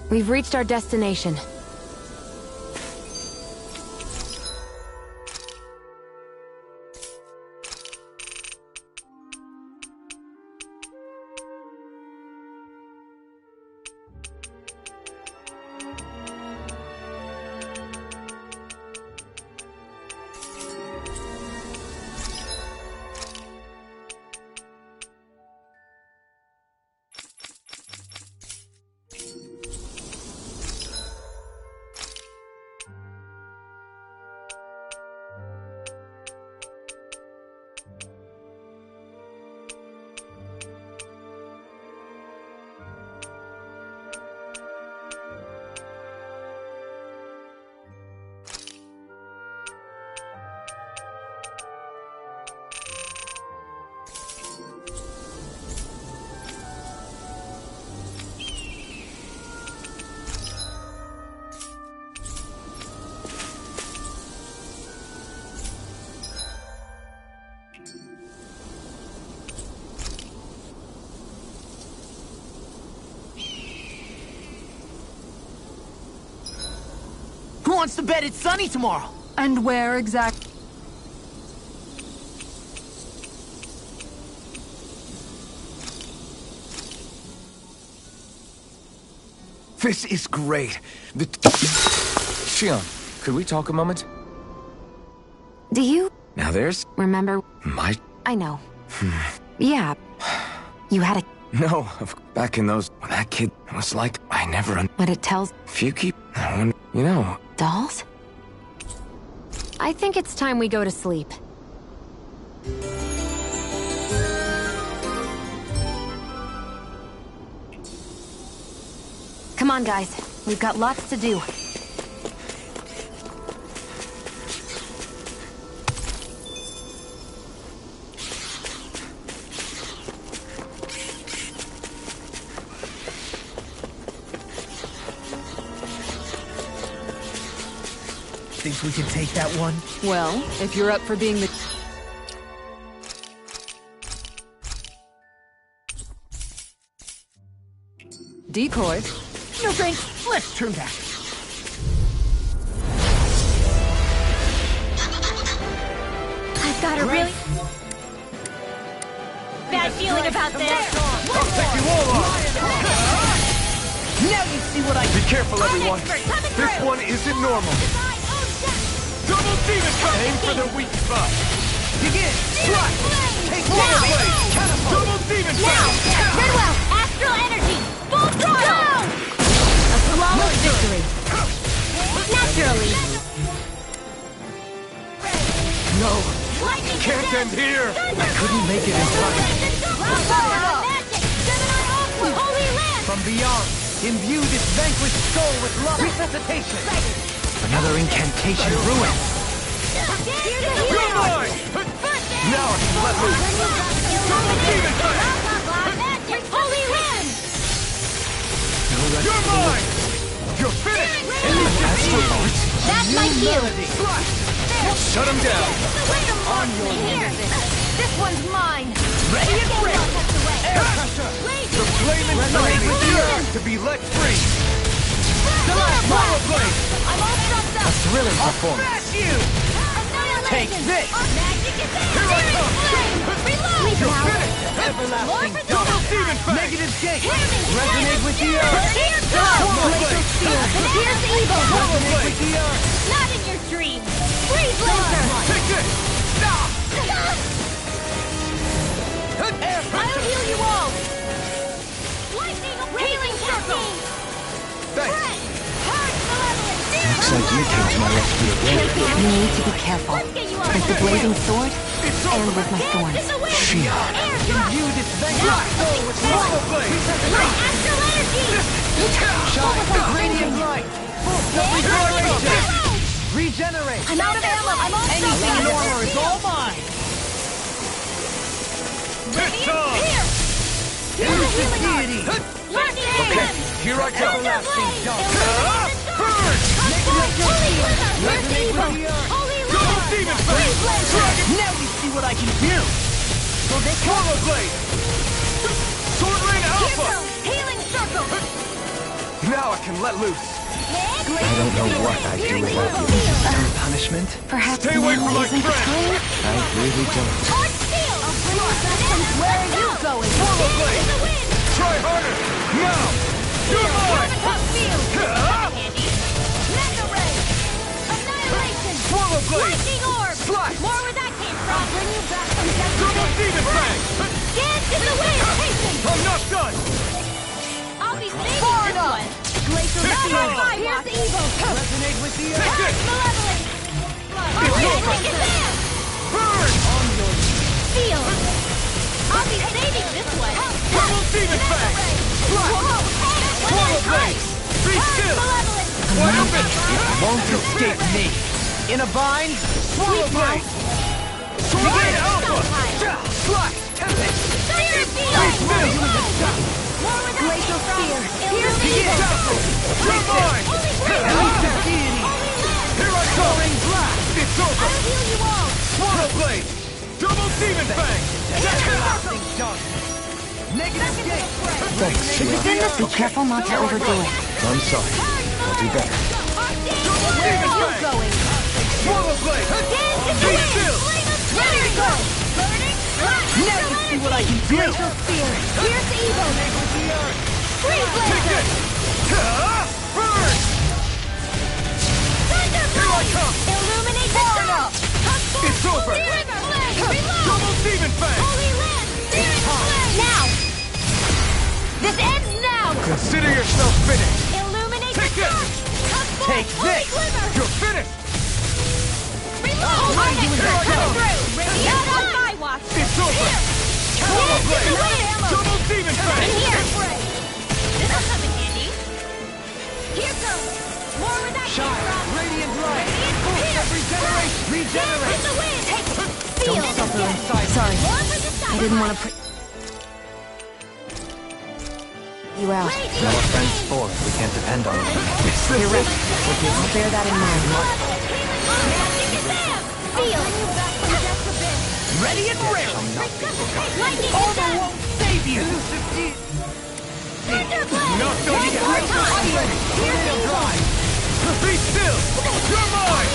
We've reached our destination. Who wants to bet it's sunny tomorrow? And where exactly? This is great. Shionne, could we talk a moment? Do you Now there's... remember? my... I know. Yeah. You had a... No, back in those... when that kid was like... I never... What it tells... If you keep... you know... Dolls? I think it's time we go to sleep. Come on, guys. We've got lots to do. Think we can take that one? Well, if you're up for being the... decoy. No thanks. Let's turn back. I've got a really bad feeling about this. I'll take you all on! Now you see what I Be careful, everyone. Coming This through. one isn't normal. Double demon cut! Aim for the weak spot. begin. Strike. Take Now. one blade. Catapult. Double demon Now, cut! Redwell, astral energy, full throttle. A flawless victory. Naturally. No, Lightning can't end here. I couldn't make it in time. Holy land. From beyond, imbue this vanquished soul with love. Resuscitation. Another incantation ruin. You're mine! Now I can let loose. Double demon cut! Holy land. You're mine! You're finished! Astral Arts? That's my cue. Shut him down! On your here. This one's mine. Ready and free. Air pressure! The flame inside is here to be let free! Power blade! I'm all trumped up. Thrilling performance. Smash you! Take this. Magic is Here I come! Reload. You're finished! Everlasting Double demon fang! negative gate. Resonate with the earth. Here Power goes. blade! Here's evil. Power Resonate with blade! the earth. Not in your dreams. Freeze laser. Take this! Stop! Air I'll pressure. heal you all. Lightning. Healing circle. Thanks! Looks like you came to my rescue again. You need to be careful. With the blazing sword and with my thorns. Shionne. Imbue this vanquished soul with Power love. blade! Astral energy. Shine the radiant light. Full regeneration. Regenerate. I'm out of ammo. I'm all Anything in armor is all mine. This time! Use the deity. Okay, here I go! Everlasting dawn. Burn! Resonate with the earth. Double demon fang! Now you see what I can do. Power blade! Sword Rain Alpha! Healing circle. Now I can let loose. I don't know what I'd do without you. Some punishment? Perhaps Stay away from now my isn't the friend. time? I really don't. Hard steel! Where are you going? Portal blade! To the wind! Try harder! Now! You're mine! Top field! Ah! Handy. Mega ray! Annihilation! Swallow blade! Lightning orb! Slice! More where that came from! I'll bring you back from death to Double death. demon fang! Dance in the wind! Hasten! I'm not done! I'll be saving Far this enough. one! Glacial Take Spear. it. Here's the evil! Resonate with the Take earth. it! Malevolent! It's Yeah, over. take it there! Burn! Steel! I'll be saving this one! Double demon fang! Swallow blade! Be still! Malevolent! Wide open! Won't escape me. In a bind? Swallow blade! Sword blade alpha! Slice! Tempest! Fire Be field! still! More where that Glacial came Spear. from! Here's the Illuminate evil. Dazzle! You're mine! Holy grail! Elusive Holy land! Here I go! Blast! It's over! I'll heal you all! Swallow blade! Double demon fang! Everlasting darkness. Negative gate. Thanks, Within Sheila. this, be careful not to overdo it. I'm sorry. I'll do better. Double demon you fang! going? Swallow blade! Dance in the Be wind! still! Ready to go! Burning! Now you see what I can do. Glacial Spear! Here's the evil! Freeze Take laser! it! Burn! Thunder Here I blade! come! Illuminate the dark! It's over! River blade! Reload! Double demon fang! Holy land! Searing flame! Now! This ends now! Consider yourself finished! Illuminate Take the it! dark! Take Holy this! glimmer! You're finished! Reload! I'm doing Coming that. through! Radiant on my watch! It's over! Swallow blade! Double demon In fang! here! This'll come in handy. Here goes! More where that came from! Radiant light. Radiant Regenerate. in Regenerate. the wind! Take it! Feel Don't suffer it! inside. Sorry. More for the I didn't want to put you out. No offense for it. We can't depend on it. You're right. I'll bear that in mind. Feel! Ready and rare. Lightning Armor in won't save you. Thunderblade! Not done One yet. more time! Here's the evil! Be still! You're mine!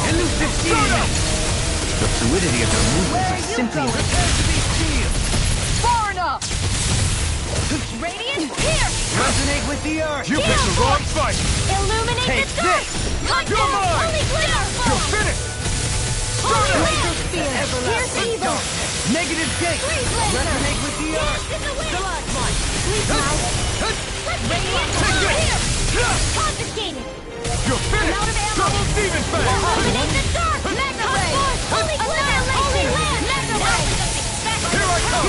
Elusive shield. The fluidity of their movements is simply incredible. Far enough. Radiant pierce! Resonate with the earth. You picked the wrong fight! Illuminate Take the dark! this. Cut You're down! mine! Holy glitter! You're finished! Holy Stardust! laser spear! Here's evil! Negative gate. Freeze laser! Resonate with the earth. Dance in the wind! Stalagmite. Sleep now! Radiant Take here! this! Confiscated! You're finished! Out of ammo. Double demon fang! Illuminate the dark! Mega ray! Holy glitter! Holy land! Mega ray! Here I come!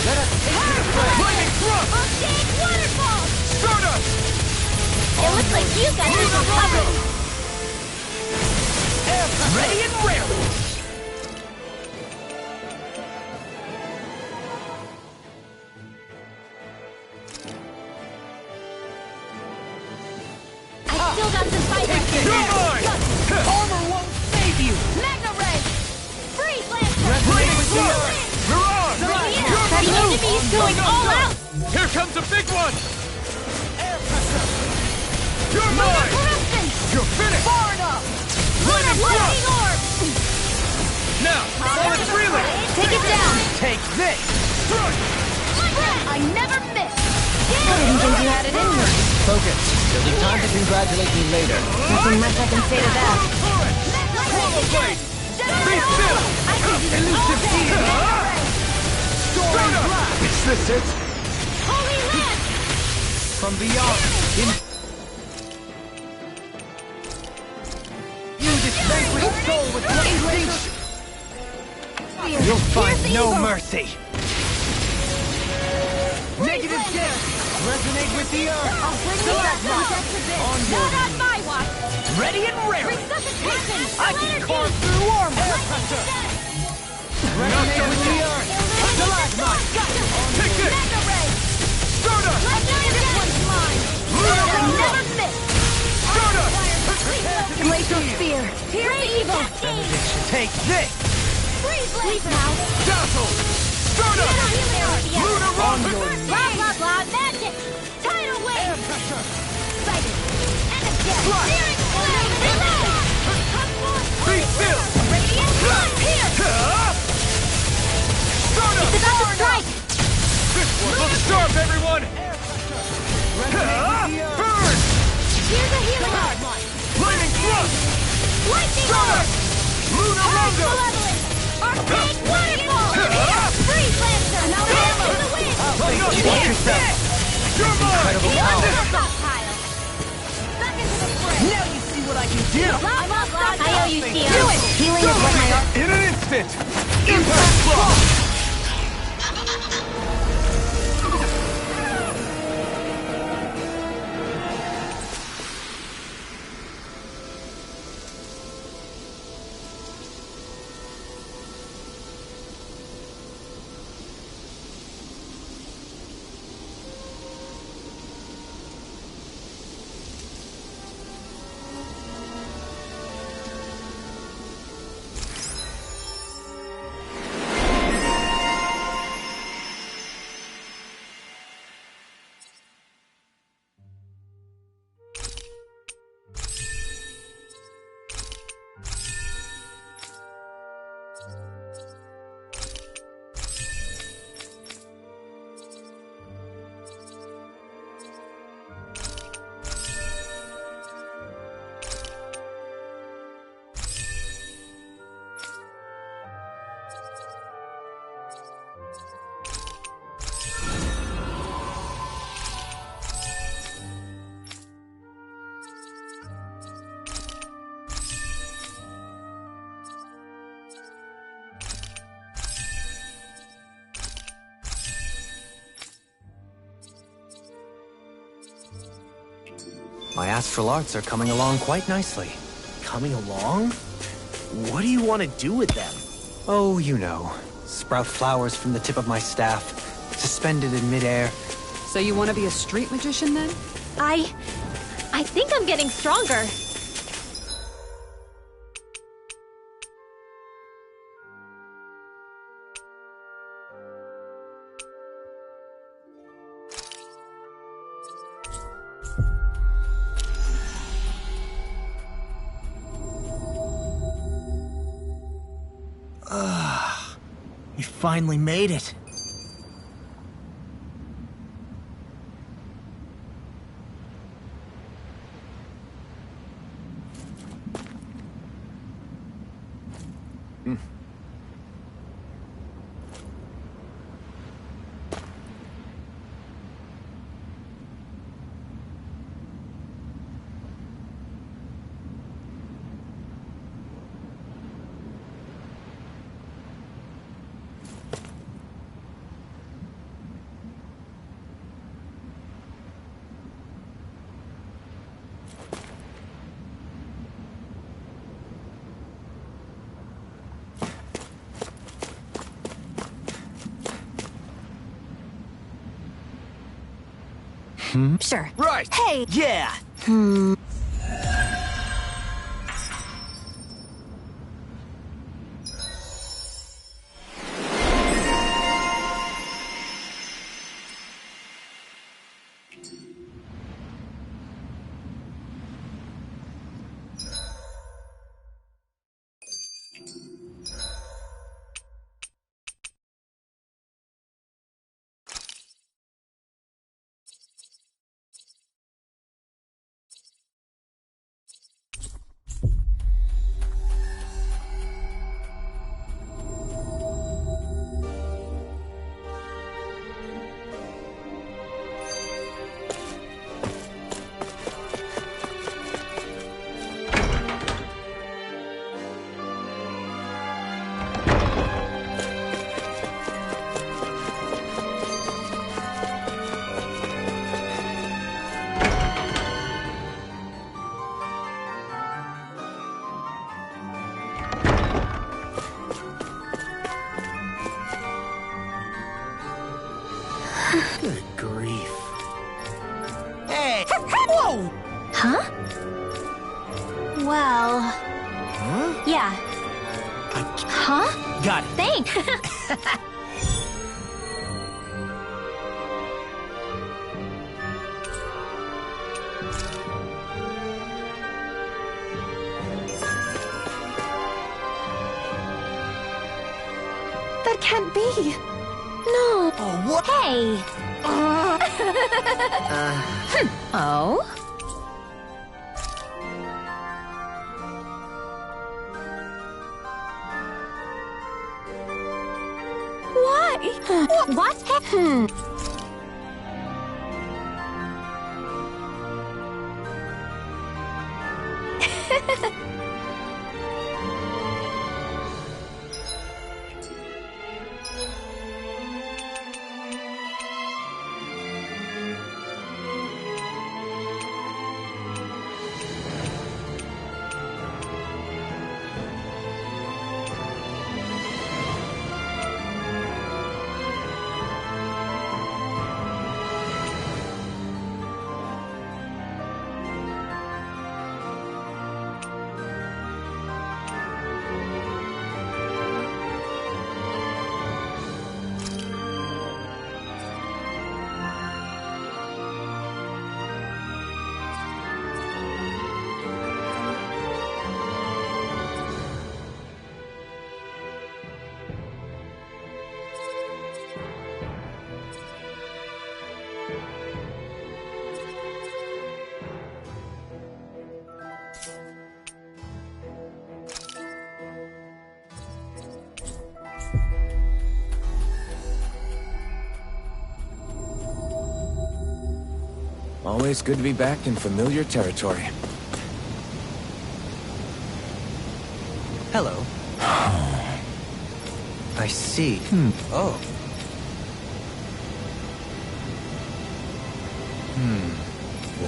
Let us take this way. Lightning thrust! Big waterfall! Stardust! It looks like you guys are covered! Ready and rare. I still got some fight left in You're there! mine! Armor won't save you. Mega ray! Freeze laser! Resonate with the earth. You're on! Radiant! You're The through! enemy is going all out! Here comes a big one! Air pressure. You're Lunar mine! corruption! You're finished! Far enough. Lightning Lightning thrust! orb! Now, fall it freely! Take it down! Take this. Thrust! I never miss! I didn't think you had it in you. Focus. There'll be time to congratulate me later. Nothing much I can say to that. Swallow blade! Be still! I can do this all day! Stardust! Is this it? Holy land! From beyond. You this vanquished soul with instinct. You'll find no mercy. Negative gate. Resonate with the earth. I'll bring you back from death to this! Not on my watch! Ready and rare. Resuscitation! I can carve through armor. Resonate with the earth. Stalagmite. Take it! Mega ray! Stardust! This one's mine! I never miss! Stardust! Glacial Spear. Here's the evil! Take this. Sleep now! Dazzle! Stardust! Lunar Blah rock! blah blah magic! everyone! Burn! Here's a healing arm. Lightning thrust! Lightning Shut arm. up! Luna Longo! Malevolent. Arcade waterfall. Freeze lancer. Another arrow to the wind. Watch yourself. You're mine! Incredible power. Stockpile. Back into the fray. Now you see what I can do! I'm all stockpile. I owe you, Theo. Do it! Healing is what my art. In an instant! Impact block! My astral arts are coming along quite nicely. Coming along? What do you want to do with them? Oh, you know. Sprout flowers from the tip of my staff, suspended in midair. So you want to be a street magician then? I think I'm getting stronger. You finally made it. Sure. Right! Hey! Yeah! Good grief. Hey! Whoa! Huh? Well... Huh? Yeah. Huh? Got it. Thanks. That can't be. No. Oh, what? Hey. Oh? Why? What? Always good to be back in familiar territory. Hello. I see. Oh.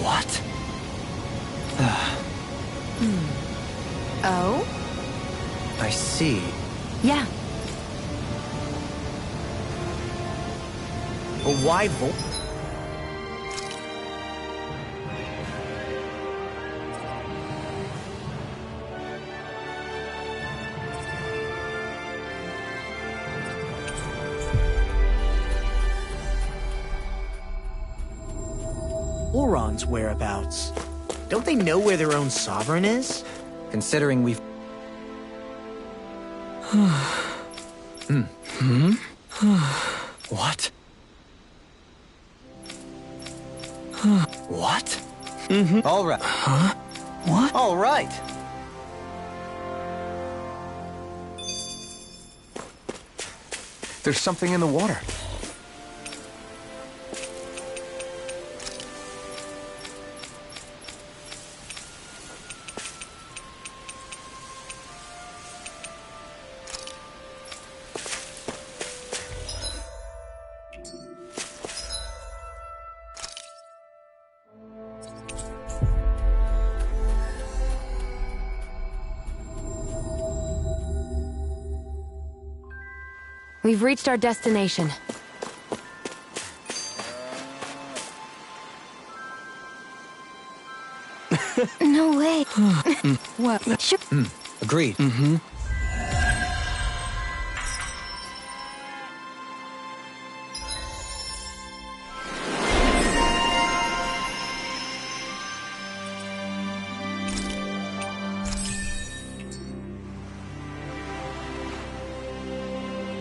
What? Oh? I see. Yeah. Why Vol? Oron's whereabouts. Don't they know where their own sovereign is? Considering we've... What? What? All right. Huh? What? All right. There's something in the water. We've reached our destination. No way. What? Sure. Agreed.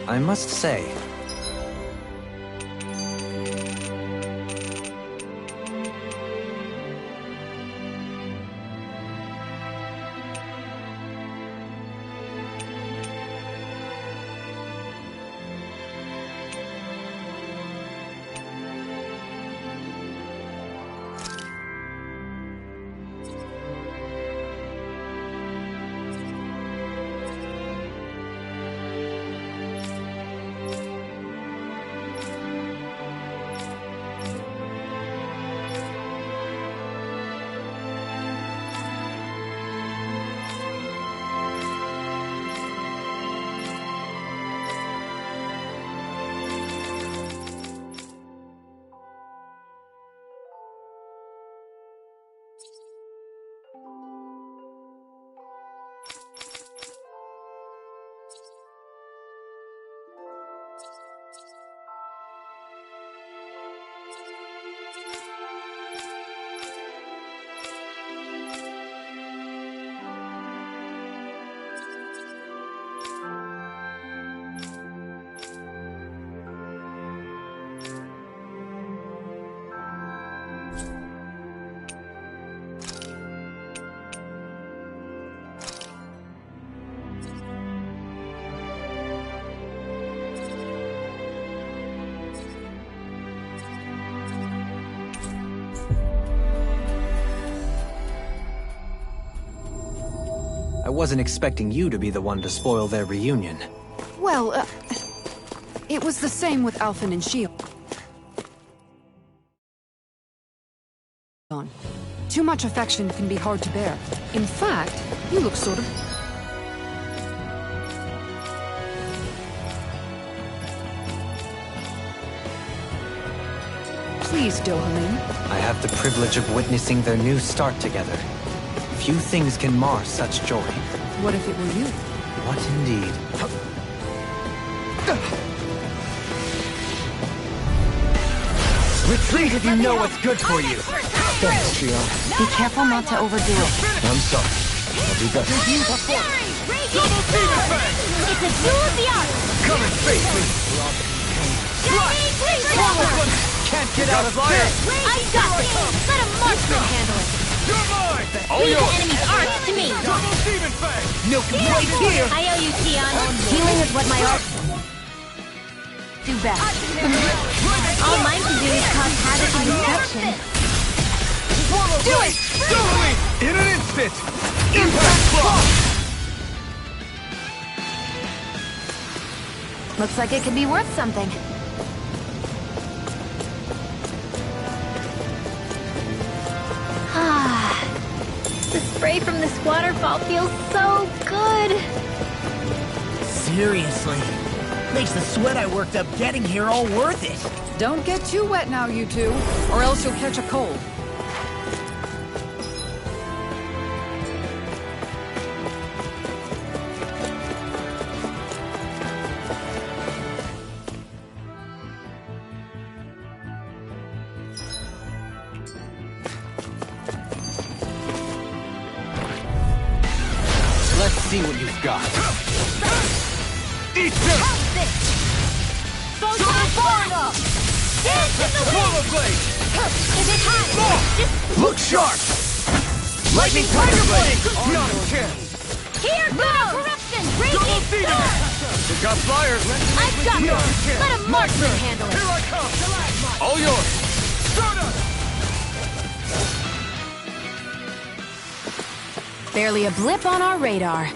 I must say, I wasn't expecting you to be the one to spoil their reunion. Well, it was the same with Alphen and Shield. Too much affection can be hard to bear. In fact, you look sort of... Please, Dohalim. I have the privilege of witnessing their new start together. Few things can mar such joy. What if it were you? What indeed? Retreat if you know what's good for you. Thanks, Shio. Be careful not to overdo it. I'm sorry. I'll do better. Double demon fang! It's a duel of the arts! Come and face me! Can't get out of this! I got this! Let a marksman handle it! You're mine! All Leave the yours! enemy's arts to me! Double demon fang! No complaints here! I owe you, Tion. Healing is what my art... do best. All mine can do is cause havoc and destruction. Do it! In an instant! Impact block! Looks like it could be worth something. Ah, the spray from this waterfall feels so good. Seriously. Makes the sweat I worked up getting here all worth it. Don't get too wet now, you two, or else you'll catch a cold. Let's see what you've got. Eat this! Dance in the wind! Swallow blade! Is it hot? Look sharp! Lightning tiger blade! Not a chance! Here goes! Corruption! Double Raging demon! storm! We got flyers! I've got Not a this! chance! Let a marksman handle Here it! I come! All yours! Stardust! Barely a blip on our radar.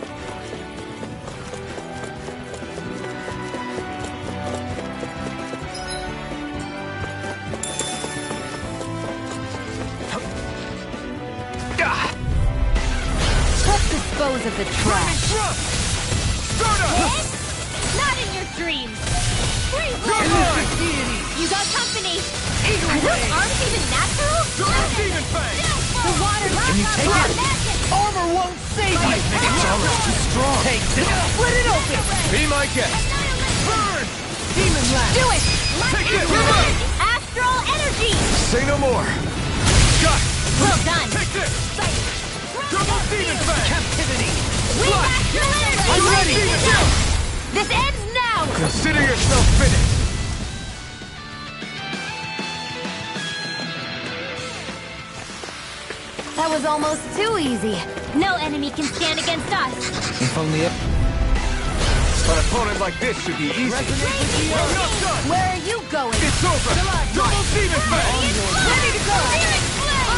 Let's dispose of the trash. Thrust! Stardust! Not in your dreams! Freeze You're Lord! mine! You got company! Are those arms even natural? Double demon fang! The water Can you take it? Armor won't save you! Its armor's too strong. Take this! Split it open! Be my guest! Burn! Demon Lash! Do it! Take it! Astral energy! Say no more! Got! Well done! Take this! Double demon fang! Captivity! With astral energy! I'm ready! This ends now! Consider yourself finished! That was almost too easy. No enemy can stand against us! If only it... An opponent like this should be easy. I'm not done! Where are you going? It's over! Double demon fang! Ready to go!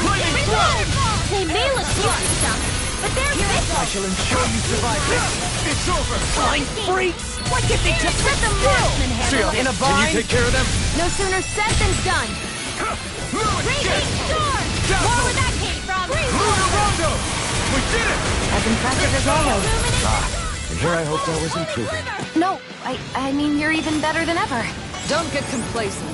Lightning strike! They may look cute and stuff, but they're vicious! I shall ensure you survive this. It's over! Blind freaks! Why can't they just Let the marksman handle Seal, it! In a can you bind? take care of them? No sooner said than done! Raging storm! More where that came from! Lunar Rondo! We did it! As impressive as always. And here I hoped I was improving. No, I mean you're even better than ever. Don't get complacent.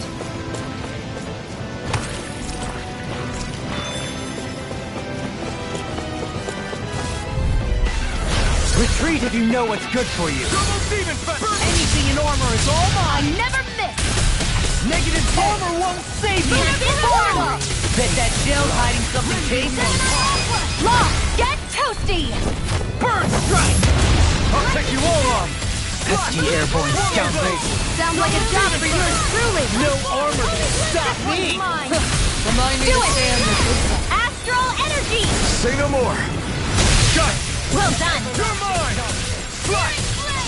Retreat if you know what's good for you. Double demon fang! Anything in armor is all I mine! never miss. Negative armor won't save you! Bet that shell's hiding something tasty! Lock, get toasty. Burn strike! I'll take you all on! Pesky airborne scoundrels. Sounds like a job for yours truly. No armor can stop me! Mine! Remind me to stand this distance. Astral energy! Say no more! Got it! Well done! You're mine! Slash!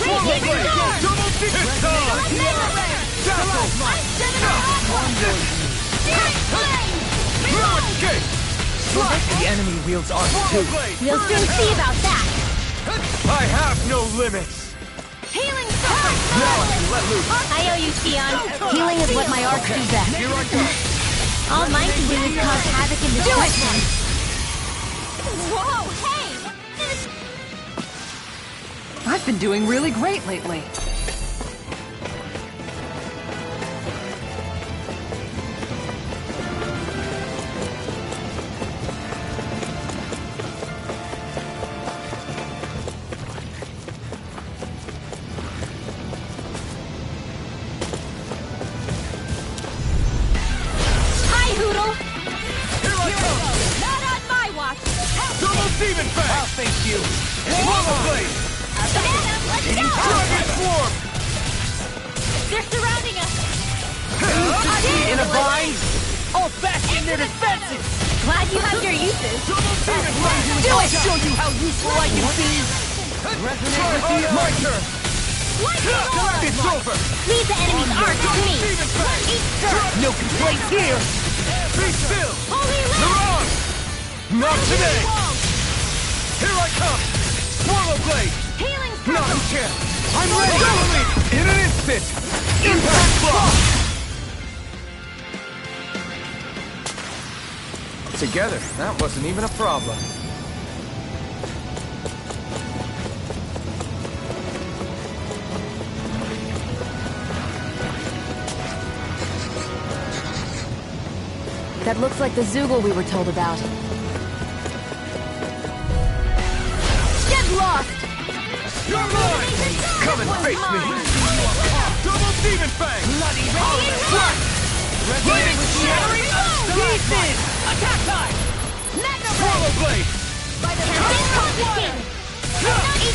Swallow Raging blade! storm! Double demon fang! Dazzle! No escape! Slash! The enemy wields arms Swallow too. blade! We'll soon see about that! I have no limits! Healing Now I can let loose! I owe you, Tion. Healing is what my arts do best. Here I go! All mine can do is cause havoc and destruction. Whoa, hey! I've been doing really great lately. Hi, Hoodle! Here I go! Not on my watch! Double Demon Fang! I'll face you. Swallow Blade! Banana, let's go! Dragon Swarm! They're surrounding us! In a bind. All fasten their defenses. Glad you have your uses. Double Demon Fang! I'll show you how useful I can be. Try hard! My turn! It's over! Leave the enemy's arc to me! Demon Fang! Eat dirt! No complaints here. Be still! Holy You're land! on! Not today! Here I come! Swallow Blade! Healing Not a circle! chance! I'm ready! In an instant! Impact Block! Together, that wasn't even a problem. That looks like the Zoogle we were told about. Get lost! You're mine! Come and face me! Double Demon Fang! Bloody Holy land! Resonating with shattering pieces. Attack time. Mega Swallow Blade! Campaign confiscated!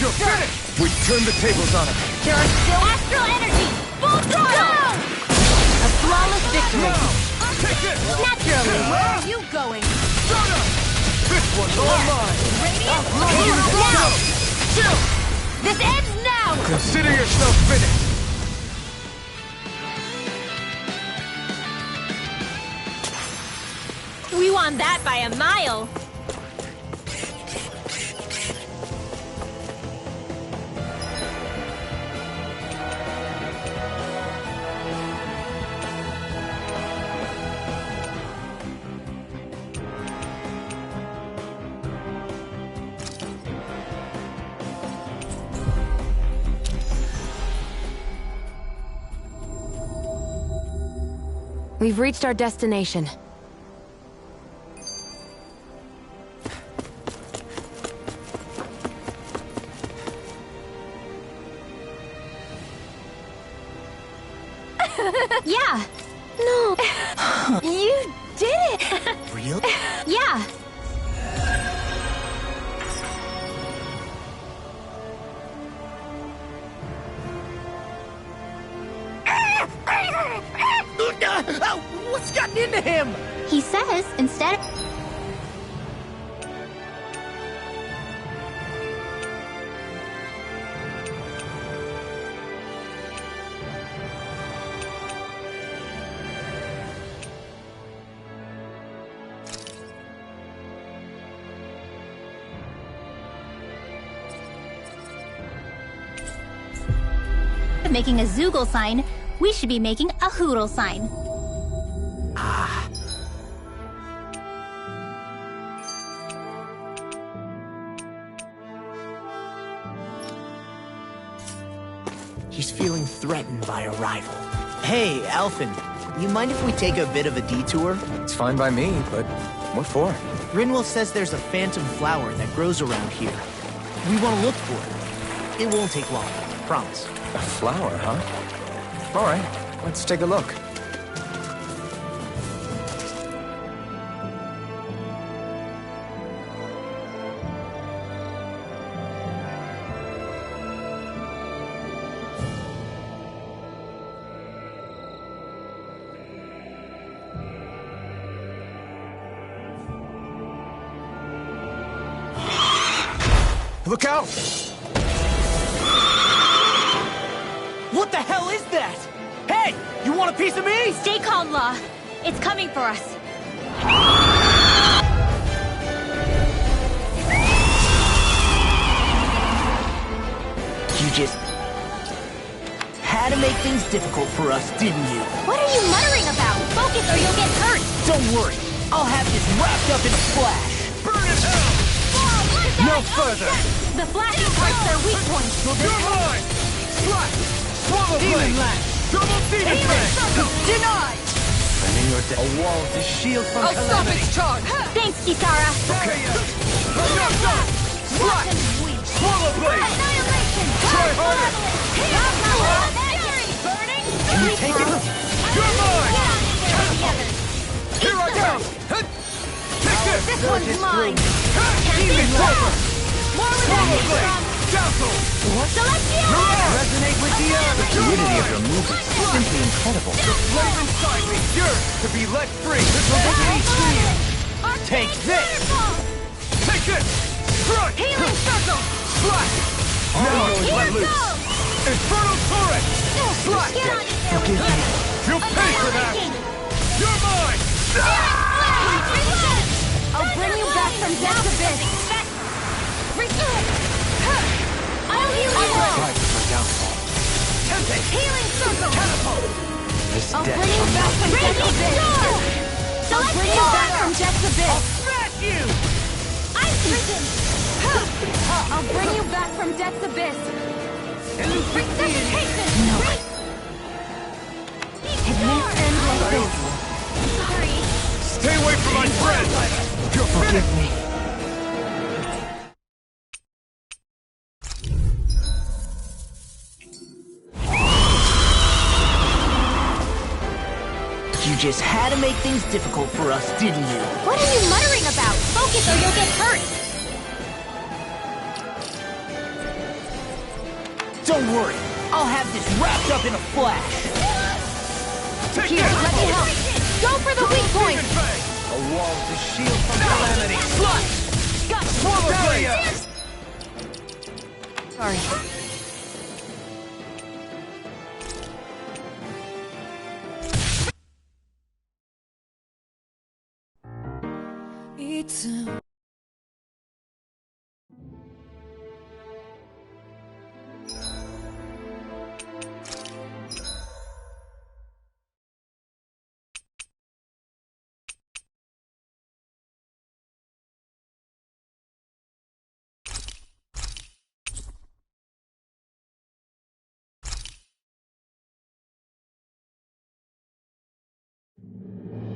You're finished! We turned the tables on him. There are still astral energy! Full throttle! A flawless victory. Now! Take this! Naturally! Where are you going? Shut up! This one's all mine! Now! Chill! This ends now! Consider yourself finished! We won that by a mile! We've reached our destination. Yeah! No! You did it! Real? Yeah! What's gotten into him? He says, instead... making a Zoogle sign, we should be making a Hoodle sign. He's feeling threatened by a rival. Hey, Alphen, you mind if we take a bit of a detour? It's fine by me, but what for? Rinwell says there's a phantom flower that grows around here. We want to look for it. It won't take long, promise. A flower, huh? All right, let's take a look. Look out! What the hell is that? Hey, you want a piece of me? Stay calm, Law. It's coming for us. difficult for us, didn't you? What are you muttering about? Focus or you'll get hurt! Don't worry. I'll have this wrapped up in a flash. Burn in hell! No further! The flashing parts are weak points. Will You're this help? mine! Slash! Swallow Demon blade! Lash. Double demon blade! Denied! Defending your a wall to shield from I'll stop calamity. its charge! Thanks, Kisara. Okay, Slash! Swallow blade! Annihilation! Try harder! Burning! Can you take it? You're mine! Here I come! Take this! This one's mine! Demon Clover! More Swallow revenge blade! from Dazzle! Celestial! Resonate with the earth. The fluidity of your movement is simply incredible. Flame inside me yearns to be let free! This will make me Take this! Take this! Strike! Healing circle! Slash! Now it's let loose! Infernal turret! Slash! Get on it, Forgive me. You'll pay for that! You're mine! I'll bring you back from death's abyss. I'll heal you all. Pride is my downfall. Tempest! Healing circle. This I'll death bring you back from death's abyss. I'll bring you back from death's abyss. Smash you! Ice prison. I'll bring you back from death's abyss. Resuscitation. No. It won't end like this. Sorry. Stay away from my friend! You're Forgive me. You just had to make things difficult for us, didn't you? What are you muttering about? Focus or you'll get hurt. Don't worry. I'll have this wrapped up in a flash. Take Here, this! let me help. Go for the weak point. Demon Fang! a wall to shield from calamity. Got Swallow blade! Sorry.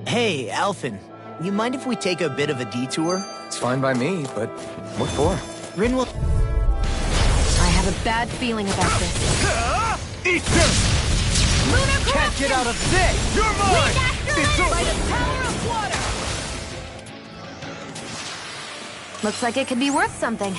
Hey, Alphen. You mind if we take a bit of a detour? It's fine by me, but what for? Rin will... I have a bad feeling about this. Eat this! Lunar Can't get out of this! You're mine! It's over! by the power of water. Looks like it could be worth something.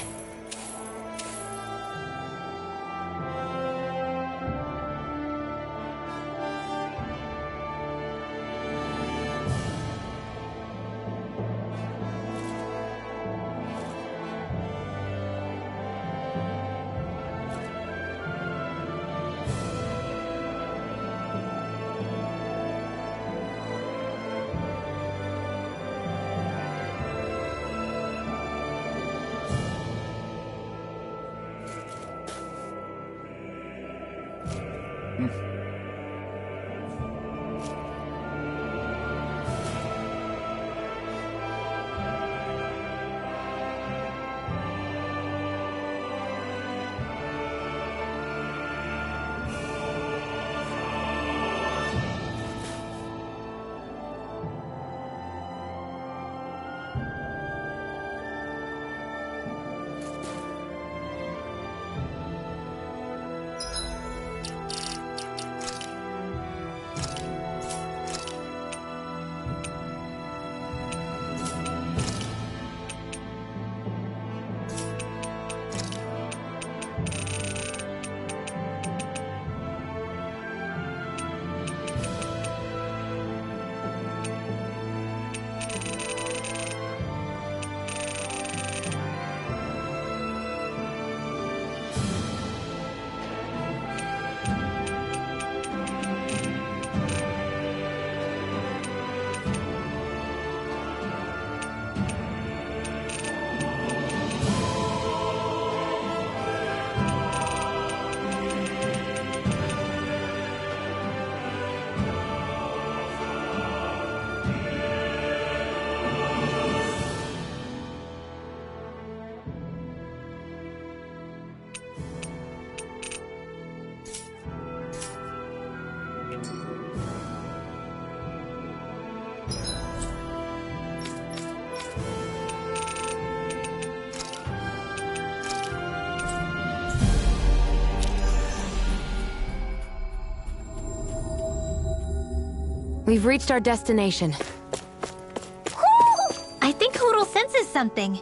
We've reached our destination. I think Hootle senses something.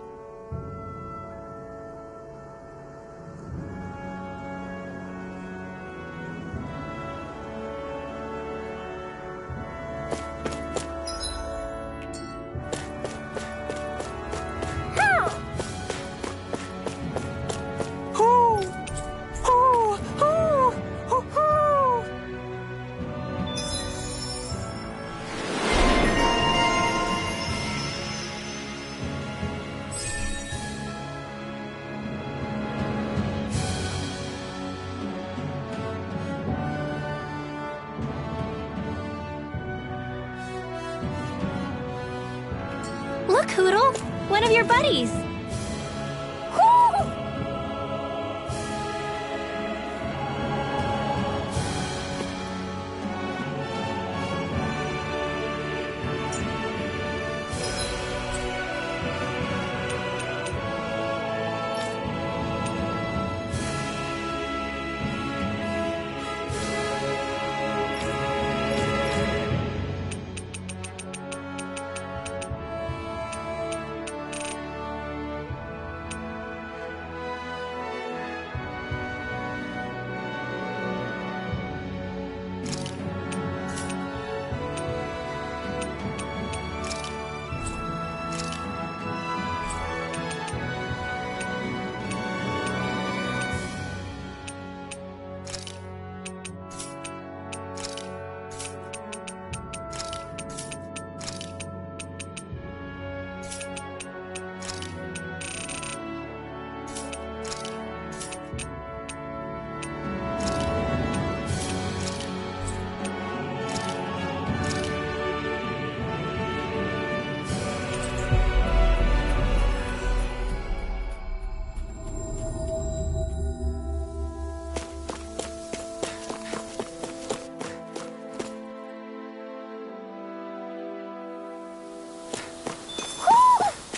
Look, Hootle! One of your buddies!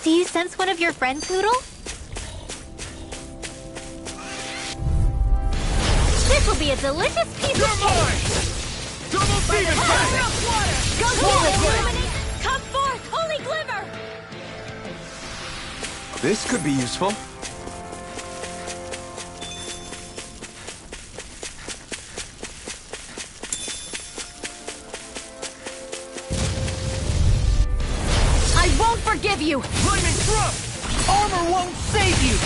Do you sense one of your friends, Hootle? This will be a delicious piece of cake! Double demon attack! Go get it, Illuminate! Come forth, Holy Glimmer! This could be useful. I won't forgive you! Flaming thrust! Armor won't save you!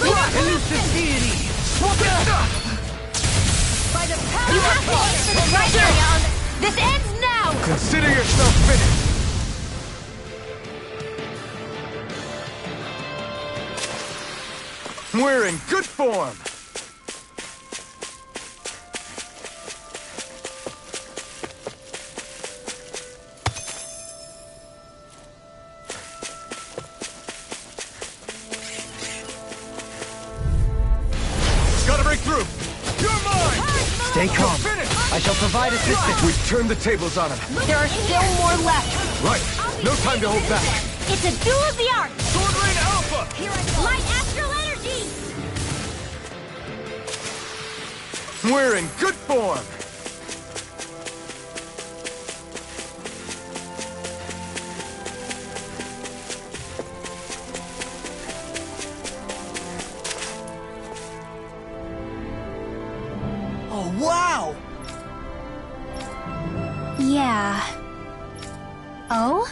Rock Elusive deity! By the power you have to aim for the right area on the... This ends now! Consider yourself finished! We're in good form! Gotta break through! You're mine! Stay calm. Finish! I shall provide assistance. We've turned the tables on him. There are still more left! Right! No time to hold back! It's a duel of the arts! Sword Rain Alpha! Light astral energy! We're in good form! Oh, wow! Yeah. Oh?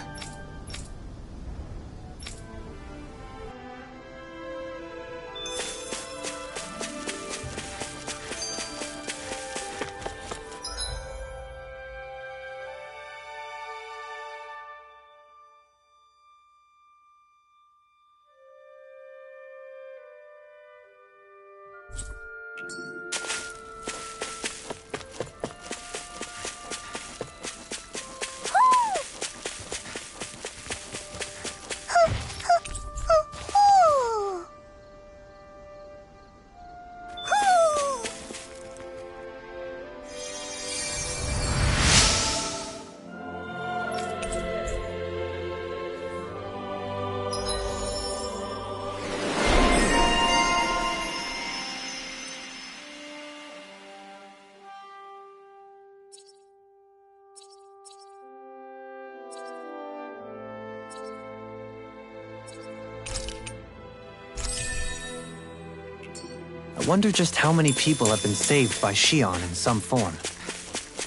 I wonder just how many people have been saved by Shion in some form.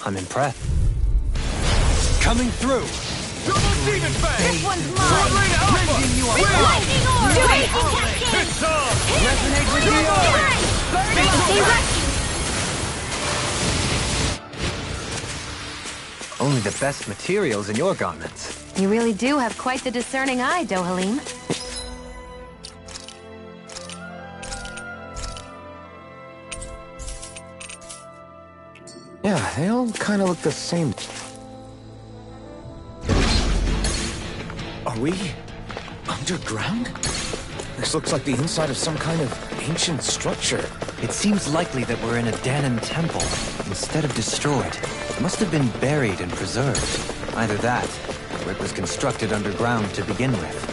I'm impressed. Coming through! Double Demon Fang! This one's mine! Bringing you up! Lightning orb! Raging Cascade! It's on! Resonate with You're the mine! Stay rescue! Only the best materials in your garments. You really do have quite the discerning eye, Dohalim. Yeah, they all kind of look the same. Are we underground? This looks like the inside of some kind of ancient structure. It seems likely that we're in a Danon temple. Instead of destroyed, it must have been buried and preserved. Either that, or it was constructed underground to begin with.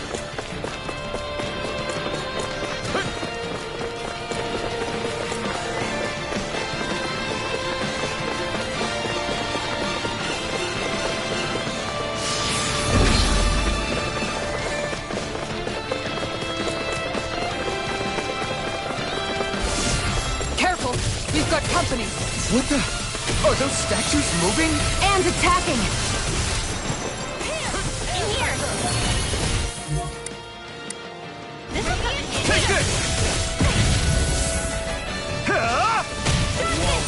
Careful! We've got company! What the? Are those statues moving? And attacking! In here! This is Take this! Ha!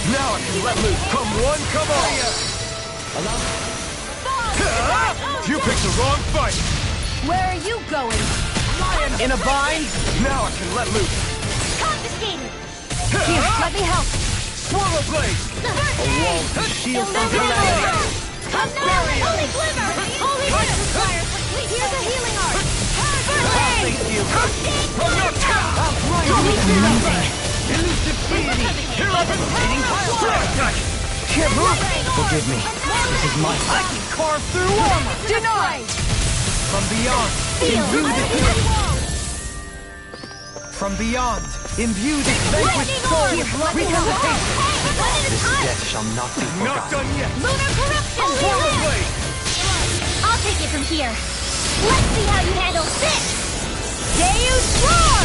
Now I can let loose. Come one, come all! Ha! You picked the wrong fight! Where are you going? In a bind? Now I can let loose. confiscated! Here, let me help! Swallow Blade! Shield from calamity! Come now! Holy Glimmer! Holy River! Here's a healing art! Thank you! Elusive deity! Here I am! Can't move! Forgive me. This is my... I can carve through armor! Denied! From beyond, imbue From beyond, imbue this vanquished soul with resuscitation! This death shall not be Not forgotten. done yet! Lunar Corruption! Swallow Blade! I'll take it from here. Let's see how you handle this! Deus Roar!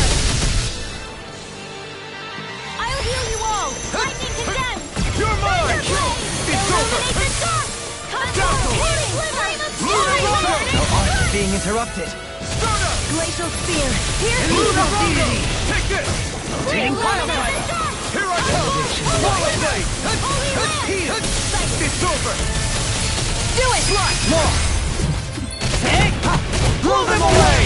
I'll heal you all! Lightning condemned! You're mine! It's over! Illuminate the dark! Control! Healing Glimmer! Lunar Rondo! The art is being interrupted. Stardust! Glacial Spear! Here's Lunar the Rondo! Take this! Taking fire Here I come! Swallow Blade! It's over! Do it! Blow them away!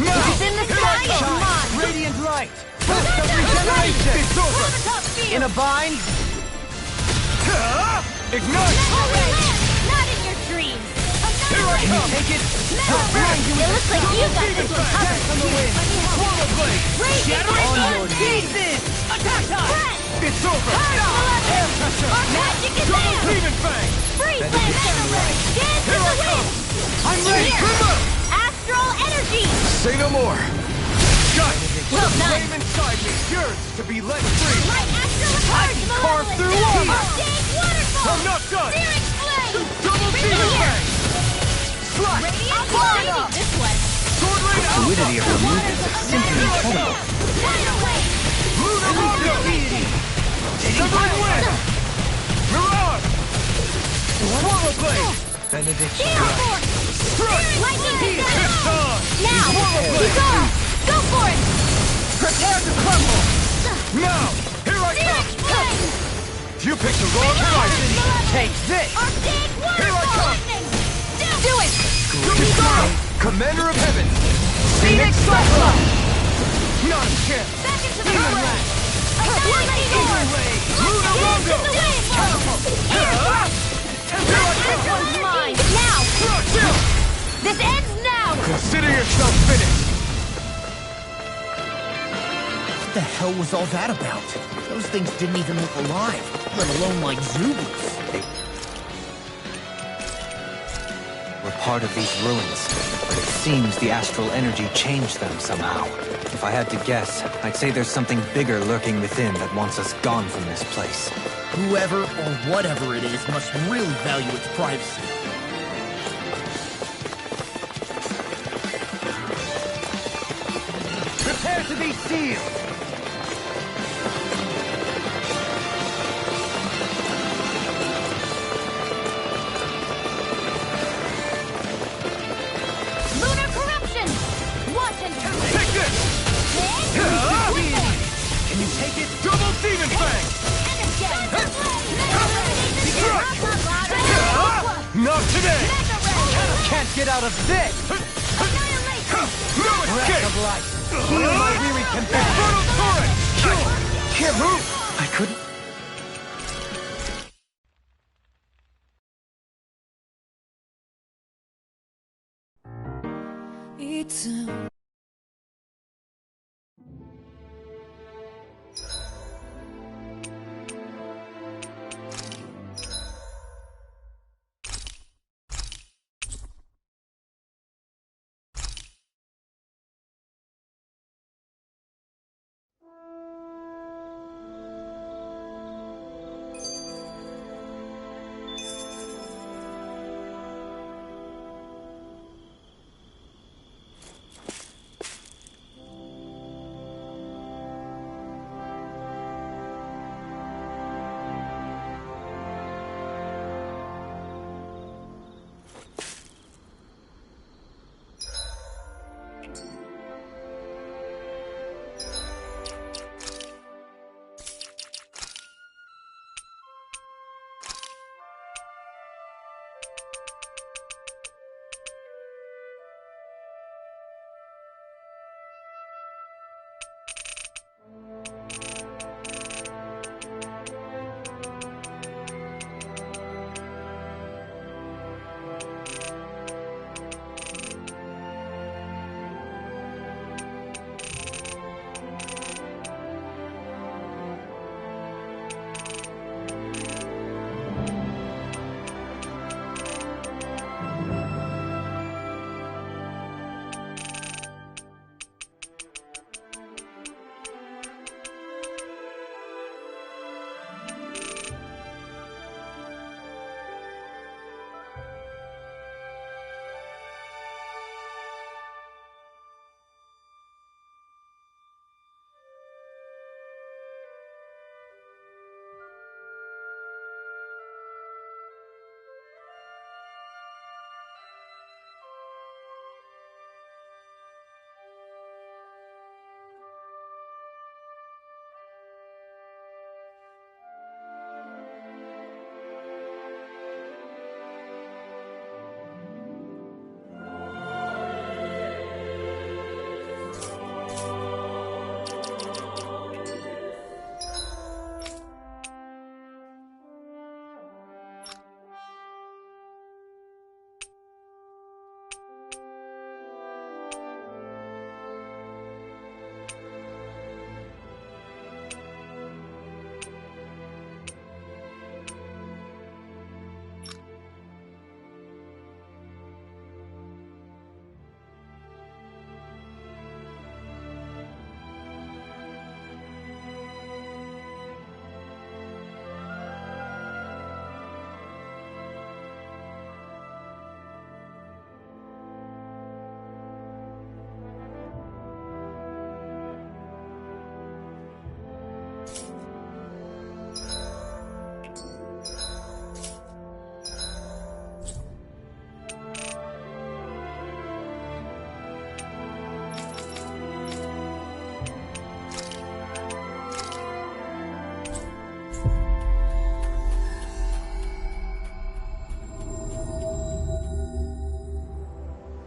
Now! It's in the Here sky! I come! Come on! Radiant light! Burst of regeneration! It's over! In a bind? Ignite! Holy Land! Not in your dreams! Here I come! Take it! It looks like you got this one covered. From the wind! Swallow Blade! Raging On Glimmer! your knees! Attack time! It's over! Air pressure! Our magic is there! Demon Fang! Freeze Land Megaray! Dance in the wind! I'm ready! Here! Astral Energy! Say no more! Got it! Well done! Flame inside me yearns to be let free! Light Astral Charge carve Malevolent! through armor! Big Waterfall! I'm not done! Searing Flame! Double Demon Here! Fang! Slash! Radiant Flame! This one! Sword Lane Alpha! Fluidity of the movement is simply incredible. Fire Wave! Lunar Rondo! Severing Wind! Mirage! Swallow Blade! Benediction. Air Force! Lightning It's Condemned! on! Now! Bizarre! Go for it! Prepare to crumble! Now! Here I Searing come! Flame! You picked the wrong fight! Take this! Arctic Here I Waterfall! come! Lightning! Do it! Commander of Heaven! Phoenix Cyclone! Not a chance! Back into the fray! Lightning Orb! Lunar Rondo! Dance in the wind! Air! This one's mine! Now! Crush him! This ends now! Consider yourself finished! What the hell was all that about? Those things didn't even look alive, let alone like Zubus. We're part of these ruins, but it seems the astral energy changed them somehow. If I had to guess, I'd say there's something bigger lurking within that wants us gone from this place. Whoever or whatever it is must really value its privacy. Prepare to be sealed! can't get out of this! Breath of life! Heal my weary companion! Infernal Torrent! Can't move! I couldn't...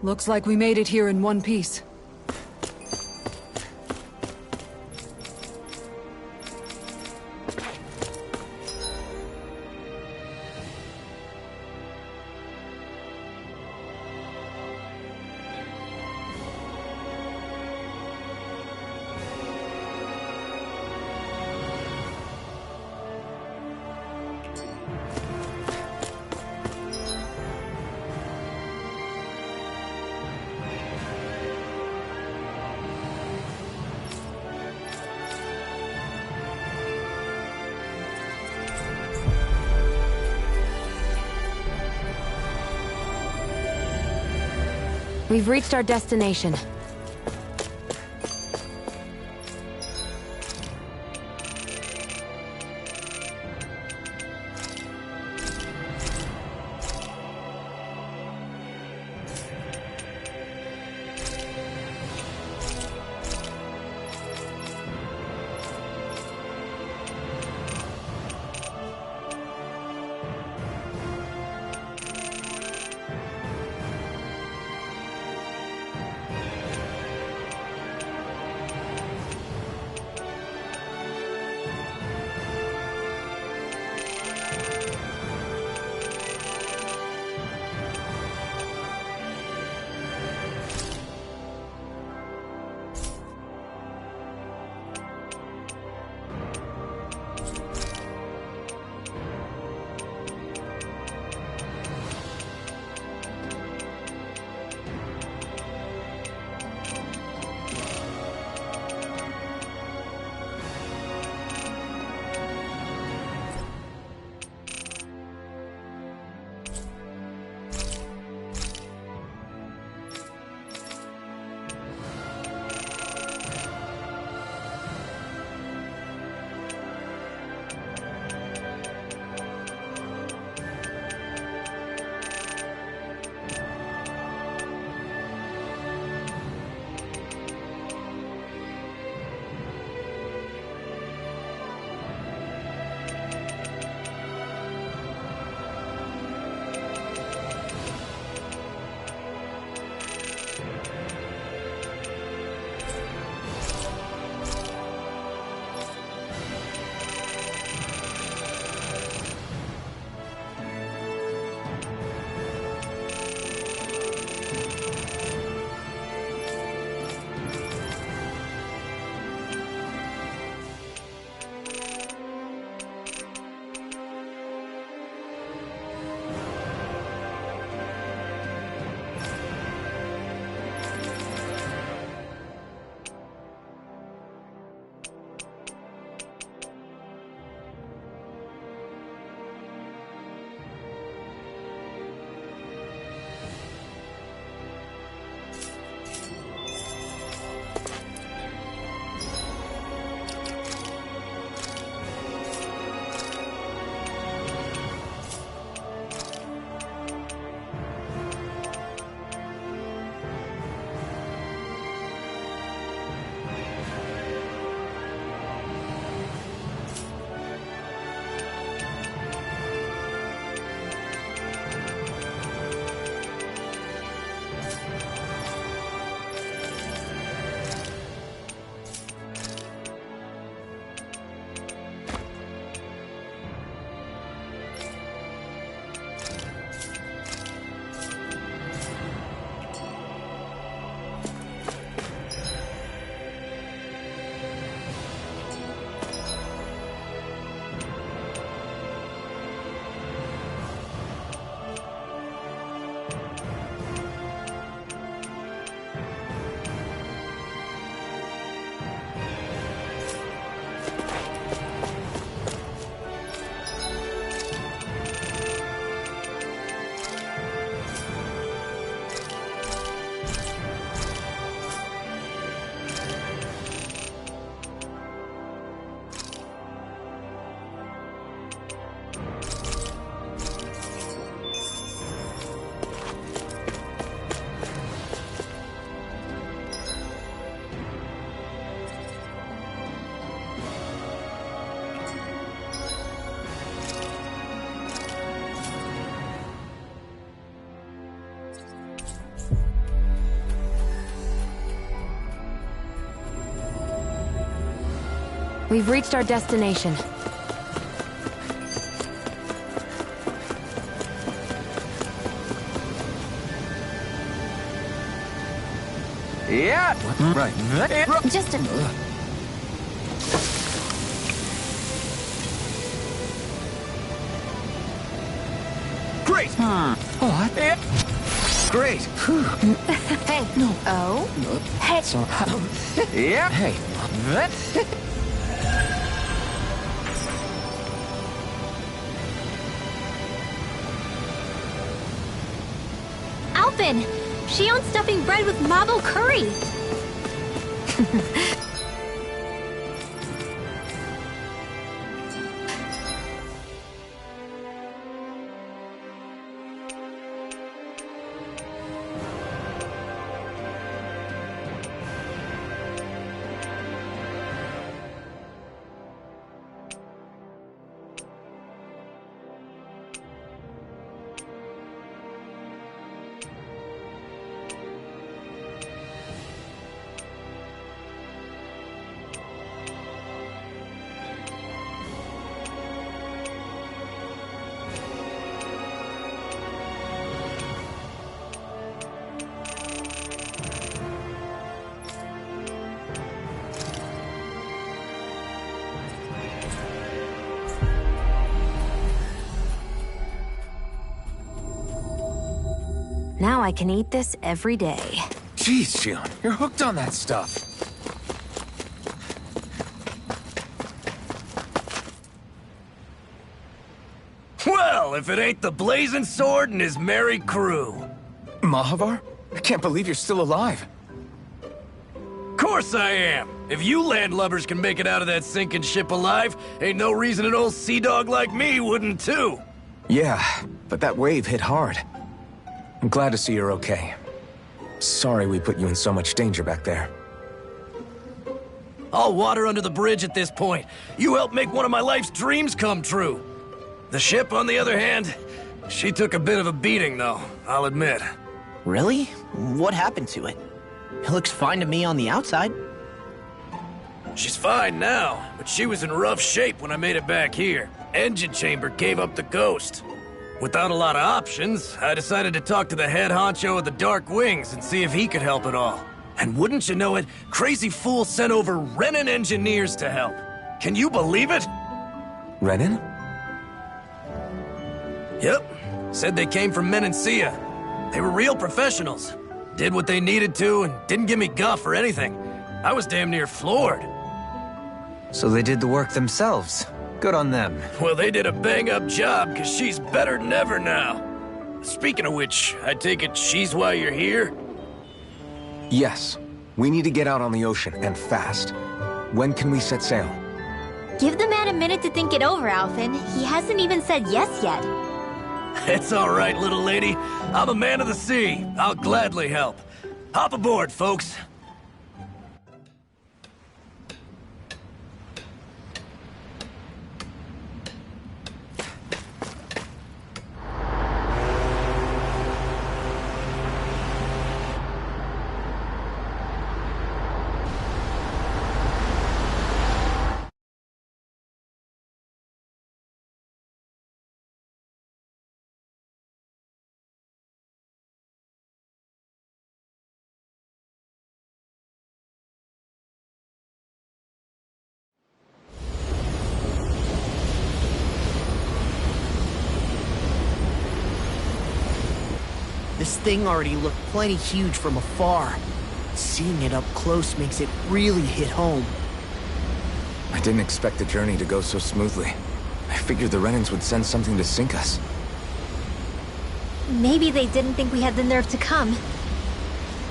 Looks like we made it here in one piece. We've reached our destination. We've reached our destination. Yeah. Right. Just a... Great. What? Yeah. Great. Hey. No. Oh? Hey. Yeah. Hey. Alvin! She owns stuffing bread with marble curry! Now I can eat this every day. Jeez, Xion, you're hooked on that stuff. Well, if it ain't the Blazing Sword and his merry crew. Mahavar? I can't believe you're still alive. Course I am. If you landlubbers can make it out of that sinking ship alive, ain't no reason an old sea dog like me wouldn't too. Yeah, but that wave hit hard. I'm glad to see you're okay. Sorry we put you in so much danger back there. All water under the bridge at this point. You helped make one of my life's dreams come true. The ship, on the other hand, she took a bit of a beating, though, I'll admit. Really? What happened to it? It looks fine to me on the outside. She's fine now, but she was in rough shape when I made it back here. Engine chamber gave up the ghost. Without a lot of options, I decided to talk to the head honcho of the Dark Wings and see if he could help at all. And wouldn't you know it, Crazy Fool sent over Renan engineers to help. Can you believe it? Renan? Yep. Said they came from Menancia. They were real professionals. Did what they needed to and didn't give me guff or anything. I was damn near floored. So they did the work themselves. Good on them. Well, they did a bang-up job, because she's better than ever now. Speaking of which, I take it she's why you're here? Yes. We need to get out on the ocean, and fast. When can we set sail? Give the man a minute to think it over, Alvin. He hasn't even said yes yet. It's all right, little lady. I'm a man of the sea. I'll gladly help. Hop aboard, folks. This thing already looked plenty huge from afar. Seeing it up close makes it really hit home. I didn't expect the journey to go so smoothly. I figured the Renans would send something to sink us. Maybe they didn't think we had the nerve to come.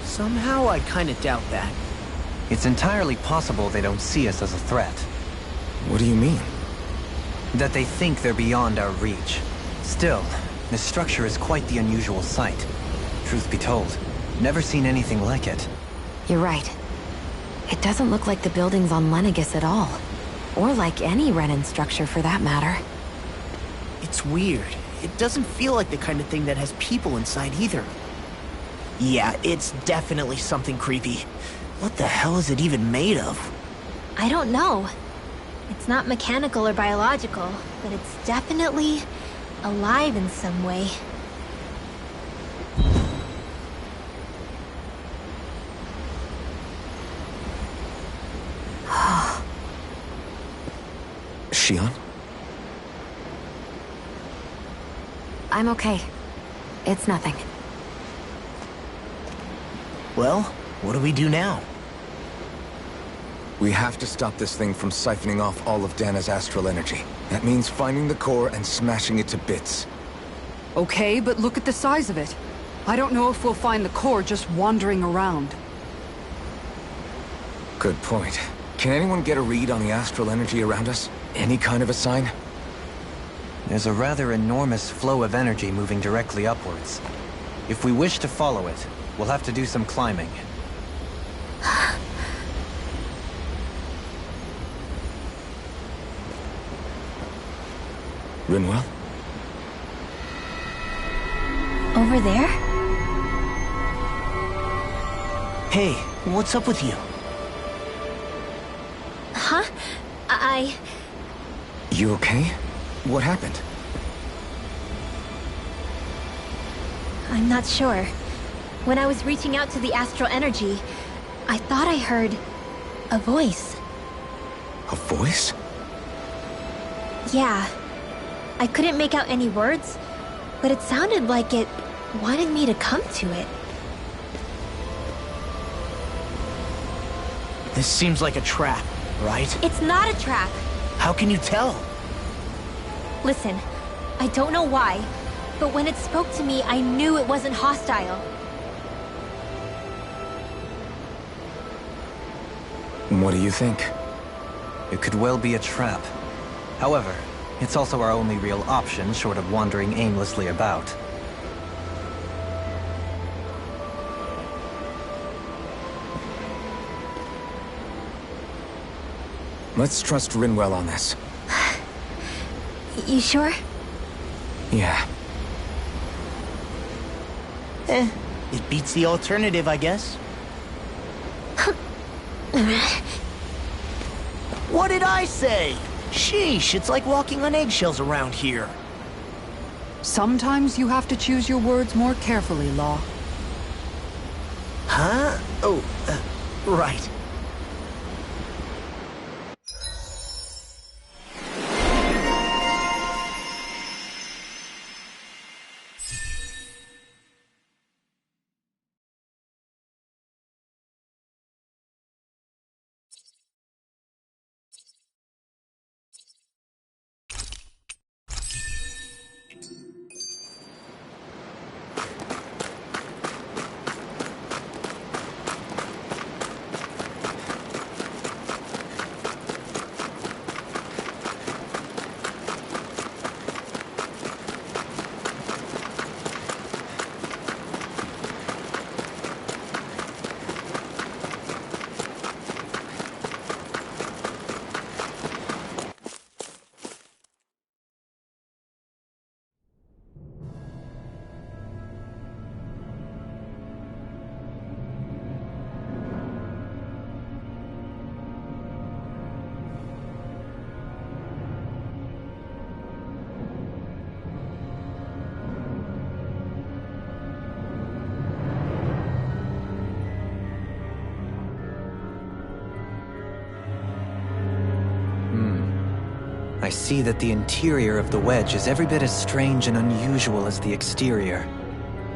Somehow I kinda doubt that. It's entirely possible they don't see us as a threat. What do you mean? That they think they're beyond our reach. Still, this structure is quite the unusual sight. Truth be told, never seen anything like it. You're right. It doesn't look like the buildings on Lenegis at all. Or like any Renan structure for that matter. It's weird. It doesn't feel like the kind of thing that has people inside either. Yeah, it's definitely something creepy. What the hell is it even made of? I don't know. It's not mechanical or biological, but it's definitely alive in some way. Shion? I'm okay. It's nothing. Well, what do we do now? We have to stop this thing from siphoning off all of Dana's astral energy. That means finding the core and smashing it to bits. Okay, but look at the size of it. I don't know if we'll find the core just wandering around. Good point. Can anyone get a read on the astral energy around us? Any kind of a sign? There's a rather enormous flow of energy moving directly upwards. If we wish to follow it, we'll have to do some climbing. Rinwell? Over there? Hey, what's up with you? Huh? You okay? What happened? I'm not sure. When I was reaching out to the astral energy, I thought I heard a voice. A voice? Yeah. I couldn't make out any words, but it sounded like it wanted me to come to it. This seems like a trap, right? It's not a trap. How can you tell? Listen, I don't know why, but when it spoke to me, I knew it wasn't hostile. What do you think? It could well be a trap. However, it's also our only real option short of wandering aimlessly about. Let's trust Rinwell on this. You sure? Yeah. It beats the alternative, I guess. What did I say? Sheesh, it's like walking on eggshells around here. Sometimes you have to choose your words more carefully, Law. Huh? Oh, right. I see that the interior of the wedge is every bit as strange and unusual as the exterior.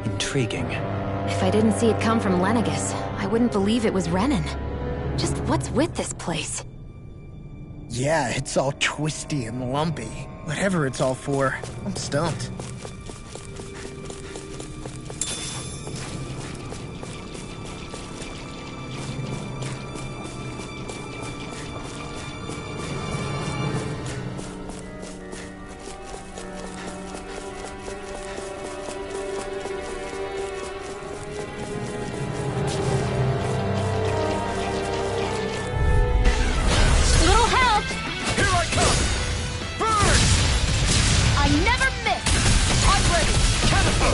Intriguing. If I didn't see it come from Lenegus, I wouldn't believe it was Renan. Just what's with this place? Yeah, it's all twisty and lumpy. Whatever it's all for, I'm stumped. Little help! Here I come! Burn! I never miss! I'm ready!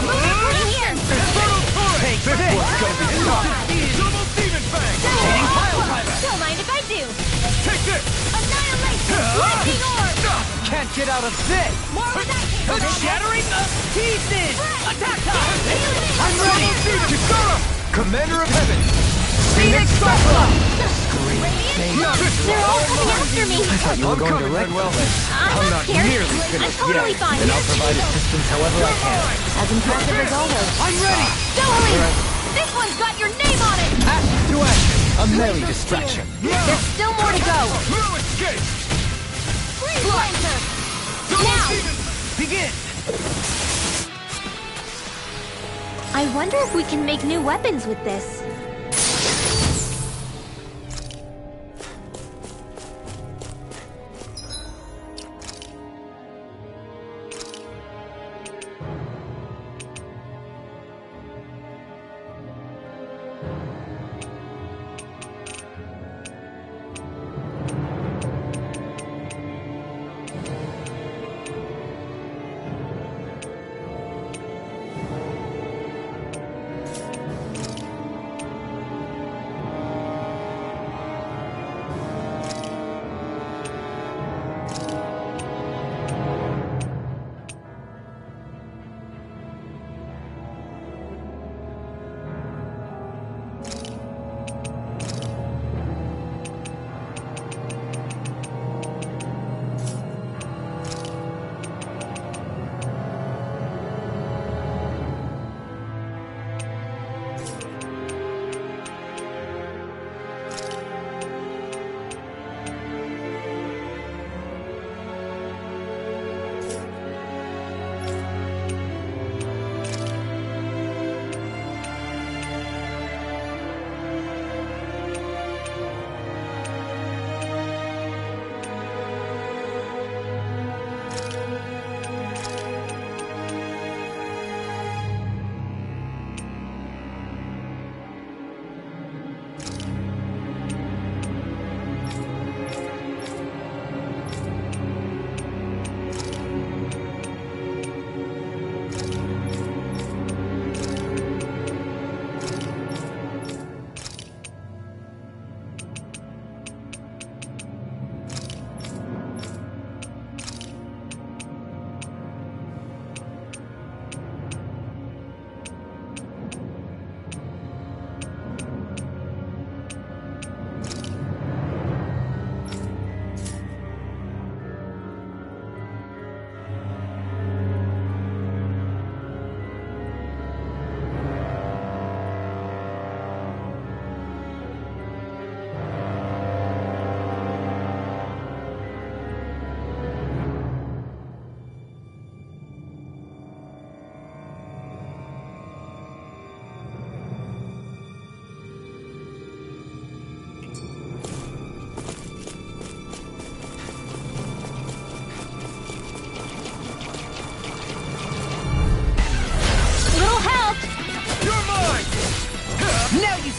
Moving here! Infernal Torrent! Take this! Double Demon Fang! Don't mind if I do! Take this! Annihilation! Lightning orb! Can't get out of this! More with that cable! Shattering the pieces! Attack time! I'm ready! Commander of Heaven! Phoenix Cyclone! They're all coming after me! I thought you were going to Red Velvet. I'm not scared. nearly I'm finished totally yet. fine. Then I'll provide assistance however I can. As impressive as always. I'm ready! Dohalim! This one's got your name on it! Action to action! A merry distraction. There's still more to go! No escape! Freeze Lancer! Now! Begin! I wonder if we can make new weapons with this.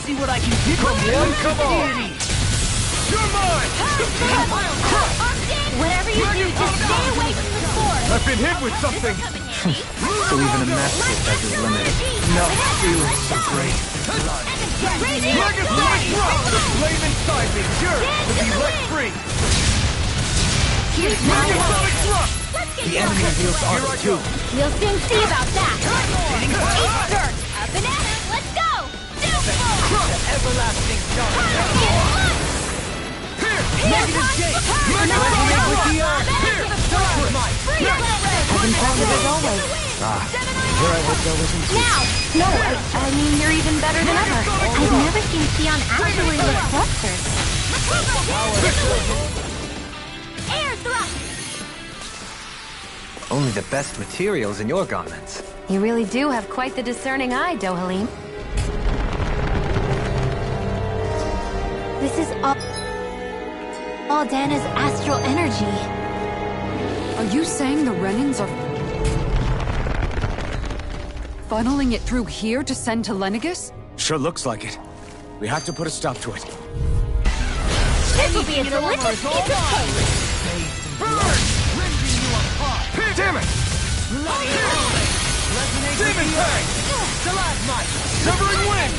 See what I can do. Come on! You're mine! Whatever you do, just stay away from the sword! I've been hit with something! So even a master's has his limit. No, feeling so great. Legacy Rock! The flame inside me yearns to be let free! Here's my Megasonic Thrust! The enemy reveals armor too. We'll soon see about that! Eat dirt! Up and at it! Let's go! Everlasting Dawn! Negative Gate! with the earth! As impressive as always. Here I would go isn't too. Now! No, I mean, you're even better than ever. I've never seen Sion actually lift thrusters. Air thrust! Only the best materials in your garments. You really do have quite the discerning eye, Dohalim. This is all Dana's astral energy. Are you saying the Renans are funneling it through here to send to Lenegis? Sure looks like it. We have to put a stop to it. This will be a delicious piece of cake! Burn! Rending you apart! Damn it! Demon Fang! Stalagmite! Severing Wind!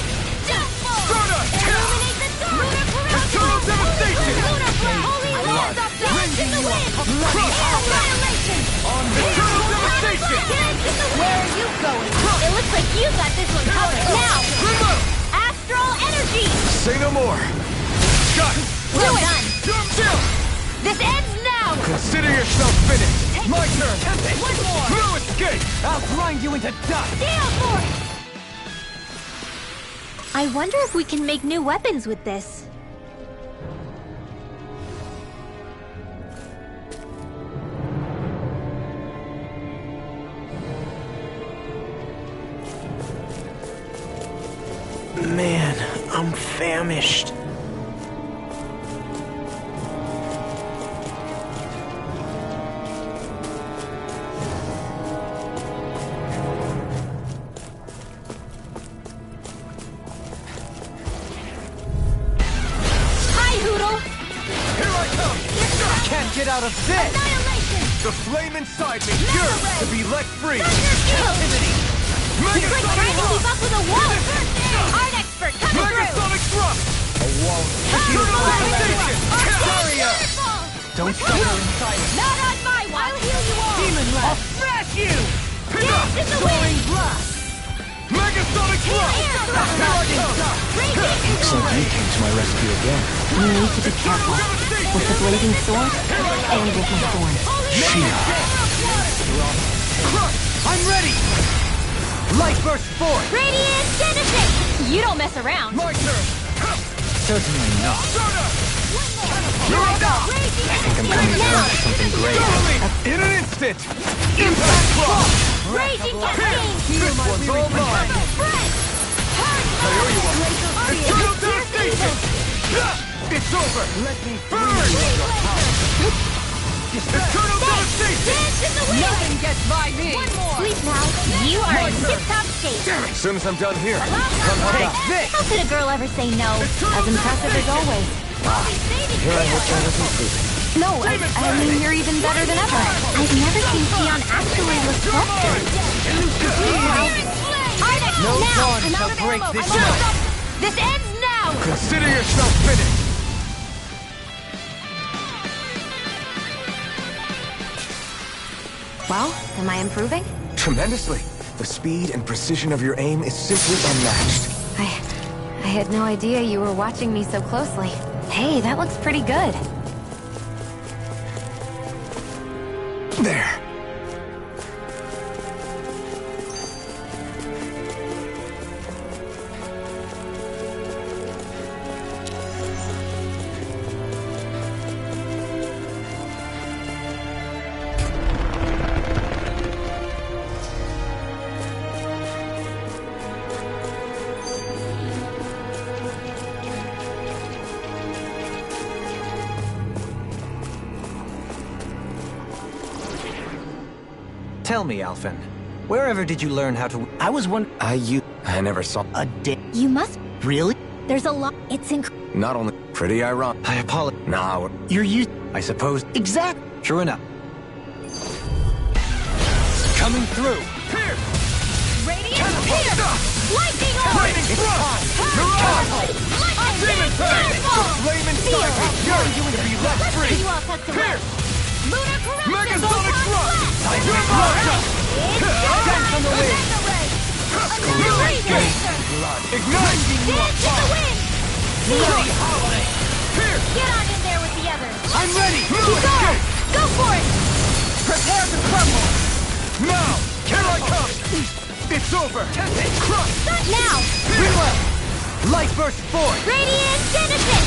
Stardust! Illuminate the dark! Eternal Devastation! Holy Lord of the going. It looks like you got this one covered. Now, Astral Energy! Say no more. Got it. Well done. Chill. This ends now! Consider yourself finished. My turn. One more! No escape. I'll grind you into dust! Steel Force! I wonder if we can make new weapons with this. Man, I'm famished. Hi, Hoodle! Here I come. Can't get out of this! Annihilation! The flame inside me yearns to be let free. Thunder Shield! Mega It's like trying to keep up with a wall! Art Expert coming through! Megasonic thrust. A wall. Barrier. Don't suffer in silence. Not on my watch! I'll heal you all! Demon Lance! Smash you. Dance in the wind! Megasonic thrust. Air Here thrust! I come. Raging So you came to my rescue again. You need to be careful. With the blazing sword, and with my thorn. I'm ready! Light burst forth! Radiant Genesis! You don't mess around! My turn. Certainly not. Here I go! Raging I think I'm coming now! to something great. In an instant. Impact thrust. Raging Cascade! This one's all mine. Friend! I owe you one. Eternal devastation. It's over. Let me burn. Eternal devastation. Dance in the wind! Nothing gets by me! One more! Sleep now. You are in tip-top shape. As soon as I'm done here, Take this! How could a girl ever say no? As impressive as always. here I hope that doesn't prove it. No, I mean, you're even better than ever. I've never seen Xion actually look flustered. Ardex, No now! dawn I'm shall out of break ammo. this I'm out of night. stuff. This ends now! Consider yourself finished. Well, am I improving? Tremendously. The speed and precision of your aim is simply unmatched. I had no idea you were watching me so closely. Hey, that looks pretty good. There. Tell me, Alphen, wherever did you learn how to... I was one I never saw. a day. You must... Really? There's a lot... It's Not only pretty ironic. I apologize. Nah, You're used. I suppose... Exact. True enough. Coming through! here. Radiant Spear! Lightning Orb! It's time. Mirage. Demon Fang. The flame inside me yearns to be let free. You all tucked away. Here. Lunar Corruption! Megasonic thrust. Blast! You're mine. Dance on the wind! Annihilation! Ignite. Dance in the wind! Bloody holiday. Here. Get on in there with the others! I'm ready. No Go! escape. Go for it! Prepare to crumble. Now. Here I come. It's over. Crush. Now! Reload! Light burst forth! Radiant Genesis!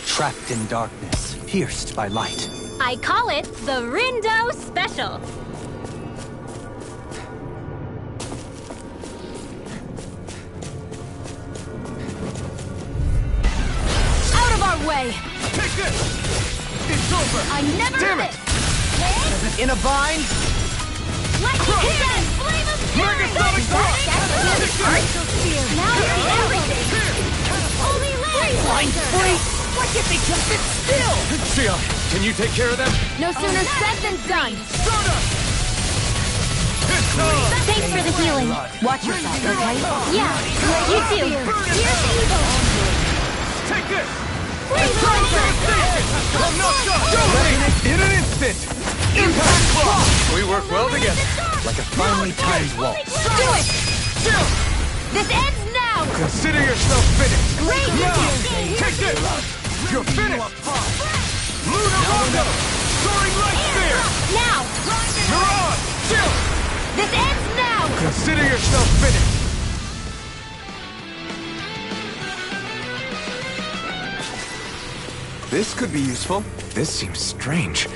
Trapped in darkness, pierced by light. I call it the Rindo Special. Out of our way! Take this. It's over. I never Damn it. miss! In a bind? Lightning Hit! Flame of Fury! Megasonic thrust. Archer Spear! Now you're everything! Holy Laser! Free. Why can't they just sit still? Xion, can you take care of them? No sooner said than done! Soda. It's time. Thanks for the healing. Watch yourself, okay? Yeah, you too. Here's the evil. Take this. Freeze Laser! I'm not done. In an instant. Impact block! We work well together. Like a finely timed waltz. Do it! This ends now! Consider yourself finished. Great! Take this! You're finished! Lunar Rondo! Soaring Light Spear! Now! Mirage! Chill! This ends now! Consider yourself finished. This could be useful. This seems strange.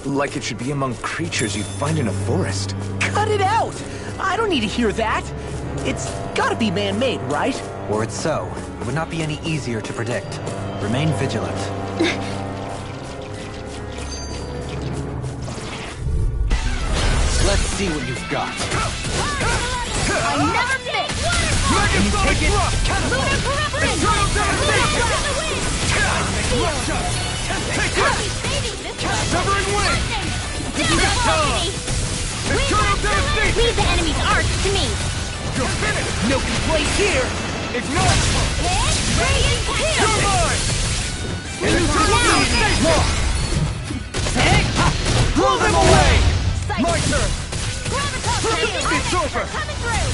Like it should be among creatures you'd find in a forest. Cut it out! I don't need to hear that. It's gotta be man-made, right? Were it so, it would not be any easier to predict. Remain vigilant. Let's see what you've got. I never miss! Megasonic Thrust! Lunar Periphery! Eternal Devastation! Take this! Severing Wing! Eternal Devastation! Leave the enemy's arc to me! You're finished! No complaint here! Ignite! You're mine! Eternal Devastation! Blow them away! My turn! It's over! Coming through!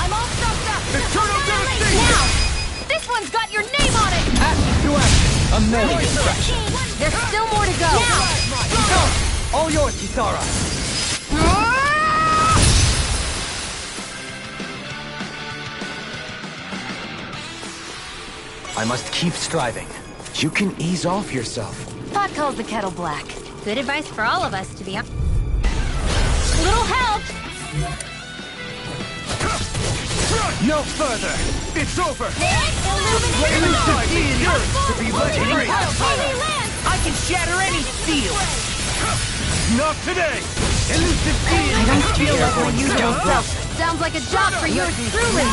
I'm all stuffed up! Eternal Devastation! Now! This one's got your name on it! Action to action! A melee distraction. There's still more to go! Now! All yours, Kisara! I must keep striving. You can ease off yourself. Pot calls the kettle black. Good advice for all of us, to be honest. Little help! No further! It's over! Illuminate Be yours to be legendary! I can shatter any steel! Not today! I don't feel like my usual self. Sounds like a job for yours truly.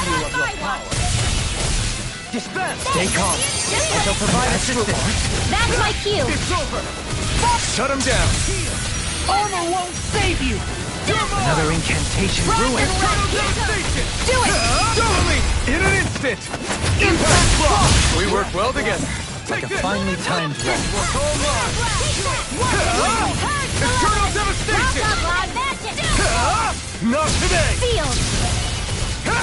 Dispense! Stay calm. I shall provide assistance. That's my cue! It's over! Shut him down! Armor won't save you! Another incantation ruined. Eternal Devastation! Do it! Totally! In an instant! Impact block! We work well together. Like a finely timed waltz. Eternal Devastation! Not today! Field!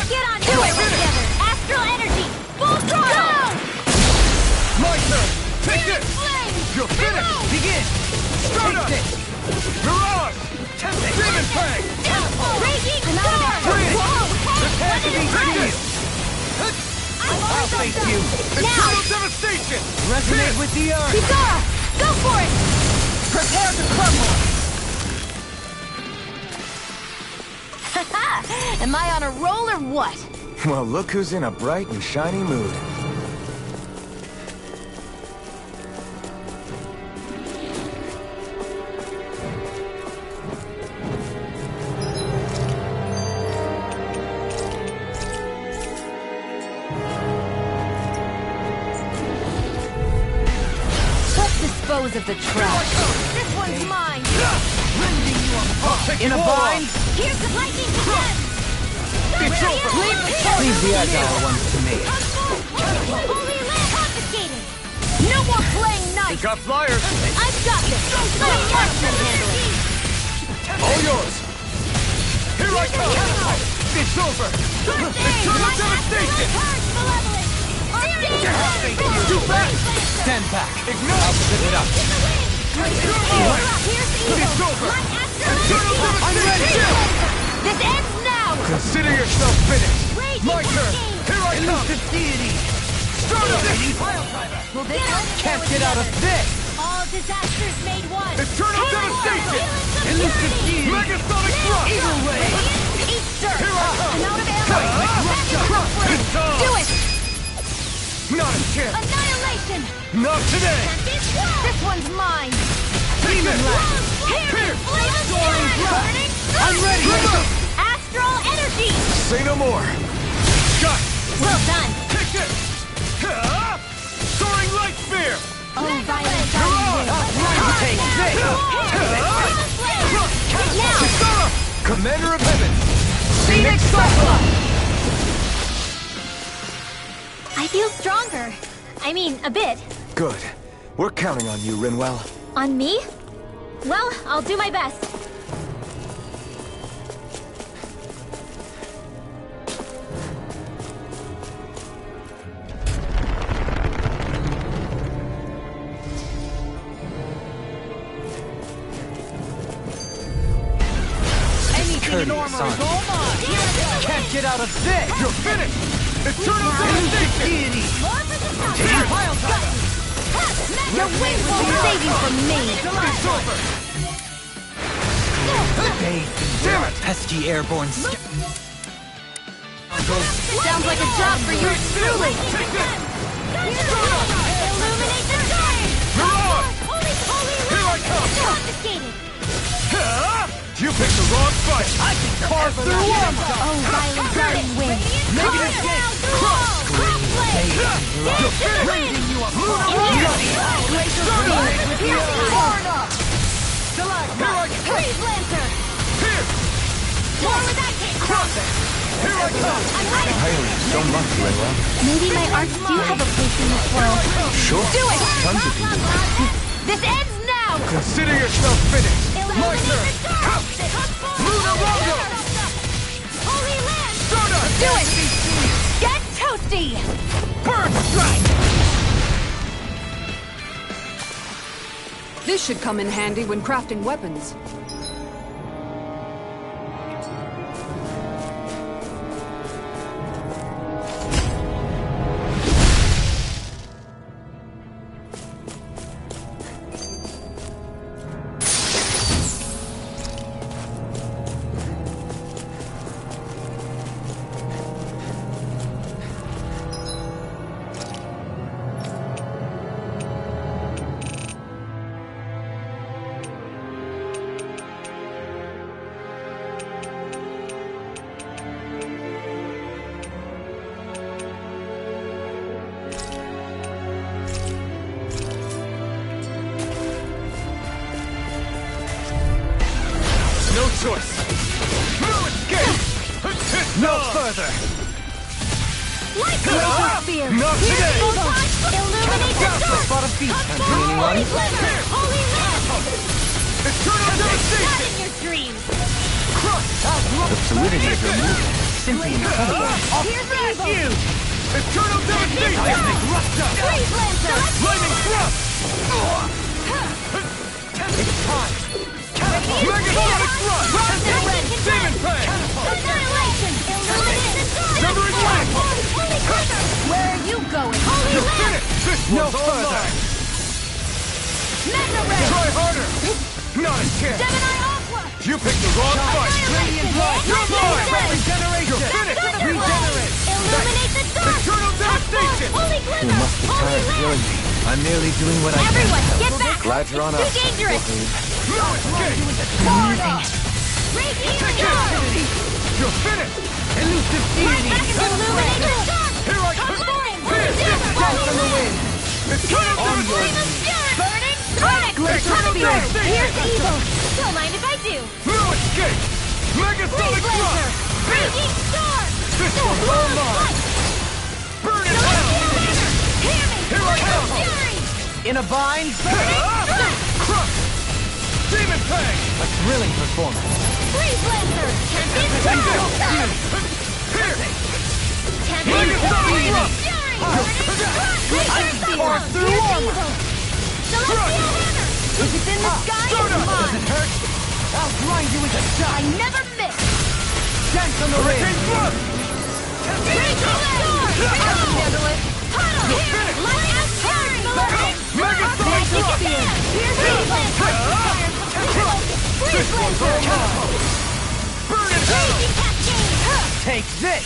Get on to it together! Astral energy! Full throttle! My turn! Take this! Flame! You're finished! Begin! Stardust! Mirage! Demon Fang! Raging storm! Bring it! Whoa! Prepare to be healed! I'll face you! Eternal Devastation! Resonate with the earth. Kisara! Go for it! Prepare to crumble! Am I on a roll or what? Well, look who's in a bright and shiny mood. Let's dispose of the trash. This one's mine! In a bind? Here's the lightning defense! It's over! Leave the agile ones to me. Holy land confiscated! No more playing We nice! got flyers! I've got this! Let Marksman handle it! All yours! Here I come! It's over! Eternal Devastation! Too fast! Stand back. Ignite! I'll spin it up. It's over! Eternal I'm ready! Devastation! This ends now! Consider yourself finished! Raging My turn! Hurricane! Here I come! Deity! Stardust! Well, this one Can't get out of this. All disasters made one! Eternal Devastation! Elusive deity! Megasonic Thrust! Evil ray! Eat dirt! Here I come! I'm out of ammo! It's on! Do it! Not a chance! Annihilation! Not today! This one's mine! Demon Blast! Here! Flame of burning! I'm ready! Astral energy! Say no more! Shut! Well done! Take this! Soaring Light Spear! Oh, violent Take this! Now! Kisara! Commander of Heaven! Phoenix Cyclops! I feel stronger. I mean, a bit. Good. We're counting on you, Rinwell. On me? Well, I'll do my best. Courteous, aren't you? Can't get out of this! You're finished! Eternal devastation! Your wings won't save you from me! It's over! Bathed in your pesky airborne Sounds like a job for you truly! Illuminate the sky! Holy Here I come! confiscated! You picked the wrong fight! I can carve through armor! Oh, violent darting wind! Negative gain! Raising you up! Freeze Lancer! Here! More with that kick! Here I come! Hylians don't love you as well. Maybe my arts do have a place in this world. Sure. Do it! Tons of people. This ends now! Consider yourself finished! My Illuminate turn! the stars! Luna Rondo! Holy Land! Stardust! Do it! Get toasty! Burn strike! This should come in handy when crafting weapons. No choice! No escape! No further! Laser Spear! Not today! Illuminate the stars! Spot of beast! Holy Glimmer! Holy Land! Eternal devastation! Not in your dreams! The fluidity of your movement is simply incredible. I'll smash you! Eternal devastation! Freeze Lancer! Lightning thrust! It's time! Megasonic thrust! Demon Fang! Annihilation! Illuminate the stars! Severing Wing! Holy Glimmer! Where are you going? Holy You're Land! finished! This No one's all further. mine. Mega Ray! Try harder! Not a chance! Gemini Aqua! You picked the wrong fight! Annihilation! You're mine! Regeneration! You're finished! Regenerate! Illuminate the stars! Eternal devastation! Holy You Glimmer! must be Holy tired of Land! killing me. I'm merely doing what I can. Everyone, get back! Glad you're on It's us. too dangerous! No escape! Radiant Take it! Stars! You're finished! Elusive Illuminate the stars! Here I come! Fire! Dance on the wind! Eternal Flame of fury! Burning Sonic! Eternal devastation! Here's evil! Don't mind if I do! No escape! Megasonic Freeze Lancer! thrust! Raging Star! This one's all mine! Burn it Celestial hell! Hammer! Hear me! Here I Flame of come! fury! In a bind! Crush! Demon Fang! A thrilling performance. Freeze Lancer! Champion Star! Here! Champion Megasonic Flame of thrust! fury! I Laser can Cyclone! carve through Here's armor! evil! Celestial Hammer! If it's in the sky, it's Stardust! mine! Does it hurt? I'll grind you into dust! I never miss! Dance on the ring! Thrust! Raging Star! I can handle it! Huddle! finished! Light out Terry! Megasonic thrust! Here's evil! Freeze Lancer! Burn it hell! Raging Cascade! Take this!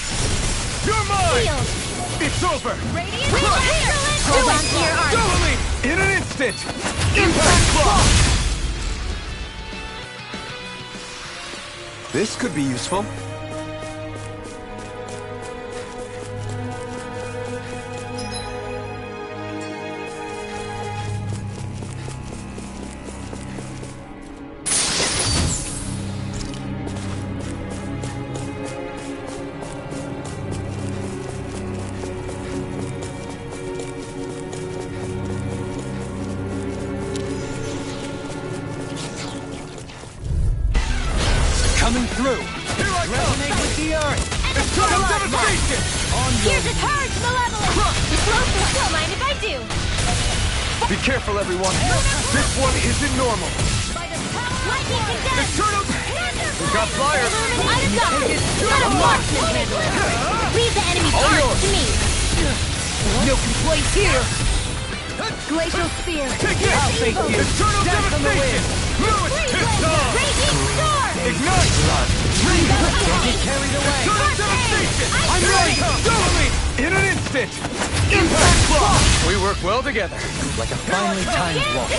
You're mine! Shield! It's over! Radiant Excellent! Hold on to your arm! Double me! In an instant! Impact block! This could be useful. coming through. Here I come! Resonate with the earth. Eternal devastation! Here's a charge malevolent! Explosive, don't mind if I do! Be careful, everyone. This one isn't normal. Lightning condemned! Eternal... We got fire! I'm done! Let a marksman handle it! Leave the enemy cards to me! No complaints here! Glacial Spear! Take it! I'll face you! Eternal Death from the devastation! Lewis, it's on! Raging Storm! Ignite! Don't get carried away. Eternal devastation! I'm ready! Go me! In an instant! Impact block! We work well together. Like a finely timed walk.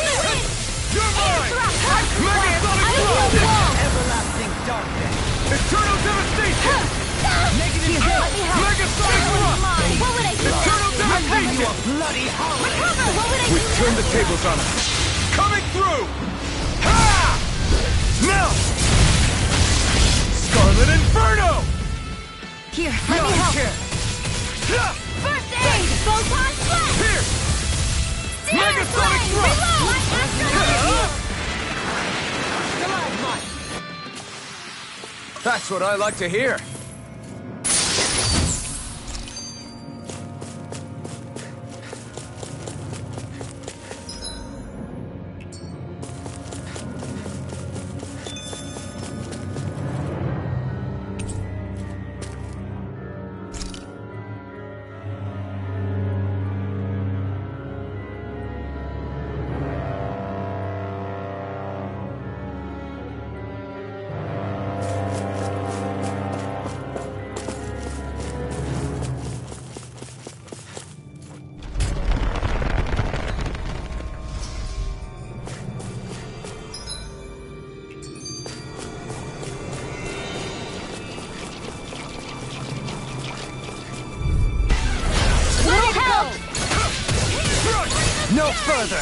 You're mine! Megasonic block! Everlasting darkness. Eternal devastation! Negative Megasonic block! What would I do? Eternal devastation! bloody hell. Recover! What would I We've do? turned the tables on us. Coming through! Ha! Now! Scarlet Inferno! Here, let me help! Ha! First aid! Photon Flash! Here! Megasonic thrust! That's what I like to hear. No further.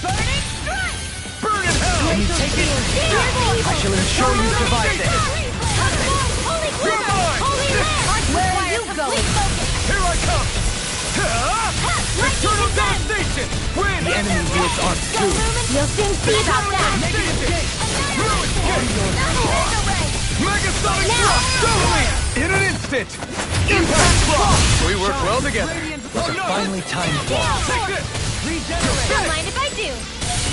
Burning Strike! Burn in hell! Can you take it? I shall ensure you survive this. Holy You're mine! Holy Land! Where are you going? Here I come! Eternal devastation! Win! The enemy wields arms too. You'll soon see about that! Megasonic Now! thrust! Totally! In an instant! Impact block! We work well together. Like a finely timed walk. Take this! Don't mind if I do!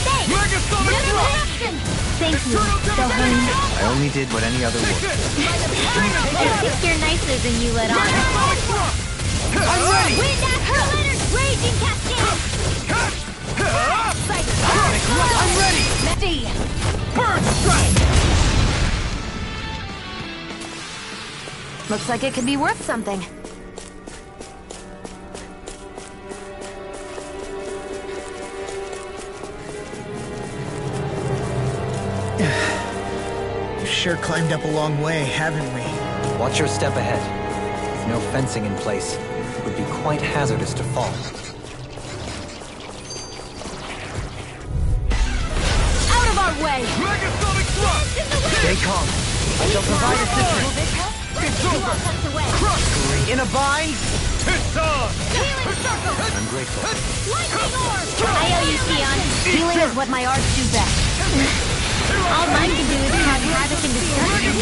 Thanks! Megasonic Little thrust! reaction! Thank you, Eternal devastation! I only did what any other Take would. this! I think you're nicer than you let on. Megasonic thrust! I'm ready! Wind Accelerator! Raging Cascade! I'm ready! Messy! Burn strike! Looks like it could be worth something. We've sure climbed up a long way, haven't we? Watch your step ahead. With no fencing in place, it would be quite hazardous to fall. Out of our way! Megasonic thrust! Stay calm. I shall provide assistance. It's over! Away. Crush! In a bind? It's on! Healing Circle! I'm grateful. Lightning Orb! I owe you, Sion. Healing is what my arts do best. All mine can do is cause havoc and destruction.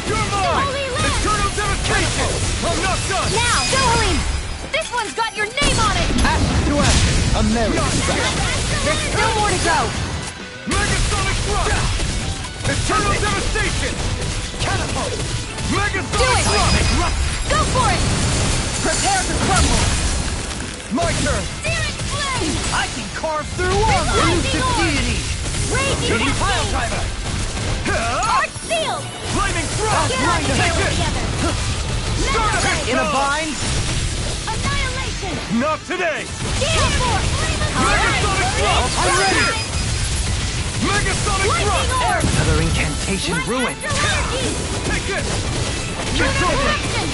You're mine! Holy Land! Eternal devastation! I'm not done! Now, Dohalim! This one's got your name on it! Ash to ash. A merry strike. There's still more to go! Megasonic thrust! Eternal devastation! Catapult! Megasonic Do it! thrust! Go for it! Prepare to crumble! My turn! Searing Flame! I can carve through armor! Lightning Orb! deity! Raging Pile Cascade! driver! Arc Seal! Flaming thrust! Get on the Take tail this! together! Start Metal it! Ray! In a bind? Annihilation! Not today! Steel Force! Megasonic thrust! I'm ready! Megasonic Lightning thrust! Orb! Another incantation ruined. Take this! Lunar It's over! Correction!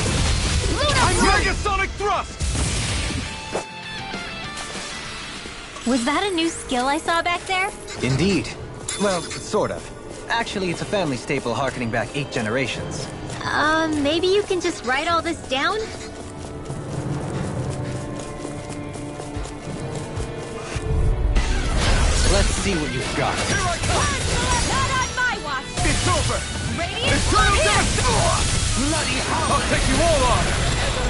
Lunar Force! Megasonic thrust! Was that a new skill I saw back there? Indeed. Well, sort of. Actually, it's a family staple harkening back 8 generations. Maybe you can just write all this down? Let's see what you've got. Here I come! Not on my watch! It's over! Radiant Eternal here! Bloody hell! I'll take you all on!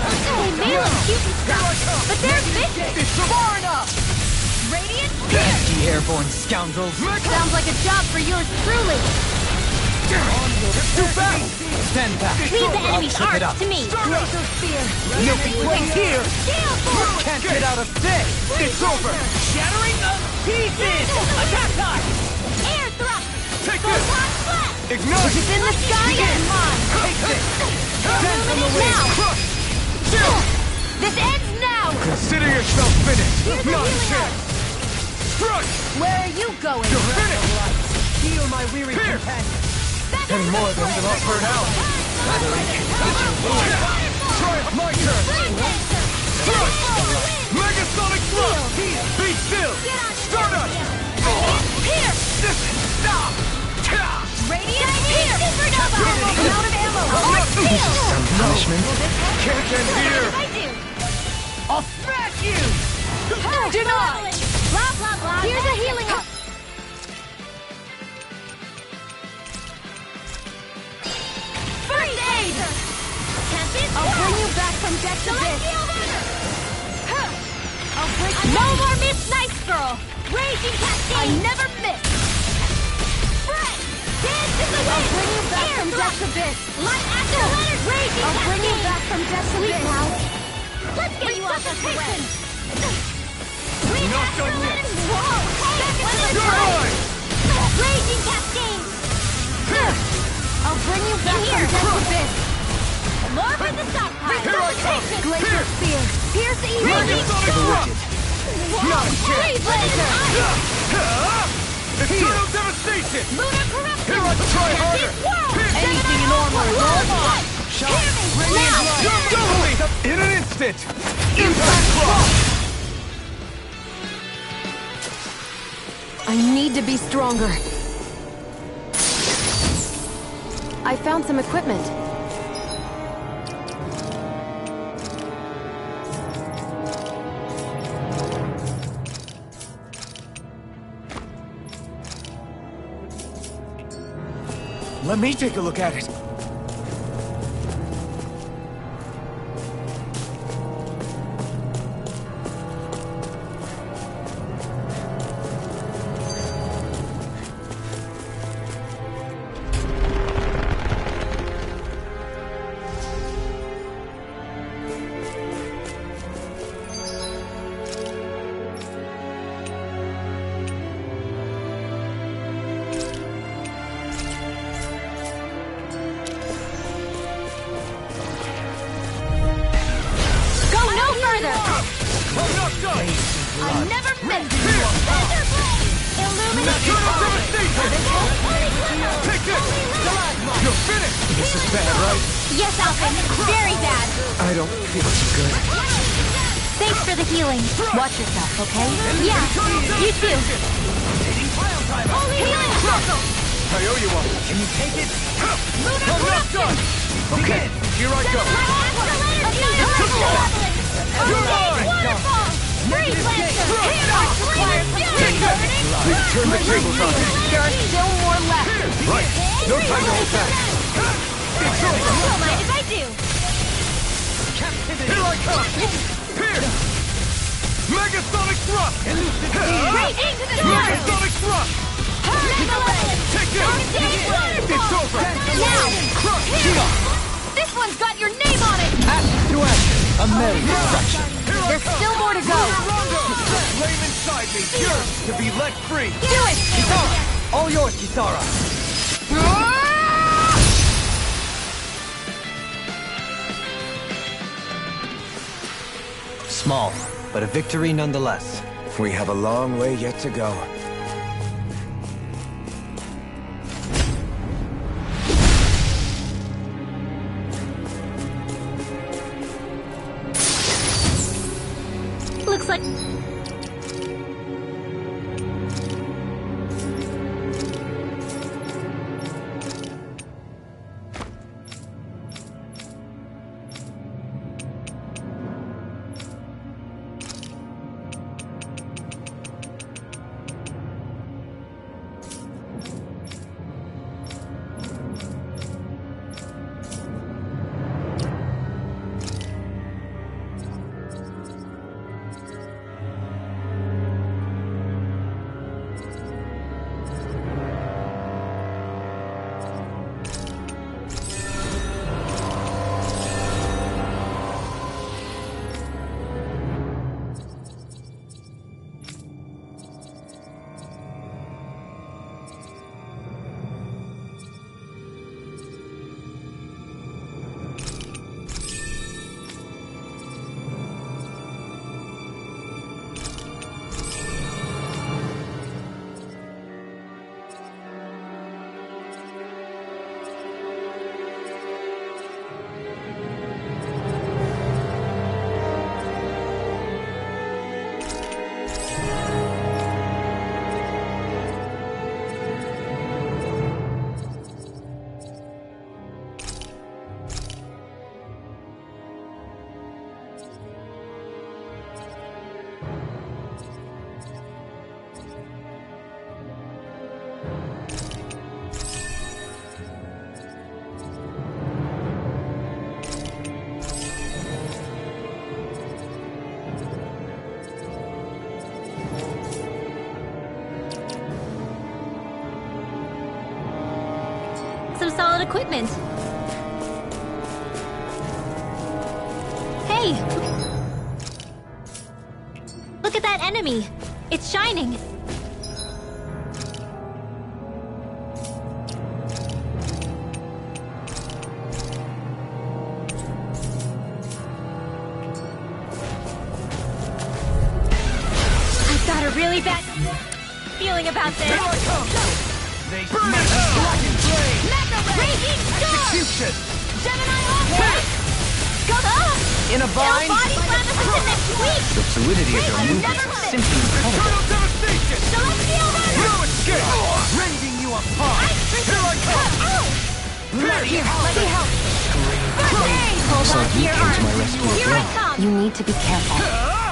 They may look cute and stuff, but they're vicious! It's far enough! Radiant here! You airborne scoundrels! Sounds like a job for yours truly! Too fast! Stand back! Leave the enemy's I'll trip it arcs up. to me! Laser spear! Milky Way here! Steel force! Can't get out of this! It's over! Shattering of pieces! Attack time! Air thrust! Take Full this! top blast! Ignite! It's in the sky and mine! Take this! Dance on the Illuminate wing! now! Crush! Chill! This ends now! Consider yourself finished! Here's a Not a healing chance! Crush! Where are you going? You're finished! Heal my weary Here! companion. Any more of them will not burn out! Try it, my turn! Crush! Megasonic thrust! Be still! Stardust! Here! Stop! Radiant here! Supernova! I'm out of ammo! Hard steel! Punishment? Can't end here! I do! I'll smash you! Do not! Blah, blah, blah. Here's a healing up. First aid! I'll bring you back from death to this. I'll break no more miss, nice girl! Raging cascade! I never miss! Fred! Dance in the wind! I'll bring you back from death to this. Light after letters! Raging I'll bring you back from death to this. Let's get you off of the way! Not done yet! Whoa! Hey! Raging cascade! I'll bring you back from death to this. More for the stockpile! Here I come! Glacier spear! Pierce the evil! Megasonic thrust! Not a chance! Please let it die! Eternal devastation! Lunar corruption! Here I try harder! Anything in armor is all mine. Hear me! Now! You're doubling! In an instant! Impact clock! I need to be stronger. I found some equipment. Let me take a look at it. Go no further! I'm not done! I never miss! Laser blade! Illuminate Eternal devastation! Take this! You're finished! This is bad, right? Yes, Alpha. Very bad. I don't feel too good. Thanks for the healing. Watch yourself, okay? Yeah, you too. Healing circle! I owe you one. Can you take it? I'm not done! Okay, here I go. You're mine! Waterfall! Freeze Lancer! Hammer! Flamer Fury! We've turned the tables on him. There are still more left. Right, no time to hold back. It's over! Don't mind if I do. Here I come! Here! Megasonic thrust! Right into the stars! Megasonic thrust! Take this! It's over! Now! Crush! This one's got your name on it! Ashes to ashes! A merry destruction! There's still more to go. Flame inside me, yours to be let free! Do it! Kisara! All yours, Kisara! Small, but a victory nonetheless. We have a long way yet to go. Looks like... solid equipment. Hey! Look at that enemy! It's shining! I've got a really bad feeling about this. Here I come! Burn it hell! Black and flame! Mega Raging Storm! Execution! Gemini Offense! In a bind? Body slam us into next week! The fluidity of your movement is simply incredible. Eternal devastation! Celestial Verdict! No escape! Rending you apart! Here I come! Bloody hell! Let me help! Hold on to your arms! Here I come! You need to be careful.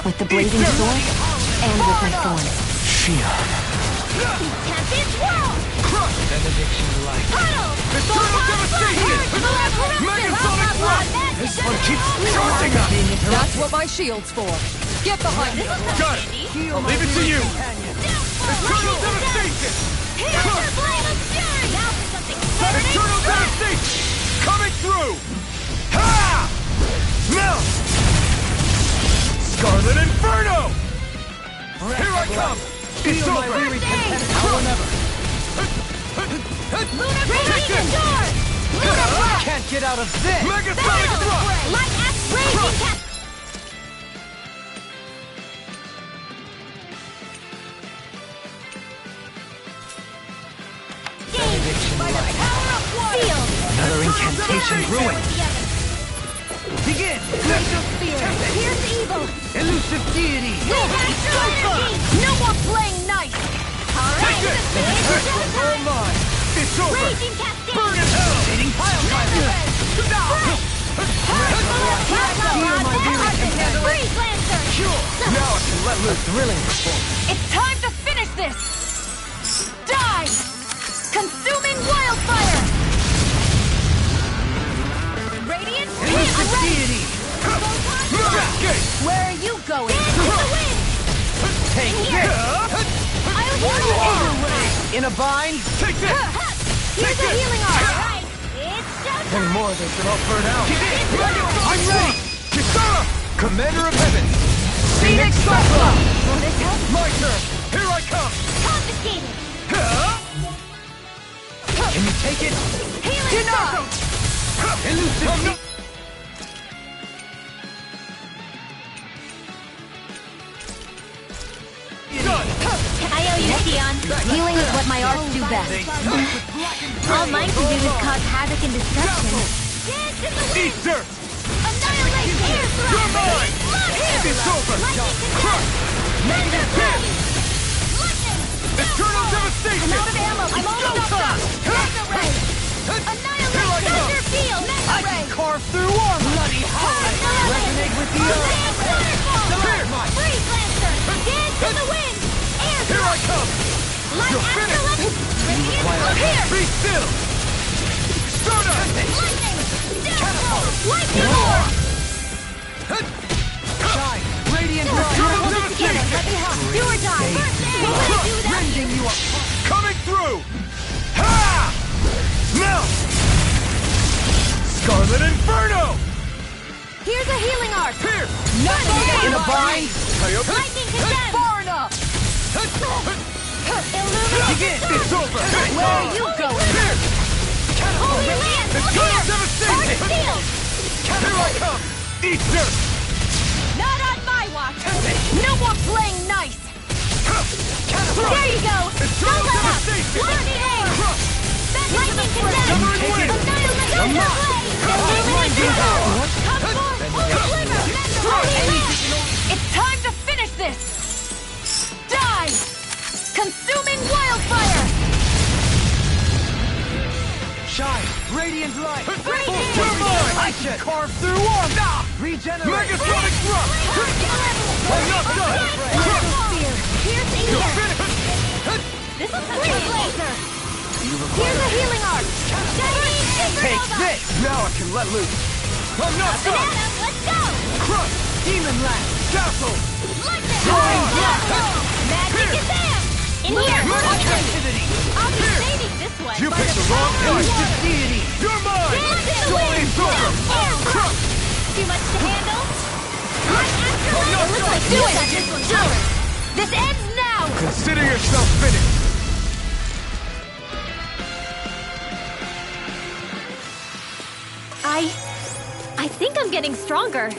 With the blazing sword and with my thorns. Tempest Whirl! Crush! Benediction light. Puddle! Eternal devastation! Megasonic thrust! This one keeps charging up! That's what my shield's for. Get behind me. Got it! I'll leave it to you! Eternal devastation! Here's your blade of fury! Now for something burning! Eternal devastation! Coming through! Ha! Melt! Scarlet Inferno! Here I come! It's over! Lunar Radiant Door! Lunar Blast! Can't get out of this! Megasonic thrust! Light Axe Raging Cat! By the power of water! Sealed! Another incantation ruined. Begin! Blaze of Fear! Here's evil! Elusive deity! With extra energy! No more playing nice! Alright! All mine! It's over! Raging Cascade! Burn in hell! Dating pile driver! Freeze Lancer! Now I can let loose! Thrilling performance. It's time to finish this! Die! Consuming wildfire! Radiant Elusive deity! Cascade! Where are you going? Take this! I'll warn you! In a bind? Take this! Here's a healing art! Alright, it's showtime! Any more, they should all burn out. I'm ready! Kisara! Commander of Heaven! Phoenix Cyclone! Will this help? My turn! Here I come! Confiscated! Can you take it? Healing art! Elusive deity! Done! I owe you, Sion. Healing is what my arts do best. All mine can do is cause havoc and destruction. Dance in the wind! Eat dirt! Annihilate air You're mine! Here! It's over! Lightning Crush! Thunder blade! Lightning! Eternal devastation! I'm out of ammo! I'm almost up! Mega ray! Annihilate thunder field! Mega ray! Carve through armor! Bloody high! Resonate with the earth! Waterfall! Freeze Lancer! Dance in the wind! Air Here I thrust! come! Light You're after finished! Radiant look here! Be still! Stardust! Lightning! Catapult! Lightning orb! Shine! Radiant light! Eternal Hold it together! devastation! Let me help! Do or die! First aid! What would I do without you? Rending you up! Coming through! Ha! Melt! Scarlet Inferno! Here's a healing art! Pierce! In a bind? Lightning condemned! Far enough! Illuminate Begin! the It's over! Where are you going? Pierce! Holy Land! Look Eternal here! devastation! Arc field! Here I come! Eat dirt! Not on my watch! No more playing nice! There you go! Eternal Don't let up! devastation! Lightning air! Crush! Lightning condemned! Cover and win! Annihilate thunder blade! Illuminate the earth! Come forth! Deliver! Holy Land! It's time to finish this! Die! Consuming wildfire! Shine! Radiant light! You're mine! I can carve through armor! Regenerate! Megasonic thrust! I'm not done! Crush! Here's the You're ether! finished! This is Freeze Laser! Here's a healing art! Shining Take Supernova! this! Now I can let loose! I'm not done! Banana, let's go! Crush! Demon Lash! Castle! Lightning! Flying Magic is there! In here! I'll be saving this one! You picked the wrong fight! You're mine! Dance in the wind! Too much to handle? Light Astral Energy! It looks like you got this one covered! This ends now! Consider yourself finished! I think I'm getting stronger.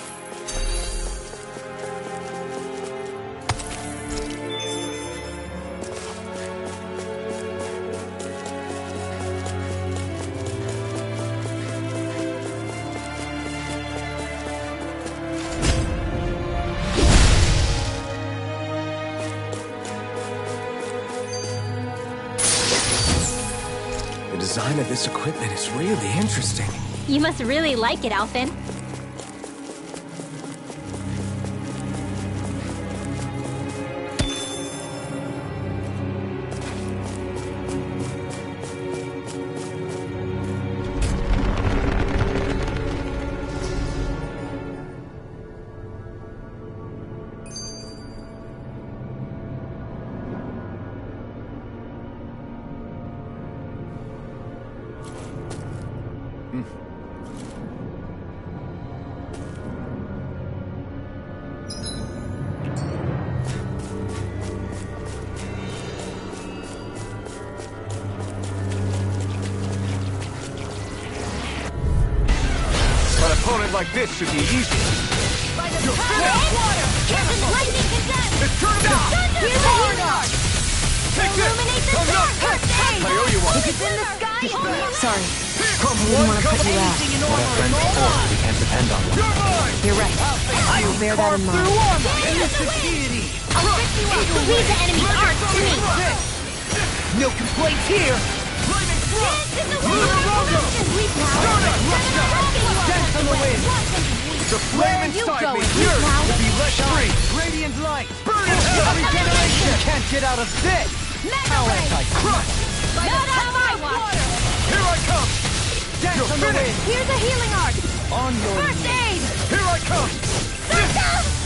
The design of this equipment is really interesting. You must really like it, Alphen. An opponent like this should be easy. You're water! Captain Lightning Condensed! It's turned out! Here's a healing arc! Take this! Illuminate the Come dark! up! First aid! I owe you one. It's in the sky! Sorry. Come Didn't one, want to come put you out. What our friends for, we can't depend on them. You're mine! You're right. I will bear that in mind. I'll fix you up! Leave the enemy's arc to me! No complaints here! Flaming thrust! Dance in the wind! Sweep now! Dance on the wind! The flame inside me yearns to be let free! Radiant light! Burn in hell! Regeneration can't get out of this! How anti-crush! Not on my watch! Here I come! Dance on the wind! Here's a healing arc! On your First aid! Here I come!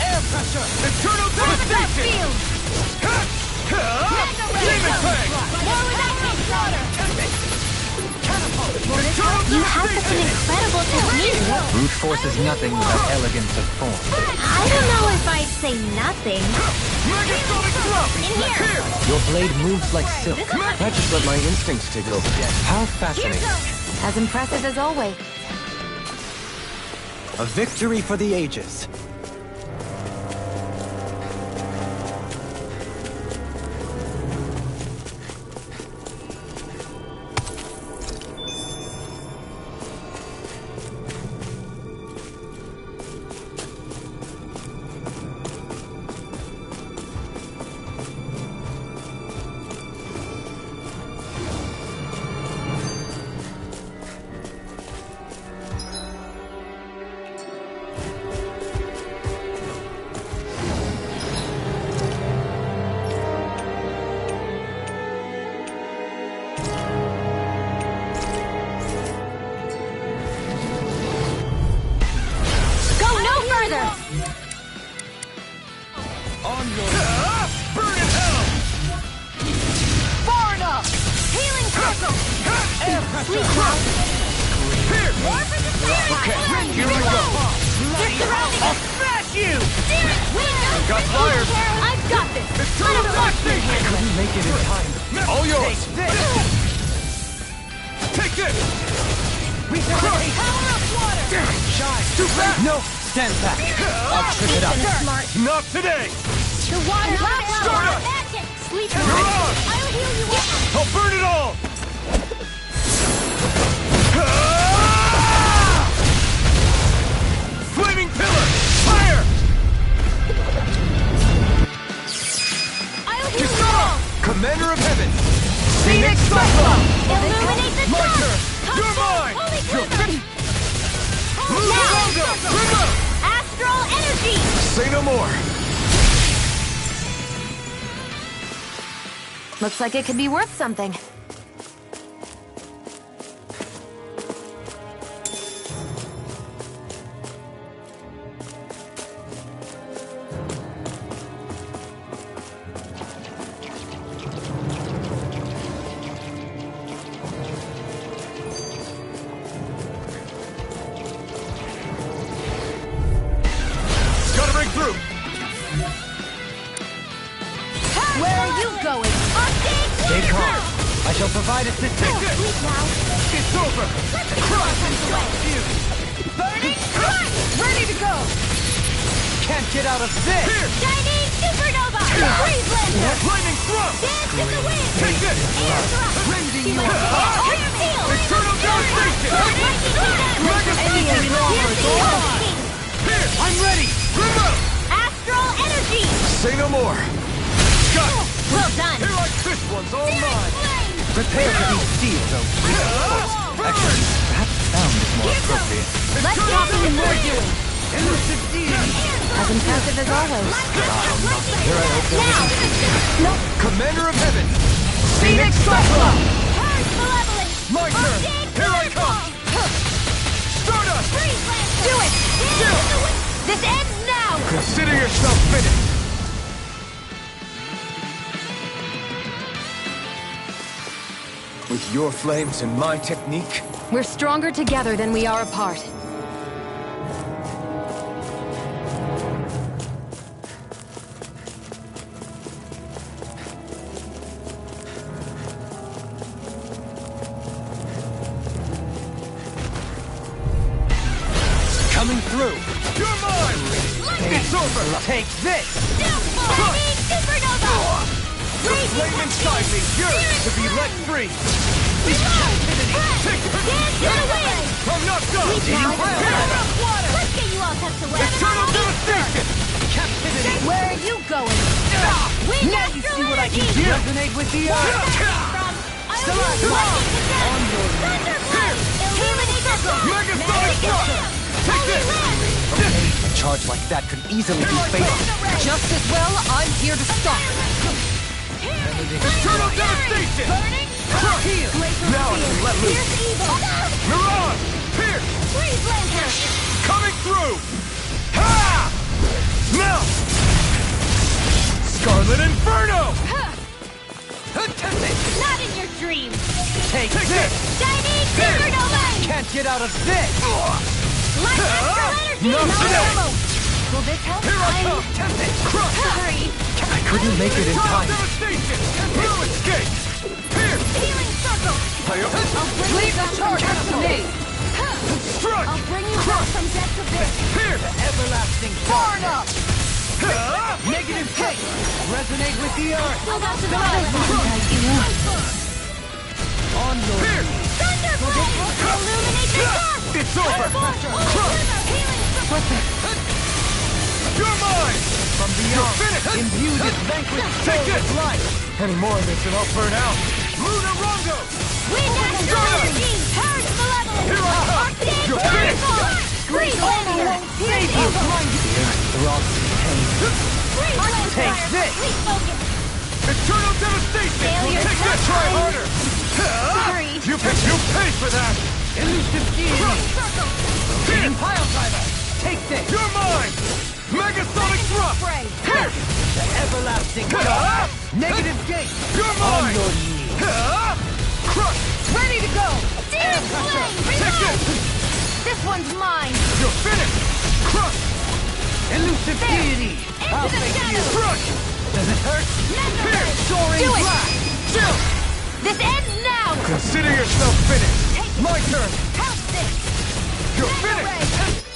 air pressure! Eternal devastation! Field! Demon Fang! More without me, slaughter! You have such an incredible technique! Brute force is nothing without elegance of form. I don't know if I'd say nothing. Megasonic Thrust! In here! Your blade moves like silk. I just let my instincts take over. How fascinating. As impressive as always. A victory for the ages. Go no further! On your... Burn in hell! Far enough! Healing circle! Air Sleep now! Here! More for the fire! Okay, here we go! They're surrounding us! Smash you! Got fire! I've got this! Let a marksman handle it! Make it in time. All yours! This! Take this! Regeneration! Power of water! Shine! Too fast! No, stand back. I'll trip it up. Smart! Not today! The water Start up! magic! Sleep You're on! I'll heal you up! I'll burn it all! Flaming pillar! Fire! I'll heal you all! Commander of Heaven! Phoenix Cyclone! Illuminate the My sun! turn! You're mine! Holy You're quiver! finished! Blue Rondo! Trigger! Astral energy! Say no more! Looks like it could be worth something. going? Stay calm. I shall provide assistance. Sleep now. It's over! Let's get weapons away. Burning strike! Ready to go! Can't get out of this! Here! Shining supernova. Freeze lancer. Lightning thrust! Dance in the wind. Take this! Air drop. Rending you Healing apart. Air seal. Eternal devastation! Lightning strike. Mega Here's the Storm! Here! I'm ready! Remote! Astral energy. Say no more! Got it! Well done. Here like this one's all mine! Flame. Prepare to be sealed, though. Actually, perhaps sound is more appropriate. Less talking and more doing. Elusive deity! As impressive as always. Here I hope there Now. Commander of Heaven! Phoenix Cyclone! Purge malevolence. My turn! Here I come! Stardust! Freeze lancer. Do it! Dance in the wind. This ends now. Consider yourself finished! With your flames and my technique, We're stronger together than we are apart. coming through. You're mine! It's over! Take this! Shining supernova. The flame inside me yearns to be let free! Reload. Take it! Dance in the wind. I'm not done! Let's get you all tucked away. Eternal devastation! Captivity! Where are you going? Wind Now you see what I can do! Resonate with the earth! Megasonic thrust! Take this! A charge like that could easily be fatal. Just as well, I'm here to stop! Eternal devastation! Here! Now I can let loose! Mirage! Pierce! Freeze lancer! Coming through! Ha! Now! Scarlet Inferno! Not in your dreams! Take Take this! this! Shining supernova! Can't get out of this! Light astral energy! Not today! ammo! Will this help? Here I come! Crush! Hurry! I couldn't make it in Eternal time. devastation! No escape! Pierce! Healing circle! Leave the charge up to me! Strike! I'll bring you back from death to this! Pierce! Everlasting torn up! Ha! Negative gate! Resonate with the earth! Still got some others! On your Pierce! Thunderblade! Illuminate the dark! It's over! Healing circle! You're mine! from beyond, finished! imbue this vanquished Take soul it! with life! Any more of this and I'll burn out! Luna Rondo! Wind astral energy! Purge malevolence! Here I come! Arctic You're finished! fireball! Freeze lancer! Save you! Throbs in pain. Freeze lancer! Take this! Please focus! Eternal devastation! Failure Take that! Try time. harder! Sorry. You pay for that! Elusive deity! Circle! Hitting pile driver! Take this! You're mine! Megasonic thrust! Spray! The everlasting Ha! God! Negative gate! You're On mine! your knees! Ha! Crush! Ready to go! Searing flame! Take Reload! this! This one's mine! You're finished! Crush! Elusive deity! Into the shadows! Crush! Does it hurt? Metal! Soaring Do it! blast! Chill! This ends now! Consider yourself finished! My turn! Help this! You're Metal finished! ray!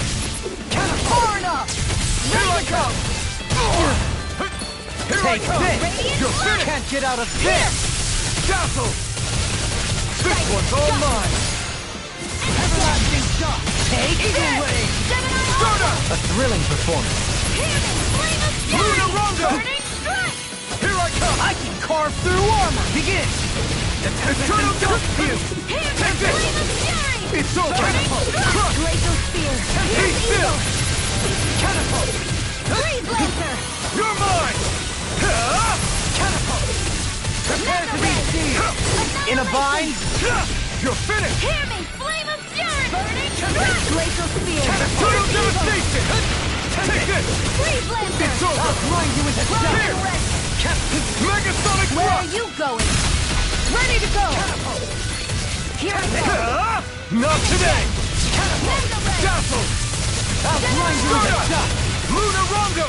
Torn up! Here I come! Here I Take come! this! You're finished! Can't get out of this! Dazzle! This one's all mine! Everlasting shock! Take Eagle ray! Stardust! A thrilling performance. Luna Rondo! Here I come! I can carve through armor! Begin! Eternal Devastation! Take this! It's over! Crush! Laser spear! Be still! Catapult! Freeze lancer! You're mine! Ha! Catapult! Prepare to be sealed! In a bind? You're finished! Hear me! Flame of fury! Burning strike! Laser spear! Eternal Devastation! Take this! Freeze lancer! It's over! I'll grind you into dust! Here! Megasonic Where are thrust! you going? Ready to go! Here I go! Ha! Not today! Dazzle! I'll blind you with a shot! Luna Rongo!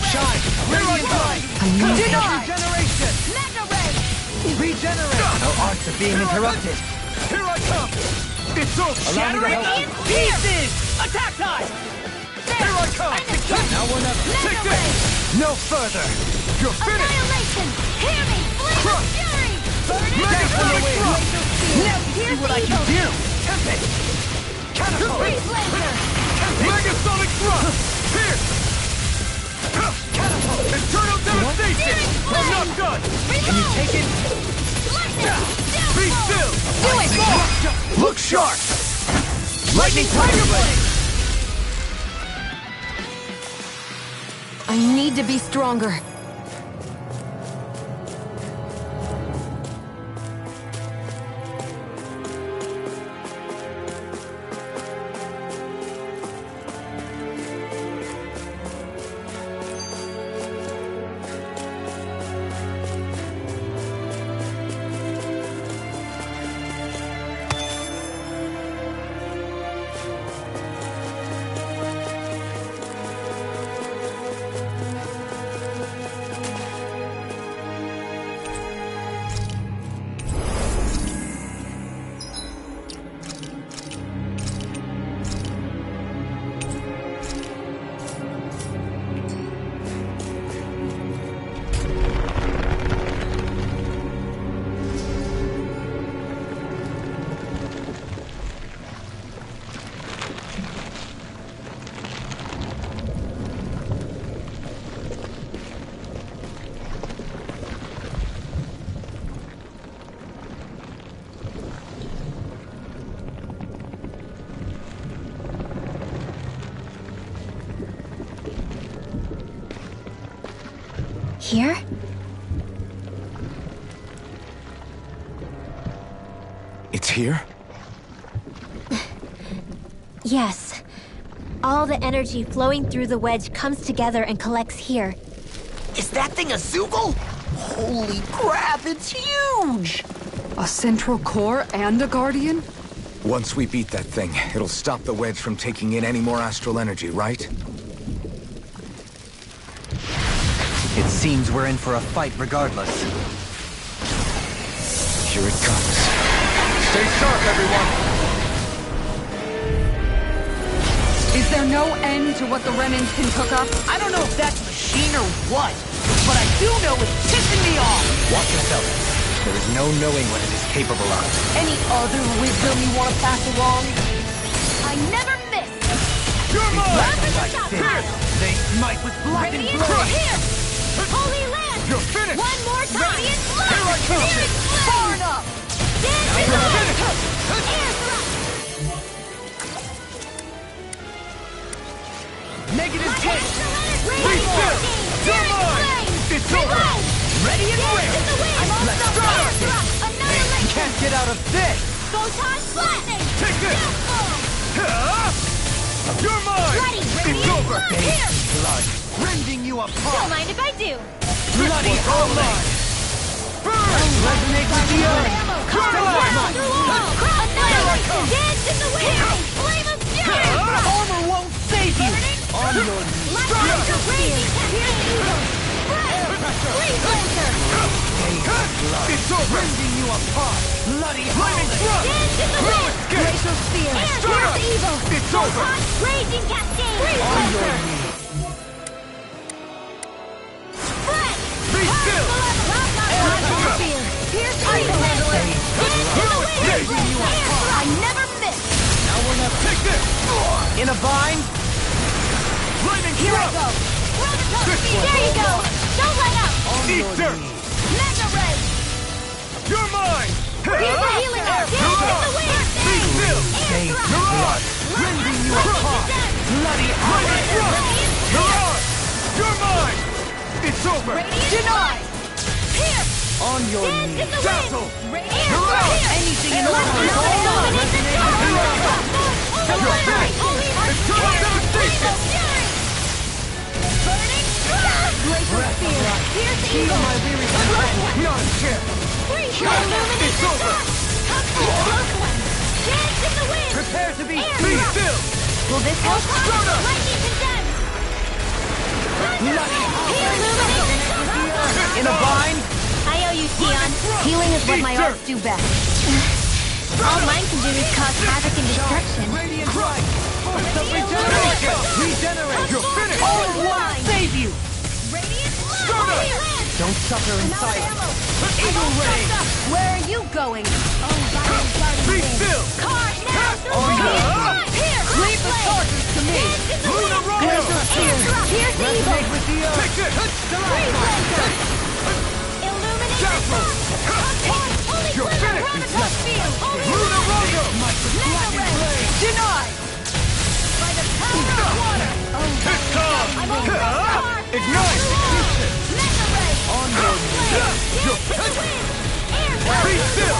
Shine! Radiant light! Regeneration! Mega Ray! Regenerate! No arts are being interrupted. Here I come! It's over! Shattering in pieces! Attack time! Here I come! Now we're not... Take this! No further! You're finished! Annihilation! Hear me! Flame of Crush! fury! Burn it! Mega Flame! Now you see what I can do! Tempest! Catapult! Freeze laser! Megasonic thrust! Here! Catapult! Eternal devastation! I'm not done! Can you take it? Lightning! Be still! Do it more! Look sharp! Lightning Tiger Blade! I need to be stronger. Here? It's here? Yes. All the energy flowing through the wedge comes together and collects here. Is that thing a Zoogle? Holy crap, it's huge! A central core and a guardian? Once we beat that thing, it'll stop the wedge from taking in any more astral energy, right? It seems we're in for a fight regardless. Here it comes. Stay sharp, everyone! Is there no end to what the Renans can cook up? I don't know if that's machine or what, but I do know it's pissing me off! Watch yourself. There is no knowing what it is capable of. Any other wisdom you want to pass along? I never miss! You're mine! Here! They smite with blackened Radiant blood! here! Holy Land! You're finished! One more time! Radiant Here I come! Far enough! Dance in the wind! Air thrust! Negative 10! Be still! You're mine! It's over! Ready and Dance in the wind! Let's Air start! thrust! Annihilation! Can't get out of this! Photon flattening! Take this! You're mine! Bloody It's radiant over! blood here! Blood, rending you Don't apart! mind if I do! Bloody holy! Burn! Resonate with the earth! Carve Come on! down through all! Annihilation! Dance in the wind! Flame of fury! Armor won't save you! On your knees! Lightning to raging here's evil! Freeze laser! It's over! Rending you apart! Bloody Lightning holy! thrust! Dance in the No wind! escape! Glacial sphere! Air Straight here's up! evil! It's over! Photon raging cascade! Freeze On your laser! knees! Spread! Be still! Atmosphere! Here's freeze laser! Dance in the wind! Air thrust! I never miss! Now we're not Take this! in a bind! Lightning Here I thrust! go! There you go! Don't let up! Eat dirt! Mega ray! You're mine! Here's the healing arc! Dance in the wind! Be still! Air thrust! Mirage! Rending you apart! Bloody Lightning holy! thrust! Mirage! You're mine! It's over! Denied! Here! On your Dance knees! in the Dazzle! wind! Radiant! Here! Anything in Let's order! go! Illuminate the dark! You're finished! Eternal devastation! Burning! Glacial spear! Here's the evil! My weary companion! Not a chance! Illuminate It's the over! dark! Come to the close one! Dance in the wind! Prepare to be Air Be thrust! still! Will this help? Lightning condemned! In a bind? I owe you, Sion. Healing is what Eat my dirt. arts do best. All mine can do is cause havoc and destruction. Radiant right. The regeneration. Regenerate. You're finished. All in one, save you! Don't suffer in silence. Eagle ray. Where are you going? Be still. Here! Leave the charges to me! Luna Rondo. Here's evil! Resonate with the earth. Take it. Illuminate Dazzle. Holy You're glitter! finished. Gravitas field! Luna Rondo. Mega ray! Denied! By the power of water! It's time. I'm almost Ignite. Mega ray! On your You're to the wind! Air Be power! still.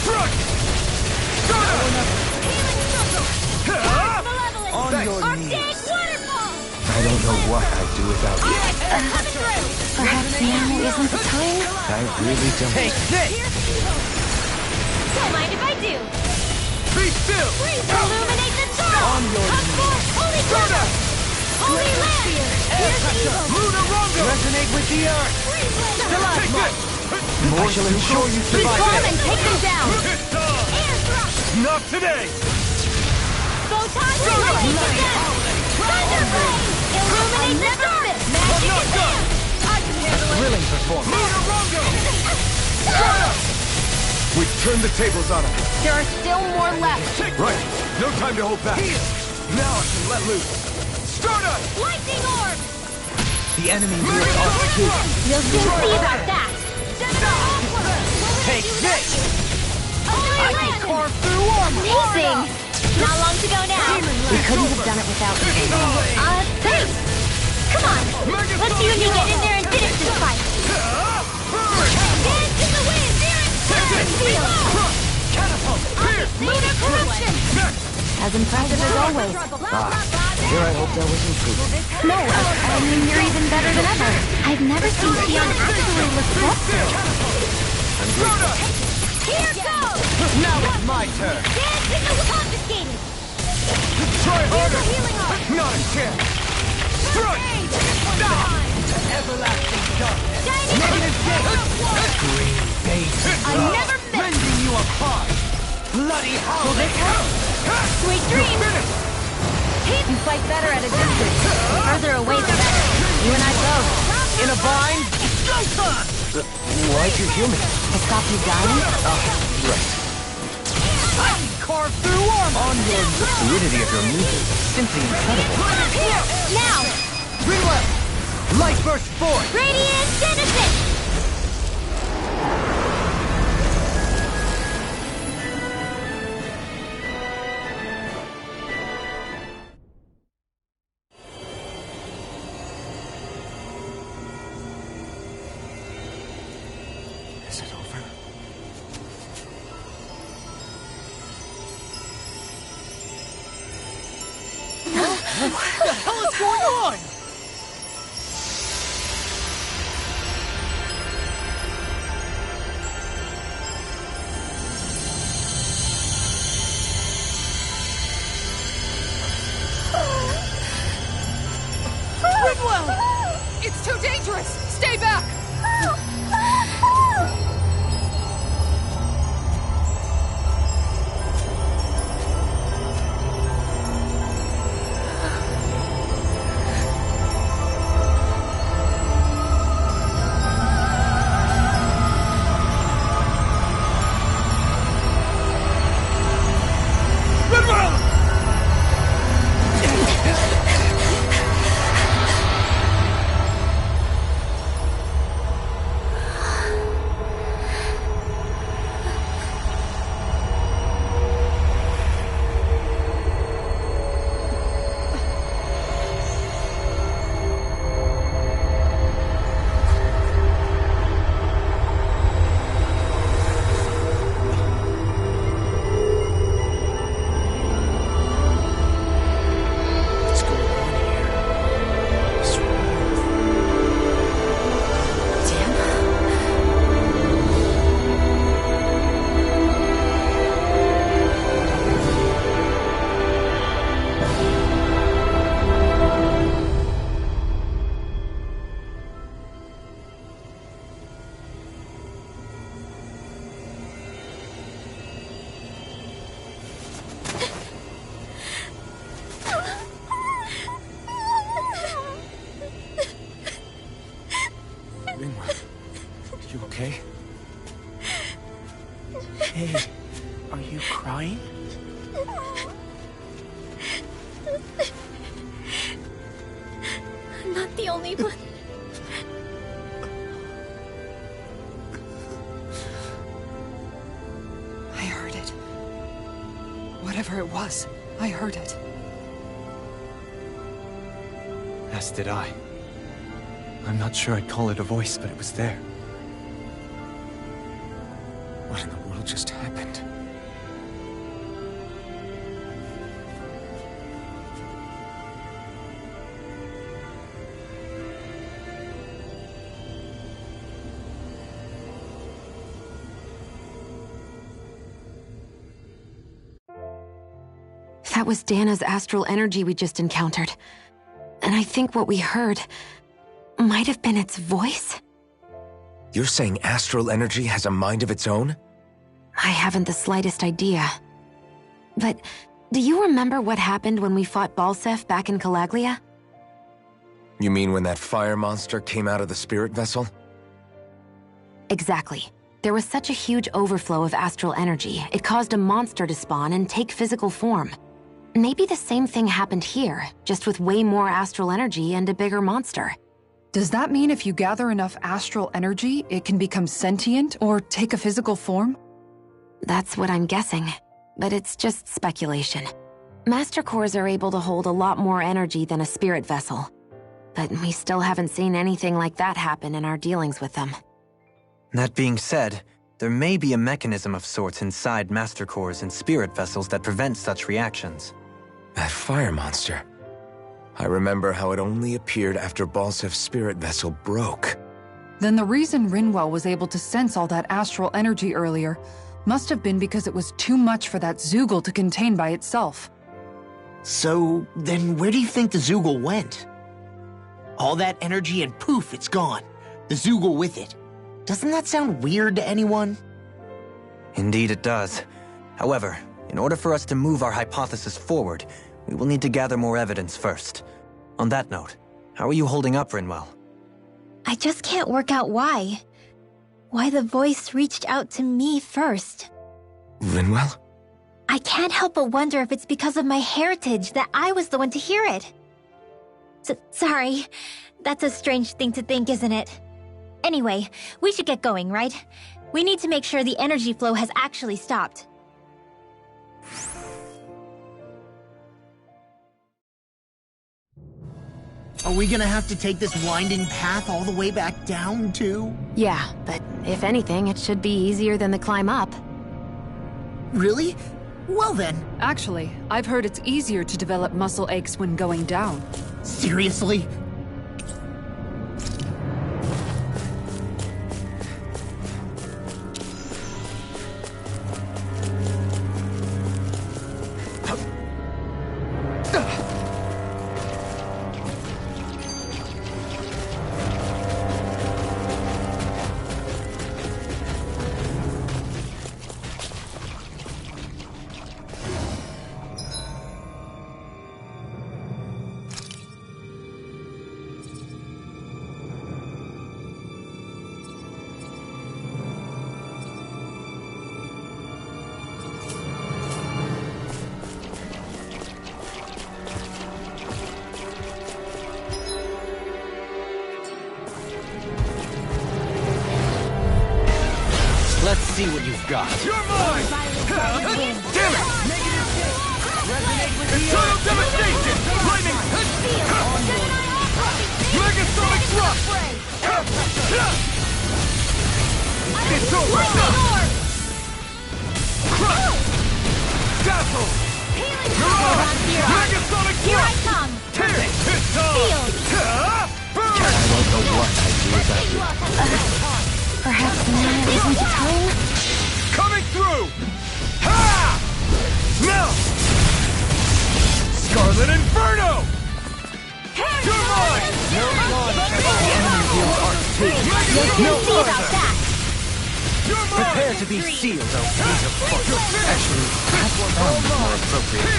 Strike. Healing circle! Malevolent! On your Arctic waterfall! I don't know what I'd do without you. Coming through! Perhaps now isn't the time? I really don't. Take this! Don't mind if I do! Be still. Illuminate the dark! On your Come forth, holy glitter! Holy land! Here's evil! Luna Rondo. Resonate with the earth! Take this. I shall ensure you survive Reform it! and take them down! It's time. Air thrust! Not today. Photon relay condemned! Thunder ray! Illuminate the dark! Magic not advance! I can handle it! Thrilling performance. Luna Rondo. We've turned the tables on him. There are still more left. Right. No time to hold back. Now I can let loose. Stardust. Lightning orb! The enemy will us too. You'll soon see about that! Take this! Holy I can land! carve through armor! Amazing! Not long to go now. We couldn't have done it without you. Thanks! Come on! Let's see if you get in there and finish this fight! Dance in the wind! Feel! Lunar corruption! As impressive as always. Here I hope there was improvement. No, I mean you're even better than ever. I've never seen Sion actually look festive. Here goes! Now it's my turn! Dance in the confiscated! Try harder. Healing arm! Not a chance. Strike. Everlasting darkness! Shining Green base! I never miss! Rending you apart! Bloody howling! Sweet dreams! You fight better at a distance. The further away, the better. You and I both. In a bind? Showtime! Why'd you heal me? To stop you dying? Right. I can carve through armor! The fluidity of your movements is simply incredible. Here! Now! Reload! Light burst forth! Radiant Genesis! Is it over? What the hell is going on? Ridwell! It's too dangerous! Stay back! Are you crying? I'm not the only one. I heard it. Whatever it was, I heard it. As did I. I'm not sure I'd call it a voice, but it was there. What in the world just happened? That was Dana's astral energy we just encountered. And I think what we heard might have been its voice? You're saying astral energy has a mind of its own? I haven't the slightest idea. But do you remember what happened when we fought Balseph back in Calaglia? You mean when that fire monster came out of the spirit vessel? Exactly. There was such a huge overflow of astral energy, it caused a monster to spawn and take physical form. Maybe the same thing happened here, just with way more astral energy and a bigger monster. Does that mean if you gather enough astral energy, it can become sentient or take a physical form? That's what I'm guessing, but it's just speculation. Master cores are able to hold a lot more energy than a spirit vessel, but we still haven't seen anything like that happen in our dealings with them. That being said, there may be a mechanism of sorts inside Master Cores and spirit vessels that prevent such reactions. That fire monster. I remember how it only appeared after Balsef's spirit vessel broke. Then the reason Rinwell was able to sense all that astral energy earlier must have been because it was too much for that Zoogle to contain by itself. So, then where do you think the Zoogle went? All that energy and poof, it's gone. The Zoogle with it. Doesn't that sound weird to anyone? Indeed it does. However, in order for us to move our hypothesis forward, we will need to gather more evidence first. On that note, how are you holding up, Rinwell? I just can't work out why. Why the voice reached out to me first. Rinwell? I can't help but wonder if it's because of my heritage that I was the one to hear it. Sorry. That's a strange thing to think, isn't it? Anyway, we should get going, right? We need to make sure the energy flow has actually stopped. Are we gonna have to take this winding path all the way back down, too? Yeah, but if anything, it should be easier than the climb up. Really? Well then. Actually, I've heard it's easier to develop muscle aches when going down. Seriously? Let's see what you've got. You're mine! Damn it! Eternal devastation! Lightning! Megasonic thrust! It's over now! Crush! Dazzle! You're on! Megasonic thrust! Here I come! Tear! It's on! Burn! I don't know what I do without you. Perhaps now isn't the time? Coming through! Ha! Now! Scarlet Inferno! You're mine! No one! The enemy feels arc too. We'll see about that! You're mine! Prepare to be sealed, oh piece of fuck. Actually, that's more appropriate.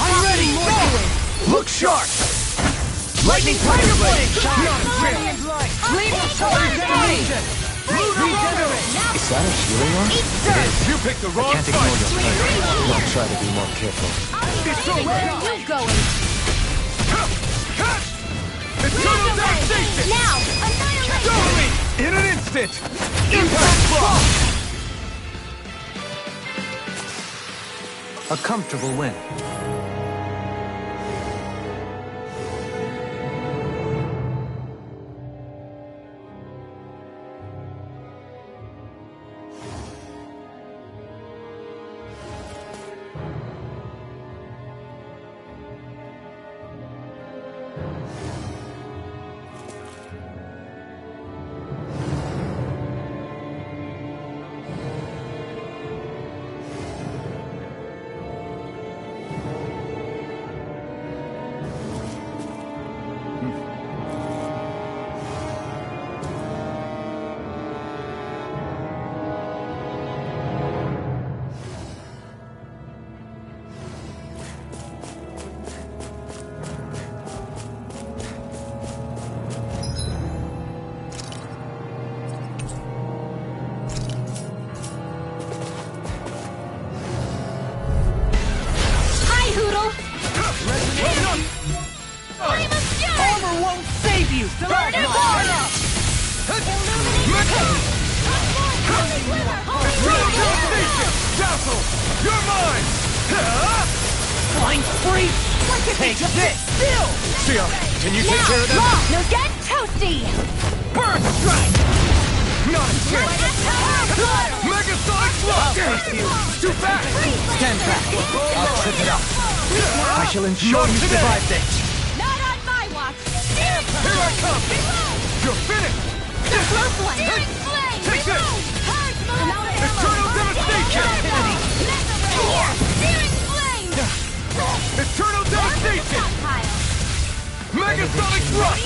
I'm ready, Lord! Look sharp! Lightning Tiger Blade! Beyond Brilliant Light! Lead us to regeneration! Is that a healing arm? You picked the wrong Can't ignore fight! your pain. I'll try to be more careful. It's over! Where are you going? Eternal devastation! Now! Annihilation! Totally! In an instant! Impact block! A comfortable win. Armor won't save you! Burn it up! Dazzle! You're mine! Flying free! Take this! Still! Sia, can you take care of that? No get toasty! Burn strike! Not a chance! Mega Sonic Block! Too fast! Stand back. I'll trip it up. I shall ensure Not you today. survive this. Not on my watch! Here I come! You're finished! Close one! Flame! Take this! Eternal devastation! Here! Searing flame! Eternal devastation! Mega Sonic Thrust!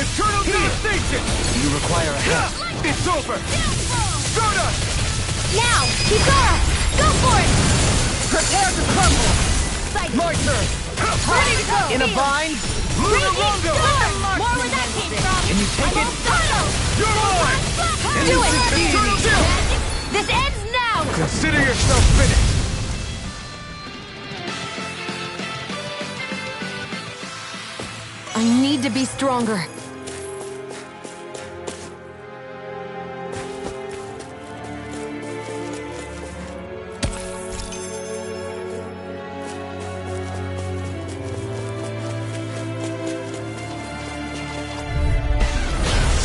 Eternal devastation! You require a help. It's over! Stardust! Now! Kizara! Go for it! Prepare to crumble! My turn! Ready to go! In a bind? Lunarungo! More where that came from! Can you take it? You're mine! Do it! Eternal deal! This ends now! Consider yourself finished! I need to be stronger.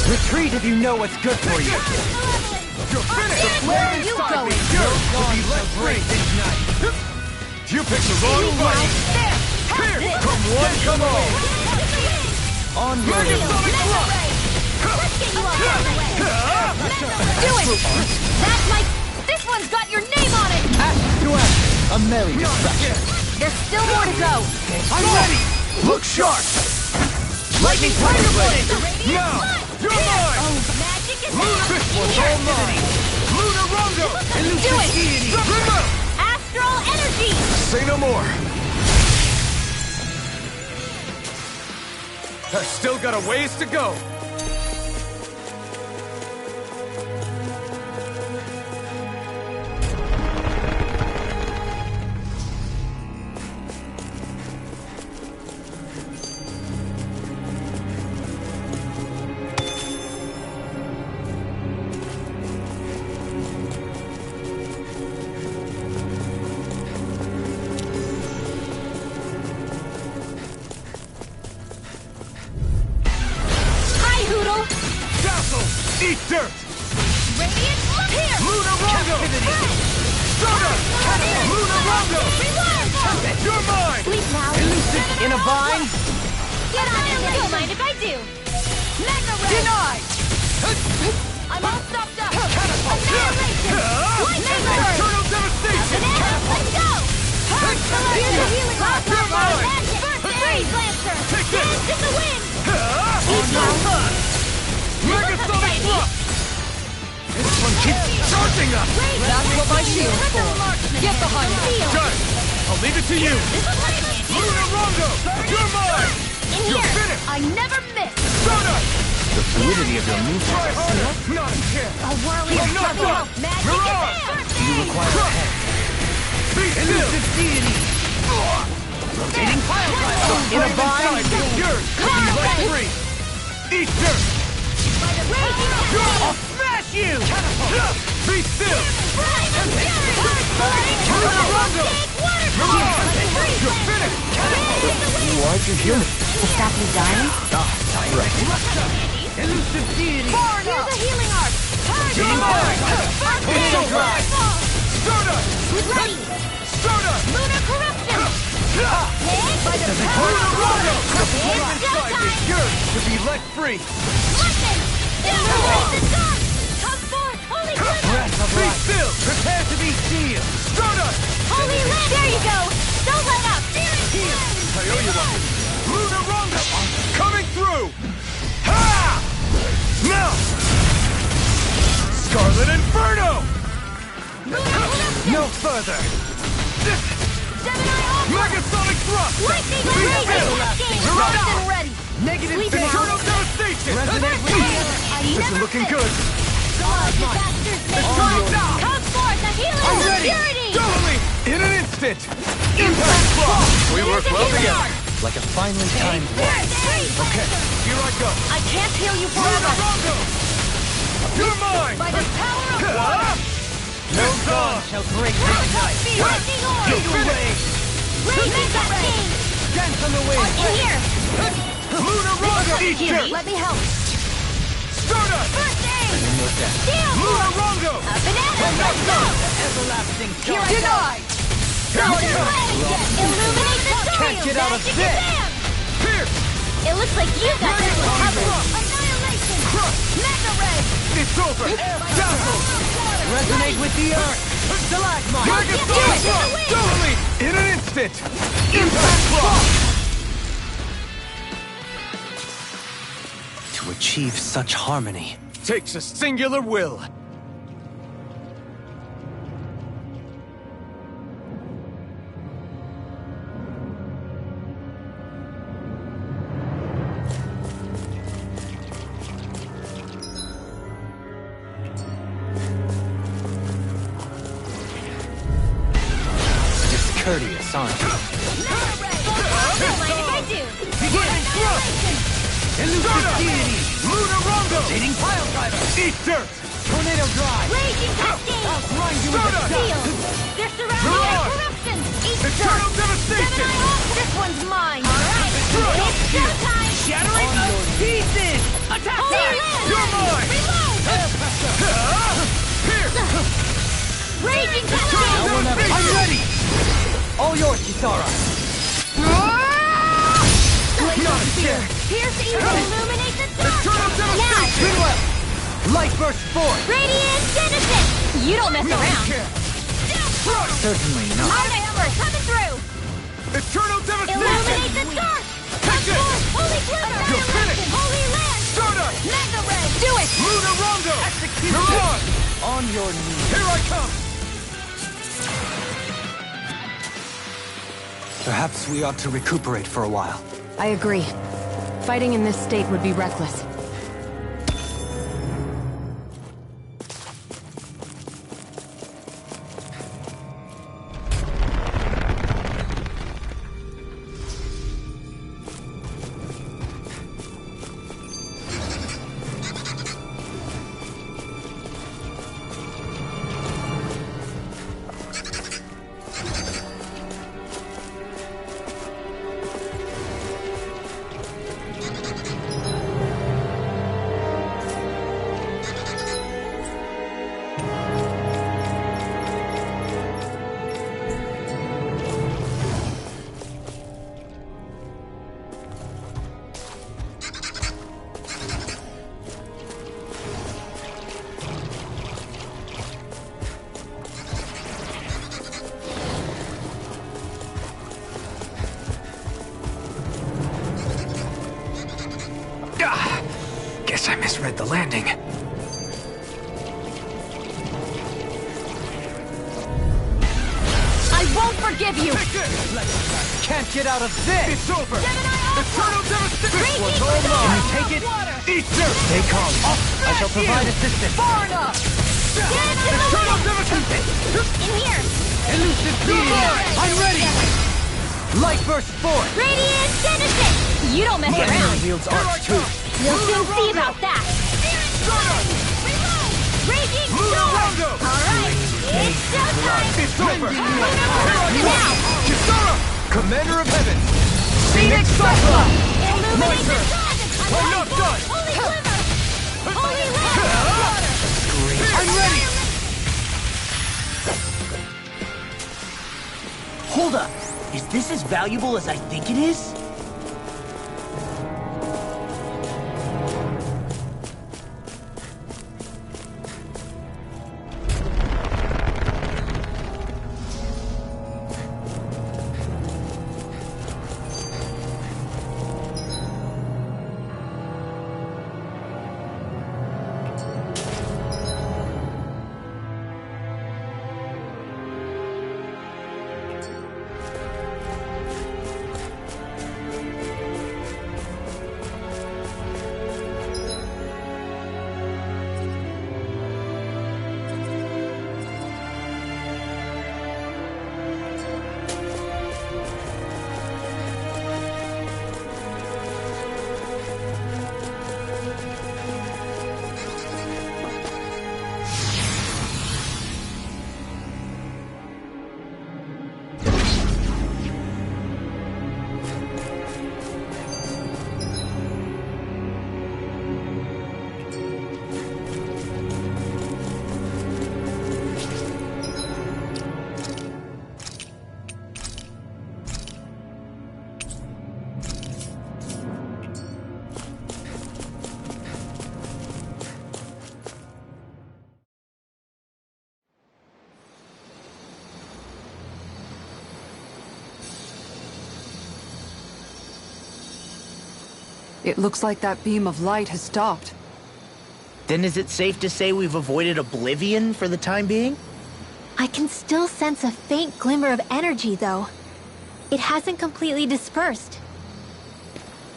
Retreat if you know what's good for you. You're finished! Where are you going? Yours will be let free! You picked the wrong fight! Here! Come one, come all! On your Mega Sonic Block! Do it! That's my... This one's got your name on it! ash to ash. A merry distraction. There's still more to go! I'm ready! Look sharp! Lightning Tiger Blade! Now! You're mine! Magic is This one's all mine! Lunarungo! Do it! Remember! Astral energy! Say no more! I've still got a ways to go! Hi, Hoodle! Dazzle! Eat dirt! Radiant, look here! Lunarungo! Stardust! Lunarungo! You're mine! Sleep now! In a bind? Get on it! Don't mind if I do! Mega Ray! Denied! I'm all stopped up! Annihilation! Lightning Burst! Eternal devastation! Banana, let's go! Here's the healing You're mine! First Ares Lancer! Take this! Dance in the wind! On your time! Mega Sonic Block! This one keeps charging us! That's what my shield's for. Get behind me! Done! I'll leave it to you! Lunarungo! You're mine! In You're here! finished! I never miss! Stardust! The fluidity of your movement. Try harder! Not a chance! A whirling You're not circle. done. Magic You're on. advance. Do you require a hand? Be still! Elusive deity! Rotating pile driver! In a bind! Yours! To be let free! Easter! By the raging I'll cascade. smash you! Be still! Rondo! You're finished! Why'd you heal me? To stop you dying? Elusive deity! Here's a healing arc. Rotating pile driver! It's over! Stardust! Ready. Stardust! Lunar corruption. By the power Lunar of Rondo! The It's fluid go side time. is yours to be let free! Listen. Illuminate the sun. Come forth, holy glimmer. Breath of Be life! still! Prepare to be sealed! Stardust! Holy land. There you go. Don't let up. I owe you one. Lunar Rondo! Coming through! Ha! Now! Scarlet Inferno! No further! Gemini Alpha. Megasonic Thrust! Lightning Be raging still! cascade. You're Locked up. and ready. Negative Sleep phase! Eternal Devastation! Resonate with the earth! This is looking good! Disasters may come. Come forth, a healing I'm of ready! purity. Totally! In an instant! Impact Block! We work well together! Like a finely timed walk. Okay, here I go! I can't heal you Lunar forever. Rondo! You're mine! By the power of water. No dawn shall break this night! Lightning orb. You're finished! Raging cascade. Dance on the wind! Here. Lunar Rondo! Easter! Let me help. Stardust! First aid. In your death. Steel Lunar force. Rondo! Banana. Let's go. Everlasting Here I charge! go. Here we go! Illuminate the soil. Can't get out of Magic this. advance. Here! It looks like you got this one covered. Crush. Annihilation. Crush. Mega ray. It's over! Dazzle! Resonate with the earth! Stalagmite! Megasonic Do it. Thrust! Totally! In an instant! Impact Block! To achieve such harmony. Takes a singular will. Discourteous, aren't you? Elusive deity! Lunar Rondo! Rotating pile driver! Eat dirt! Tornado drive! Raging cascade. I'll grind you with the Stardust! dust! Steel. They're surrounding You're our on. corruption. Each Eternal Devastation! Gemini Alpha. This one's mine. All right. Crush. It's showtime. Shattering the pieces! Attack! Holy land. You're mine! Reload. Here! Raging Eternal cascade. Devastation! I'm ready! All yours, Kisara! Not a chance! Pierce evil. Illuminate the dark. Eternal Devastation! Goodwill! Light burst forth! Radiant Genesis. You don't mess Not a around. chance! Crush! Certainly not. Our hammer coming through. Eternal Devastation! Illuminate the dark. Come Take it. forth, holy glimmer. You're finished. Holy land. Stardust! Mega ray. Do it. Lunar Rondo! Execute You're this. on! On your knees! Here I come! Perhaps we ought to recuperate for a while. I agree. Fighting in this state would be reckless. Guess I misread the landing. I won't forgive you! Can't get out of this! It's over! Gemini Eternal devastation! This one's all Can mine! you take it? Eat dirt! Stay calm. I shall provide assistance. far enough! Dance in the Eternal wind! devastation! In here! Elusive meteor! I'm ready! Light burst forth! Radiant Genesis! You don't mess around! Wields arch too. You'll soon see about that! Raging Storm! Alright, it's showtime! It's over! Now! Kisara! Commander of Heaven! Phoenix Cycla! Illuminate My the turn. sun! I'm not done! Holy Glimmer! Holy Lamp! I'm ready! Hold up. Is this as valuable as I think it is? It looks like that beam of light has stopped. Then is it safe to say we've avoided oblivion for the time being? I can still sense a faint glimmer of energy, though. It hasn't completely dispersed.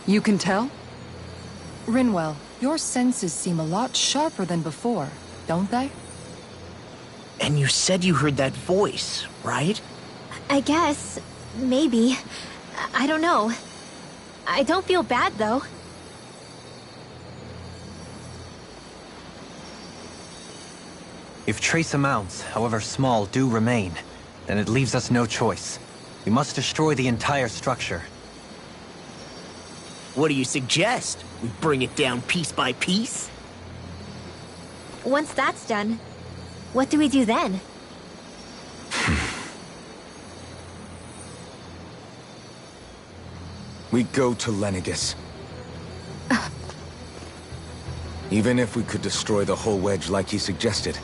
You can tell? Rinwell, your senses seem a lot sharper than before, don't they? And you said you heard that voice, right? I guess. Maybe. I don't know. I don't feel bad, though. If trace amounts, however small, do remain, then it leaves us no choice. We must destroy the entire structure. What do you suggest? We bring it down piece by piece? Once that's done, what do we do then? We go to Lenegis. Even if we could destroy the whole wedge like he suggested,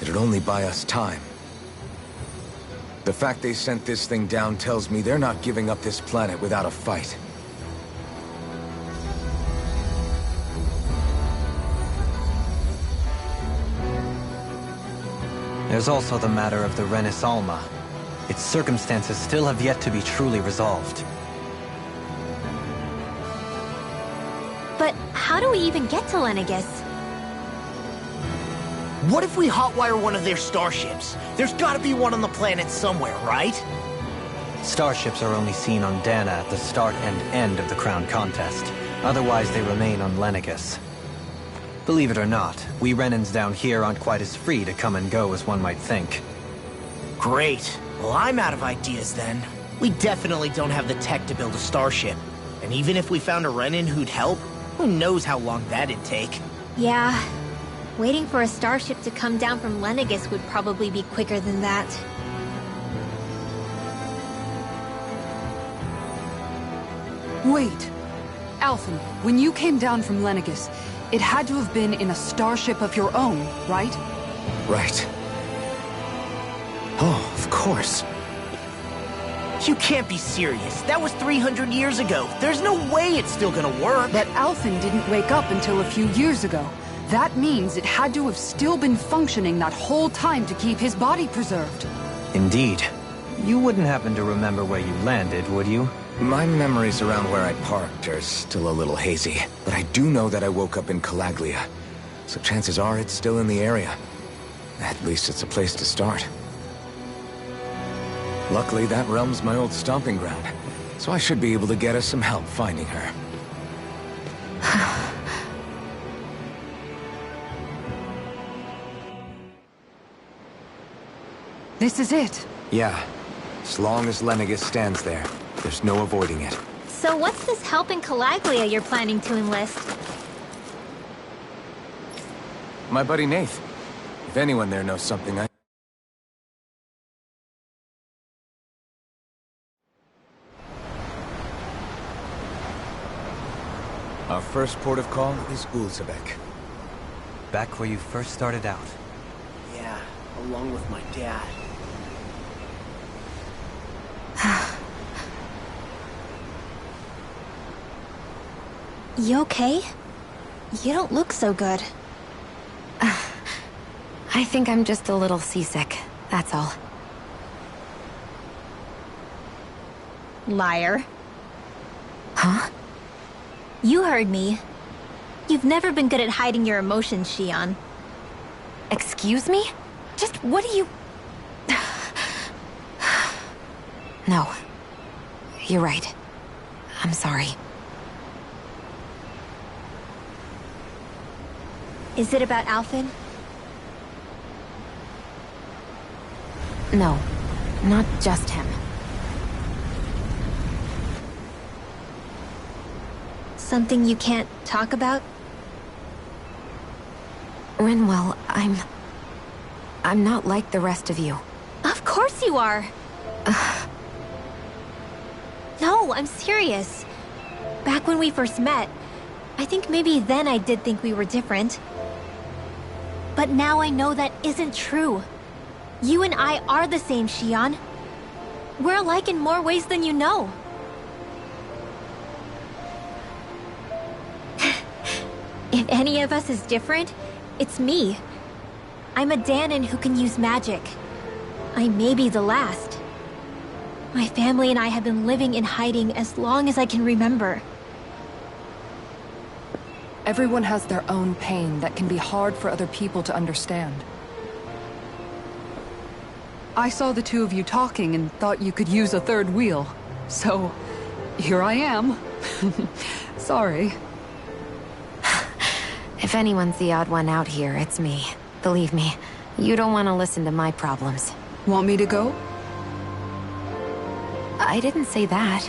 it'd only buy us time. The fact they sent this thing down tells me they're not giving up this planet without a fight. There's also the matter of the Renis Alma. Its circumstances still have yet to be truly resolved. But how do we even get to Lenegis? What if we hotwire one of their starships? There's gotta be one on the planet somewhere, right? Starships are only seen on Dana at the start and end of the Crown Contest. Otherwise, they remain on Lenegis. Believe it or not, we Renans down here aren't quite as free to come and go as one might think. Great. Well, I'm out of ideas then. We definitely don't have the tech to build a starship. And even if we found a Renin who'd help, who knows how long that'd take. Yeah. Waiting for a starship to come down from Lenegis would probably be quicker than that. Wait. Alphen, when you came down from Lenegis, it had to have been in a starship of your own, right? Right. Oh, of course. You can't be serious. That was 300 years ago. There's no way it's still gonna work. That Alphen didn't wake up until a few years ago. That means it had to have still been functioning that whole time to keep his body preserved. Indeed. You wouldn't happen to remember where you landed, would you? My memories around where I parked are still a little hazy, but I do know that I woke up in Calaglia, so chances are it's still in the area. At least it's a place to start. Luckily, that realm's my old stomping ground, so I should be able to get us some help finding her. This is it. Yeah. As long as Lenegis stands there, there's no avoiding it. So what's this help in Calaglia you're planning to enlist? My buddy Nath. If anyone there knows something, Our first port of call is Ulzebek. Back where you first started out. Yeah, along with my dad. You okay? You don't look so good. I think I'm just a little seasick, that's all. Liar. Huh? You heard me. You've never been good at hiding your emotions, Shion. Excuse me? Just what do you... No. You're right. I'm sorry. Is it about Alphen? No. Not just him. Something you can't talk about? Rinwell, I'm not like the rest of you. Of course you are! No, I'm serious. Back when we first met, I think maybe then I did think we were different. But now I know that isn't true. You and I are the same, Shion. We're alike in more ways than you know. If any of us is different, it's me. I'm a Dahnan who can use magic. I may be the last. My family and I have been living in hiding as long as I can remember. Everyone has their own pain that can be hard for other people to understand. I saw the two of you talking and thought you could use a third wheel. So, here I am. Sorry. If anyone's the odd one out here, it's me. Believe me, you don't want to listen to my problems. Want me to go? I didn't say that.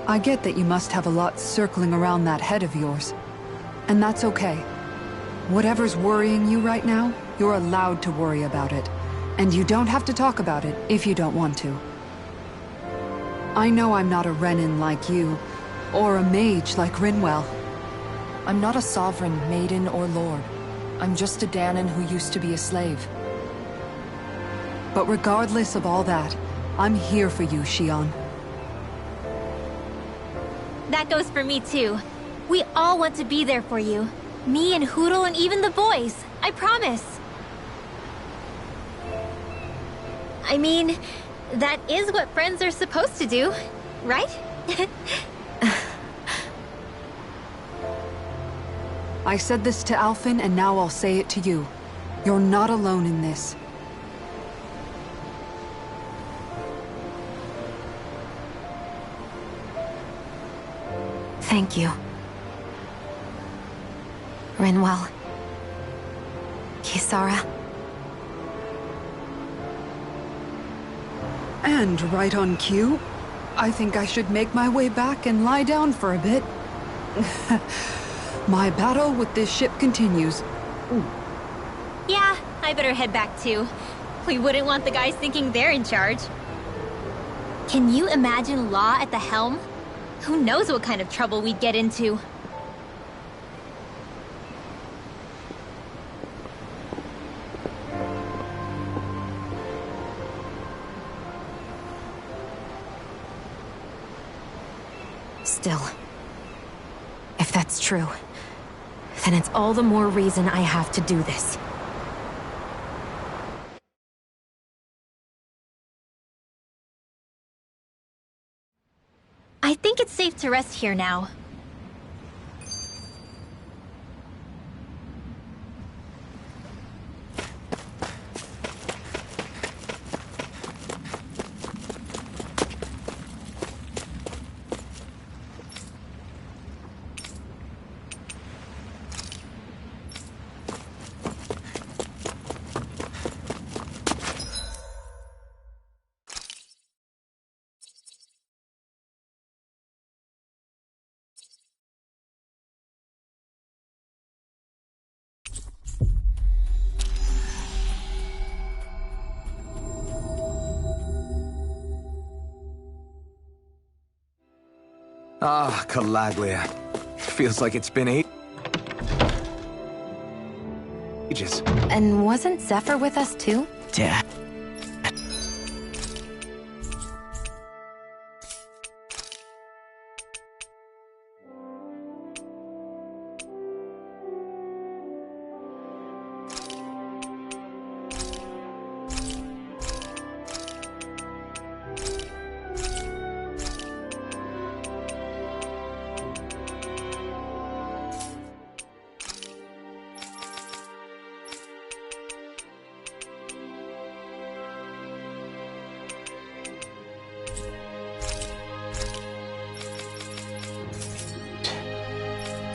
I get that you must have a lot circling around that head of yours. And that's okay. Whatever's worrying you right now, you're allowed to worry about it. And you don't have to talk about it if you don't want to. I know I'm not a Renin like you, or a mage like Rinwell. I'm not a sovereign, maiden, or lord. I'm just a Dahnan who used to be a slave. But regardless of all that, I'm here for you, Shion. That goes for me too. We all want to be there for you. Me and Hootle and even the boys. I promise. I mean, that is what friends are supposed to do, right? I said this to Alphen, and now I'll say it to you. You're not alone in this. Thank you. Rinwell. Kisara. And right on cue, I think I should make my way back and lie down for a bit. My battle with this ship continues. Yeah, I better head back too. We wouldn't want the guys thinking they're in charge. Can you imagine Law at the helm? Who knows what kind of trouble we'd get into? Still, if that's true, then it's all the more reason I have to do this. I think it's safe to rest here now. Ah, Calaglia. Feels like it's been ages. And wasn't Zephyr with us too? Yeah.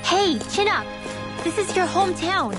Hey, chin up! This is your hometown.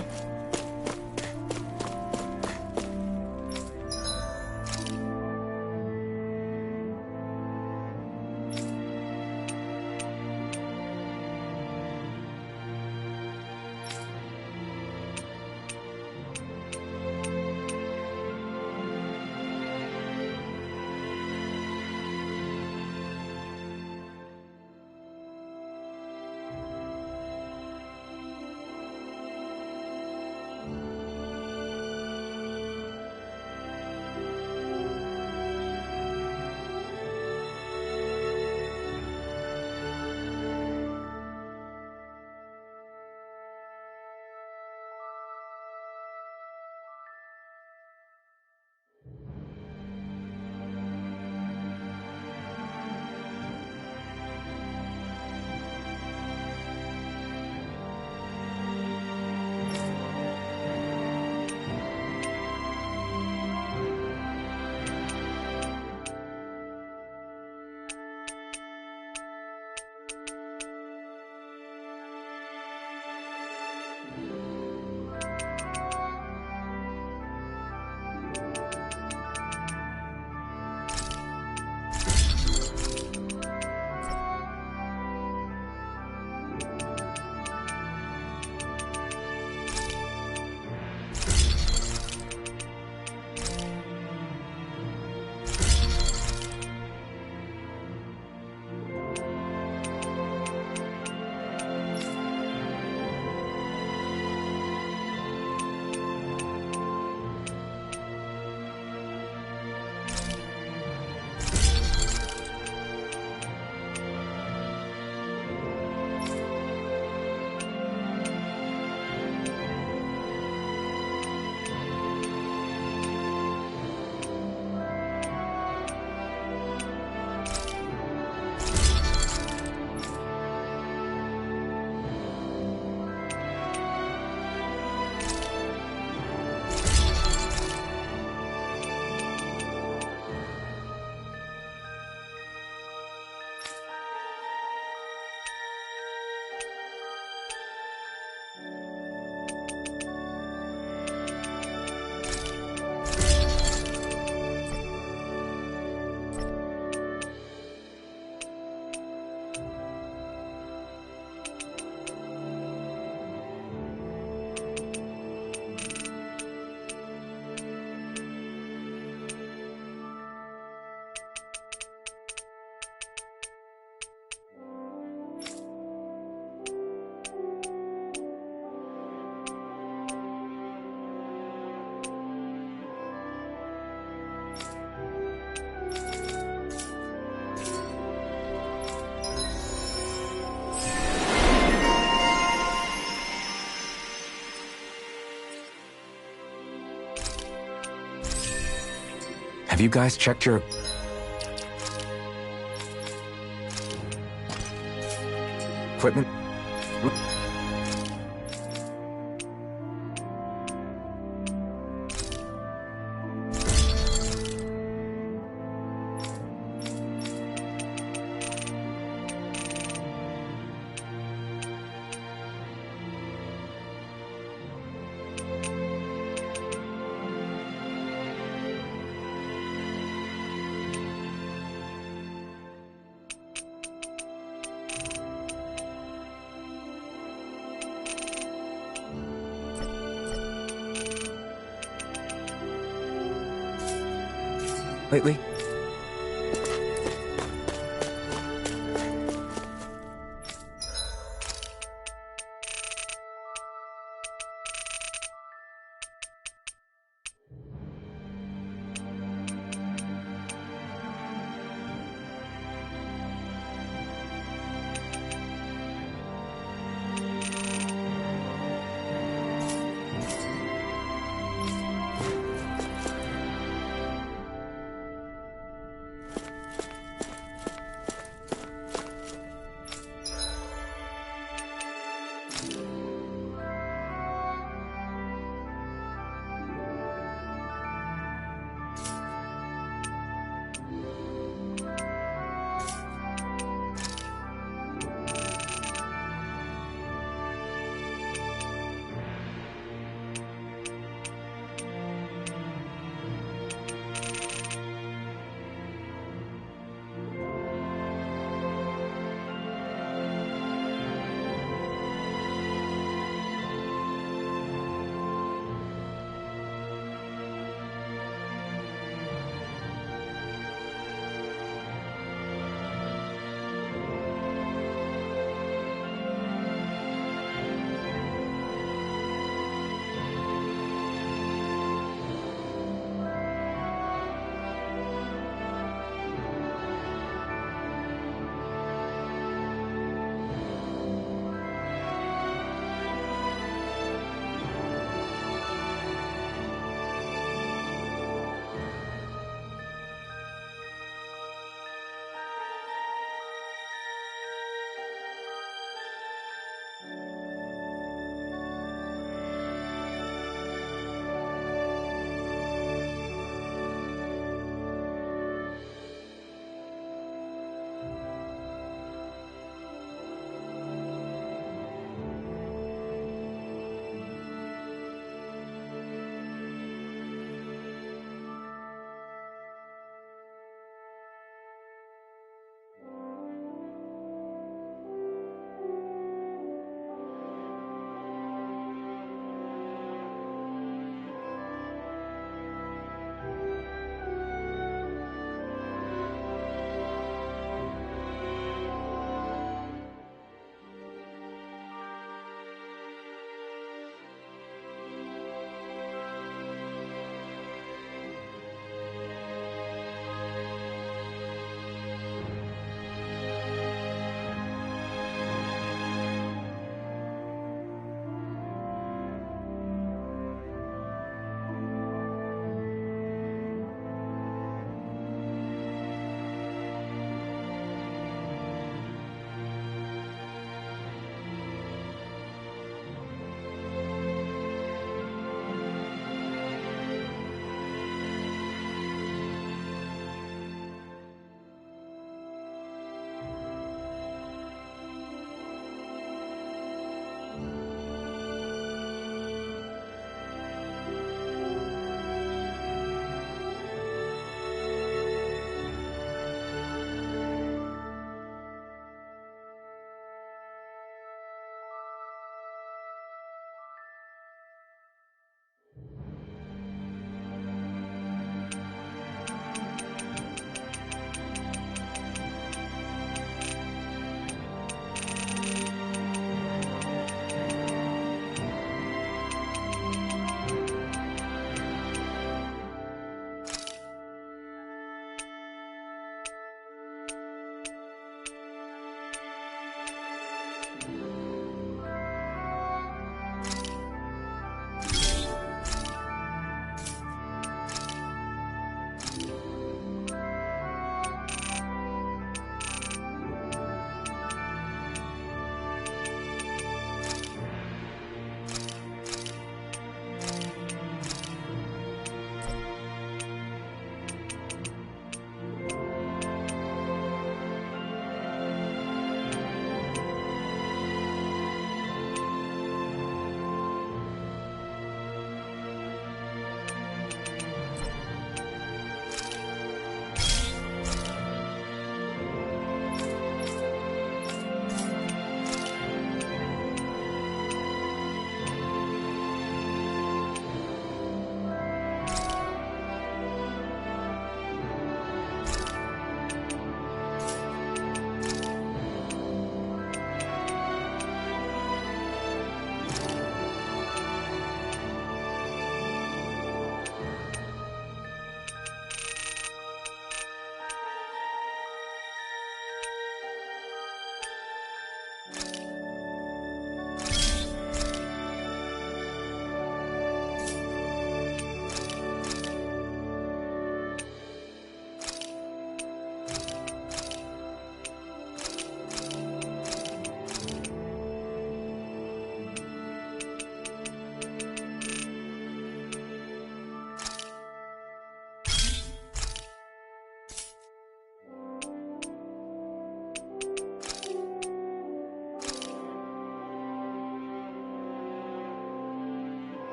Have you guys checked your... equipment? Lately?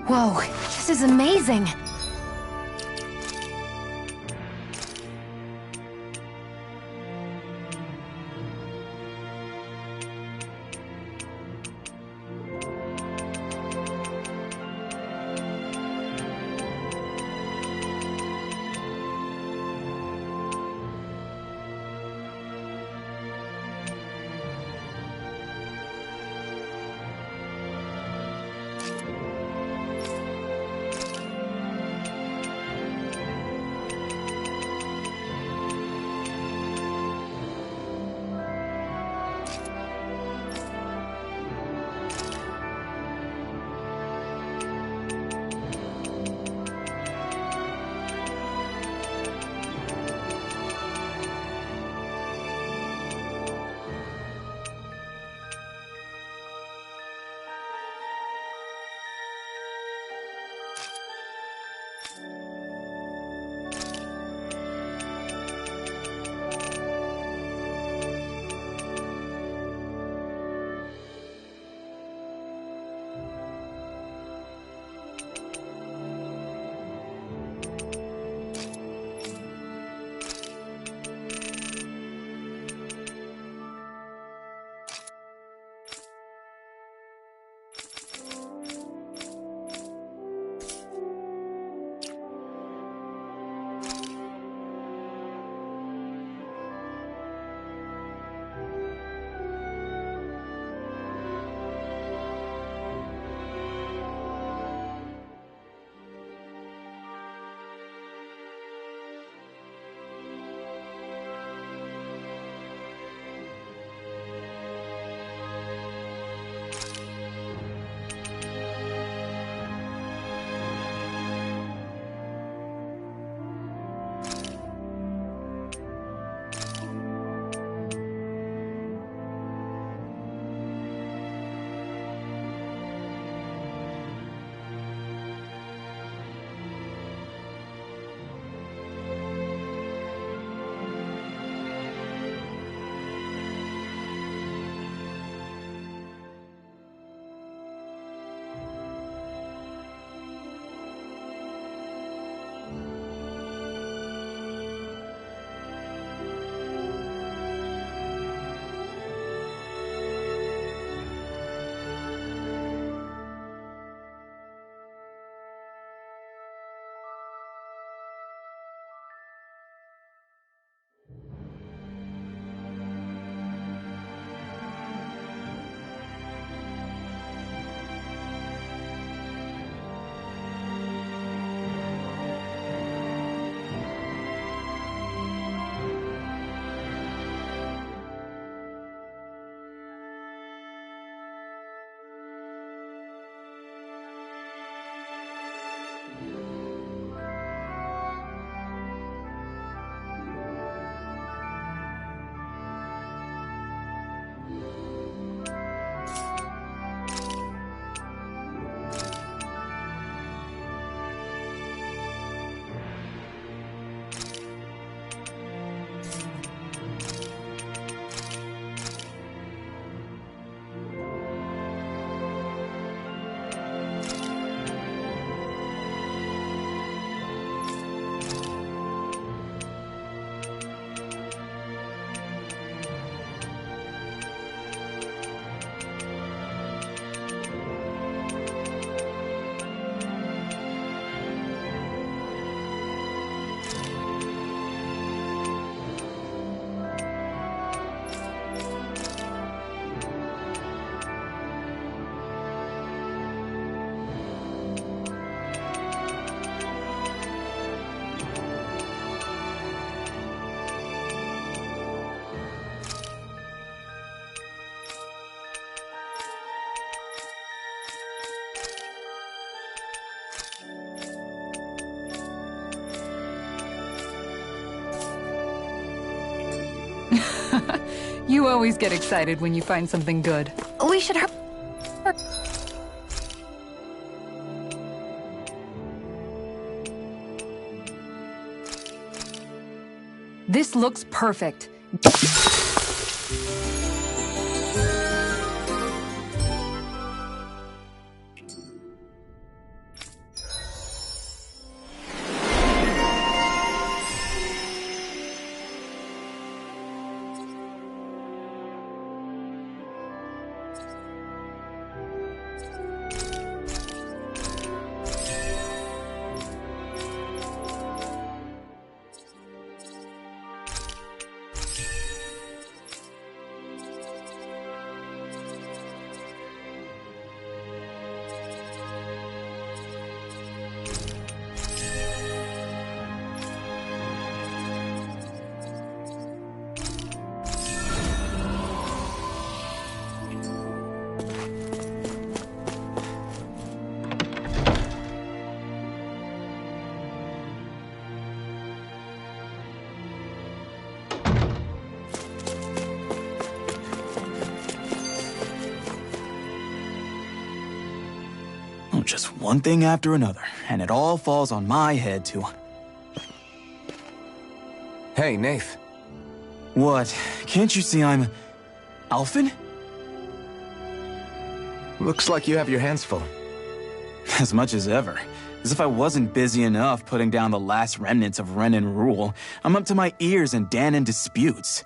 Whoa, this is amazing! You always get excited when you find something good. We should hurry. This looks perfect. Just one thing after another, and it all falls on my head to... Hey, Nath. What? Can't you see I'm... Alphen? Looks like you have your hands full. As much as ever. As if I wasn't busy enough putting down the last remnants of Renan rule, I'm up to my ears in Dahnan disputes.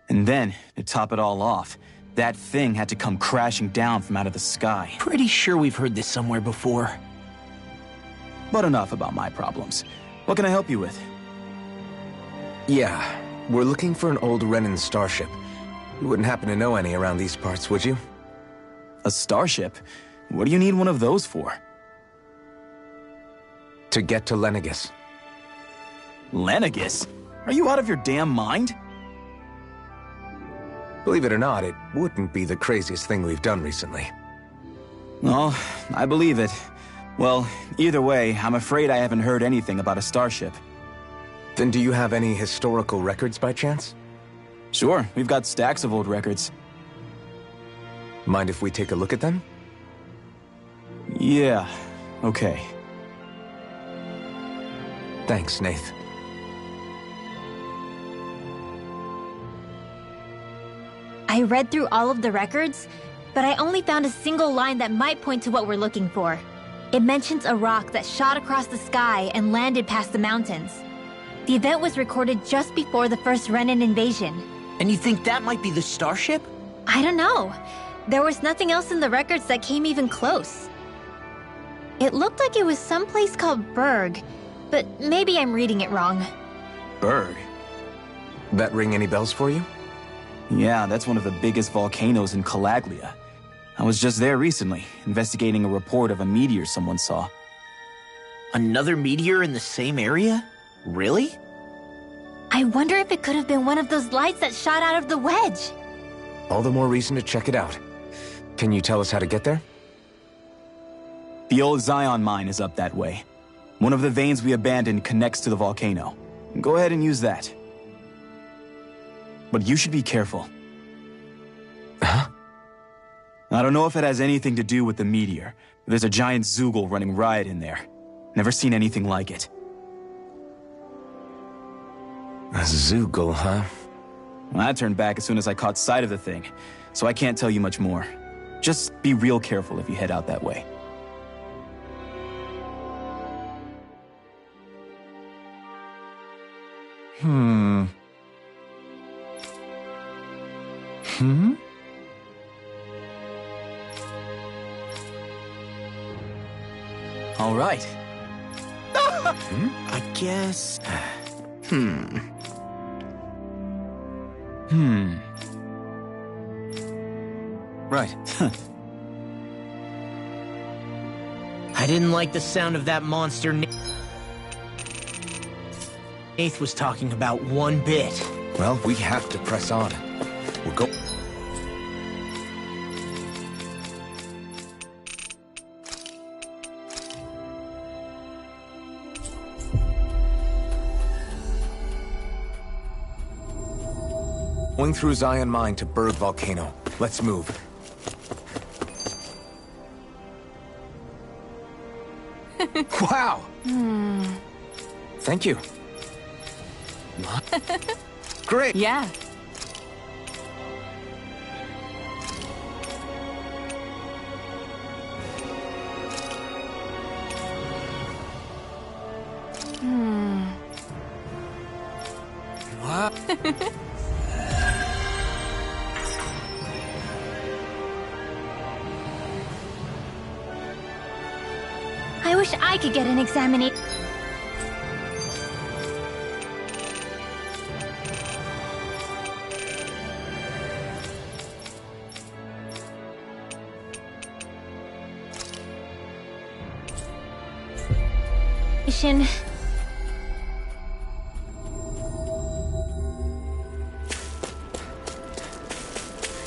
And then, to top it all off, that thing had to come crashing down from out of the sky. Pretty sure we've heard this somewhere before. But enough about my problems. What can I help you with? Yeah, we're looking for an old Renan starship. You wouldn't happen to know any around these parts, would you? A starship? What do you need one of those for? To get to Lenegis. Lenegis? Are you out of your damn mind? Believe it or not, it wouldn't be the craziest thing we've done recently. Well, I believe it. Well, either way, I'm afraid I haven't heard anything about a starship. Then do you have any historical records by chance? Sure, we've got stacks of old records. Mind if we take a look at them? Yeah, okay. Thanks, Nath. I read through all of the records, but I only found a single line that might point to what we're looking for. It mentions a rock that shot across the sky and landed past the mountains. The event was recorded just before the first Renan invasion. And you think that might be the starship? I don't know. There was nothing else in the records that came even close. It looked like it was someplace called Berg, but maybe I'm reading it wrong. Berg? That ring any bells for you? Yeah, that's one of the biggest volcanoes in Calaglia. I was just there recently, investigating a report of a meteor someone saw. Another meteor in the same area? Really? I wonder if it could have been one of those lights that shot out of the wedge. All the more reason to check it out. Can you tell us how to get there? The old Zion mine is up that way. One of the veins we abandoned connects to the volcano. Go ahead and use that. But you should be careful. Huh? I don't know if it has anything to do with the meteor, but there's a giant Zoogle running riot in there. Never seen anything like it. A Zoogle, huh? Well, I turned back as soon as I caught sight of the thing, so I can't tell you much more. Just be real careful if you head out that way. All right. I guess... Right. I didn't like the sound of that monster Nath was talking about one bit. Well, we have to press on. We'll go... Swing through Zion Mine to Berg Volcano. Let's move. Wow! Thank you. Great! Yeah. What? I wish I could get an examination.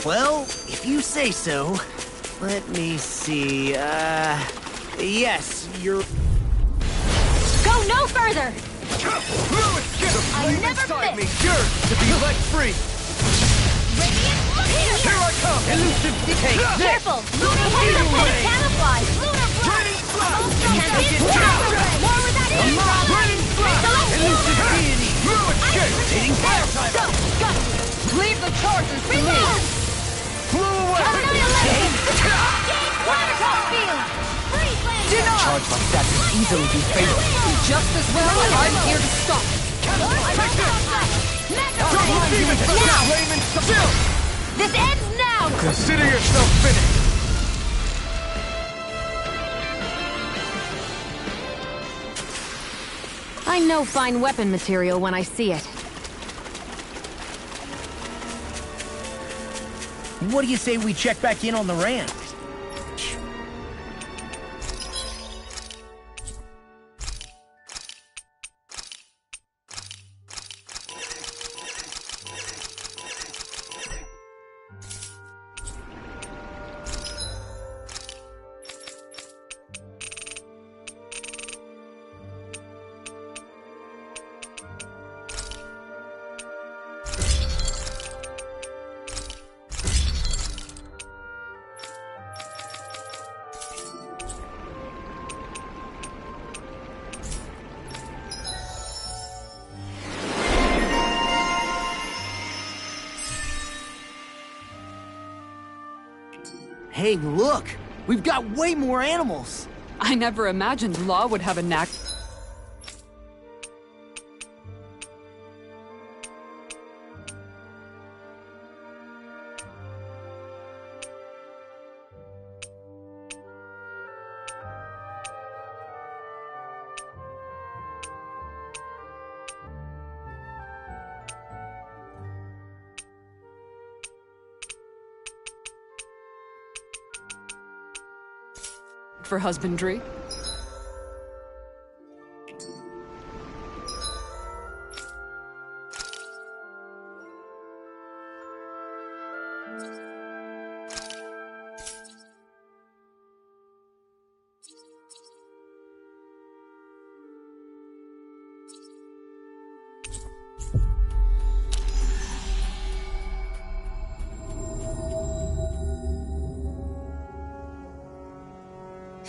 Well, if you say so. Let me see, yes, you're... Go no further! I never inside miss. me yearns to be let free. Radiant, look here! Here I come! Elusive take this! Careful! Lunar Blade! Camouflage! Lunar Blade! Raining flash! Tempest Power! More with that aim! Raining flash! Elusive deity! Fluid shape! Hitting fire! Go! Got you! Leave the charges to me! Flew away! Annihilate! Waterfall Field! Freeze Land! A charge like that could easily be fatal. Just as well, I'm here to stop. This ends now! Consider yourself finished! I know fine weapon material when I see it. What do you say we check back in on the ramp? Hey, look! We've got way more animals! I never imagined Law would have a knack. For husbandry.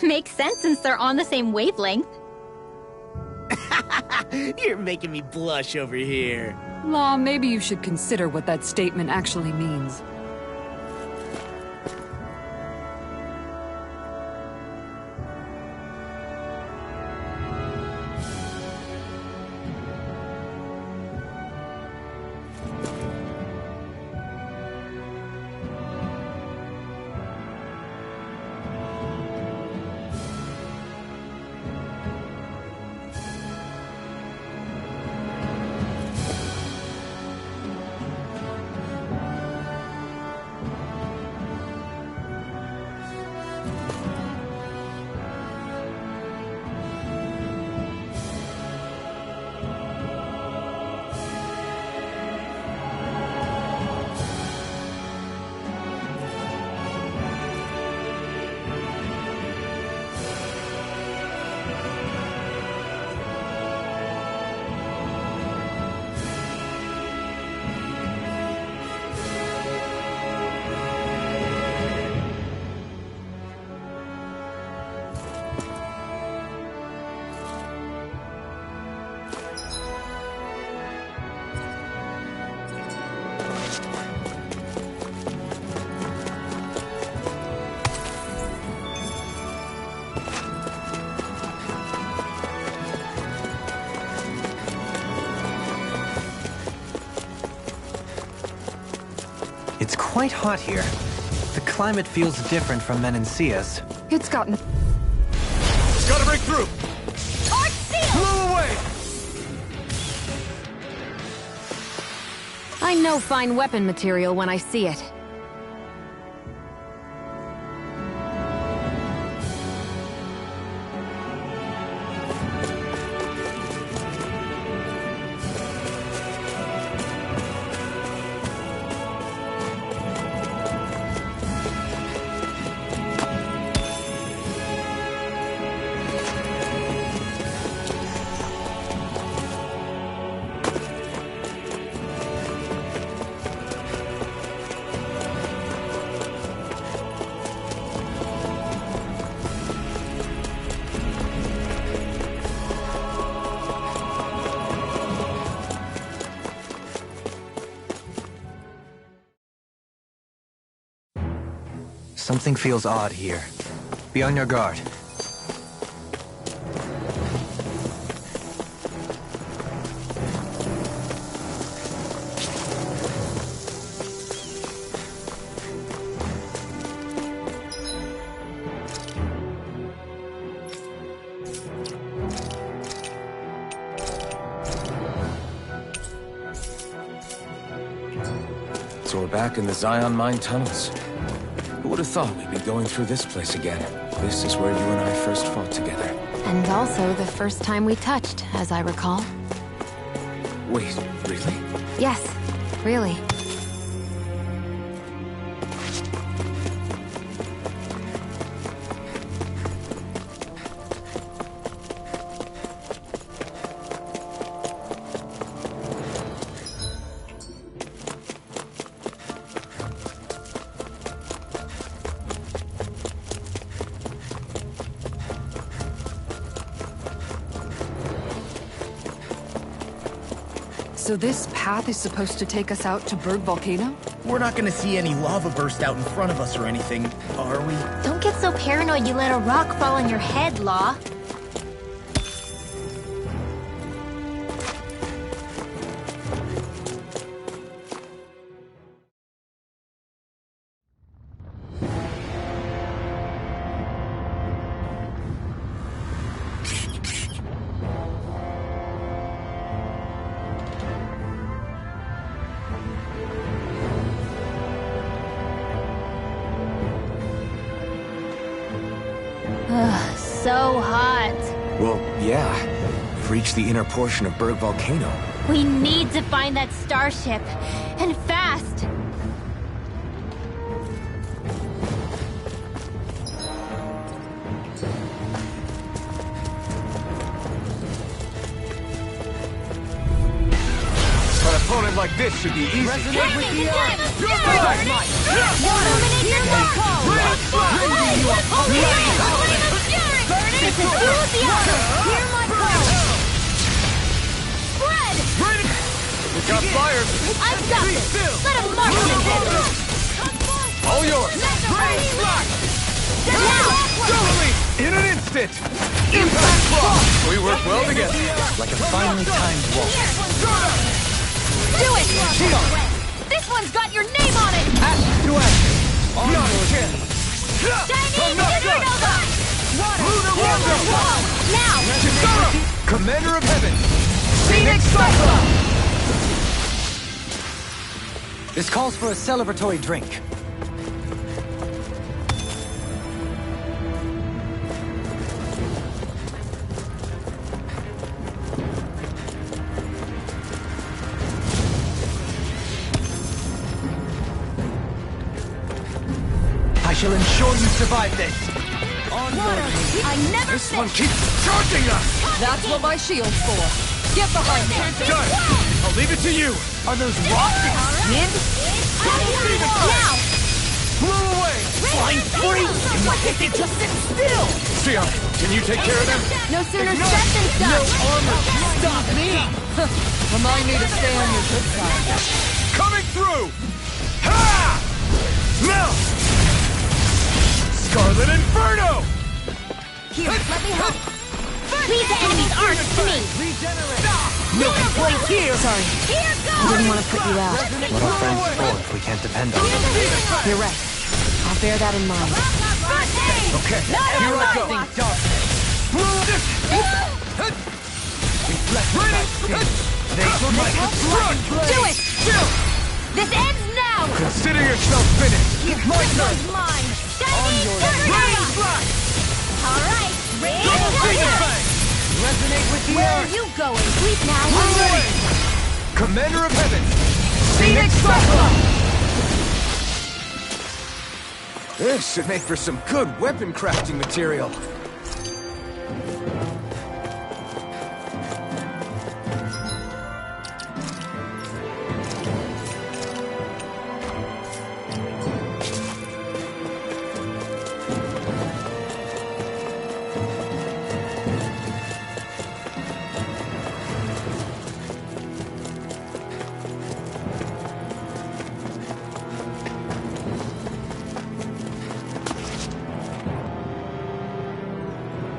Makes sense since they're on the same wavelength. You're making me blush over here. Law, maybe you should consider what that statement actually means. It's quite hot here. The climate feels different from Menancia's. It's gotten... Gotta break through! Arc seal! Blow away! I know fine weapon material when I see it. Something feels odd here. Be on your guard. So we're back in the Zion Mine tunnels. Who would have thought we'd be going through this place again? This is where you and I first fought together. And also the first time we touched, as I recall. Wait, really? Yes, really. So this path is supposed to take us out to Berg Volcano? We're not gonna see any lava burst out in front of us or anything, are we? Don't get so paranoid you let a rock fall on your head, Law. So hot. Well, yeah. We've reached the inner portion of Berg Volcano. We need to find that starship. And fast. An opponent like this should be easy. Resonate with the earth! Illuminate your mark! This is through the outer! Hear my call! Spread! We got fires! I've got this! Let him march ahead! All yours! Now! Totally! In an instant! Impact block! We work well together. Like a finely timed waltz. Do it! This one's got your name on it! Ashes to ashes! On Not your again! Chinese supernova! Lunar Rondo! Now! Kisara! Commander of Heaven! Phoenix Cyclone! This calls for a celebratory drink. I shall ensure you survive this. On your knees. I never This one keeps charging us! That's what my shield's for. Get behind me! Done! I'll leave it to you! Are those rocks skin? Now! Blow away! Flying free! Why can't they just sit still? Sion, can you take care of them? No sooner said than done! Armor! Stop me! Remind me to stay on your good side. Coming through! Ha! Now! Scarlet Inferno! Here, let me help! Leave the enemy's arch to me! Milky Blade here! Sorry, Here I goes! didn't want to put you out. What are friends for if we can't depend on them? You're right. I'll bear that in mind. Okay, here I go! Do it! This ends now! Consider yourself finished! My turn! Mine! Shining Supernova! Alright, Resonate with the where are earth! you going? Sleep now! Commander of Heaven! Phoenix Cyclone! This should make for some good weapon crafting material.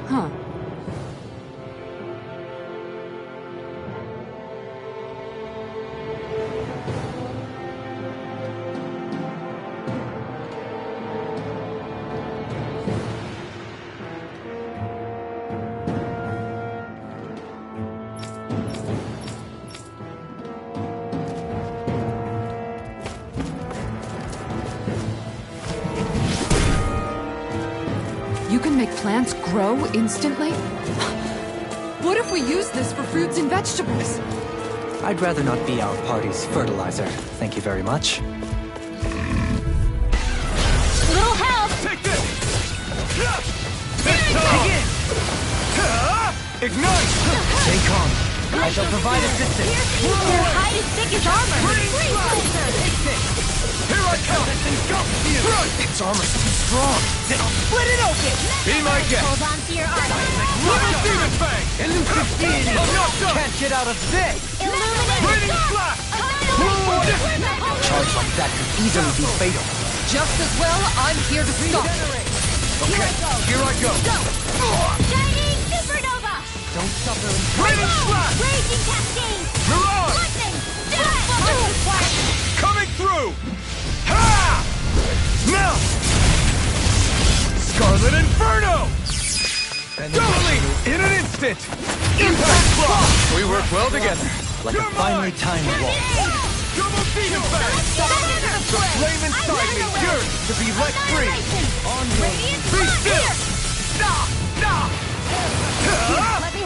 Huh. You can make plants grow instantly? What if we use this for fruits and vegetables? I'd rather not be our party's fertilizer. Thank you very much. Little help! Take this! Begin! Ignite! Stay calm. I shall provide assistance. Their hide is thick as armor! Here I come! Its armor's too strong. Split it open! Be my guest! Hold on to your armor! Demon Fang! Elusive deity! I'm not done! Can't get out of this! Illuminate! Raining Blast! Charge like that could easily be fatal. Just as well, I'm here to stop. Okay, here I go! Shining Supernova! Don't suffer in Raining Blast! Raging Cascade! Mirage! Lightning! Death! Coming through! Ha! Now! Scarlet Inferno! Doubling in an instant! Impact Block! We work well together. Like a finely timed waltz. Double Demon Fang! The flame inside me yearns to be let free! Be still!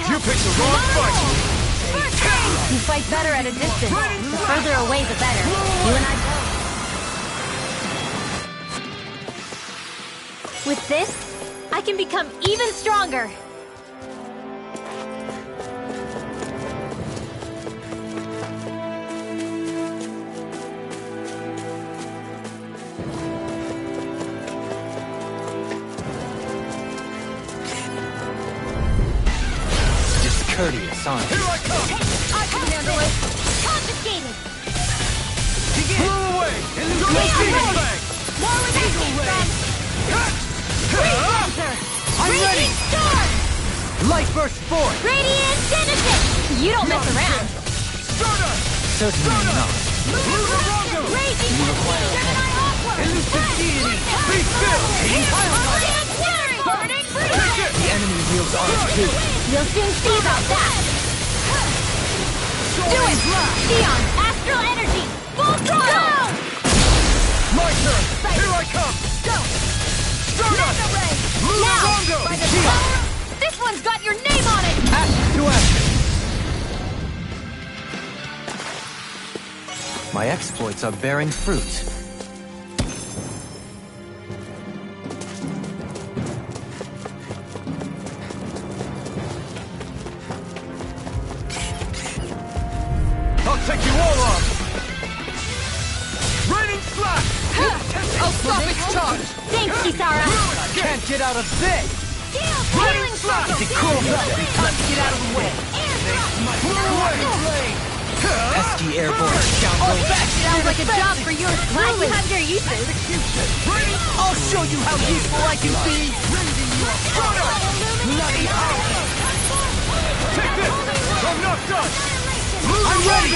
You picked the wrong fight! You fight better at a distance. The further away, the better. You and I both. With this, I can become even stronger. Discourteous, aren't you? Here I come! I can handle it. Confiscated. Blew away! Double Demon Fang! More where that came from. Freezer! I'm ready! Storm! Light burst forth! Radiant Genesis! You don't mess around. Stardust! Certainly not. Raging Cascade! Gemini Aqua! Elusive deity! Be still! Radiant Fury! Burning Breeze! The enemy wields arms too. You'll soon see about that! Do it! Sion! Astral Energy! Full throttle! My turn! Here I come! Go! Stardust! Now! Lunarongo! By the power... This one's got your name on it! Ash to ash. My exploits are bearing fruit. I'll take you all on! Raining Slash! I'll stop its charge! Thanks, Kisara! Can't get out of this. Healing Circle! It cools up. Time to get out of the way. Pesky airborne scoundrel. Sounds like a job for your glad you have your uses. I'll show you how useful I can be. Bloody hell. ready!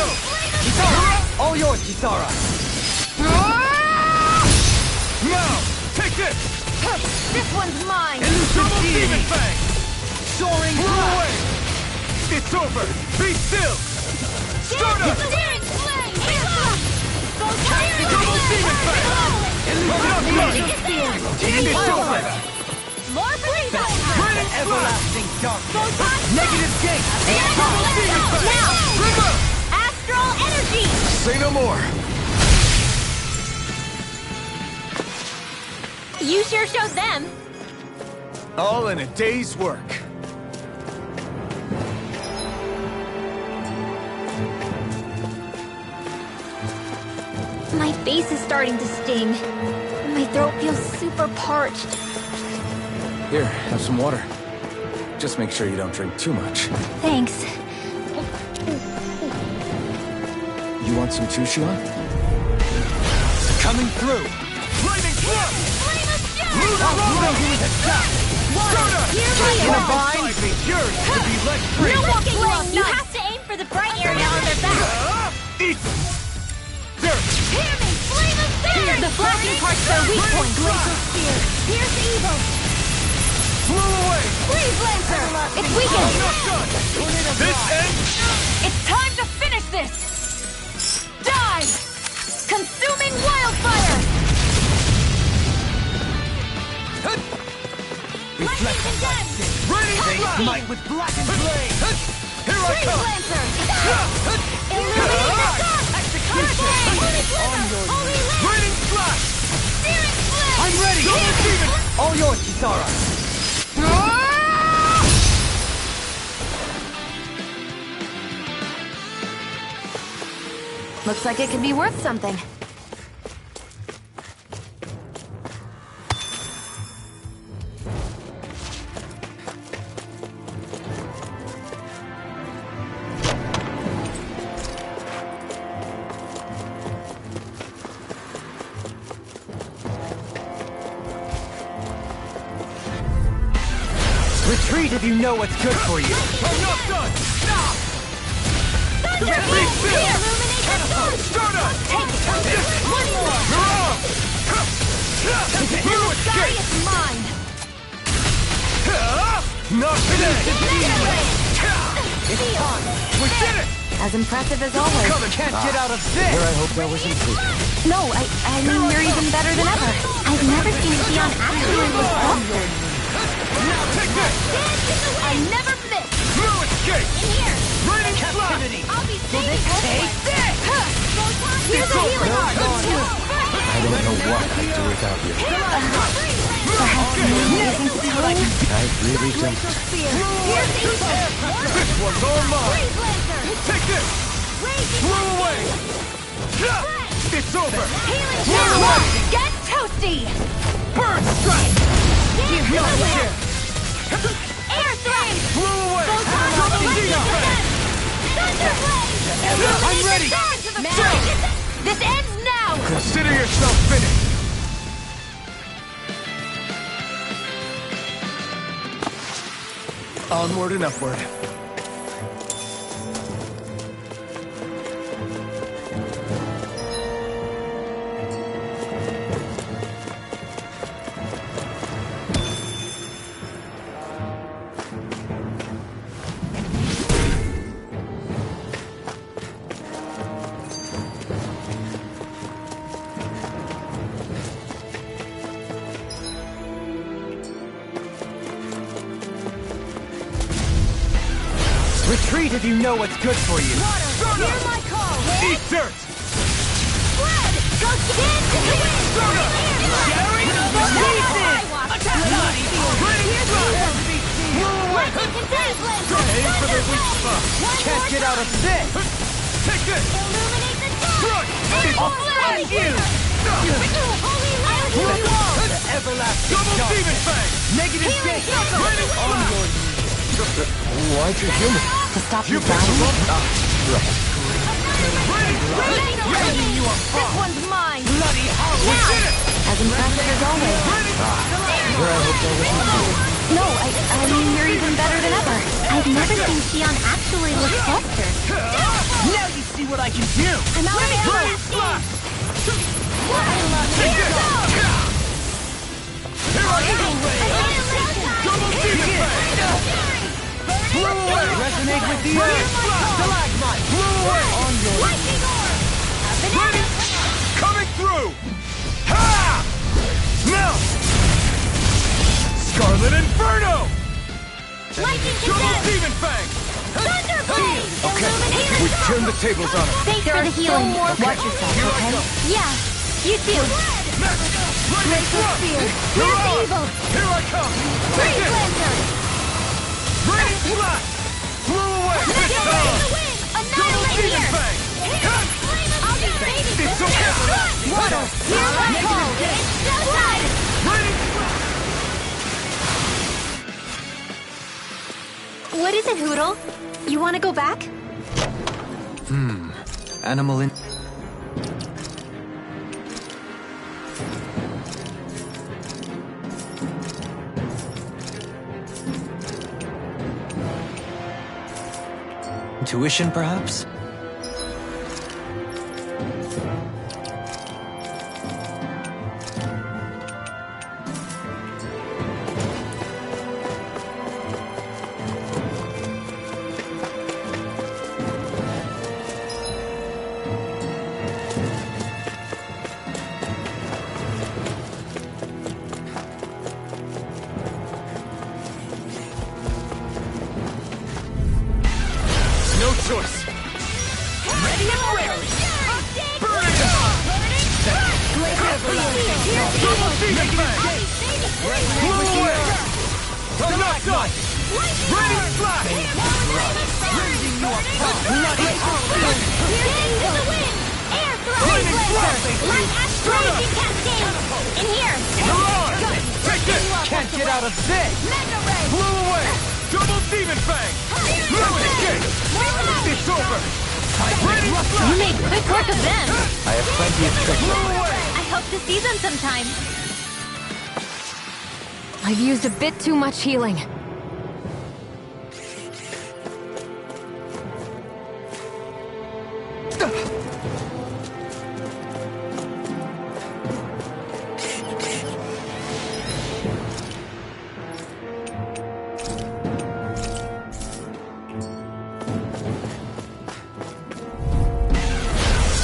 Kisara! All yours, Kisara! Now! Take this! This one's mine! Double Demon Fang! Soaring Blow blast! away! It's over! Be still! Stardust! Searing flame! Double Demon Fang! It's over! More freeze! Burning Everlasting darkness! Photon Negative gate! Now! Astral energy! Say no more. You sure showed them. All in a day's work. My face is starting to sting. My throat feels super parched. Here, have some water. Just make sure you don't drink too much. Thanks. You want some too, Shion? Coming through! Lightning Flux! Lunar Rondo! Stardust! In a vine? I'd be curious to be let free. No walking wrong. You have to aim for the bright area on their back. Eat dirt! Hear me! Flame of Spirit! The flashing part's their weak point. Glacial Spear. Pierce evil. Flew away! Freeze Lancer! It's weakened! Not done! This ends! It's time to finish this! Dive! Consuming Wildfire! Lightning Condemned! Raining Blast! Might with blackened blade! Here I Freeze come! Lancer! Illuminate the dark! Execution! Holy Sliver! Holy Land! Raining Splash! Searing Flame! I'm ready! Double Demon! All yours, Kisara! Looks like it could be worth something. Retreat if you know what's good for you! I'm not done! Stop! Be still! Stardust! Take it! One more! You're off! You Sky escape! is mine! Not today! It's time! We did it! As impressive as always. Can't get out of this! Here I hope that was included. No, I mean, you're even better than ever. I've never seen Shion actually look exhausted. Now take this! I never miss! No escape! In here! Raining Splash! Captivity! I'll be saving Take this! Here's a healing heart! I don't know what I'd do without you. Perhaps maybe isn't so. I really don't. Here's evil! This one's all mine! Freeze Lancer! Take this! Raging Blow away! It's over! Healing shower! Get toasty! Burn Strike! Give No me shit! Air thrust! Blow away! Double Demon Fang! I'm ready! This ends now! Consider yourself finished! Onward and upward. Retreat if you know what's good for you! Hear my call! Eat dirt! Spread! Go spin to the wind! Sharing Go Lightning Condensed Lancer! Aim for the weak spot! Can't get out of this! Take this! Illuminate the dark! Crush! I'll flash you! Holy Land! The everlasting Double darkness! Demon Fang! Negative gate! Raining Splash! Why'd you human? To stop you You dying? Raging you apart! This one's mine! Bloody hell! As impressive as always. Here I hope that was included. No, I mean, you're even better than ever. I've never seen Shion actually look flustered. Now you see what I can do! I'm out of ammo! Radiant blast! Here goes! Here I go! Double demon fang! Blow away! Resonate with the earth! Stalagmite! Blow away! On your... Lightning orb! Ready! Coming through! Ha! Melt! Scarlet Inferno! Lightning Double condemned! demon fang! Thunderblade! Okay, Illuminate! we've turned the tables on him. Thanks for the healing. Watch yourself, okay? Yeah, you too. Lightning thrust! Here's You're on! evil! Here I come! Great Take it! Lantern! Radiant blast! Blow away! Let's This go! time! Annihilate Double demon here! fang! Cut! I'll get baby! It's okay! Water! Here's my call! It's showtime! Radiant What is it, Hootle? You want to go back? Animal in... Intuition, perhaps? No choice! Ready and rarely! Burn it! Double demon fang! Blow away! I'm not done! Radiant blast! Raising you up top! Here's into the wind! Air throwing blazer! Light ash blazing cascade! In here! You're on! Take this! Can't get out of this! Mega ray! Blow away! Double demon fang! Blow it again! It's over! Radiant You blast! made quick work of them! I have plenty of tricks. Blow away! I hope to see them sometime. I've used a bit too much healing.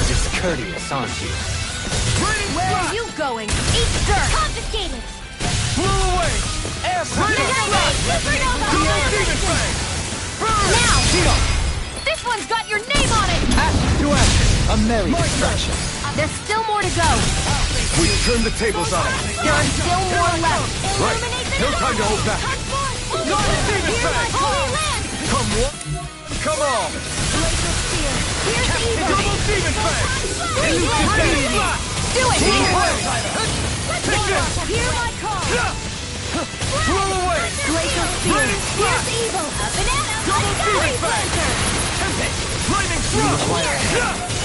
Discourteous, aren't you? Radiant Where are blast! you going? Eat dirt! Confiscated! Blow away! Air Radiant blast! Supernova! Double demon fang! Burn! Now! This one's got your name on it! Ashes to ashes! A merry destruction! There's still more to go. We've turned the tables on him. There are still more left. Right. No time to hold back. Double demon fang! Holy land! Come one, come all! Here's evil! Double demon fang! Radiant blast! Do it! Take this! Hear my call! Blow away! Glacial spear! Radiant Here's blast! evil! A banana! Double demon fang! Lightning thrust!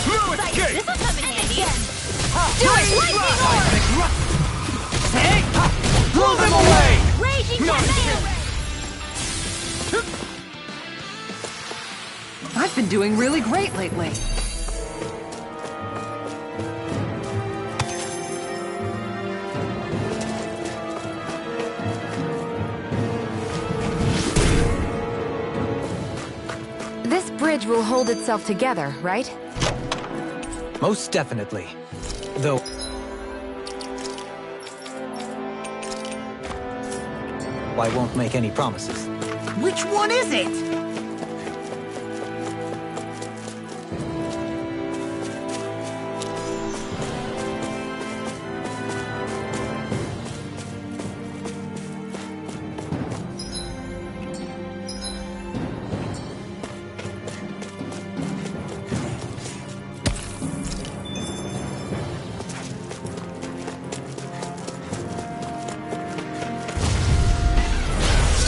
Through its gate! This will come in handy. Do it! Lightning orb! Hey! Blow them away! Raging Not tornado! I've been doing really great lately. This bridge will hold itself together, right? Most definitely. Though... I won't make any promises. Which one is it?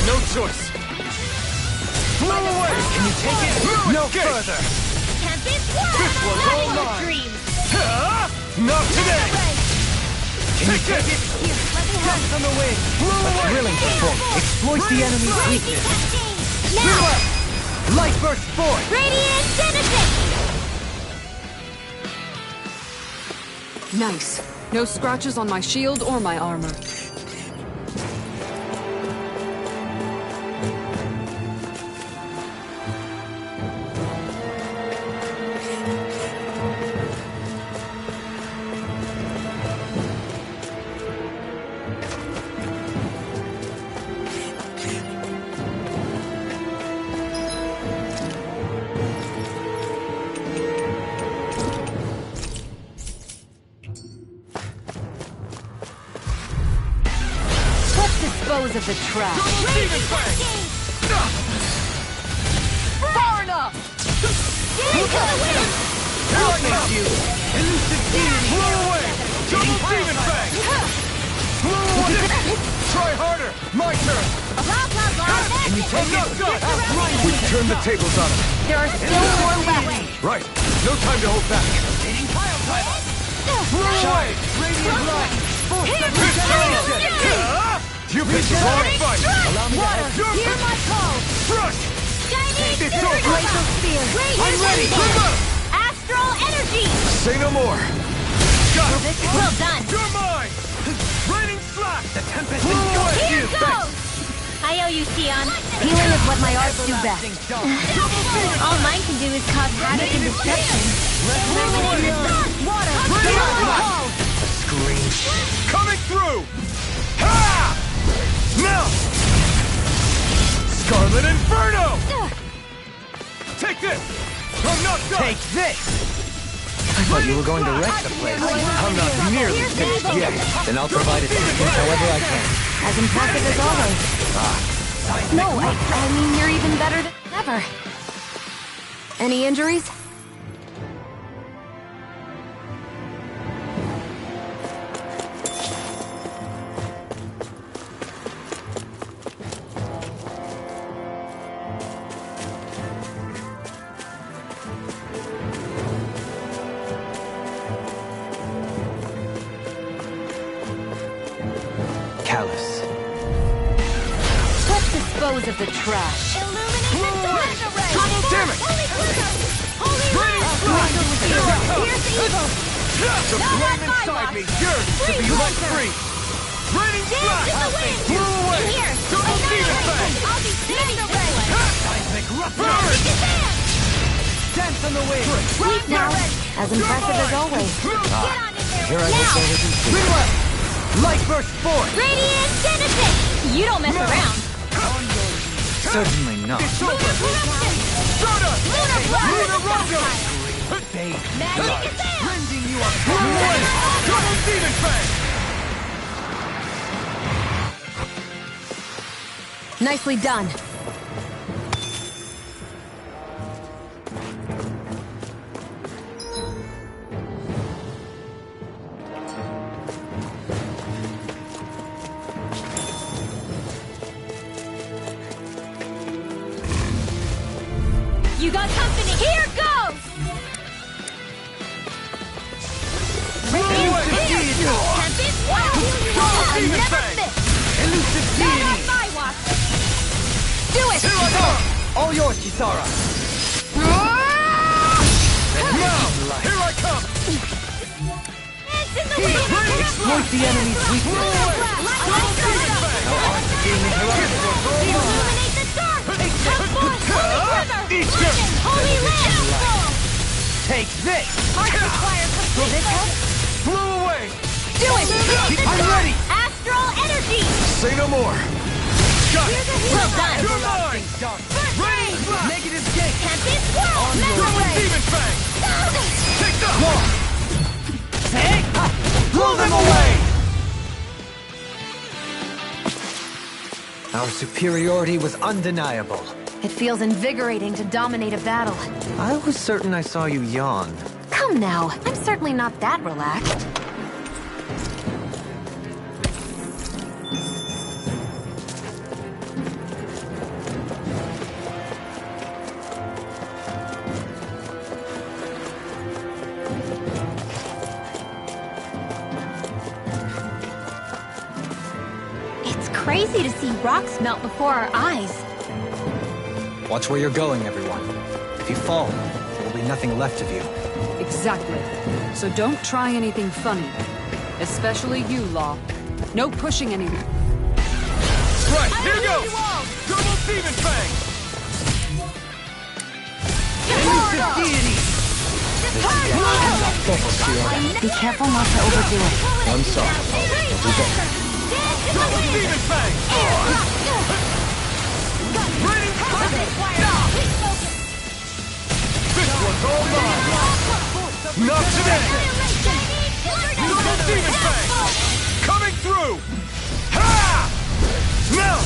No choice! Blow away! Can you take it? No further! Can't be This one's all mine! dreams! Not today! Take this! Here, let me help. From the wind! Blow away! Thrilling performance exploits the enemy's Raging weakness. cascade! Now! Light burst forth! Radiant Genesis! Nice. No scratches on my shield or my armor. Dispose of the trash. Far enough! Into the wind! Here I come! Elusive demon! Blow away! Double demon fang! Blow away! Try harder! My turn! Blah, blah, blah! Can you take it? We turn the tables on him. There are still more left. Right. No time to hold back. Blow away! Radiant light! You've been wrong fight! Allow me to help you. Hear my call! Crush! Shining It's over! Glacial Spear! I'm ready! Come on! Astral Energy! Say no more! Got it! Well done! You're mine! Raining slash! The tempest Here is goes! I owe you, Sion. Healing is what my arts do best. All mine can do is cause havoc and destruction. Illuminate the sun! Water! Hear my call! Coming through! Ha! Now! Scarlet Inferno! Take this! I'm not done! Take this! I thought you were going to wreck the place. I'm not nearly finished yet. Then I'll provide assistance however I can. As impressive as always. No, I mean, you're even better than ever. Any injuries? Callus. Let's dispose of the trash. Illuminate the dark! Damn it! Holy glitter! Holy Radiant light! Here I come! Here's the evil! The flame inside me yearns to be let free! Raining Dance in the slash! wind! Blew away! Here! Double demon fang! I'll be standing ready! Seismic rupture! Dance on the wind! Sweet now! As impressive as always. Get on in there! Here I will Now! say this is true. Reload! Light burst forth! Radiant Genesis! You don't mess around! Certainly not. It's over! Soda! Lunar Blood! Lunar Rondo! Magic is there! Rending you up! Blew away! Double demon fang! Nicely done. You got company! Here goes! Radiant Tempest! Wow! I'll never miss! Elusive Not deity! on my watch! Do it! Here I come! All yours, Kisara! Now! Here I come! It's in the wind! Exploit the enemy's weakness! Illuminate the dark! Come forth, holy quiver! Legend, holy lamb! Take this! Heart require complete this help? Blew away! Do it! Illuminate the I'm dark! ready! Astral energy! Say no more! Got it! Well done! You're mine! Raining slash! Negative gate! Tempest swirl! Metal Double ray! demon fang! Take that! Take! Blow them away! Our superiority was undeniable. It feels invigorating to dominate a battle. I was certain I saw you yawn. Come now, I'm certainly not that relaxed. It's crazy to see rocks melt before our eyes. Watch where you're going, everyone. If you fall, there will be nothing left of you. Exactly. So don't try anything funny. Especially you, Law. No pushing anyone. Right, here goes! Double Demon Fang! Elusive deity! Be careful not to overdo it. I'm sorry. I'll do better. Double Demon Fang! Raining This one's all mine! Not today! Double Demon Fang! Coming through! Ha! Melt!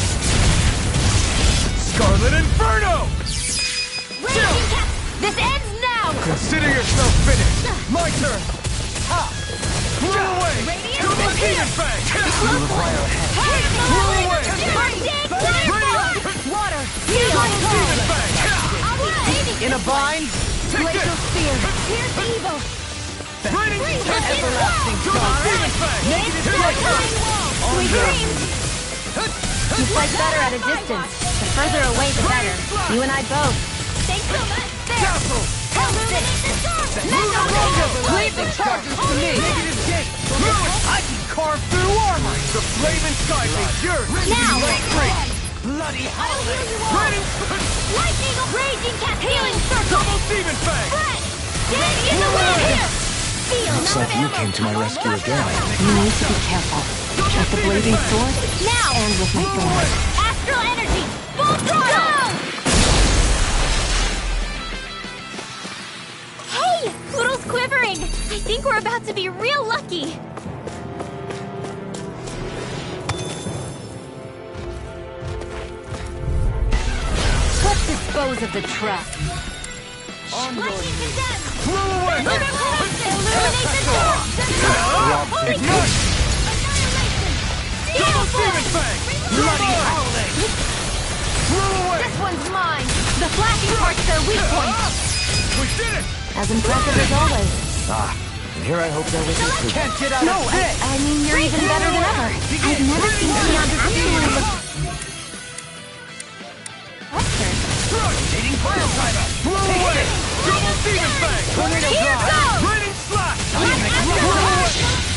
Scarlet Inferno! This ends now! Consider yourself finished! My turn! Ha! Blow away! Double Demon Fang! Blow away! Water! Double Demon Fang! In a bind? Glacial Spear! Pierce evil! Raining Everlasting Double star! Demon Fang! Sweet dreams! You fight better at a distance. The further away, the better. You and I both. Thanks so much! Castle! Illuminate the storm! Leave the charges to me! Negative gate! I can carve through armor! The flaming sky is yours! Now! Bloody I'll heal you all! Lightning! Raging Cat! Healing Circle! Double Demon Fang! Fred! Get in the way! Here! Feel! Looks like you came to my rescue again. You need to be careful. With the blazing sword Now! and with my thorn. Astral energy! Full throttle! Hey! Poodle's quivering! I think we're about to be real lucky! Let's dispose of the trap. Lightning condemned! Blow away! Illuminate the storm! Holy Ignite! Annihilation! Double Steel Demon Force! Fang! bloody howling! Blow away! This one's mine! The flashing part's their weak point! We did it! As impressive as always. And here I hope that was included. Can't get out No, of this! I mean, you're even better than ever. I've never seen Keon particularly look... Needing fire timer! Blow away! Double Demon Fang! Tornado Here drive! goes! Raining Slash! Astral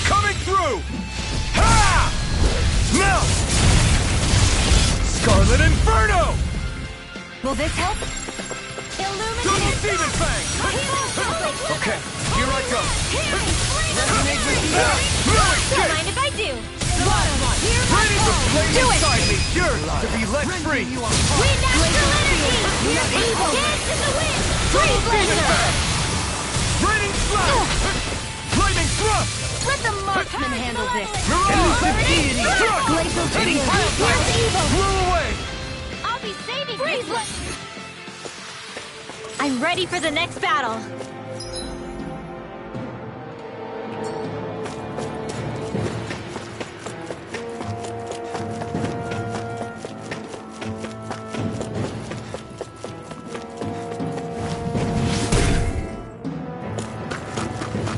Coming through! Ha! Melt! Scarlet Inferno! Will this help? Double Illuminate Demon Fang! Okay, here I go! Resonate with the earth! Don't mind if I do! Ready to flame Do it! inside me! Yours to be let free! Wind astral energy! Here's evil! Dance in the wind! Freeze laser! Raining Slash! Lightning Thrust! Let the marksman handle this! Elusive deity! Glacial Hitting Spear! fire Here's evil! Blow away! I'll be saving Freeze laser! I'm ready for the next battle!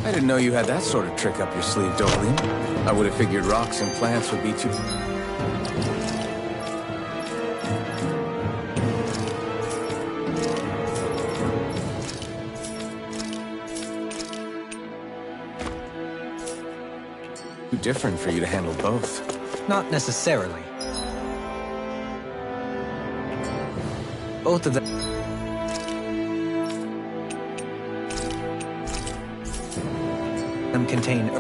I didn't know you had that sort of trick up your sleeve, Dohalim. I would have figured rocks and plants would be too... too different for you to handle both. Not necessarily. Both of them contain...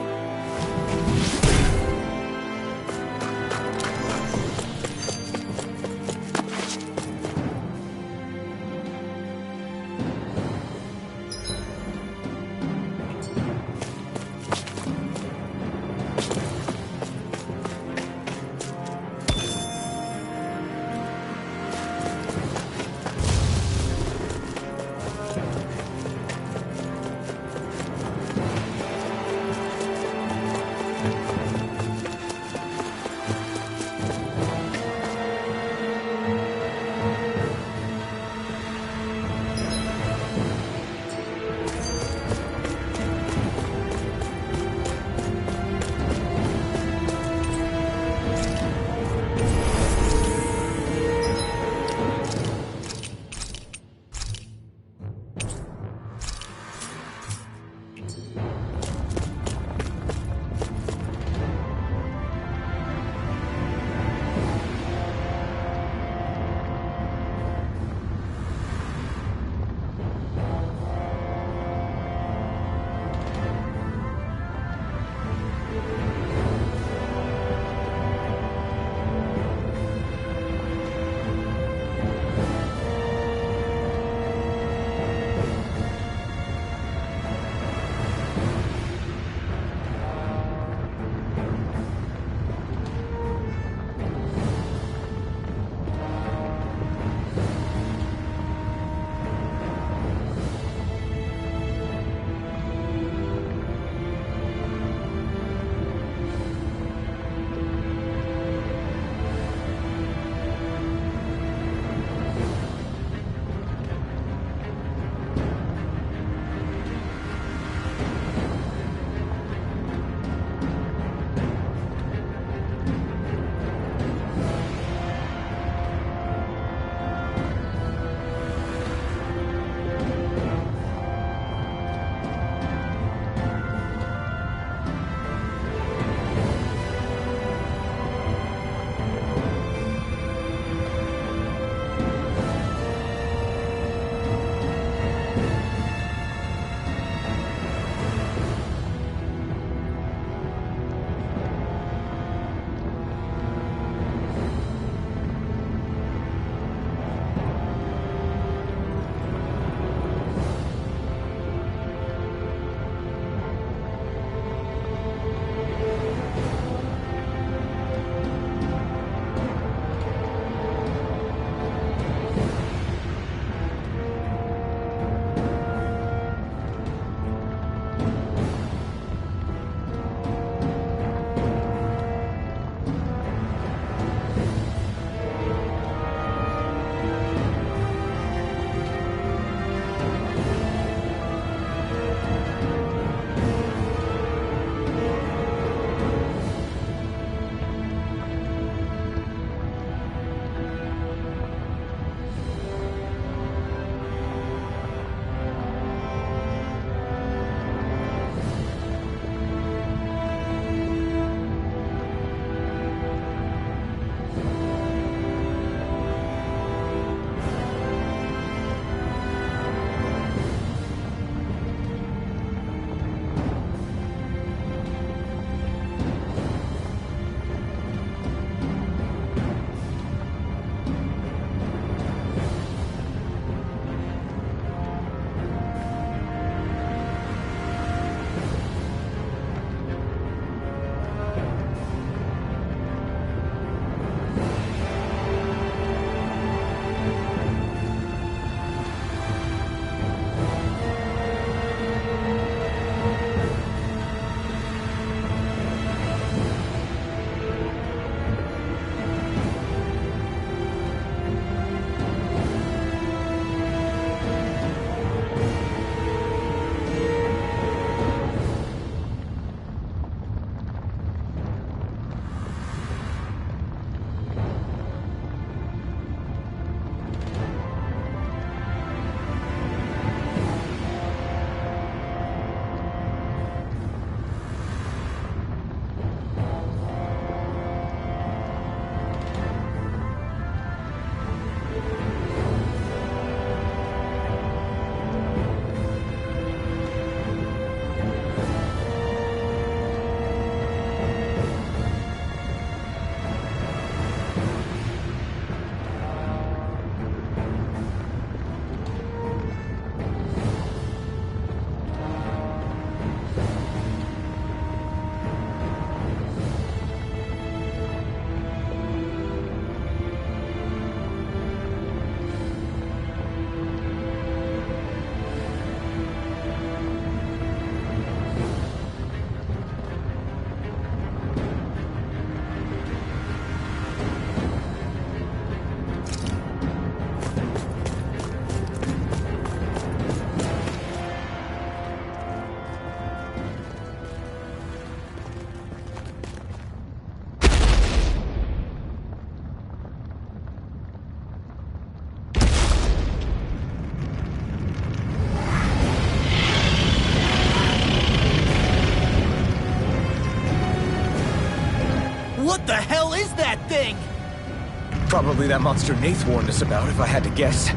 Probably that monster Nath warned us about, if I had to guess.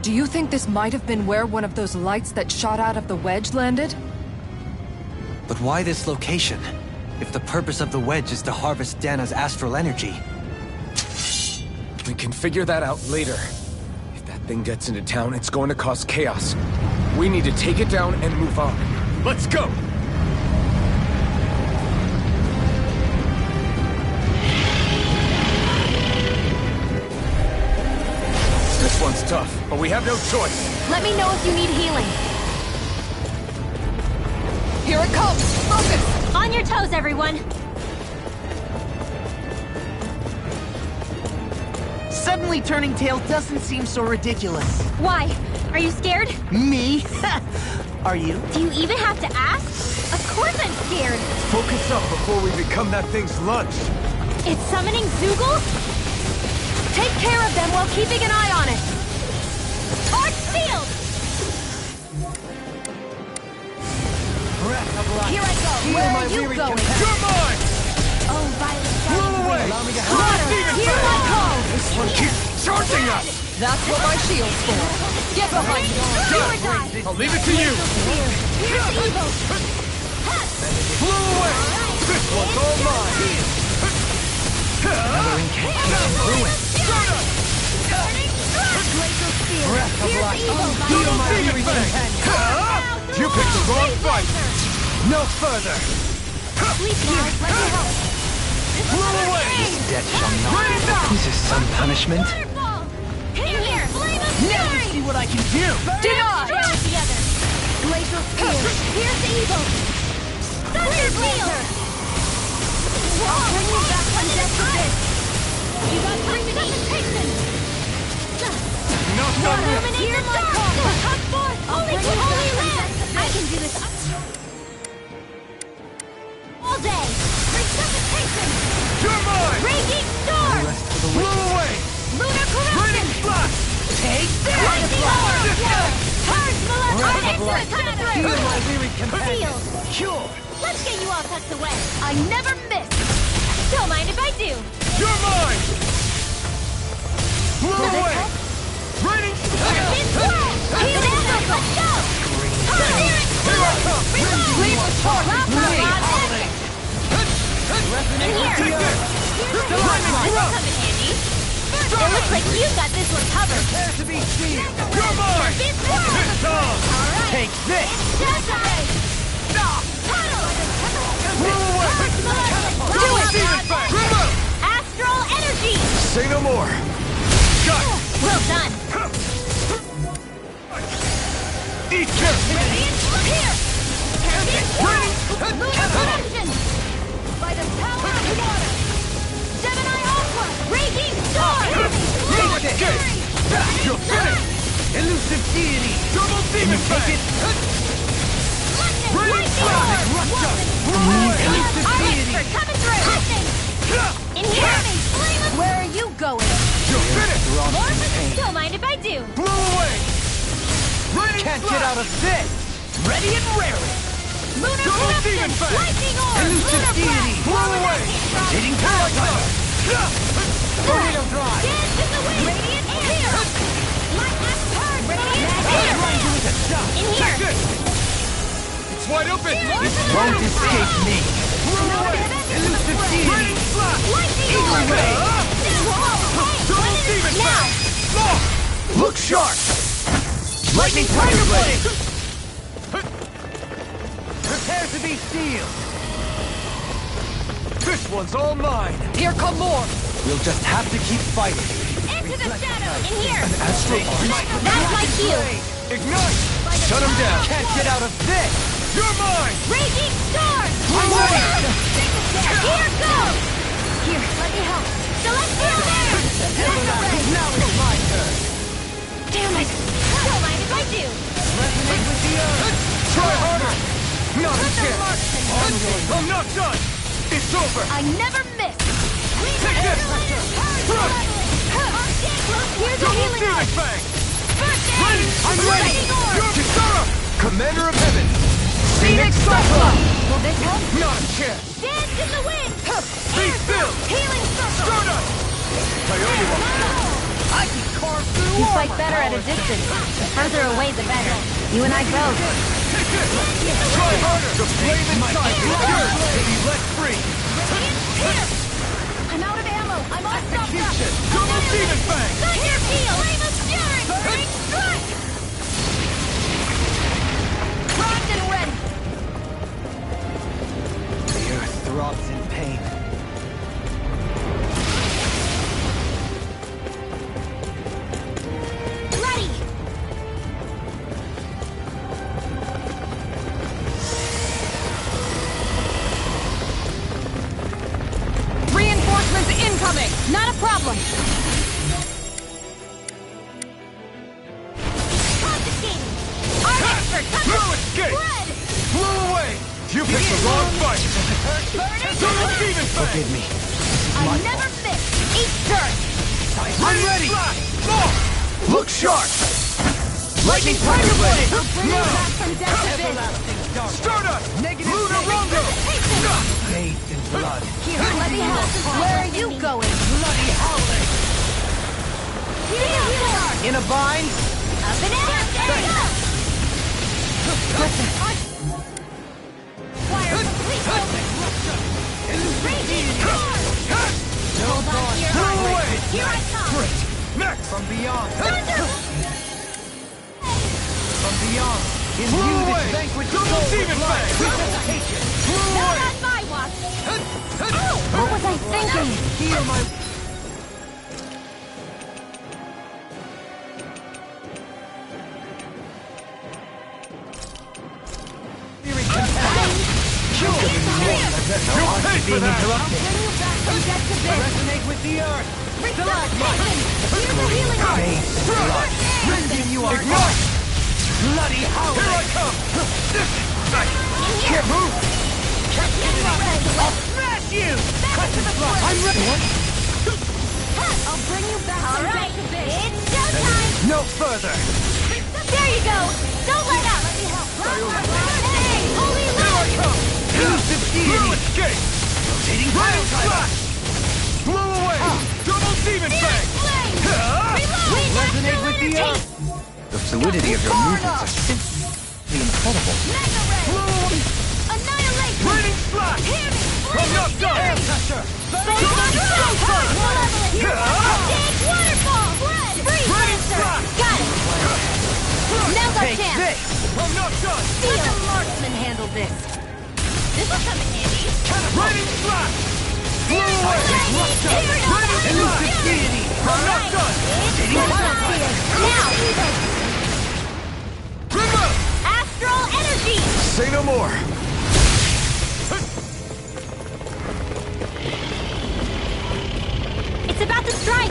Do you think this might have been where one of those lights that shot out of the wedge landed? But why this location? If the purpose of the wedge is to harvest Dana's astral energy. We can figure that out later. If that thing gets into town, it's going to cause chaos. We need to take it down and move on. Let's go! This one's tough, but we have no choice. Let me know if you need healing. Here it comes! Focus! On your toes, everyone! Suddenly turning tail doesn't seem so ridiculous. Why? Are you scared? Me? Are you? Do you even have to ask? Of course I'm scared! Focus up before we become that thing's lunch. It's summoning Zeugles? Take care of them while keeping an eye on it! Arch field! Here I go! Where are you going? You're mine! Oh, Violet! Blow away! Here I go! This one keeps charging us! That's what my shield's for. Get behind me! Do or die! I'll leave it to you! Here's the evil! Blow away! This one's all mine! Another incantation of ruin. Breath of life! Feel my weary You picked the wrong fight! No further! Sleep now, let me help! Blow away! Death shall not. Is this some punishment? Waterfall! In here! Flame of Now fury! you see what I can do! Deny! Together! Glacial spear! Here's the evil! Thunder blazer! I'll bring you back from death to this! You got precipitation! Not done yet! Here's my call! Come forth! Holy land! I can do this all day! Precipitation! You're mine! Raging storm! Blow away! Lunar corruption! Raining flash! Take this! Lightning orb! Charge molecular! Feel my weary companion. Sealed! Cure! Let's get you all tucked away! I never miss! Don't mind if I do! You're mine! Blow away! Raining It's swirl! Heal it! Let's go! Here I come! Leave the target! In here! Take this! This will come in handy. It looks like you've got this one covered. Prepare to be seen! You're mine! This swirl! It's on! Alright! Take this! Jedi! Tunnel! Blow away! Do it! Demon Fang! Come out! Astral energy! Say no more! Got it! Well done! Eat careful! Here! Lunar corruption! By the power of water! Gemini Aqua! Raging storm! You're finished! Elusive deity! Double Demon Fang! Lightning orb! Elusive deity! Ironford coming through! Lightning! In here! Where are you going? You're finished! Morphin, don't mind if I do! Blow away! Raining Can't flash! get out of this! Ready and raring! Lunar Double corruption! Demon Fang! Lightning orb! Elusive Lunar deity! blast! Blow away! Hitting Paradise! Tornado drive! Dance in the wind! Radiant air! Light and turn! Radiant Run air! to it a shot! In Take here! this! It's wide open! It won't escape me! Blow away! Elusive deity! Raining flash! Lightning Eagle orb! ray! Double Demon Now! Fang! Lock! Look sharp! Lightning Tiger Blade! Prepare to be sealed! This one's all mine! Here come more! We'll just have to keep fighting. Into the shadow! In here! Astral Arch? That's my cue! Ignite! Shut him down! Can't get out of this! You're mine! Raging storm! Here goes! Here, let me help! Celestial air! Now it's my turn! Damn it! Don't mind if I do! Resonate with the earth! Try harder! Not a Put the chance! marks in I'm not done! It's over! I never miss! Take this! Run! Here's a Double healing Demon arc! Fang! First Ready! aid! I'm ready! Lightning orb! You're Kisara! Commander of Heaven! Phoenix Cyclone! Will this help? Not a chance! Dance in the wind! Be still! Healing circle! Stardust! I can carve through You armor! fight better at a distance. The further away, the better. You and I both. Try harder! The flame inside is yours to be let free! I'm out of ammo. I'm all stopped up. Execution! Double demon fang! Thunder Field! Flame of Fury! Burning Strike! Primed and ready. The earth throbs in pain. Ready! Reinforcements incoming! Not a problem. Confiscating. Our expert Through escape! Red! Blew away! You picked the wrong fight! Double demon fang! Forgive me. I never miss. Eat dirt. I'm ready! Look sharp! Lightning Tiger Blade! Back from death to this. Stardust! Lunar Rondo! Bathed in blood. Here, let me help. Where are you going? Bloody howling! Here. In a bind? Up and out. There you go. Fire complete. Raging storm. Hold on to your Blew heart. away! Here I come. Great! Next! From beyond. Thunder. From beyond. In Blew you away! this banquet Double demon fang! take it. Blew Not away! on my watch. What was I thinking? Heal my... You'll pay for that! Bring you back from death to this. Resonate with the earth. Reflect Titan. Here's the healing art. Bathed in blood. Rending you are Ignite! bloody howling! Here I come! Can't move! I'll smash you. Back to the front. I'm ready! I'll bring you back from death to this. It's showtime. No further! There you go. Don't let up. Let me help. Hey, holy Here I light. come! Elusive Blue deity. escape! Rotating Rail Slash! Blew away! Double demon fang! Flame. Reload. Resonate with the earth. The fluidity of your movements are simply incredible. Mega ray. Annihilation. Raining Slash! Hear me. I'm not done! Big waterfall. Freeze dancer. Got it. Now's our Take chance. this. I'm not done! Let the marksman handle this. This will come in handy. Raining Slash! Blew away! Elusive deity. I'm not done! Now, Remote! astral energy. Say no more! It's about to strike.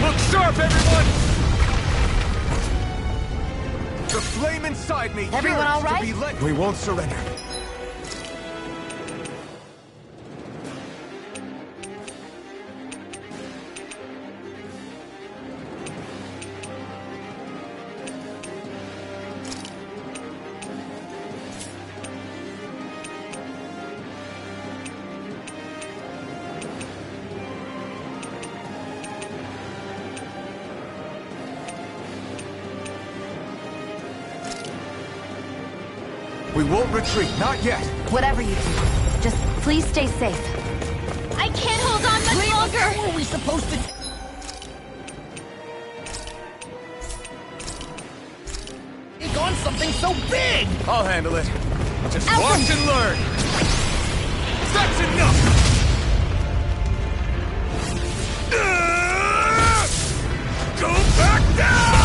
Look sharp, everyone! The flame inside me Everyone yearns all right? to be let. We won't surrender. We won't retreat, not yet. Whatever you do, just please stay safe. I can't hold on much longer. How are we supposed to... Take on something so big! I'll handle it. Just Out watch them. and learn. That's enough! Go back down!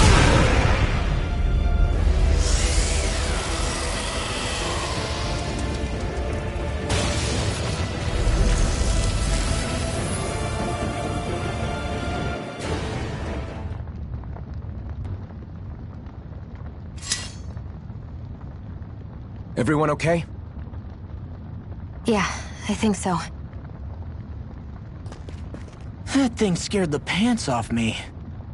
Everyone okay? Yeah, I think so. That thing scared the pants off me.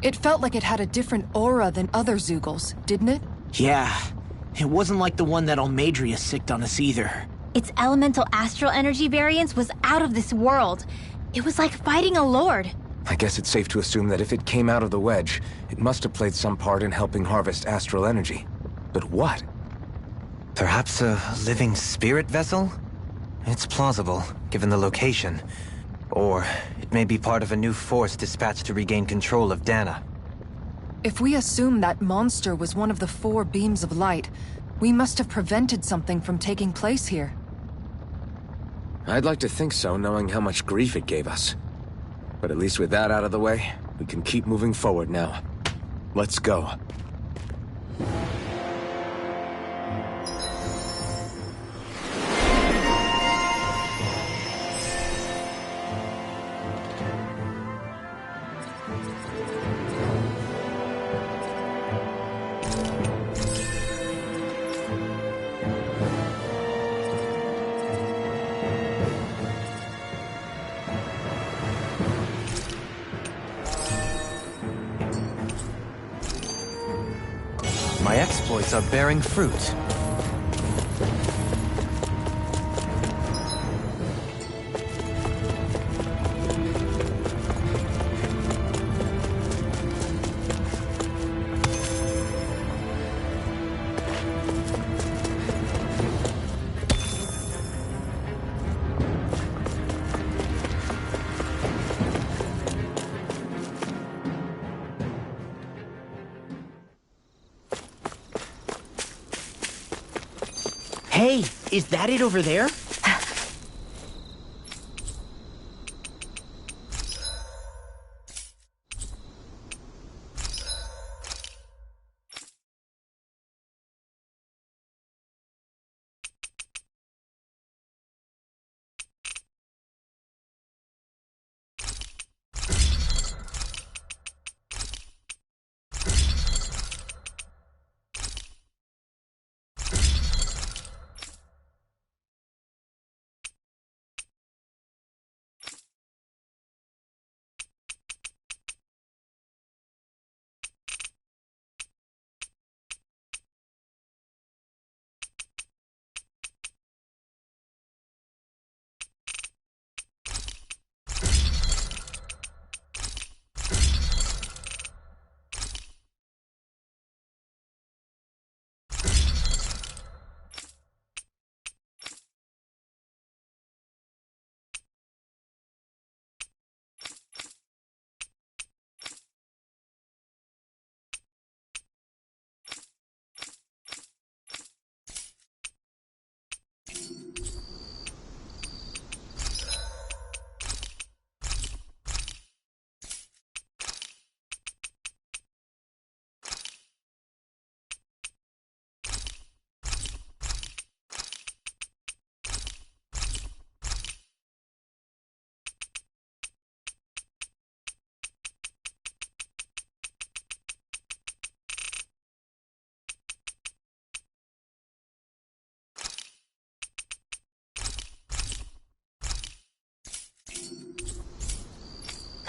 It felt like it had a different aura than other Zeugles, didn't it? Yeah. It wasn't like the one that Almadria sicked on us either. Its elemental astral energy variance was out of this world. It was like fighting a lord. I guess it's safe to assume that if it came out of the wedge, it must have played some part in helping harvest astral energy. But what? Perhaps a living spirit vessel? It's plausible, given the location. Or it may be part of a new force dispatched to regain control of Dana. If we assume that monster was one of the 4 beams of light, we must have prevented something from taking place here. I'd like to think so, knowing how much grief it gave us. But at least with that out of the way, we can keep moving forward now. Let's go. My exploits are bearing fruit. Hey, is that it over there?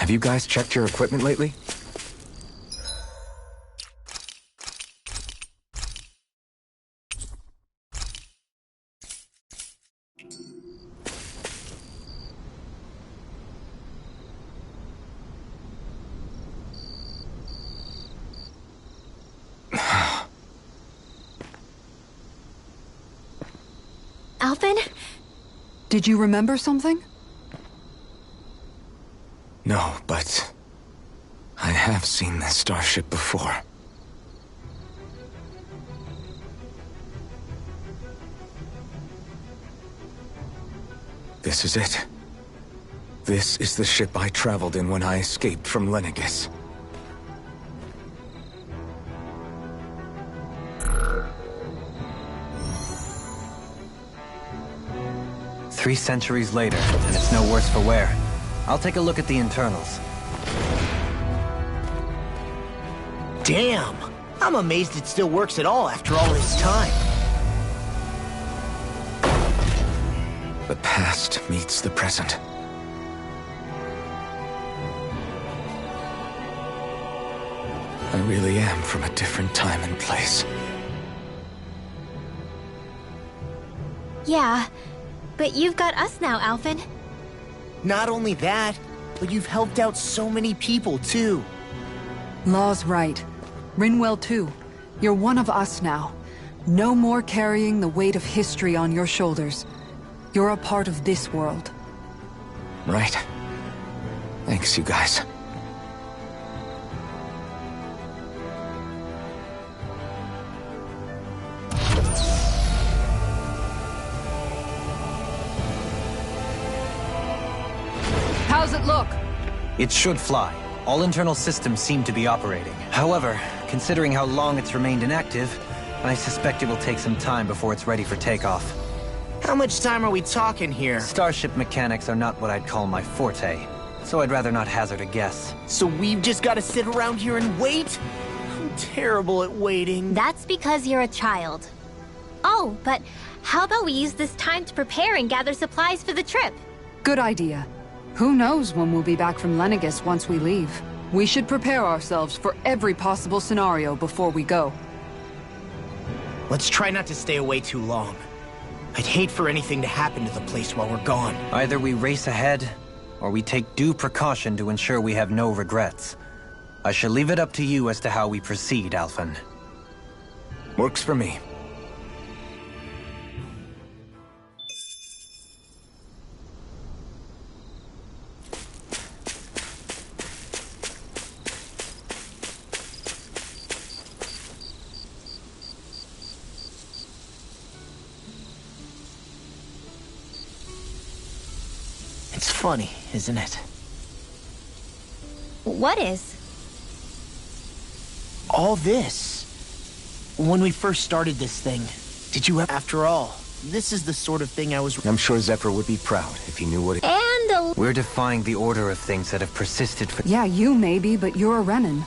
Have you guys checked your equipment lately? Alphen? Did you remember something? No, but I have seen this starship before. This is it. This is the ship I traveled in when I escaped from Lenegis. Three centuries later, and it's no worse for wear. I'll take a look at the internals. Damn! I'm amazed it still works at all after all this time. The past meets the present. I really am from a different time and place. Yeah, but you've got us now, Alphen. Not only that, but you've helped out so many people, too. Law's right. Rinwell too. You're one of us now. No more carrying the weight of history on your shoulders. You're a part of this world. Right. Thanks, you guys. How's it look? It should fly. All internal systems seem to be operating. However, considering how long it's remained inactive, I suspect it will take some time before it's ready for takeoff. How much time are we talking here? Starship mechanics are not what I'd call my forte, so I'd rather not hazard a guess. So we've just got to sit around here and wait? I'm terrible at waiting. That's because you're a child. Oh, but how about we use this time to prepare and gather supplies for the trip? Good idea. Who knows when we'll be back from Lenegis once we leave. We should prepare ourselves for every possible scenario before we go. Let's try not to stay away too long. I'd hate for anything to happen to the place while we're gone. Either we race ahead, or we take due precaution to ensure we have no regrets. I shall leave it up to you as to how we proceed, Alphen. Works for me. It's funny, isn't it? What is? All this. When we first started this thing, did you have... After all, this is the sort of thing I was... I'm sure Zephyr would be proud if he knew what it... And a... We're defying the order of things that have persisted for... Yeah, you maybe, but you're a Renan.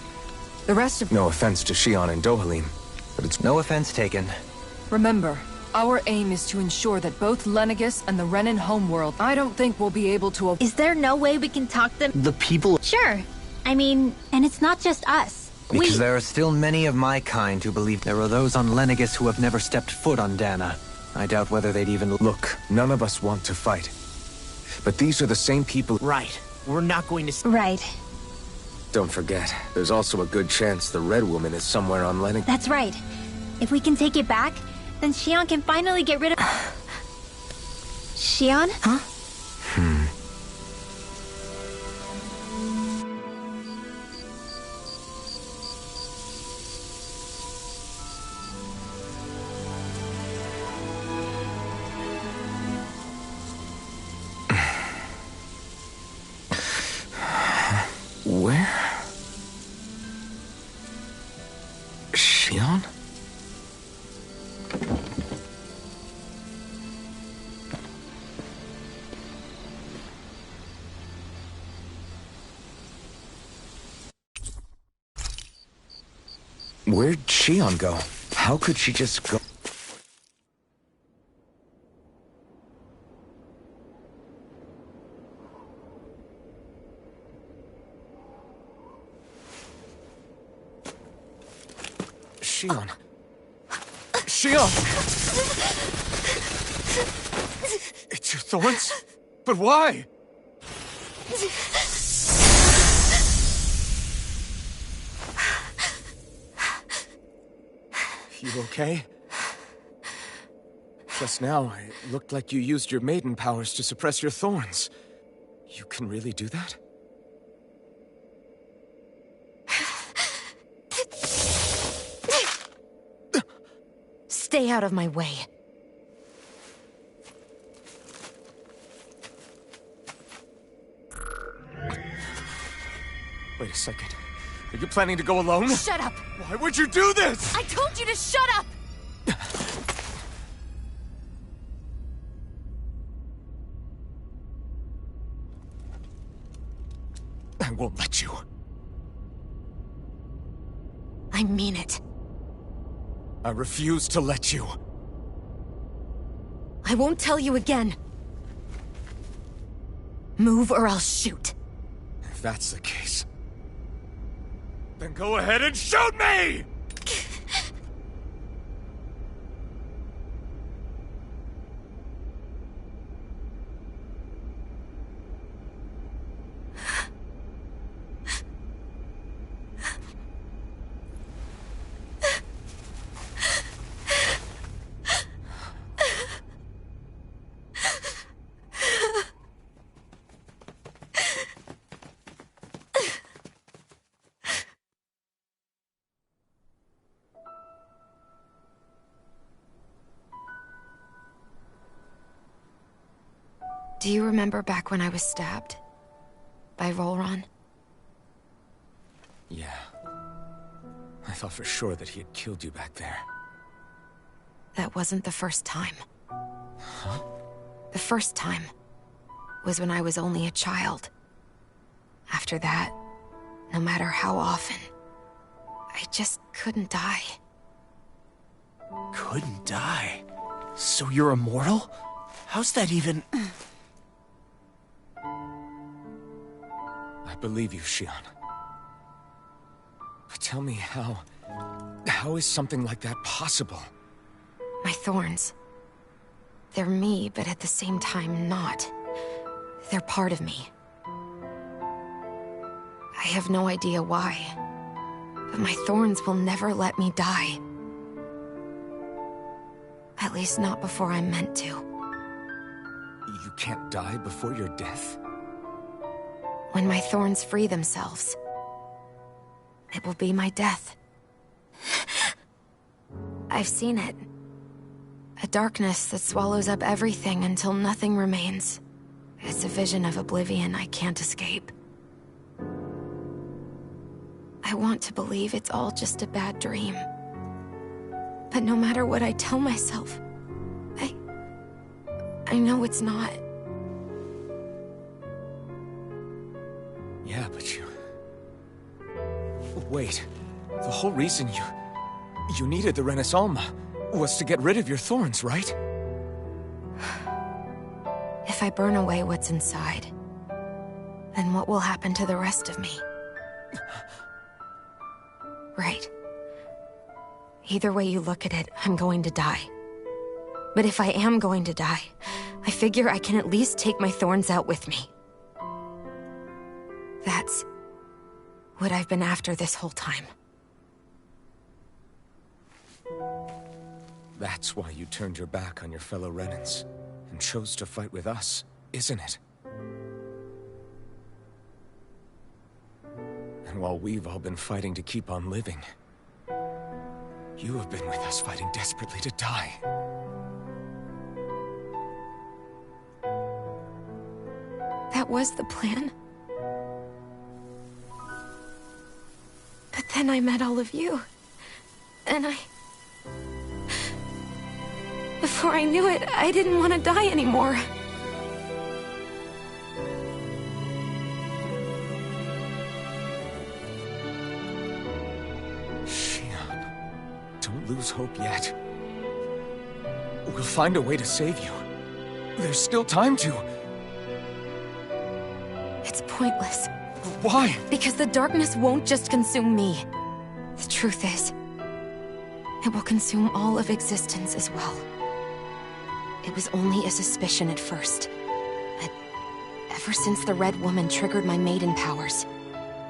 The rest of... No offense to Shion and Dohalim, but it's... No offense taken. Remember, our aim is to ensure that both Lenegis and the Renan homeworld... I don't think we'll be able to... Is there no way we can talk them? The people... Sure. I mean, and it's not just us. Because there are still many of my kind who believe there are those on Lenegis who have never stepped foot on Dana. I doubt whether they'd even... Look, none of us want to fight. But these are the same people... Right. We're not going to... Right. Don't forget, there's also a good chance the Red Woman is somewhere on Lenegis. That's right. If we can take it back, then Shion can finally get rid of... Shion? Huh? Where? Shion? Where'd Shion go? How could she just go? Shion. Shion! It's your thorns? But why? You okay? Just now, it looked like you used your maiden powers to suppress your thorns. You can really do that? Stay out of my way. Wait a second. Are you planning to go alone? Shut up! Why would you do this? I told you to shut up! I won't let you. I mean it. I refuse to let you. I won't tell you again. Move or I'll shoot. If that's the case, then go ahead and shoot me! Do you remember back when I was stabbed? By Volron? Yeah. I thought for sure that he had killed you back there. That wasn't the first time. Huh? The first time was when I was only a child. After that, no matter how often, I just couldn't die. Couldn't die? So you're immortal? How's that even... I believe you, Shionne. But tell me how is something like that possible? My thorns. They're me, but at the same time not. They're part of me. I have no idea why, but my thorns will never let me die. At least not before I'm meant to. You can't die before your death? When my thorns free themselves, it will be my death. I've seen it. A darkness that swallows up everything until nothing remains. It's a vision of oblivion I can't escape. I want to believe it's all just a bad dream. But no matter what I tell myself, I know it's not. Yeah, but you... Wait. The whole reason you needed the Renaissance was to get rid of your thorns, right? If I burn away what's inside, then what will happen to the rest of me? Right. Either way you look at it, I'm going to die. But if I am going to die, I figure I can at least take my thorns out with me. That's what I've been after this whole time. That's why you turned your back on your fellow Renans and chose to fight with us, isn't it? And while we've all been fighting to keep on living, you have been with us fighting desperately to die. That was the plan. But then I met all of you. And before I knew it, I didn't want to die anymore. Shionne, don't lose hope yet. We'll find a way to save you. There's still time to. It's pointless. Why? Because the darkness won't just consume me. The truth is, it will consume all of existence as well. It was only a suspicion at first, but ever since the Red Woman triggered my maiden powers,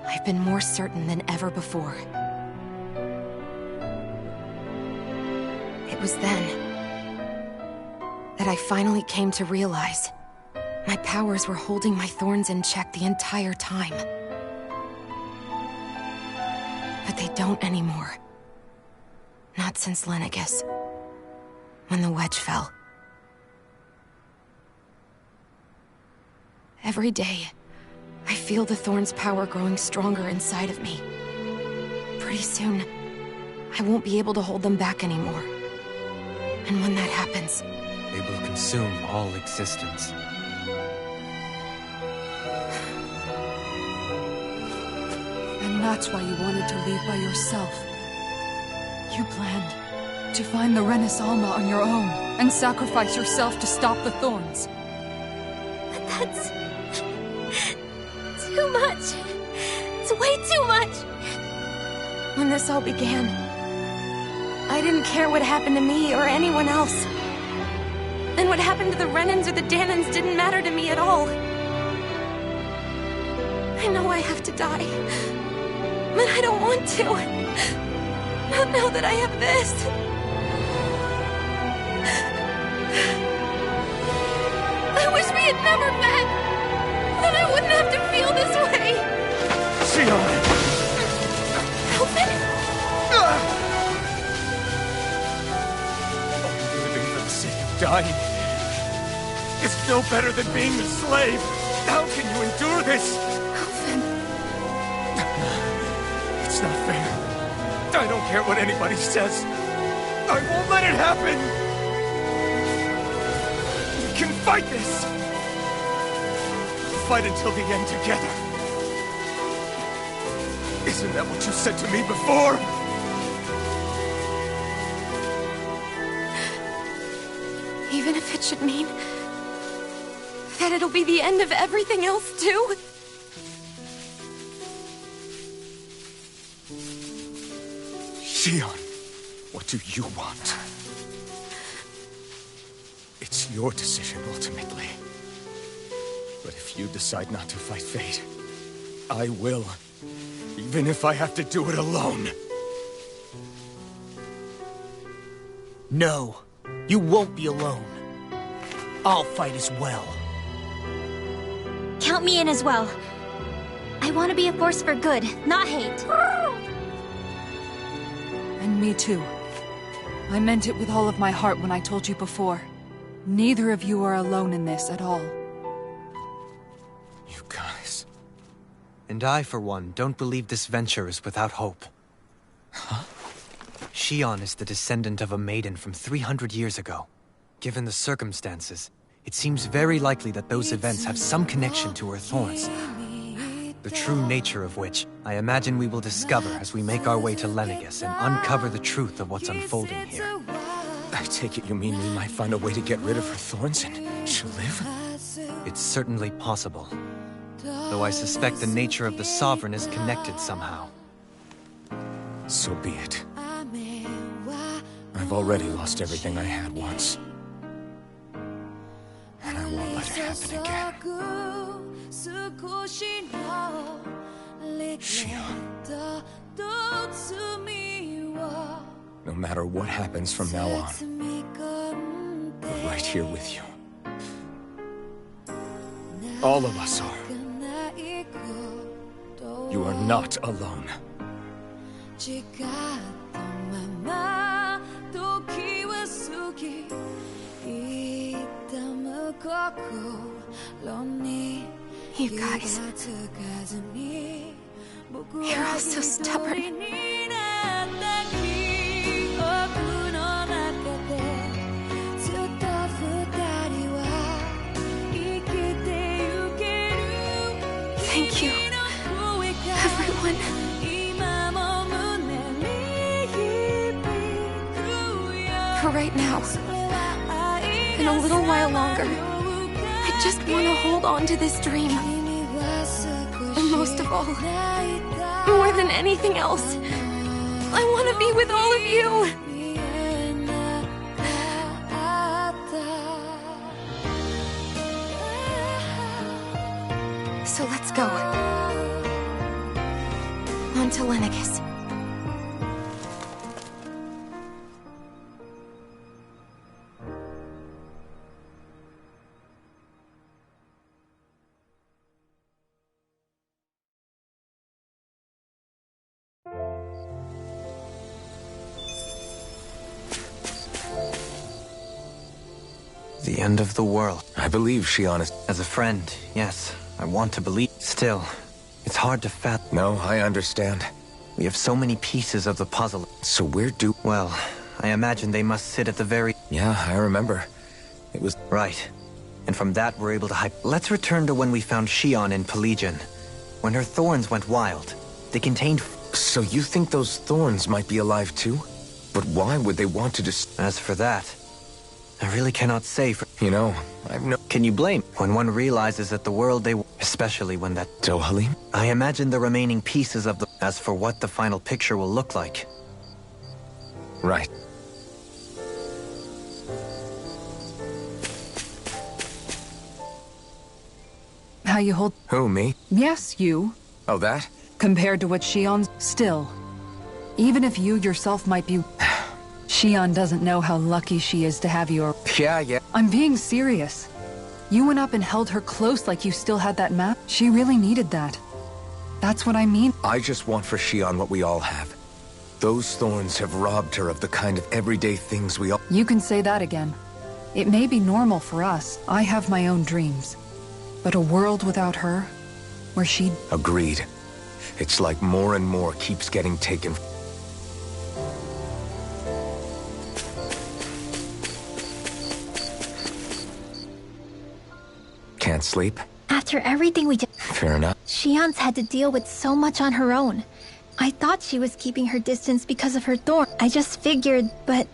I've been more certain than ever before. It was then that I finally came to realize my powers were holding my thorns in check the entire time. But they don't anymore. Not since Lenegis, when the wedge fell. Every day, I feel the thorn's power growing stronger inside of me. Pretty soon, I won't be able to hold them back anymore. And when that happens, they will consume all existence. And that's why you wanted to leave by yourself. You planned to find the Renaissance on your own and sacrifice yourself to stop the thorns. But that's... too much. It's way too much. When this all began, I didn't care what happened to me or anyone else. And what happened to the Renans or the Dahnans didn't matter to me at all. I know I have to die, but I don't want to. Not now that I have this. I wish we had never met. Then I wouldn't have to feel this way. Shionne! Alphen? Living for the sake of dying. is no better than being a slave. How can you endure this? Alvin. It's not fair. I don't care what anybody says. I won't let it happen! We can fight this! Fight until the end together. Isn't that what you said to me before? Even if it should mean that it'll be the end of everything else, too? Shion, what do you want? It's your decision, ultimately. But if you decide not to fight fate, I will. Even if I have to do it alone. No, you won't be alone. I'll fight as well. Count me in as well. I want to be a force for good, not hate. And me too. I meant it with all of my heart when I told you before. Neither of you are alone in this at all. You guys... And I, for one, don't believe this venture is without hope. Huh? Shion is the descendant of a maiden from 300 years ago. Given the circumstances, it seems very likely that those events have some connection to her thorns. The true nature of which, I imagine we will discover as we make our way to Lenegis and uncover the truth of what's unfolding here. I take it you mean we might find a way to get rid of her thorns and she'll live? It's certainly possible. Though I suspect the nature of the Sovereign is connected somehow. So be it. I've already lost everything I had once. And I won't let it happen again. Shion. No matter what happens from now on, we're right here with you. All of us are. You are not alone. You guys... You're all so stubborn. Thank you, everyone. For right now, and a little while longer, I just want to hold on to this dream. And most of all, more than anything else, I want to be with all of you! So let's go. On to Lenegis. The end of the world. I believe Shion is... As a friend, yes. I want to believe. Still, it's hard to fathom. No, I understand. We have so many pieces of the puzzle. So where do... Well, I imagine they must sit at the very... Yeah, I remember. It was... Right. And from that we're able to Let's return to when we found Shion in Pelegion. When her thorns went wild, they contained... So you think those thorns might be alive too? But why would they want to As for that, I really cannot say for... You know, I've no... Can you blame? When one realizes that the world they... Especially when that... Dohalim? I imagine the remaining pieces of the... As for what the final picture will look like. Right. How you hold... Who, me? Yes, you. Oh, that? Compared to what Shion's... Still. Even if you yourself might be... Shion doesn't know how lucky she is to have your... Yeah. I'm being serious. You went up and held her close like you still had that map. She really needed that. That's what I mean. I just want for Shion what we all have. Those thorns have robbed her of the kind of everyday things we all... You can say that again. It may be normal for us. I have my own dreams. But a world without her, where she'd... Agreed. It's like more and more keeps getting taken. Can't sleep? After everything we did, Fair enough. Shion's had to deal with so much on her own. I thought she was keeping her distance because of her thorn. I just figured, but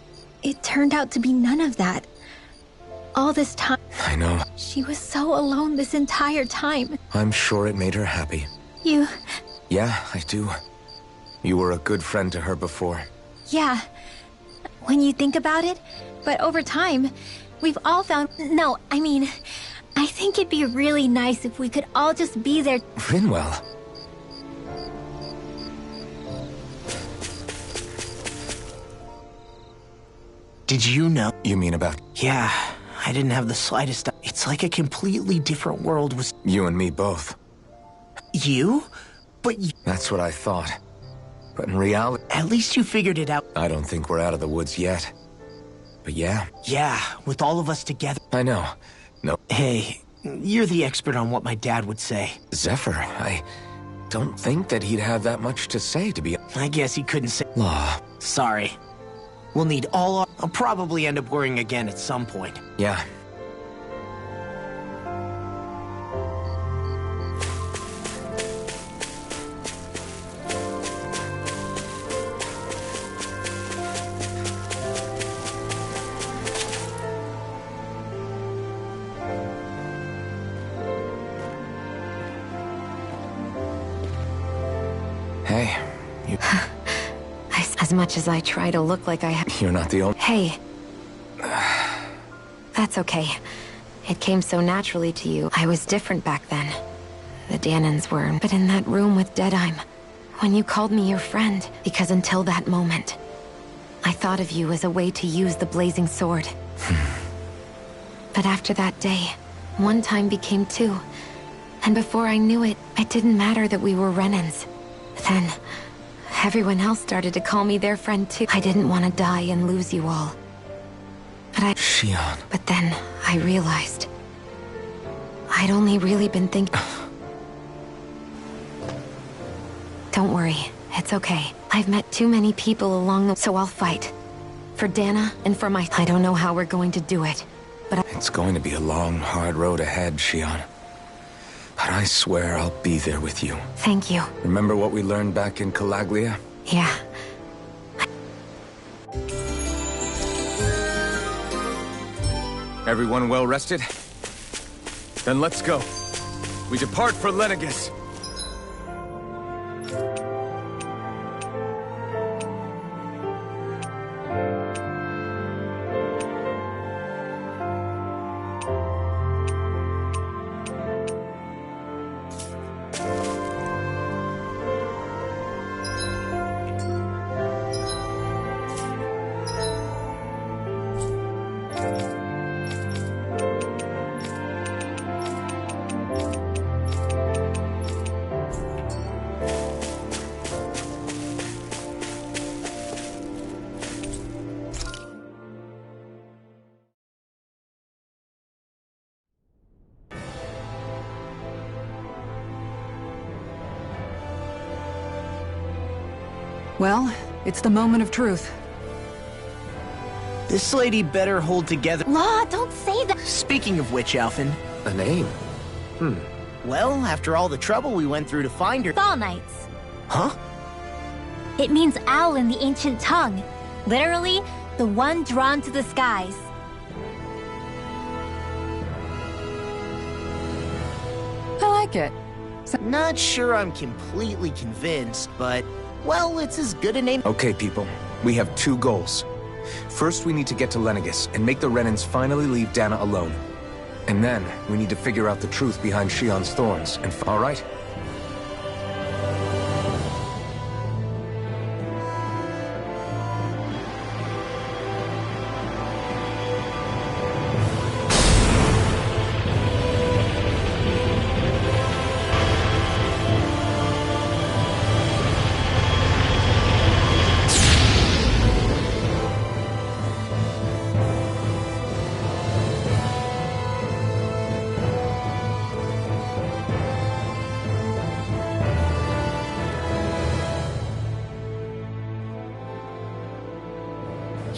it turned out to be none of that. All this time, I know. she was so alone this entire time. I'm sure it made her happy. You... Yeah, I do. You were a good friend to her before. Yeah. When you think about it, but over time, we've all found... No, I mean, I think it'd be really nice if we could all just be there. Rinwell. Did you know? You mean about... Yeah, I didn't have the slightest... It's like a completely different world was... You and me both. You? But you... That's what I thought. But in reality... At least you figured it out. I don't think we're out of the woods yet. But yeah. Yeah, with all of us together. I know. No. Hey, you're the expert on what my dad would say. Zephyr, I don't think that he'd have that much to say, to be... I guess he couldn't say... Law. Sorry. We'll need all our... I'll probably end up worrying again at some point. Yeah. Hey, you... As much as I try to look like I have... You're not the only... Hey. That's okay. It came so naturally to you. I was different back then. The Danans were, but in that room with Deadheim, when you called me your friend, because until that moment, I thought of you as a way to use the blazing sword. But after that day, one time became two. And before I knew it, it didn't matter that we were Renans. Then... everyone else started to call me their friend too. I didn't want to die and lose you all. Shion. But then I realized I'd only really been thinking. Don't worry, it's okay. I've met too many people along the... So I'll fight. For Dana and for my... I don't know how we're going to do it, but It's going to be a long, hard road ahead, Shion. But I swear I'll be there with you. Thank you. Remember what we learned back in Calaglia? Yeah. Everyone well rested? Then let's go. We depart for Lenegis. Well, it's the moment of truth. This lady better hold together. Law, don't say that. Speaking of which, Alphen, A name? well, after all the trouble we went through to find her... Fall Knights. Huh? It means owl in the ancient tongue. Literally, the one drawn to the skies. I like it. Not sure I'm completely convinced, but... Well, it's as good a name... Okay, people. We have two goals. First, we need to get to Lenegis and make the Renans finally leave Dana alone. And then, we need to figure out the truth behind Shion's thorns and... All right?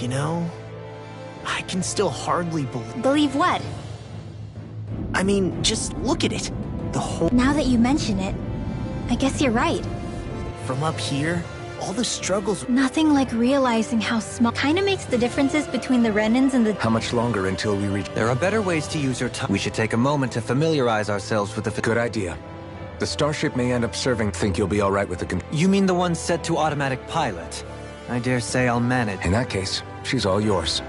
You know, I can still hardly believe... Believe what? I mean, just look at it. The whole... Now that you mention it, I guess you're right. From up here, all the struggles... Nothing like realizing how small... Kinda makes the differences between the Renans and the... How much longer until we reach... There are better ways to use your time. We should take a moment to familiarize ourselves with the... Good idea. The starship may end up serving... Think you'll be alright with the... You mean the one set to automatic pilot? I dare say I'll manage. In that case, she's all yours.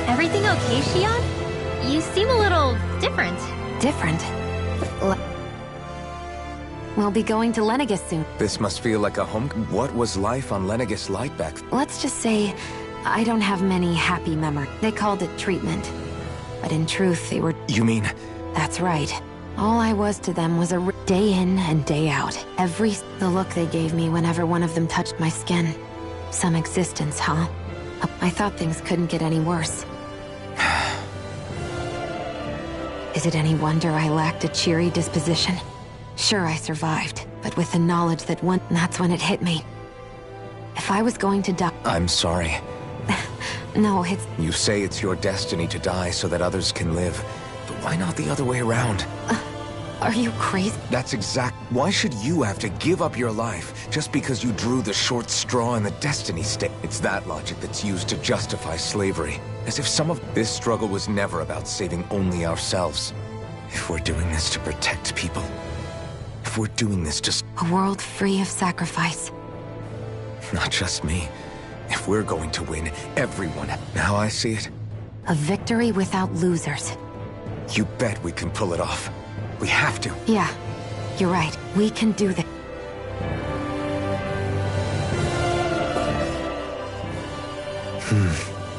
Everything okay, Shion? You seem a little different. Different? We'll be going to Lenegis soon. This must feel like a home... What was life on Lenegis like back... Let's just say, I don't have many happy memories. They called it treatment. But in truth, they were... You mean... That's right. All I was to them was a day in and day out. The look they gave me whenever one of them touched my skin. Some existence, huh? I thought things couldn't get any worse. Is it any wonder I lacked a cheery disposition? Sure, I survived, but with the knowledge that that's when it hit me. If I was going to die... I'm sorry. No, it's... You say it's your destiny to die so that others can live. But why not the other way around? Are you crazy? That's exact... Why should you have to give up your life just because you drew the short straw in the destiny state? It's that logic that's used to justify slavery. As if some of this struggle was never about saving only ourselves. If we're doing this to protect people... If we're doing this just... A world free of sacrifice. Not just me. If we're going to win, everyone... Now I see it. A victory without losers. You bet we can pull it off. We have to. Yeah, you're right. We can do that.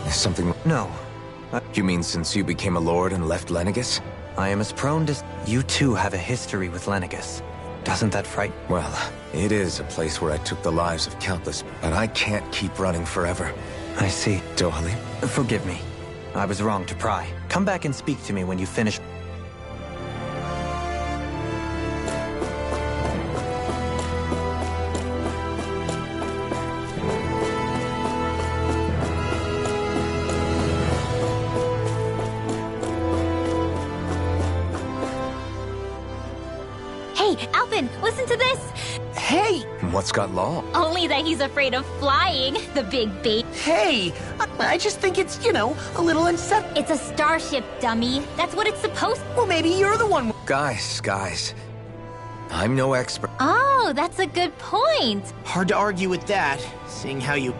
Is something... No. You mean since you became a lord and left Lenegis? I am as prone to... You too have a history with Lenegis. Doesn't that frighten... Well, it is a place where I took the lives of countless... But I can't keep running forever. I see. Dohalim? Forgive me. I was wrong to pry. Come back and speak to me when you finish... Hey, Alphen, listen to this! Hey! What's got Law? Only that he's afraid of flying, the big babe. Hey! I just think it's, you know, a little unsettling. It's a starship, dummy. That's what it's supposed... Well, maybe you're the one... Guys. I'm no expert. Oh, that's a good point. Hard to argue with that, seeing how you...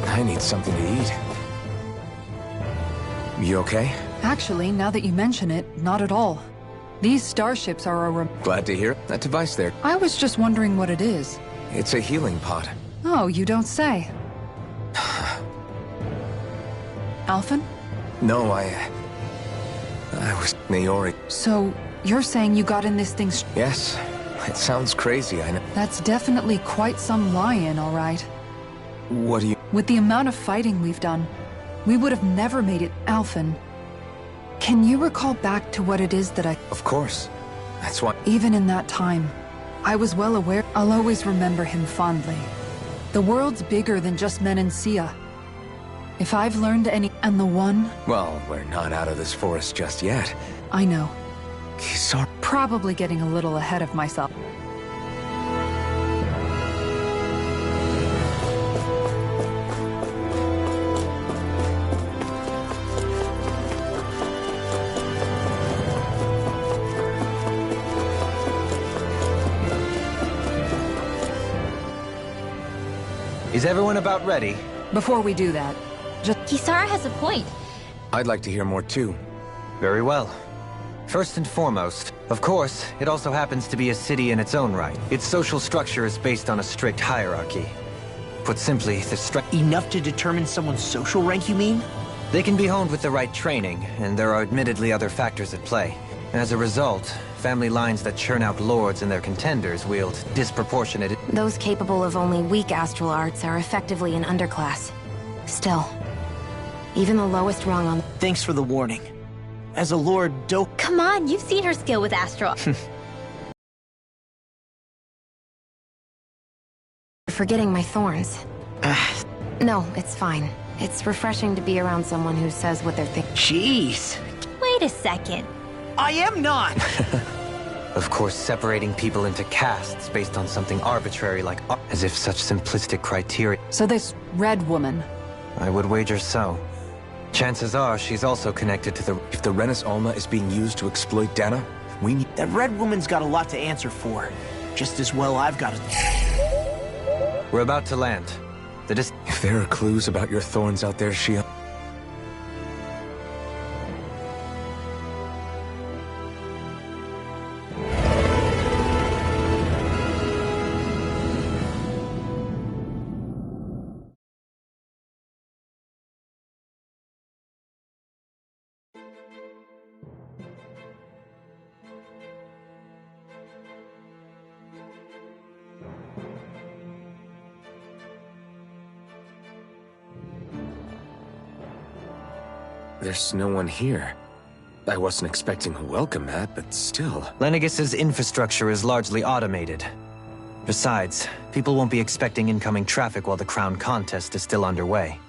I need something to eat. You okay? Actually, now that you mention it, not at all. These starships are a Glad to hear. That device there. I was just wondering what it is. It's a healing pod. Oh, you don't say. Alphen? No, I was... Naori. So, you're saying you got in this thing Yes. It sounds crazy, I know. That's definitely quite some lie-in, all right. What do you... With the amount of fighting we've done, we would have never made it. Alphen, can you recall back to what it is that I... Of course. That's why... Even in that time, I was well aware. I'll always remember him fondly. The world's bigger than just Menancia. If I've learned any... And the one... Well, we're not out of this forest just yet. I know. Kisar... Probably getting a little ahead of myself. Is everyone about ready? Before we do that, just... Kisara has a point. I'd like to hear more too. Very well. First and foremost, of course, it also happens to be a city in its own right. Its social structure is based on a strict hierarchy. Put simply, Enough to determine someone's social rank, you mean? They can be honed with the right training, and there are admittedly other factors at play. As a result, family lines that churn out lords and their contenders wield disproportionate... Those capable of only weak astral arts are effectively an underclass. Still, even the lowest rung on... Thanks for the warning. As a Lord Do... Come on, you've seen her skill with astral. Forgetting my thorns. No, it's fine. It's refreshing to be around someone who says what they're thinking. Jeez. Wait a second. I am not! Of course, separating people into castes based on something arbitrary like... As if such simplistic criteria... So this red woman... I would wager so. Chances are she's also connected to the... If the Renis Alma is being used to exploit Dana, we need... That red woman's got a lot to answer for. Just as well I've got to... We're about to land. If there are clues about your thorns out there, Shionne... There's no one here. I wasn't expecting a welcome mat, but still. Lenegis' infrastructure is largely automated. Besides, people won't be expecting incoming traffic while the crown contest is still underway.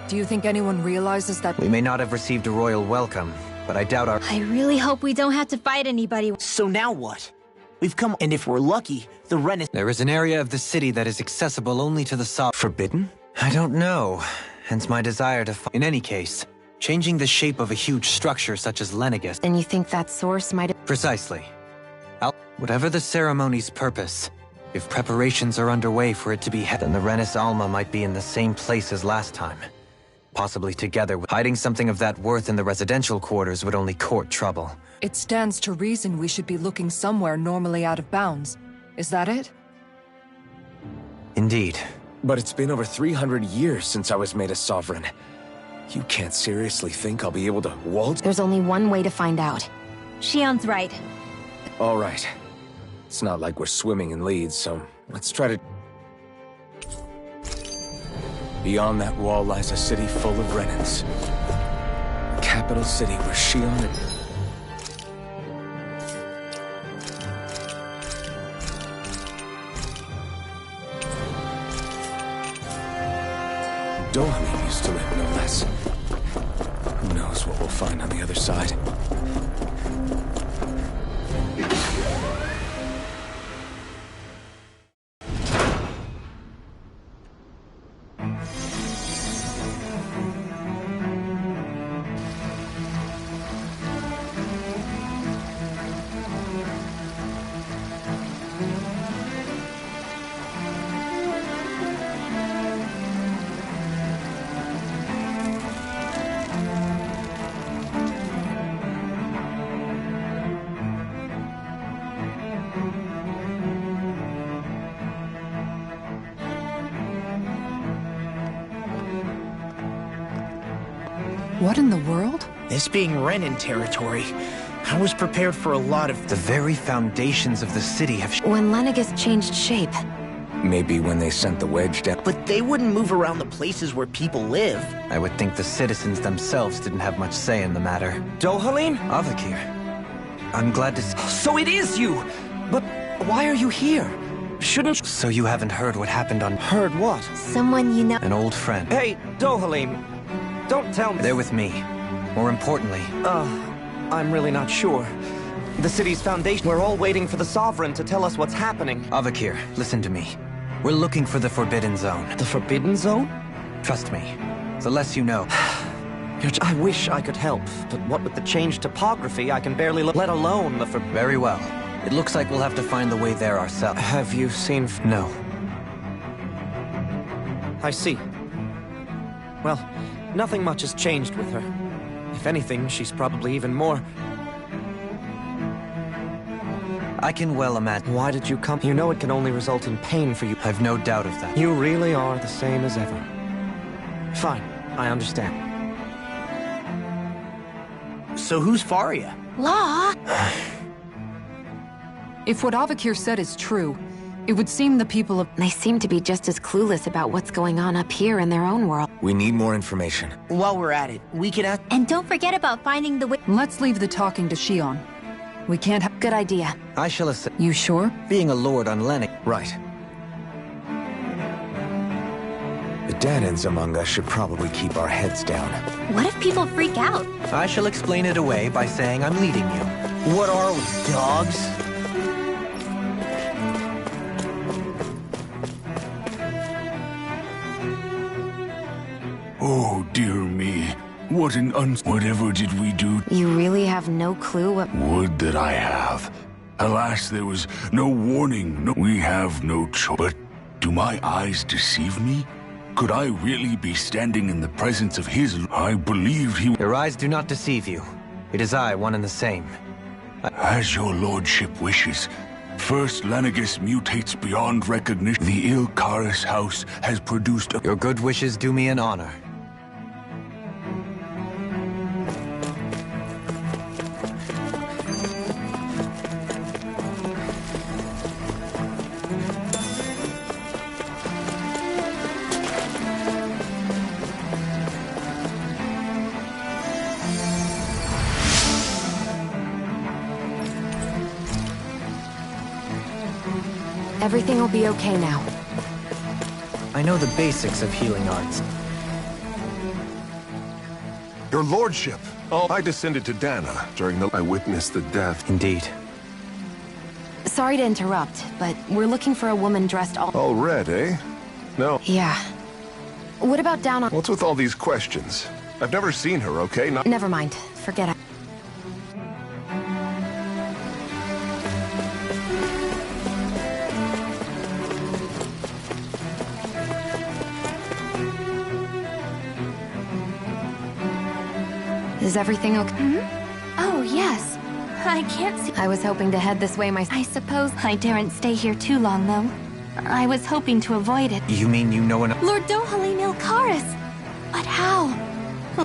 Do you think anyone realizes that... We may not have received a royal welcome, but I doubt our... I really hope we don't have to fight anybody. So now what? We've come... And if we're lucky, the Renis... There is an area of the city that is accessible only to the Forbidden? I don't know. Hence my desire to... In any case, changing the shape of a huge structure such as Lenegis... Then you think that source might... Precisely. Whatever the ceremony's purpose, if preparations are underway for it to be then the Renis Alma might be in the same place as last time. Possibly together with... Hiding something of that worth in the residential quarters would only court trouble. It stands to reason we should be looking somewhere normally out of bounds. Is that it? Indeed. But it's been over 300 years since I was made a sovereign. You can't seriously think I'll be able to waltz? There's only one way to find out. Shionne's right. All right. It's not like we're swimming in leads, so let's try to... Beyond that wall lies a city full of Renins. A capital city where Shionne... Dohalim used to live, no less. Who knows what we'll find on the other side? What in the world? This being Renin territory, I was prepared for a lot of... The very foundations of the city have... When Lenegis changed shape... Maybe when they sent the wedge down... But they wouldn't move around the places where people live. I would think the citizens themselves didn't have much say in the matter. Dohalim? Avakir. I'm glad to see... So it is you! But why are you here? Shouldn't... So you haven't heard what happened on... Heard what? Someone you know... An old friend. Hey, Dohalim. Don't tell me... They're with me. More importantly... I'm really not sure. The city's foundation... We're all waiting for the Sovereign to tell us what's happening. Avakir, listen to me. We're looking for the Forbidden Zone. The Forbidden Zone? Trust me. The less you know. I wish I could help, but what with the changed topography, I can barely look, let alone the Very well. It looks like we'll have to find the way there ourselves. Have you seen... No. I see. Well, nothing much has changed with her. If anything, she's probably even more... I can well imagine. Why did you come? You know it can only result in pain for you. I've no doubt of that. You really are the same as ever. Fine, I understand. So who's Faria? Law? If what Avakir said is true, it would seem the people of... They seem to be just as clueless about what's going on up here in their own world. We need more information. While we're at it, we could ask... And don't forget about finding the way. Let's leave the talking to Shion. We can't have... Good idea. I shall assist. You sure? Being a lord on Lennox. Right. The Danans among us should probably keep our heads down. What if people freak out? I shall explain it away by saying I'm leading you. What are we, dogs? Oh, dear me. What an Whatever did we do? You really have no clue what... Would that I have. Alas, there was no warning. We have no choice. But do my eyes deceive me? Could I really be standing in the presence of his... I believed he... Your eyes do not deceive you. It is I, one and the same. As your lordship wishes. First, Lenegis mutates beyond recognition. The Ilkaris house has produced a... Your good wishes do me an honor. Everything will be okay now. I know the basics of healing arts. Your lordship. Oh, I descended to Dana during the... I witnessed the death. Indeed. Sorry to interrupt, but we're looking for a woman dressed all red, eh? No. Yeah. What about down on... What's with all these questions? I've never seen her, okay? Never mind. Forget it. Is everything okay? Oh, yes. I can't see. I was hoping to head this way myself. I suppose I daren't stay here too long, though. I was hoping to avoid it. You mean you know an... Lord Dohalim Ilkaris! But how?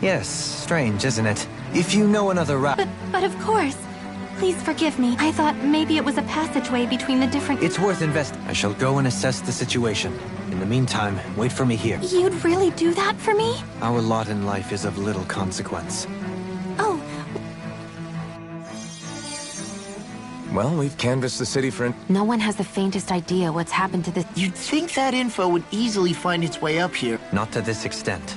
Yes, strange, isn't it? If you know another route... But of course. Please forgive me. I thought maybe it was a passageway between the different... It's worth I shall go and assess the situation. In the meantime, wait for me here. You'd really do that for me? Our lot in life is of little consequence. Oh. Well, we've canvassed the city for... No one has the faintest idea what's happened to this... You'd think that info would easily find its way up here. Not to this extent.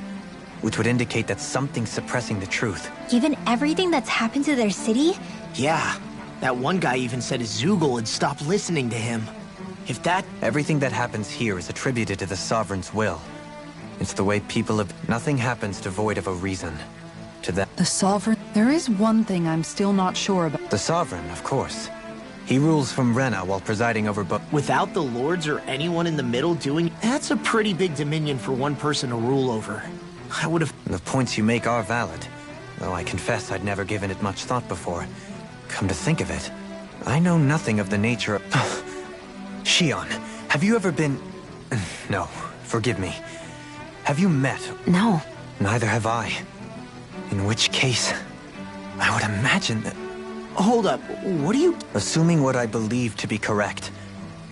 Which would indicate that something's suppressing the truth. Given everything that's happened to their city? Yeah. That one guy even said his Zoogle had stopped listening to him. If that... Everything that happens here is attributed to the Sovereign's will. It's the way people have... Nothing happens devoid of a reason. To them. The Sovereign? There is one thing I'm still not sure about. The Sovereign, of course. He rules from Rena while presiding over both... Without the lords or anyone in the middle doing... That's a pretty big dominion for one person to rule over. I would have... The points you make are valid. Though I confess I'd never given it much thought before. Come to think of it, I know nothing of the nature of... Shion, have you ever been... No, forgive me. Have you met? No. Neither have I. In which case, I would imagine that... Hold up, what do you... Assuming what I believe to be correct,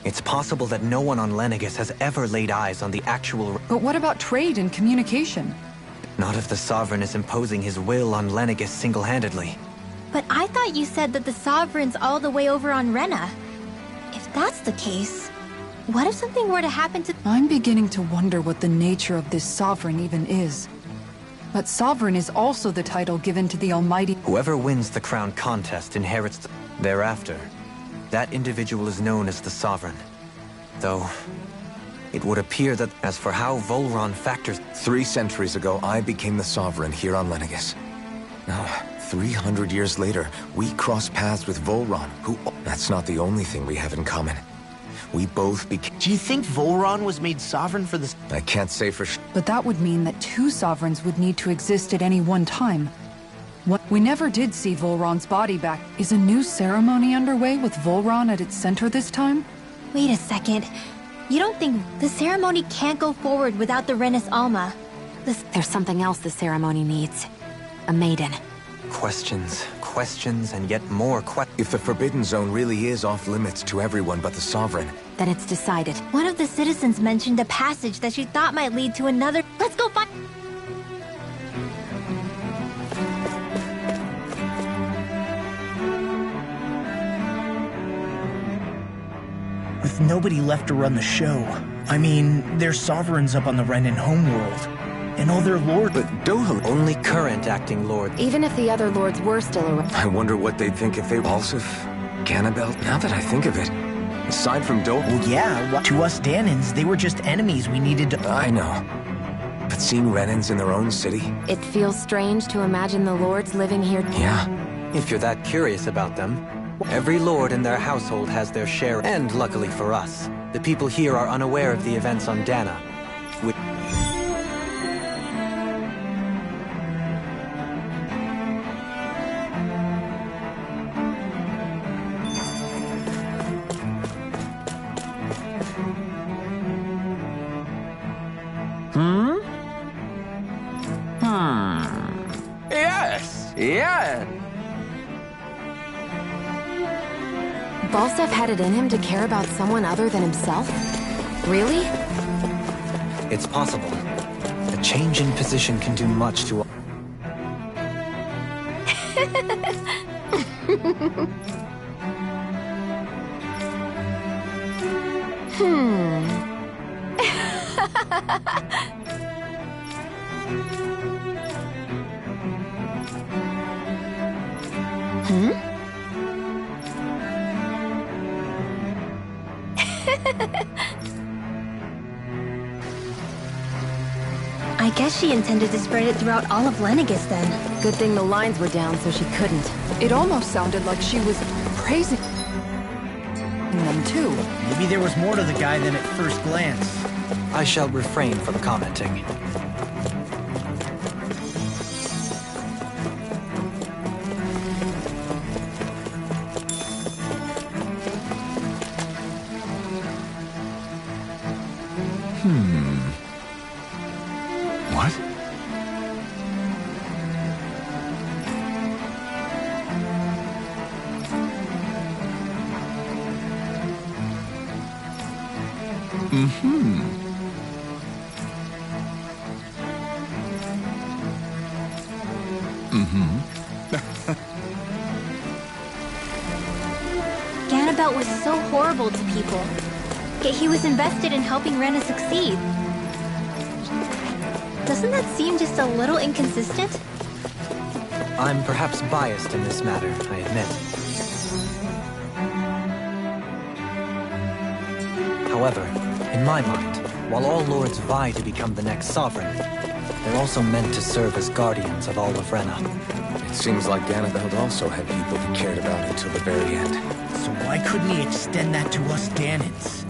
it's possible that no one on Lenegis has ever laid eyes on the actual... But what about trade and communication? Not if the Sovereign is imposing his will on Lenegis single-handedly. But I thought you said that the Sovereign's all the way over on Rena. If that's the case, what if something were to happen to... I'm beginning to wonder what the nature of this Sovereign even is. But Sovereign is also the title given to the Almighty... Whoever wins the crown contest inherits the... Thereafter, that individual is known as the Sovereign. Though, it would appear that as for how Volron factors... 3 centuries ago, I became the Sovereign here on Lenegis. Now, 300 years later, we cross paths with Volron, who... That's not the only thing we have in common. We both became... Do you think Volron was made sovereign for this? I can't say for But that would mean that 2 sovereigns would need to exist at any one time. We never did see Volron's body back. Is a new ceremony underway with Volron at its center this time? Wait a second. You don't think the ceremony can't go forward without the Renis Alma? There's something else the ceremony needs. A maiden. Questions, questions, and yet more questions. If the Forbidden Zone really is off limits to everyone but the Sovereign... Then it's decided. One of the citizens mentioned a passage that she thought might lead to another. Let's go find. With nobody left to run the show. I mean, there's sovereigns up on the Renan homeworld. And all their lords. But Dohal, only current acting lord. Even if the other lords were still around. I wonder what they'd think if they... Repulsive? Ganabelt? Now that I think of it, aside from Dohal... Well, yeah, to us Danans, they were just enemies we needed to... I know. But seeing Renans in their own city... It feels strange to imagine the lords living here. Yeah. If you're that curious about them, every lord in their household has their share, and luckily for us, the people here are unaware of the events on Dana. Yes! Yeah! Balsef had it in him to care about someone other than himself? Really? It's possible. A change in position can do much to... I guess she intended to spread it throughout all of Lenegis then. Good thing the lines were down so she couldn't. It almost sounded like she was praising them too. Maybe there was more to the guy than at first glance. I shall refrain from commenting. What? Ganabelt was so horrible to people. Yet he was invested in helping Rena succeed. Doesn't that seem just a little inconsistent? I'm perhaps biased in this matter, I admit. However, in my mind, while all lords vie to become the next sovereign, they're also meant to serve as guardians of all of Rena. It seems like Ganabelt also had people he cared about until the very end. So why couldn't he extend that to us Danans?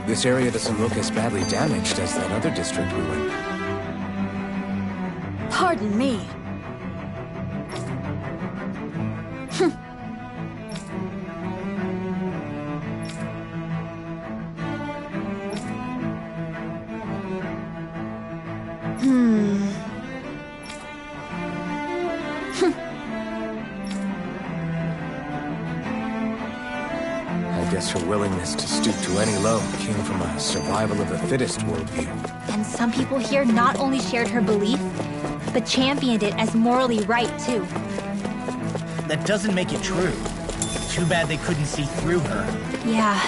This area doesn't look as badly damaged as that other district we were in. Pardon me. I guess her willingness to stoop to any low came from a survival of the fittest worldview. And some people here not only shared her belief, but championed it as morally right, too. That doesn't make it true. Too bad they couldn't see through her. Yeah.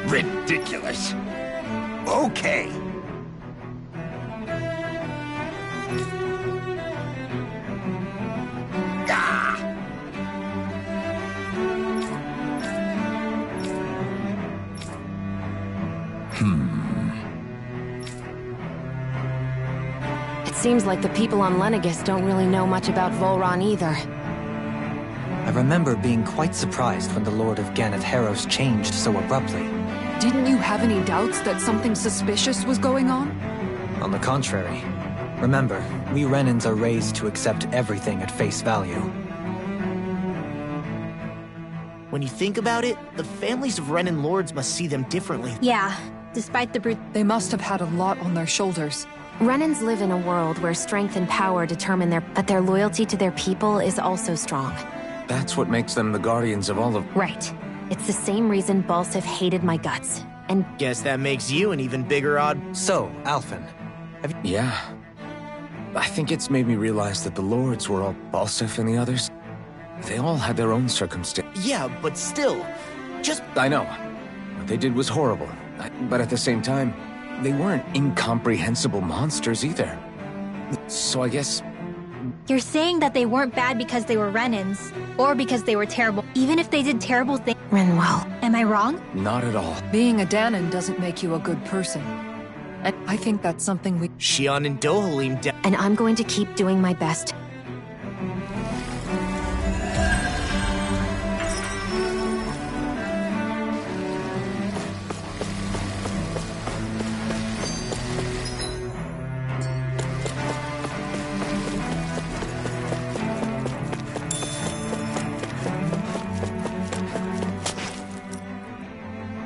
Ridiculous. Okay. seems like the people on Lenegis don't really know much about Volron either. I remember being quite surprised when the Lord of Ganath Haros changed so abruptly. Didn't you have any doubts that something suspicious was going on? On the contrary. Remember, we Renans are raised to accept everything at face value. When you think about it, the families of Renan lords must see them differently. Yeah, despite the They must have had a lot on their shoulders. Renans live in a world where strength and power determine but their loyalty to their people is also strong. That's what makes them the guardians of all of... Right. It's the same reason Balsif hated my guts. And guess that makes you an even bigger odd... So, Alphen, Yeah. I think it's made me realize that the lords were all Balsif and the others. They all had their own circumstances. Yeah, but still, just... I know. What they did was horrible. But at the same time, they weren't incomprehensible monsters either. So I guess... You're saying that they weren't bad because they were Renans, or because they were terrible, even if they did terrible things. Rinwell. Am I wrong? Not at all. Being a Dahnan doesn't make you a good person. And I think that's something we... Xion and Dohalim... And I'm going to keep doing my best.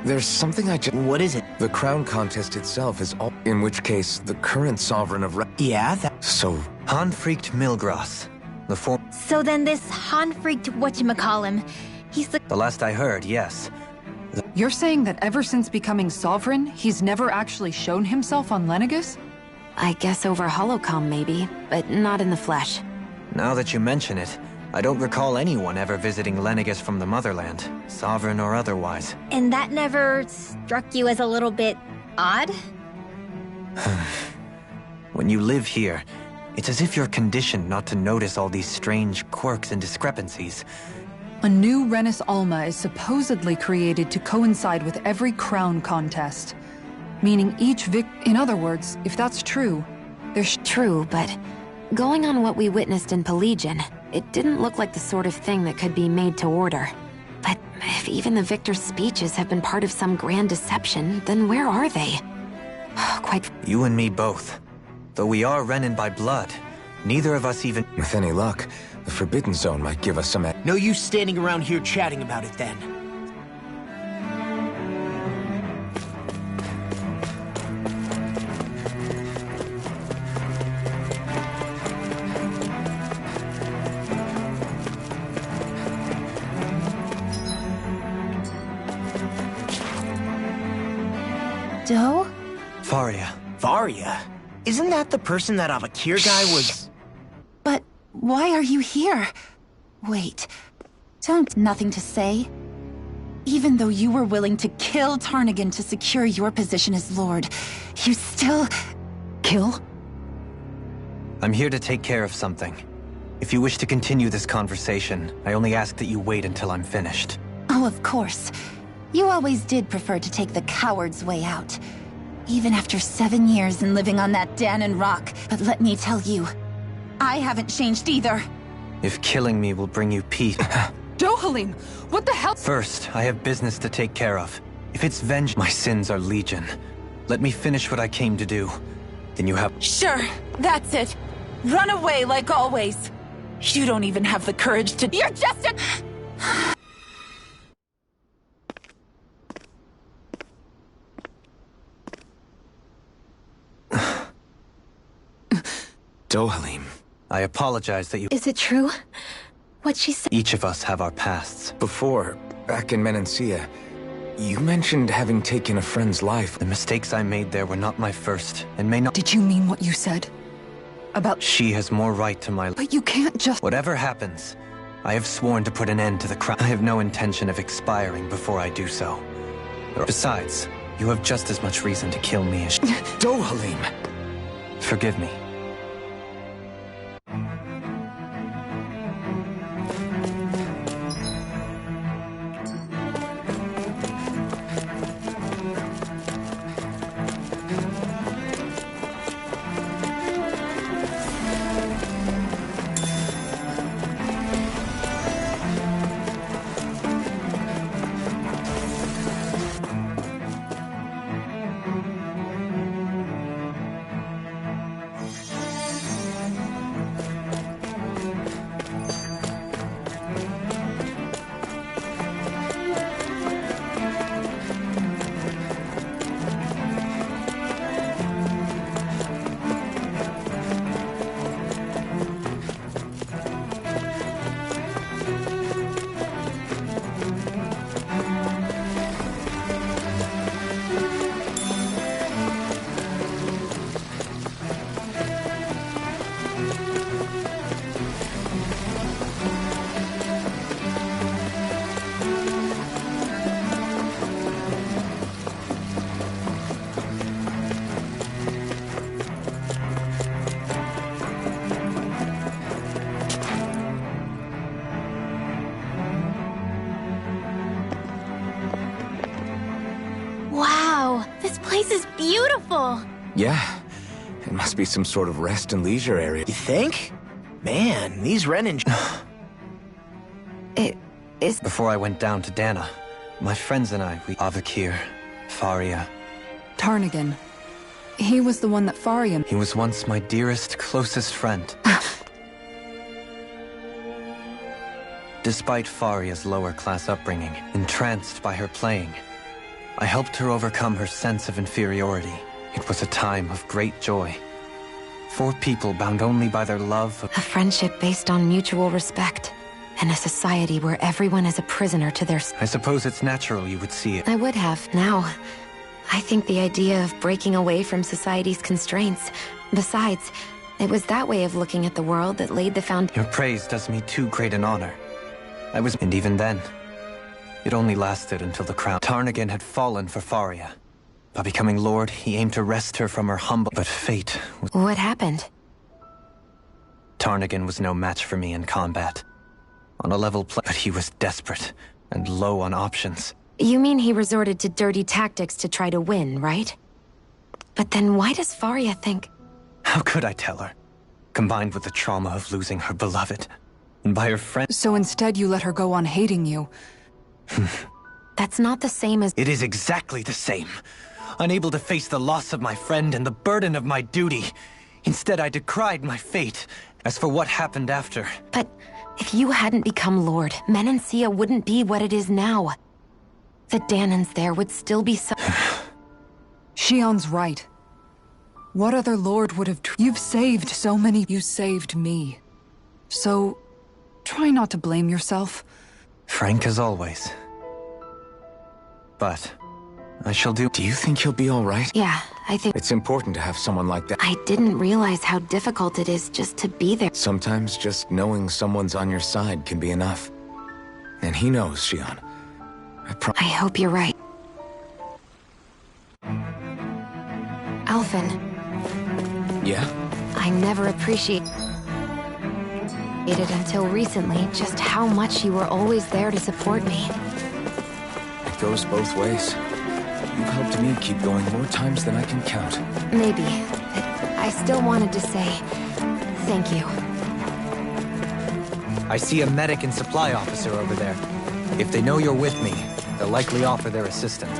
There's something I just... What is it? The crown contest itself is all... In which case, the current sovereign of... Yeah, that... So... Hanfried Milgras. So then this Han-freaked whatchamacallem, he's the... The last I heard, yes. You're saying that ever since becoming sovereign, he's never actually shown himself on Lenegis? I guess over Holocom maybe, but not in the flesh. Now that you mention it, I don't recall anyone ever visiting Lenegis from the motherland, sovereign or otherwise. And that never struck you as a little bit odd? When you live here, it's as if you're conditioned not to notice all these strange quirks and discrepancies. A new Renis Alma is supposedly created to coincide with every crown contest. Meaning each in other words, if that's true, there's... True, but going on what we witnessed in Pelagian, it didn't look like the sort of thing that could be made to order. But if even the victor's speeches have been part of some grand deception, then where are they? Quite... You and me both. Though we are Renan by blood, neither of us even... With any luck, the Forbidden Zone might give us some... No use standing around here chatting about it then. Doe? Faria. Faria? Isn't that the person that Avakir guy was... But why are you here? Wait, don't... Nothing to say? Even though you were willing to kill Tarnagin to secure your position as Lord, you still... Kill? I'm here to take care of something. If you wish to continue this conversation, I only ask that you wait until I'm finished. Oh, of course. You always did prefer to take the coward's way out. Even after 7 years and living on that Dahnan rock. But let me tell you, I haven't changed either. If killing me will bring you peace... Dohalim! What the hell? First, I have business to take care of. If it's vengeance, my sins are legion. Let me finish what I came to do. Then you have... Sure, that's it. Run away like always. You don't even have the courage to... You're just a... Dohalim. I apologize that you... Is it true? What she said? Each of us have our pasts. Before, back in Menancia, you mentioned having taken a friend's life. The mistakes I made there were not my first, and may not... Did you mean what you said? About... She has more right to my... But you can't just... Whatever happens, I have sworn to put an end to the crime. I have no intention of expiring before I do so. Besides, you have just as much reason to kill me as... Dohalim! Forgive me. place is beautiful. Yeah. It must be some sort of rest and leisure area. You think? Man, these Renin... It is... Before I went down to Dana, my friends and I, Avakir, Faria. Tarnigan. He was the one that Faria... He was once my dearest, closest friend. Despite Faria's lower-class upbringing, entranced by her playing, I helped her overcome her sense of inferiority. It was a time of great joy. 4 people bound only by their love of... A friendship based on mutual respect. And a society where everyone is a prisoner to their... I suppose it's natural you would see it. I would have. Now, I think the idea of breaking away from society's constraints... Besides, it was that way of looking at the world that laid the foundation... Your praise does me too great an honor. And even then, it only lasted until the crown. Tarnigan had fallen for Faria. By becoming Lord, he aimed to wrest her from her humble... But fate was... What happened? Tarnigan was no match for me in combat. On a level play... But he was desperate, and low on options. You mean he resorted to dirty tactics to try to win, right? But then why does Faria think... How could I tell her? Combined with the trauma of losing her beloved. And by her friend... So instead you let her go on hating you. That's not the same as... It is exactly the same. Unable to face the loss of my friend and the burden of my duty. Instead, I decried my fate. As for what happened after... But if you hadn't become Lord, Menancia wouldn't be what it is now. The Danans there would still be so... Shion's right. What other Lord would have... You've saved so many... You saved me. So... Try not to blame yourself. Frank as always. But... I shall do... Do you think he'll be alright? Yeah, I think... It's important to have someone like that. I didn't realize how difficult it is just to be there. Sometimes just knowing someone's on your side can be enough. And he knows, Shion. I hope you're right. Alphen. Yeah? I never appreciated until recently just how much you were always there to support me. It goes both ways. You've helped me keep going more times than I can count. Maybe, but I still wanted to say thank you. I see a medic and supply officer over there. If they know you're with me, they'll likely offer their assistance.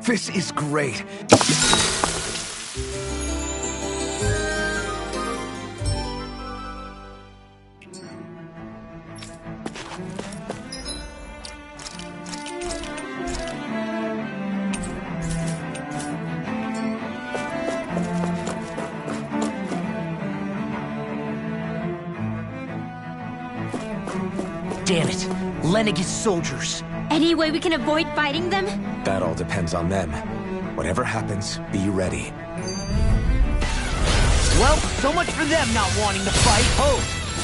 This is great. Damn it. Lenniget's soldiers. Any way we can avoid fighting them? That all depends on them. Whatever happens, be ready. Well, so much for them not wanting to fight. Oh!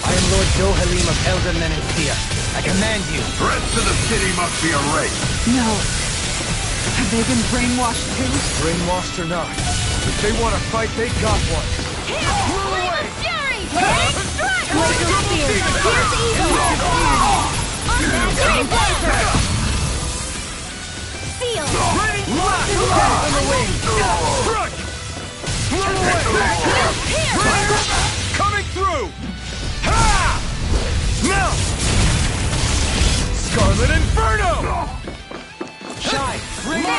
I am Lord Dohalim of Elder Menancia. I command you. Threats to the city must be erased. No. Have they been brainwashed too? Brainwashed or not, if they want to fight, they got one. Flame of Fury! Take strike! Blazer Spear! Here's evil! Unmastered Blazer! Seal! On the wing! Front! Run away! Coming through! Ha! Now!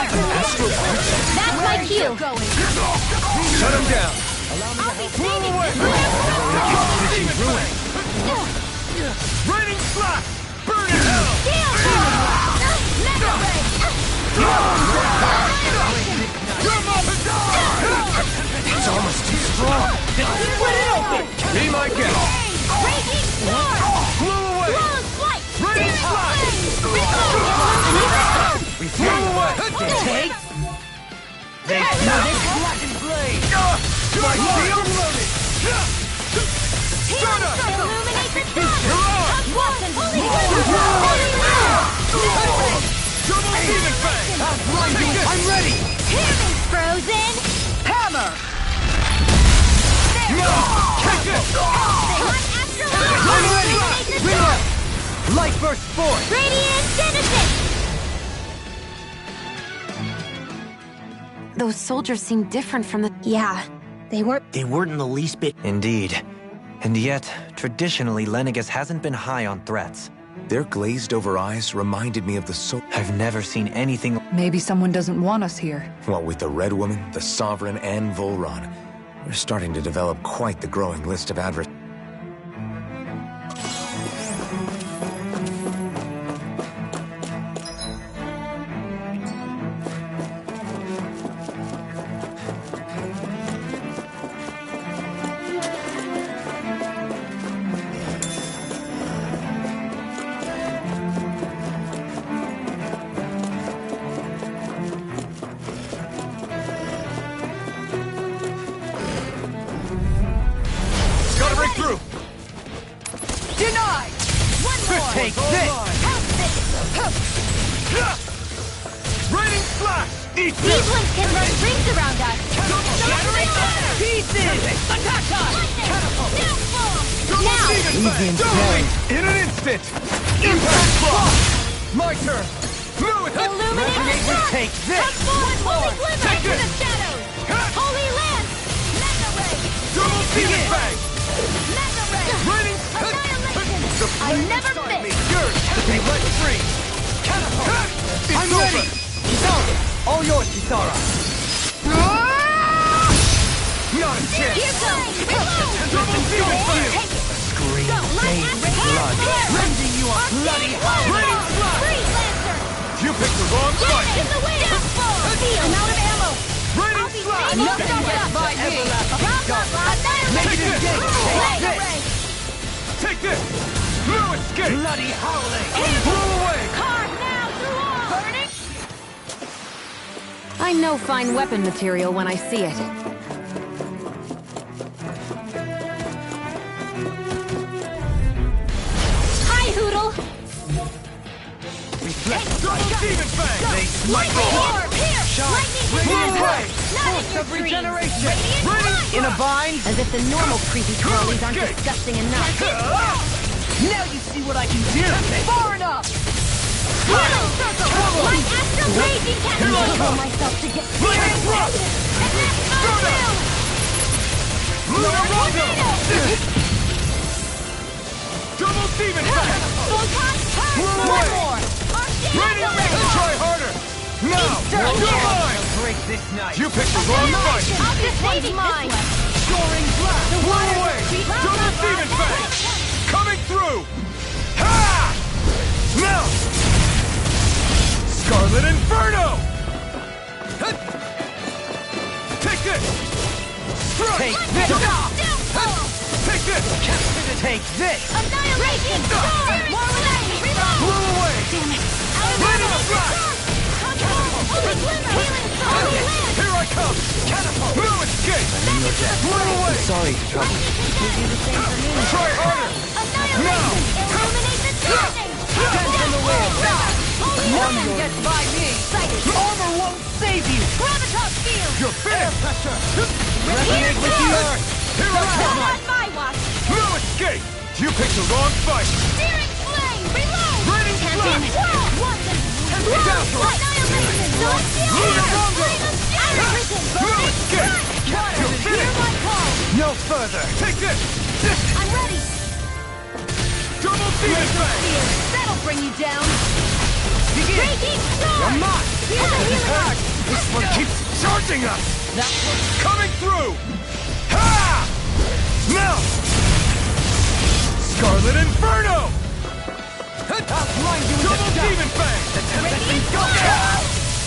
That's my cue. Shut him down. I'll be saving Raining slash! Burn in hell! Mega Ray! It's almost too strong. Split it open! Be my guest. Raging Storm! Flew away. Flawless flight! Raining slash! We flew away. Take! They blackened blade. My shield loaded. Start up. Illuminate the sun! Double demon fang. I'm ready. Hear me, Frozen! Hammer. No. Take it. I'm ready! Reload. Light burst forth. Radiant Genesis! Those soldiers seem different from the... Yeah, they weren't... They weren't in the least bit... Indeed. And yet, traditionally, Lenegis hasn't been high on threats. Their glazed-over eyes reminded me of the I've never seen anything... Maybe someone doesn't want us here. What with the Red Woman, the Sovereign, and Volron, we're starting to develop quite the growing list of adversaries. Take this! Raining slash! Eat These ones can run rings around us! Pieces! Attack us! Now! In an instant! Impact block! My turn! Move it! Illuminate the sun! Take this! One more! Take Into this! the shadows! Holy Lance! Mega Ray! Double demon fang! Mega Ray! Raining... I never miss! Yours to be let free! Catapult! I'm ready! Kisara! All yours, Kisara! Not a chance! Here goes! Double demon fang! Scream, blood! Rending you a bloody hell! Raining blood! You picked the wrong fight! In the way! I'm out of ammo! Raining blood! Nothing gets by me! Take this! Take this! No escape! Bloody howling! Blow away! Carve now through all! Burning! I know fine weapon material when I see it. Hi, Hoodle! Double demon fang! They smite the heart! Lightning away! Force of regeneration! In a bind? As if the normal creepy crawlies aren't disgusting enough. Now you see what I can do! Far enough! Healing circle! My astral raging cat! I tell myself to get Lightning block! and that's my will! Lunarondo! Double demon fang! Photon turn! Blow One away! more! Raining ring! Try harder! Now! You're mine! Break this night. You picked the wrong fight! This one's mine! Soaring blast! Blow away! Double demon fang! Coming through! Ha! Now! Scarlet Inferno! Take this! Strike! Take this! Take this! Take this! Annihilation! Storm! More lightning! Blow away! Damn it! Raining flash! Holy glimmer! Healing soul! Here I come! Catapult! No escape! Blow away! Sorry, trouble. Try harder! Now! Illuminate the darkness! Stand in the way! Nothing gets by me! Armor won't save you! Gravitas field! You're finished! Resonate with the earth! Here I come! Not my watch! No escape! You picked the wrong fight! Searing flame! Reload! Raining Champion! flash! Dazzle! Annihilation! Lunarondo! Arisen! No escape! You're Hear finished! my call! No further! Take this! I'm ready! Double demon fang! That'll bring you down! Be Raging Storm! You're mine! Here's a healing arc! This one keeps charging us! That one's coming through! Ha! Now! Scarlet Inferno! I'll blind you with double demon fang! The tempest go!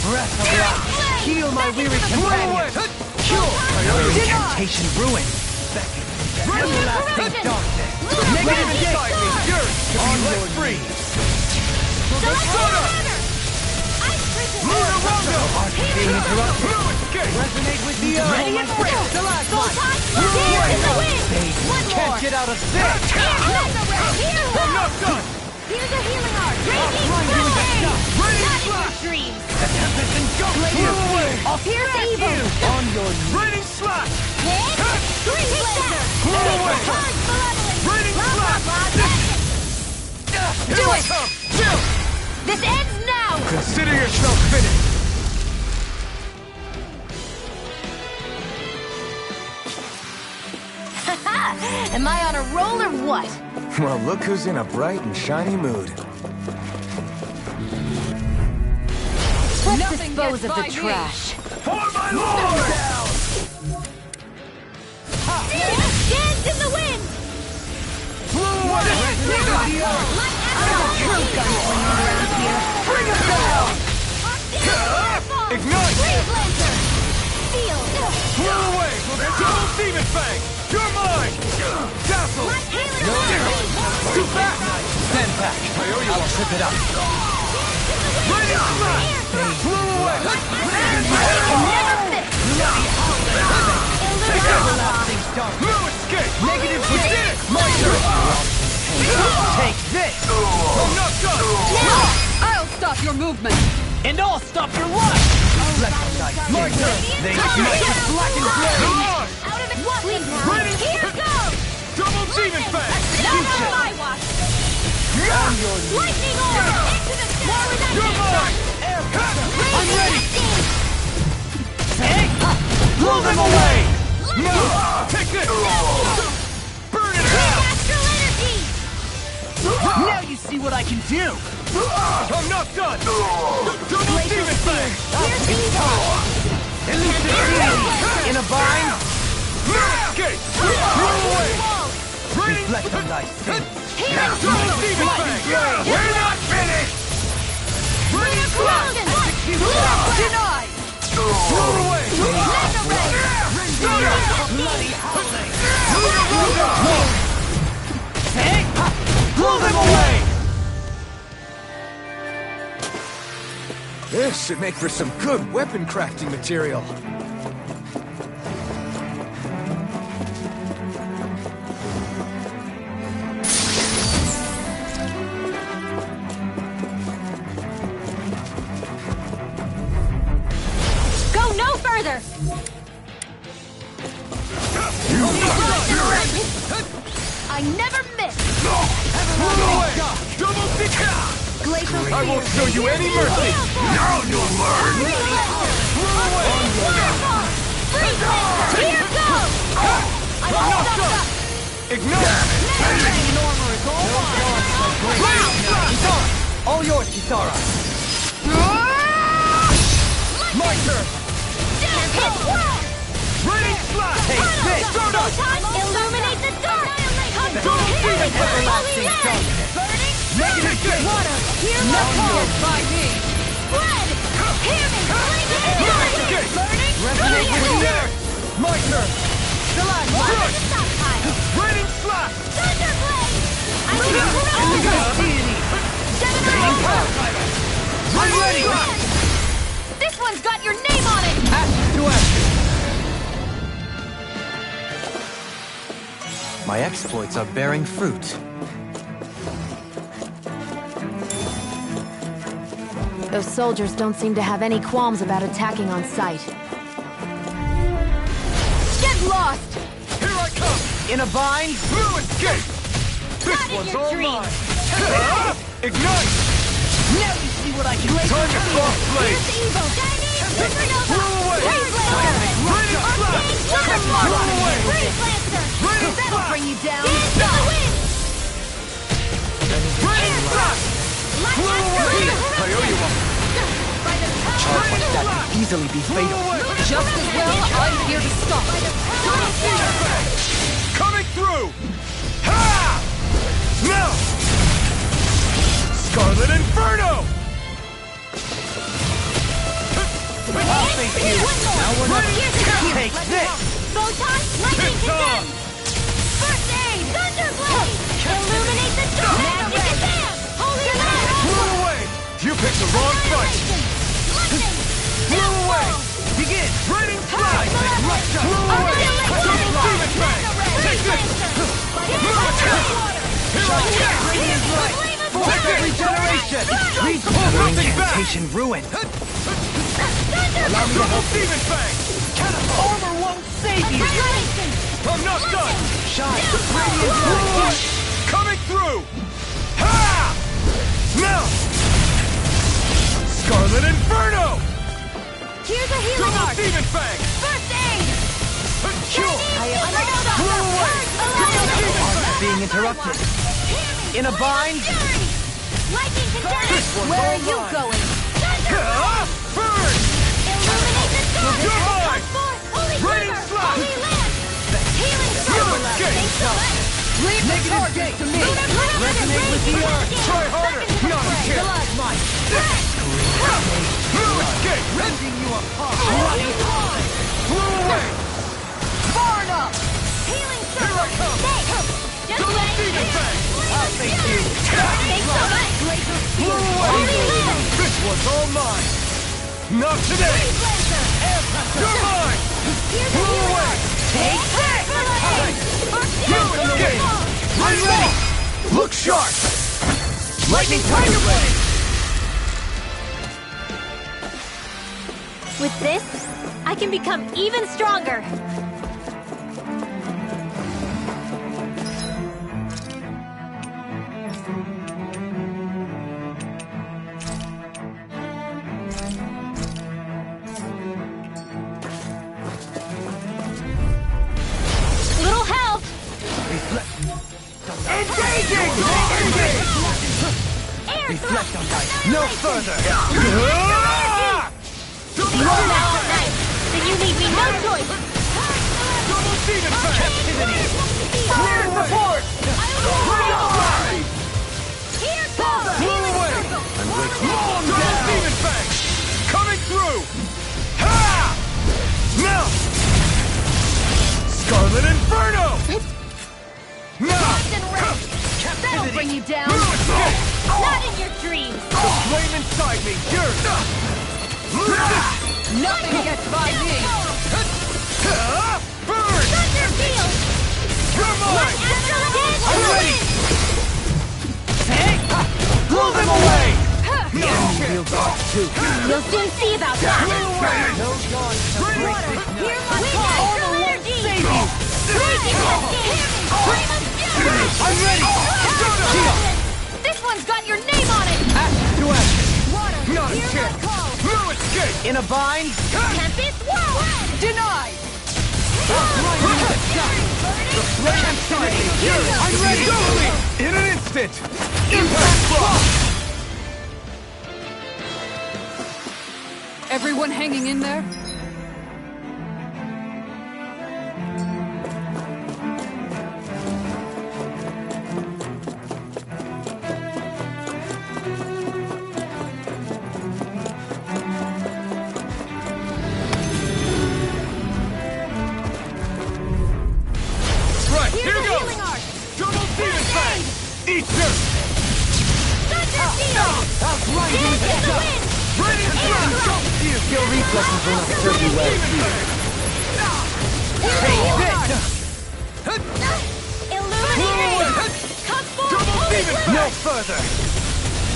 Breath of life! Heal my weary companion! Cure! Incantation ruined. Everlasting darkness! Negative inside me! Yours to be let free! Soda! Luna Rondo! Being interrupted. Blue escape! Resonate with the Ready and free! Can't get out of this! I'm not done! Here's a healing arc! I'll blind you with the stuff! Radiant Slash! Dreams! The tempest and go! Blew away! Here's evil! On your Raining Slash! Green Blazer! Blew away! Charge Malevolence! Raining Slash! Do it! This ends now! Consider yourself finished! Am I on a roll or what? Well, look who's in a bright and shiny mood. Let's dispose of the trash. For my lord! Dance in the wind! Blew away! Bring it down! Ignite! Freeze Lancer! Feel! Blew away! Double demon fang! You're mine! Dazzle! No Too fast! Stand back. I'll trip it up. Raining Slash! Blew away! Everlasting dark. No escape! Negative We did it! My turn! Take this. I'm not done! I'll stop your movement! And I'll stop your life. Let the light My turn! They ignite the black and gray. Come on! Out of it, sleep now! Raining Here goes! Double demon fang! Not on my watch! Lightning orb! Into the sky! You're mine! I'm ready! Blow them away. No! Take this! Burn it out! Astral energy! Now you see what I can do. I'm not done! Double demon fang! Here's evil! In a bind. No escape! Blow away! Raining Reflect on thy sin. Double demon fang! We're not finished! Raining Slash! Denied! Blow away! Blow them away. This should make for some good weapon crafting material. Go no further! I never miss! Double deca! Glacial I won't show you any mercy! Now you'll learn! Here goes! I won't stop! Ignite! All yours, Kisara. My turn! Raining Slash! Take this. Illuminate the dark! Double demon fang! Burning! Take Water! Here No goes! power by me! Spread! Hear me! Escape! Burning! We did it! My turn! Water the stockpile! Raining Slash! Thunder Blade! I I'm ready! This one's got your name on it! Ashes to ashes. My exploits are bearing fruit. Those soldiers don't seem to have any qualms about attacking on sight. Get lost! Here I come! In a bind. Blue escape! This Not in one's your all dreams. mine! Ignite! Now you see what I can do. Time to cross blade! Here's the evil! Chinese Supernova! Blow away! Freeze Lancer! Raining Slash! Blow away! Freeze Lancer! Raining That'll Slash! bring you down! Dance in the wind! Raining Slash! Light Blow away! Astral I owe you one. Charge like that could easily be fatal. Just as well, I'm here to stop it. Coming through! Ha! Now! Scarlet Inferno! I'll face you. Now we're not... Take this! Photon, lightning condemned! First aid! Thunderblade! Illuminate the door! Magic Shazam! Holy Land! Blew away! You picked the wrong fight! Blew away! Begin! Raining Flash! Blew away! Demon Fang! Take this! Here I am! Radiant Light! Take this! Regeneration! Incantation ruined. Allow me to help Demon Fang! Armor won't save you! I'm not done! Shine! Radiant Coming through! Ha! Now! Scarlet Inferno! Here's a healing arc! Demon Fang! First aid! Cure! Blew away! being interrupted. In a bind? Lightning condemned! Where are you going? Burn! Illuminate the sky! You're mine! Holy Raining River! Slash! Holy Land! Healing You'll Circle! escape! Leave the target to me! Resonate with the earth! Try harder! Not a chance! Stalagmite! No escape! Rending you apart! Bloody high! Blew away! Far enough! Healing Here I Circle! come! Just Double wait! Demon Fang! I'll face you! Thanks so much! Blew away! This one's all mine! Not today! You're mine! Blew away! Take this! No escape! Ready! Look sharp! Lightning Tiger Blade! With this, I can become even stronger. Little help! Engaging! Air Reflect on that. thrust! No further! Well, now I'm nice. Then you leave me no choice. Double Demon Fang! Captivity! Fire support! Here goes! Blew Healing away! Circle! Double Demon Fang! Coming through! Ha! Now! Scarlet Inferno! Now! That'll bring you down. No escape! Not in your dreams. The flame inside me yearns! Nothing gets by me! Burn! Thunder Field! You're mine! I'm ready! Blow them away! No chance! You'll soon see about that. No dawn to break this night. Hear my call. Armor won't save you. Raging Cascade. Flame of Fury. I'm ready! This one's got your name on it. Ash to ash! Water. Not a Hear my chance! call. No escape! In a bind? Tempest Whirlwind. Denied! I'm ready! In an instant! Impact Block! Everyone hanging in there? Right, Here's here a goes! healing arc. Double Demon Fang! Eat this! Thunder Field. Dance in the wind. Radiant Flash! Skill reflexes will not serve you well. Illuminate. Come forth. Double Holy Demon River. No further!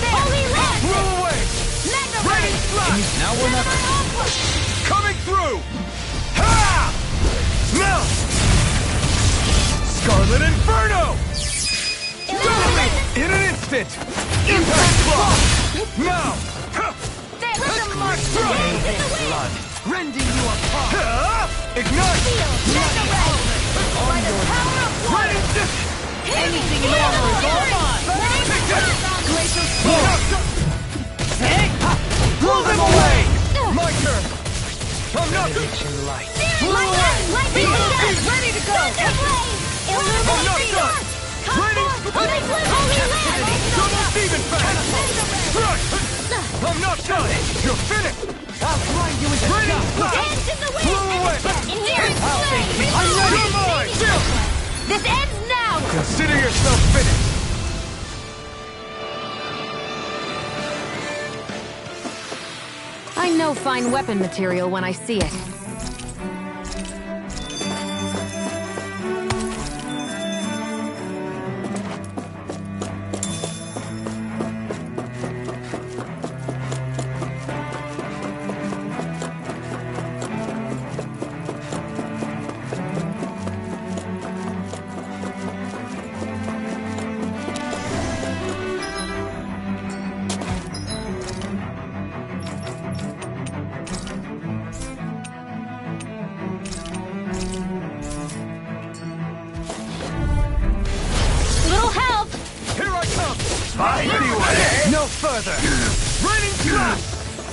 Holy Land. Blow away! Mega Radiant Ray. Flash! Now we're not... Coming through! Ha! Now! Scarlet Inferno! In an instant! Impact Block! Now! Blood, rending you apart! Ignite! Radiant Disc! Anything in armor is all mine! Take that! Glacial Sword! I'm not Benediction light. Ready to go! I'm not done! Ready! Double Demon Fang! I'm not done! You're finished! I'll grind you into ready! Dance in the wind! Blow away! In here! I'm ready! Come on! This ends now! Consider yourself finished! I know fine weapon material when I see it. No further! Raining blast!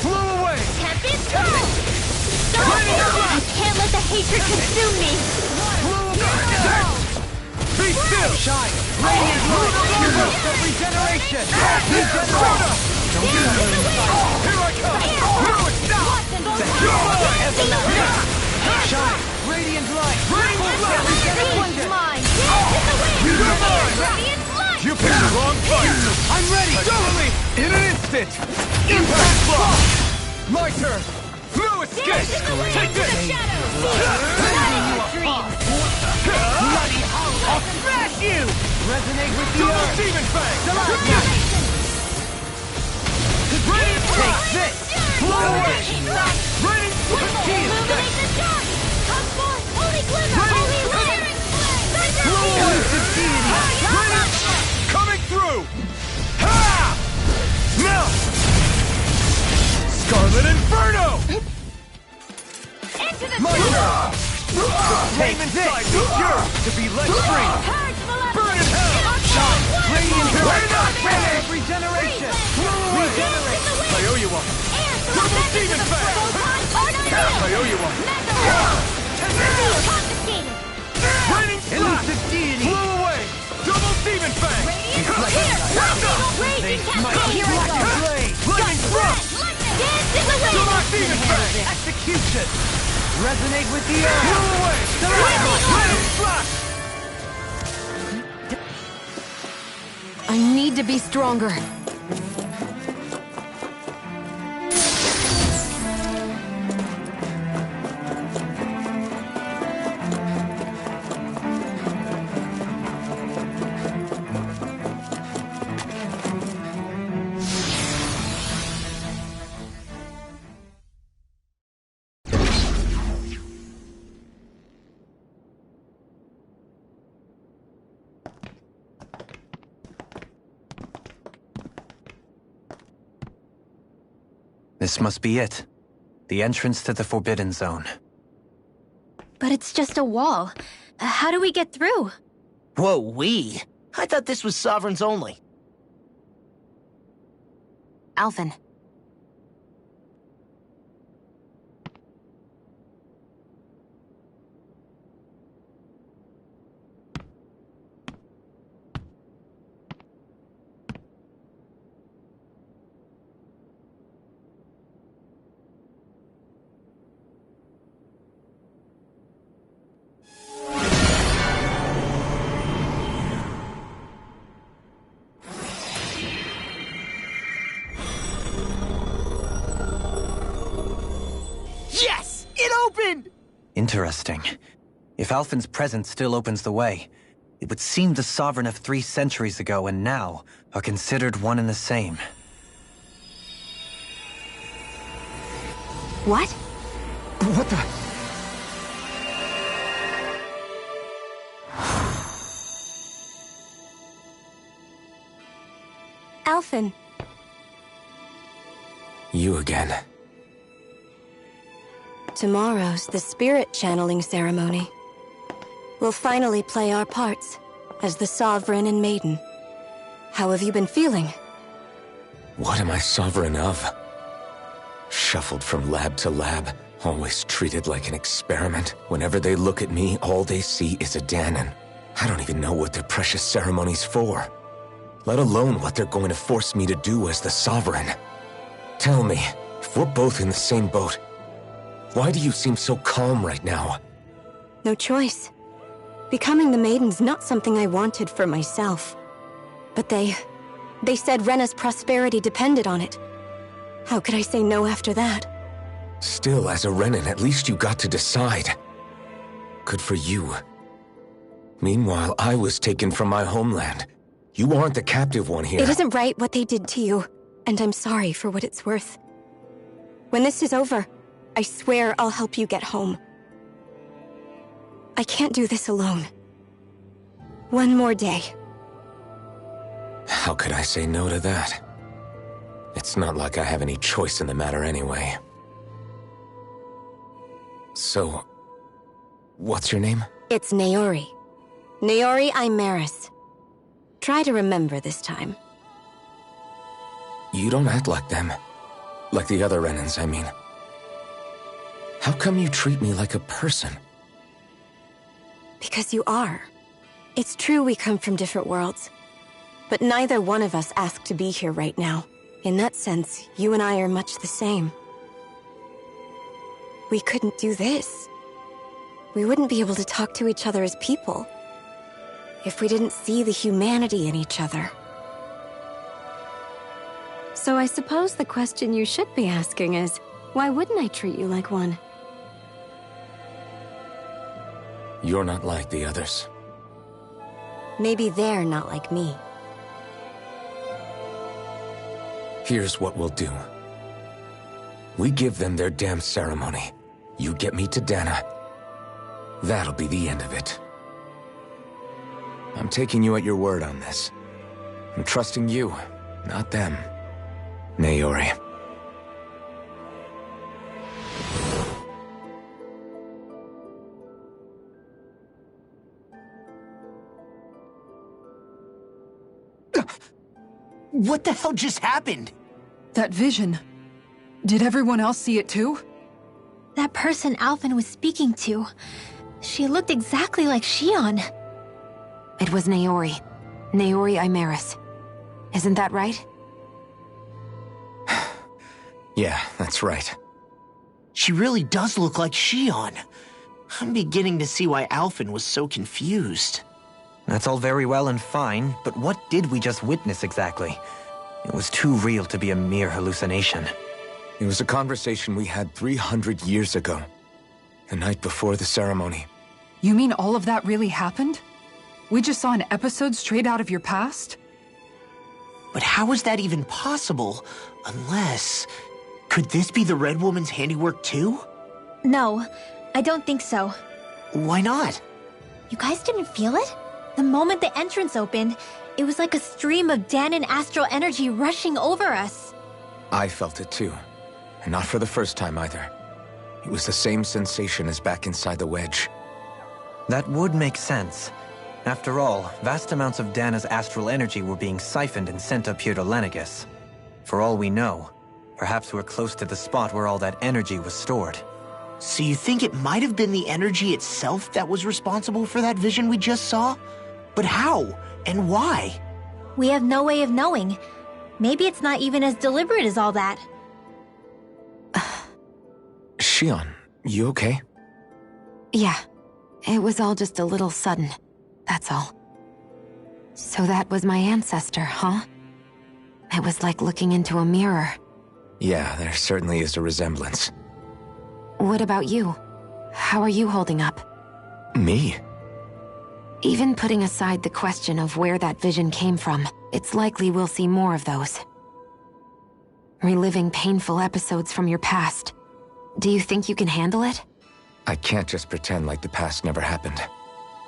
Blow away! Can't be strong! I can't let the hatred consume me! Blow away! Be still! Shine! Radiant light! Regeneration! Regeneration! Here I come! No, it's not! Shine! Radiant light! Radiant light! Regeneration! You're mine! Radiant light! You picked the wrong fight! I'm ready! Totally! In an instant! Impact block! My turn! No escape! Take this! I'll smash you! Resonate with the earth! Demon Fang! Ready? Take this! Blow away! Ready? Illuminate the dark! Come forth! Holy glimmer! Holy light! Blow away! Ready? Coming through! Ha! Now! Scarlet Inferno! Into the Take this! Yours to be let free! Burn in hell! Shine! Radiant Blade! Regeneration! Regenerate! I owe you one! Double Demon Fang! I owe you one! Raining Elusive Deity! Blow away! Double Demon Fang! Raging Cascade! Here I go! Lightning Thrust! Dance in the wind! Double Demon Fang! Execution! Resonate with the earth! Blow away! Lightning Flash! I need to be stronger. This must be it. The entrance to the Forbidden Zone. But it's just a wall. How do we get through? Whoa, we? I thought this was Sovereigns only. Alphen. Yes! It opened! Interesting. If Alphen's presence still opens the way, it would seem the Sovereign of 3 centuries ago and now are considered one and the same. What? What the... Alphen. You again. Tomorrow's the spirit channeling ceremony. We'll finally play our parts as the Sovereign and Maiden. How have you been feeling? What am I sovereign of? Shuffled from lab to lab, Always treated like an experiment. Whenever they look at me, all they see is a Dahnan. I don't even know what their precious ceremony's for. Let alone what they're going to force me to do as the Sovereign. Tell me, if we're both in the same boat, why do you seem so calm right now? No choice. Becoming the Maiden's not something I wanted for myself. But they said Rena's prosperity depended on it. How could I say no after that? Still, as a Renan, at least you got to decide. Good for you. Meanwhile, I was taken from my homeland. You aren't the captive one here. It isn't right what they did to you, and I'm sorry for what it's worth. When this is over, I swear I'll help you get home. I can't do this alone. One more day. How could I say no to that? It's not like I have any choice in the matter anyway. So, what's your name? It's Naori. Naori Imeris. Try to remember this time. You don't act like them. Like the other Renans, I mean. How come you treat me like a person? Because you are. It's true we come from different worlds. But neither one of us asked to be here right now. In that sense, you and I are much the same. We couldn't do this. We wouldn't be able to talk to each other as people if we didn't see the humanity in each other. So I suppose the question you should be asking is, why wouldn't I treat you like one? You're not like the others. Maybe they're not like me. Here's what we'll do. We give them their damn ceremony. You get me to Dahna. That'll be the end of it. I'm taking you at your word on this. I'm trusting you, not them. Naori. What the hell just happened? That vision. Did everyone else see it too? That person Alphen was speaking to. She looked exactly like Xion. It was Naori. Naori Imeris. Isn't that right? Yeah, that's right. She really does look like Xion. I'm beginning to see why Alphen was so confused. That's all very well and fine, but what did we just witness exactly? It was too real to be a mere hallucination. It was a conversation we had 300 years ago. The night before the ceremony. You mean all of that really happened? We just saw an episode straight out of your past? But how is that even possible? Unless... Could this be the Red Woman's handiwork too? No, I don't think so. Why not? You guys didn't feel it? The moment the entrance opened, it was like a stream of Dahnan astral energy rushing over us. I felt it too. And not for the first time either. It was the same sensation as back inside the wedge. That would make sense. After all, vast amounts of Dahna's astral energy were being siphoned and sent up here to Lenegis. For all we know, perhaps we're close to the spot where all that energy was stored. So you think it might have been the energy itself that was responsible for that vision we just saw? But how? And why? We have no way of knowing. Maybe it's not even as deliberate as all that. Xion, you okay? Yeah. It was all just a little sudden. That's all. So that was my ancestor, huh? It was like looking into a mirror. Yeah, there certainly is a resemblance. What about you? How are you holding up? Me? Even putting aside the question of where that vision came from, it's likely we'll see more of those. Reliving painful episodes from your past. Do you think you can handle it? I can't just pretend like the past never happened.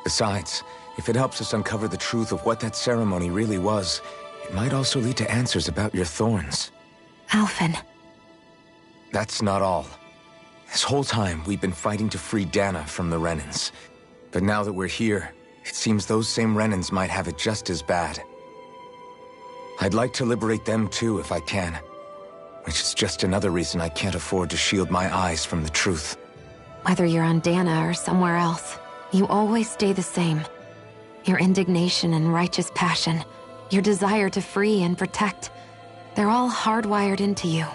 Besides, if it helps us uncover the truth of what that ceremony really was, it might also lead to answers about your thorns. Alphen. That's not all. This whole time, we've been fighting to free Dahna from the Renans. But now that we're here, it seems those same Renans might have it just as bad. I'd like to liberate them too if I can. Which is just another reason I can't afford to shield my eyes from the truth. Whether you're on Dana or somewhere else, you always stay the same. Your indignation and righteous passion, your desire to free and protect, they're all hardwired into you.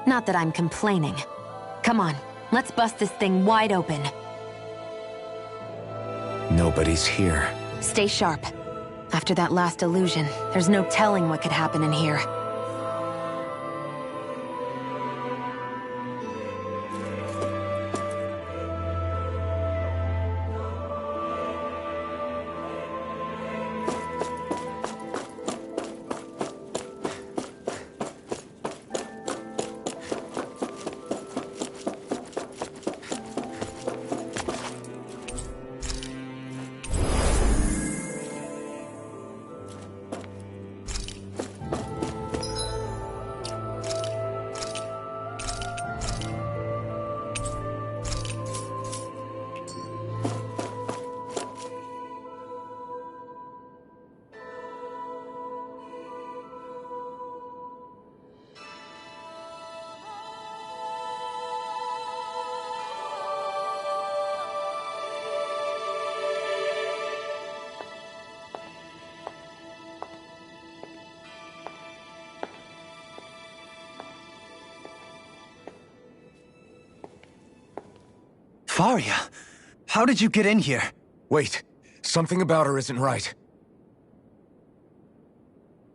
Not that I'm complaining. Come on, let's bust this thing wide open. Nobody's here. Stay sharp. After that last illusion, there's no telling what could happen in here. Faria, how did you get in here? Wait, something about her isn't right.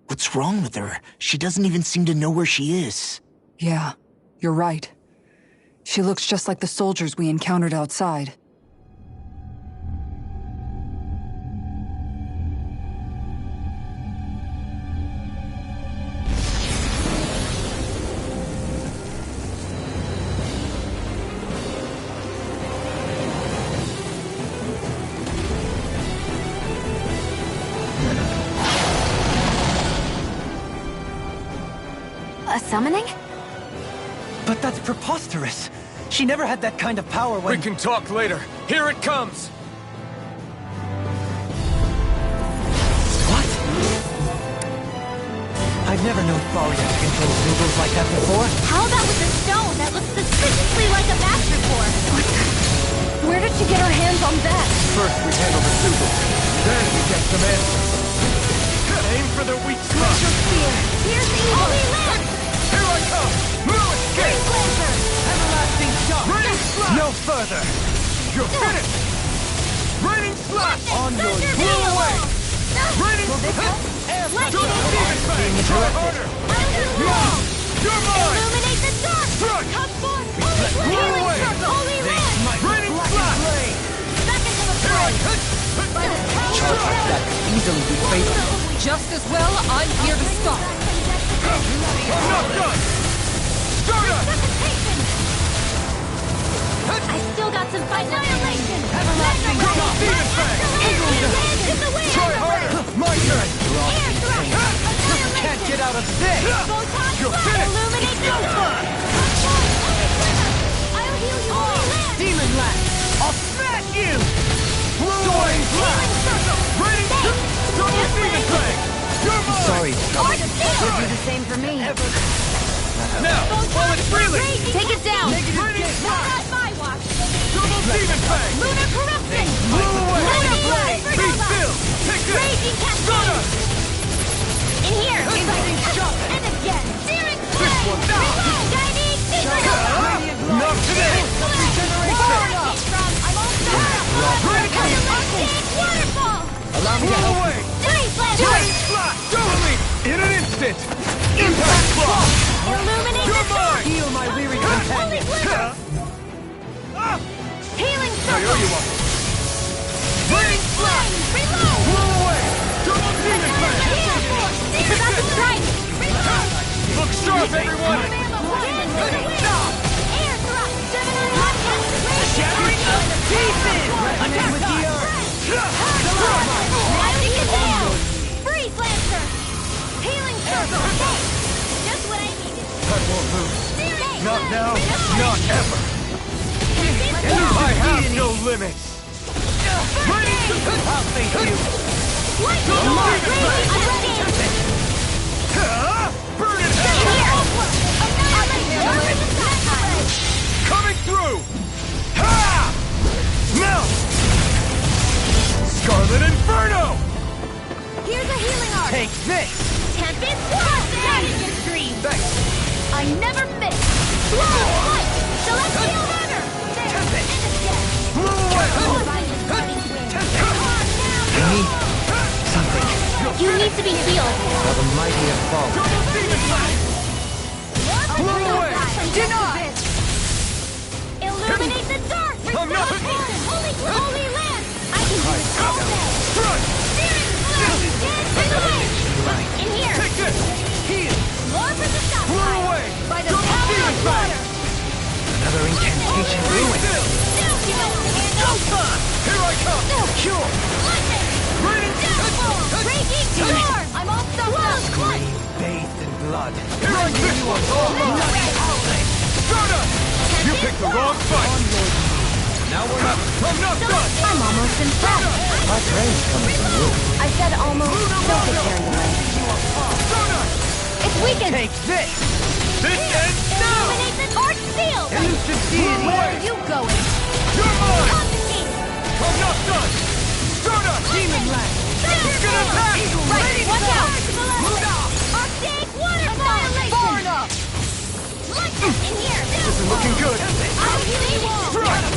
What's wrong with her? She doesn't even seem to know where she is. Yeah, you're right. She looks just like the soldiers we encountered outside. Summoning? But that's preposterous. She never had that kind of power when— We can talk later. Here it comes! What? I've never known Faria to control Zeugles like that before. How about with the stone that looks suspiciously like a master core? Where did she get her hands on that? First we handle the Zeugles, then we get some answers. Aim for the weak spot. Here's the Holy Lance! Here I come! No escape! Lancer! Everlasting shot! Raining slash! No further! You're finished! Raining slash! On your blow away! Raining slash! Double demon bang! Try harder! No! You're mine! Illuminate the dark! Come forth! Blow away! Holy Lance! Raining slash! Back into the fray! Charge like that could easily be fatal. Just as well, I'm here to stop. I'm not done! Stardust! I still got some fight annihilation! Everlasting shot! Demon bang! Try harder! My turn! Can't get out of this! You're finished! Illuminate the I'll heal you all! Demon Lance! I'll smash you! Soaring blast! Raining double demon bang! You're mine! Sorry. Would do the same for me. Now, while it's freely! Take it down! Raining slash! Not my watch! Double demon bang! Lunar corruption! Blow away! Lunar blade! Be still! Take this! Raging cascade! In here! Lightning shot! And again! Searing This flame! one down! Reload! Shining supernova! Not today! Regeneration! I'm all set! Waterfall! Allow me to help you! Raining slash! Totally! In an instant! Impact block! Illuminate You're the mine! Heal my weary companion! Healing I owe you one! Raining slash! Reload! Blow away! Double demon bang! Look sharp, everyone! Air thrust! Shattering up pieces! Attack with the earth! Freeze Lancer! Healing circle! Just what I needed! That won't move. Not now, not ever! I have no limits! I'll face you! Lightning! Burn in hell! Summon Inferno! Here's a healing art! Take this! Tempest Blood! That is your dream! Thanks! I never miss! Light! Celestial Runner! There! Tempest! And again! Move away! I need something. You need to be healed! While the mighty have fallen. Double Demon Blast! Blow away! Deny! Illuminate the dark! I'm not- Holy land! I can do this all day! Run! Spirit Flow! Dance in the wind! In here! Take this! Heal! Lord for the stop Blow sign! away! By the Double power Demon of Blast! water! Another incantation ruined. Now you know Showtime! Here I come! Cure! Lightning! Raining Deathfall! Raging storm! I'm all stuffed up! Bathed in blood. Here I come! Stardust! You picked the wrong fight! Now we're not. I'm not done! I'm almost impressed! My praise comes from you. I said almost. Don't get carried away. Stardust! It's weakened! Take this! This ends now! Illuminate the Arch Seal! Elusive deity! Where are you going? You're mine! Come to me! I'm not done! Stardust! Demon Land! It's gonna attack! Right, watch out! Archaic Waterfall! Far enough! Lightning in here! This is looking good! I'll heal you all! Strike!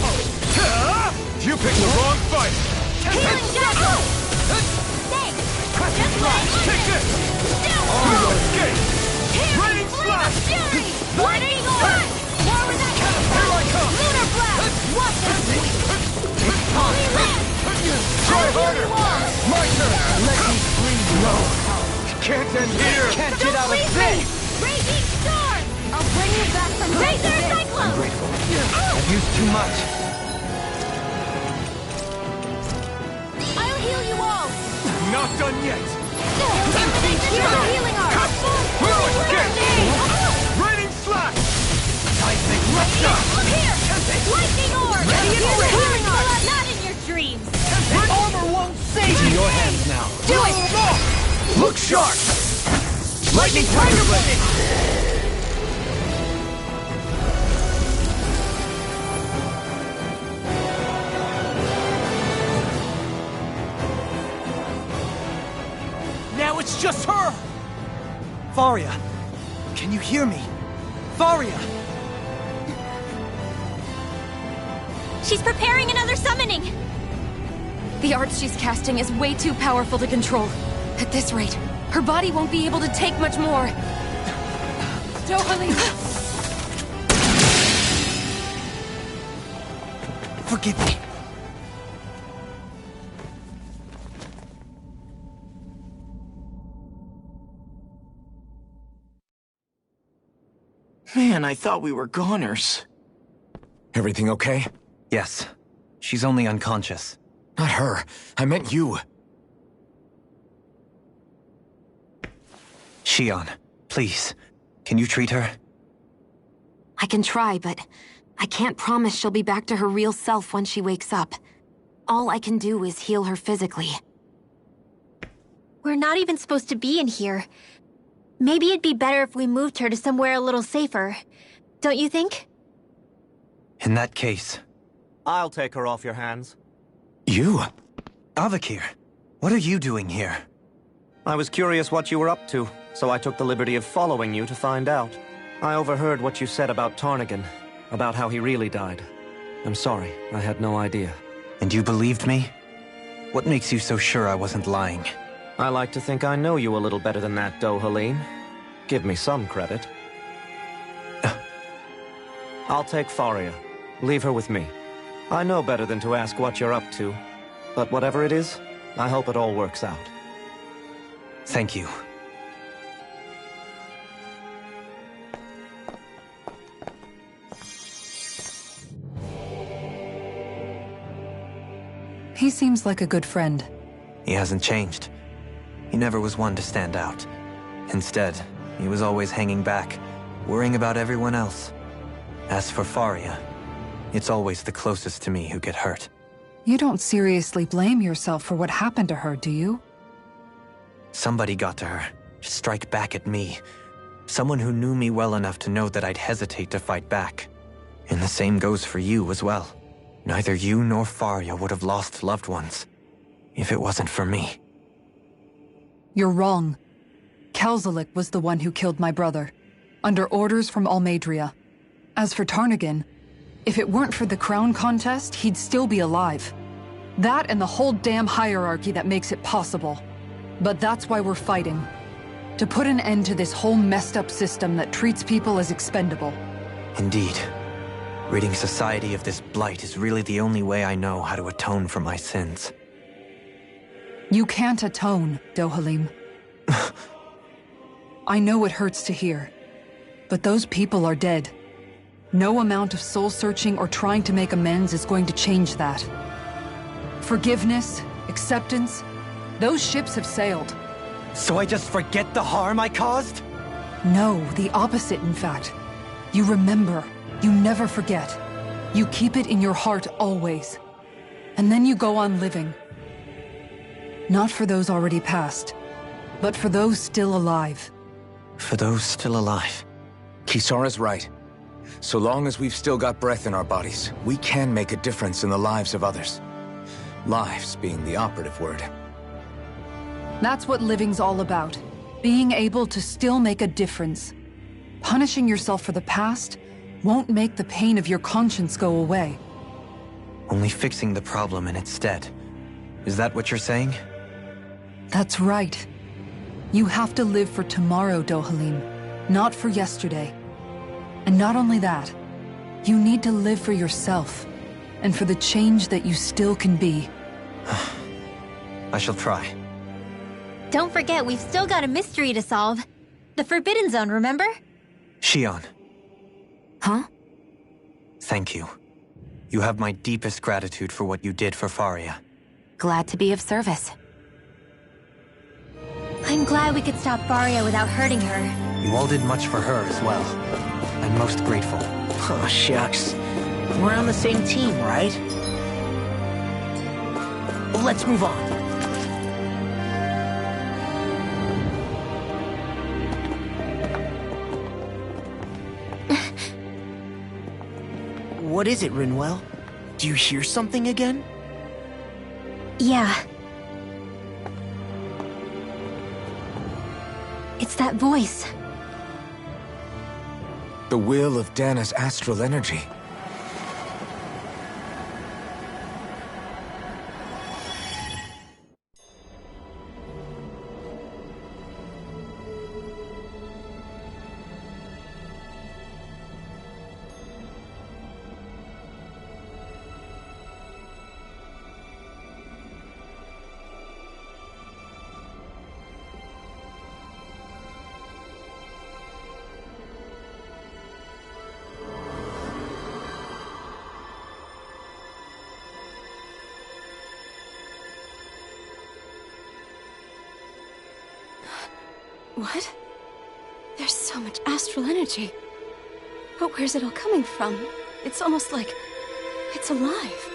You picked the wrong fight! Healing Jackal! Thanks! Just like Take this! You escape! Raining Slash! Fury! Lightning Orb! War with that Here I come! Lunar Blast! Watch this! Holy Land! Try harder! My turn! Let me breathe! No! Can't end here! Can't Don't leave me! Raging Storm! I'll bring you back from Razor Cyclone! I'm grateful. I've used too much. I'll heal you all! Not done yet! Illuminate the Triple Healing Art! Will escape! Raining Slash! Seismic Rupture! Look here! Lightning Orb! Here's a healing art! Not in your dreams! Armor won't save It's in me! your hands now. Do it! Look sharp! Lightning Tiger Blade! Now it's just her! Faria, can you hear me? Faria! She's preparing another summoning! The art she's casting is way too powerful to control. At this rate, her body won't be able to take much more. Dohalim! Forgive me. Man, I thought we were goners. Everything okay? Yes. She's only unconscious. Not her. I meant you. Shion, please. Can you treat her? I can try, but I can't promise she'll be back to her real self when she wakes up. All I can do is heal her physically. We're not even supposed to be in here. Maybe it'd be better if we moved her to somewhere a little safer. Don't you think? In that case... I'll take her off your hands. You? Avakir, what are you doing here? I was curious what you were up to, so I took the liberty of following you to find out. I overheard what you said about Tarnagin, about how he really died. I'm sorry, I had no idea. And you believed me? What makes you so sure I wasn't lying? I like to think I know you a little better than that, Dohalim. Give me some credit. I'll take Faria. Leave her with me. I know better than to ask what you're up to. But whatever it is, I hope it all works out. Thank you. He seems like a good friend. He hasn't changed. He never was one to stand out. Instead, he was always hanging back, worrying about everyone else. As for Faria, it's always the closest to me who get hurt. You don't seriously blame yourself for what happened to her, do you? Somebody got to her, to strike back at me. Someone who knew me well enough to know that I'd hesitate to fight back. And the same goes for you as well. Neither you nor Faria would have lost loved ones. if it wasn't for me. You're wrong. Kelzelik was the one who killed my brother, under orders from Almeidrea. As for Tarnagin, if it weren't for the crown contest, he'd still be alive. That and the whole damn hierarchy that makes it possible. But that's why we're fighting. To put an end to this whole messed up system that treats people as expendable. Indeed. Ridding society of this blight is really the only way I know how to atone for my sins. You can't atone, Dohalim. I know it hurts to hear, but those people are dead. No amount of soul-searching or trying to make amends is going to change that. Forgiveness, acceptance, those ships have sailed. So I just forget the harm I caused? No, the opposite, in fact. You remember. You never forget. You keep it in your heart always. And then you go on living. Not for those already past, but for those still alive. For those still alive. Kisara's right. So long as we've still got breath in our bodies, we can make a difference in the lives of others. Lives being the operative word. That's what living's all about. Being able to still make a difference. Punishing yourself for the past won't make the pain of your conscience go away. Only fixing the problem in its stead. Is that what you're saying? That's right. You have to live for tomorrow, Dohalim, not for yesterday. And not only that, you need to live for yourself, and for the change that you still can be. I shall try. Don't forget, we've still got a mystery to solve. The Forbidden Zone, remember? Shionne. Huh? Thank you. You have my deepest gratitude for what you did for Faria. Glad to be of service. I'm glad we could stop Faria without hurting her. You all did much for her as well. I'm most grateful. Oh, shucks. We're on the same team, right? Let's move on. What is it, Rinwell? Do you hear something again? Yeah. It's that voice. The will of Dana's astral energy. What? There's so much astral energy. But where's it all coming from? It's almost like it's alive.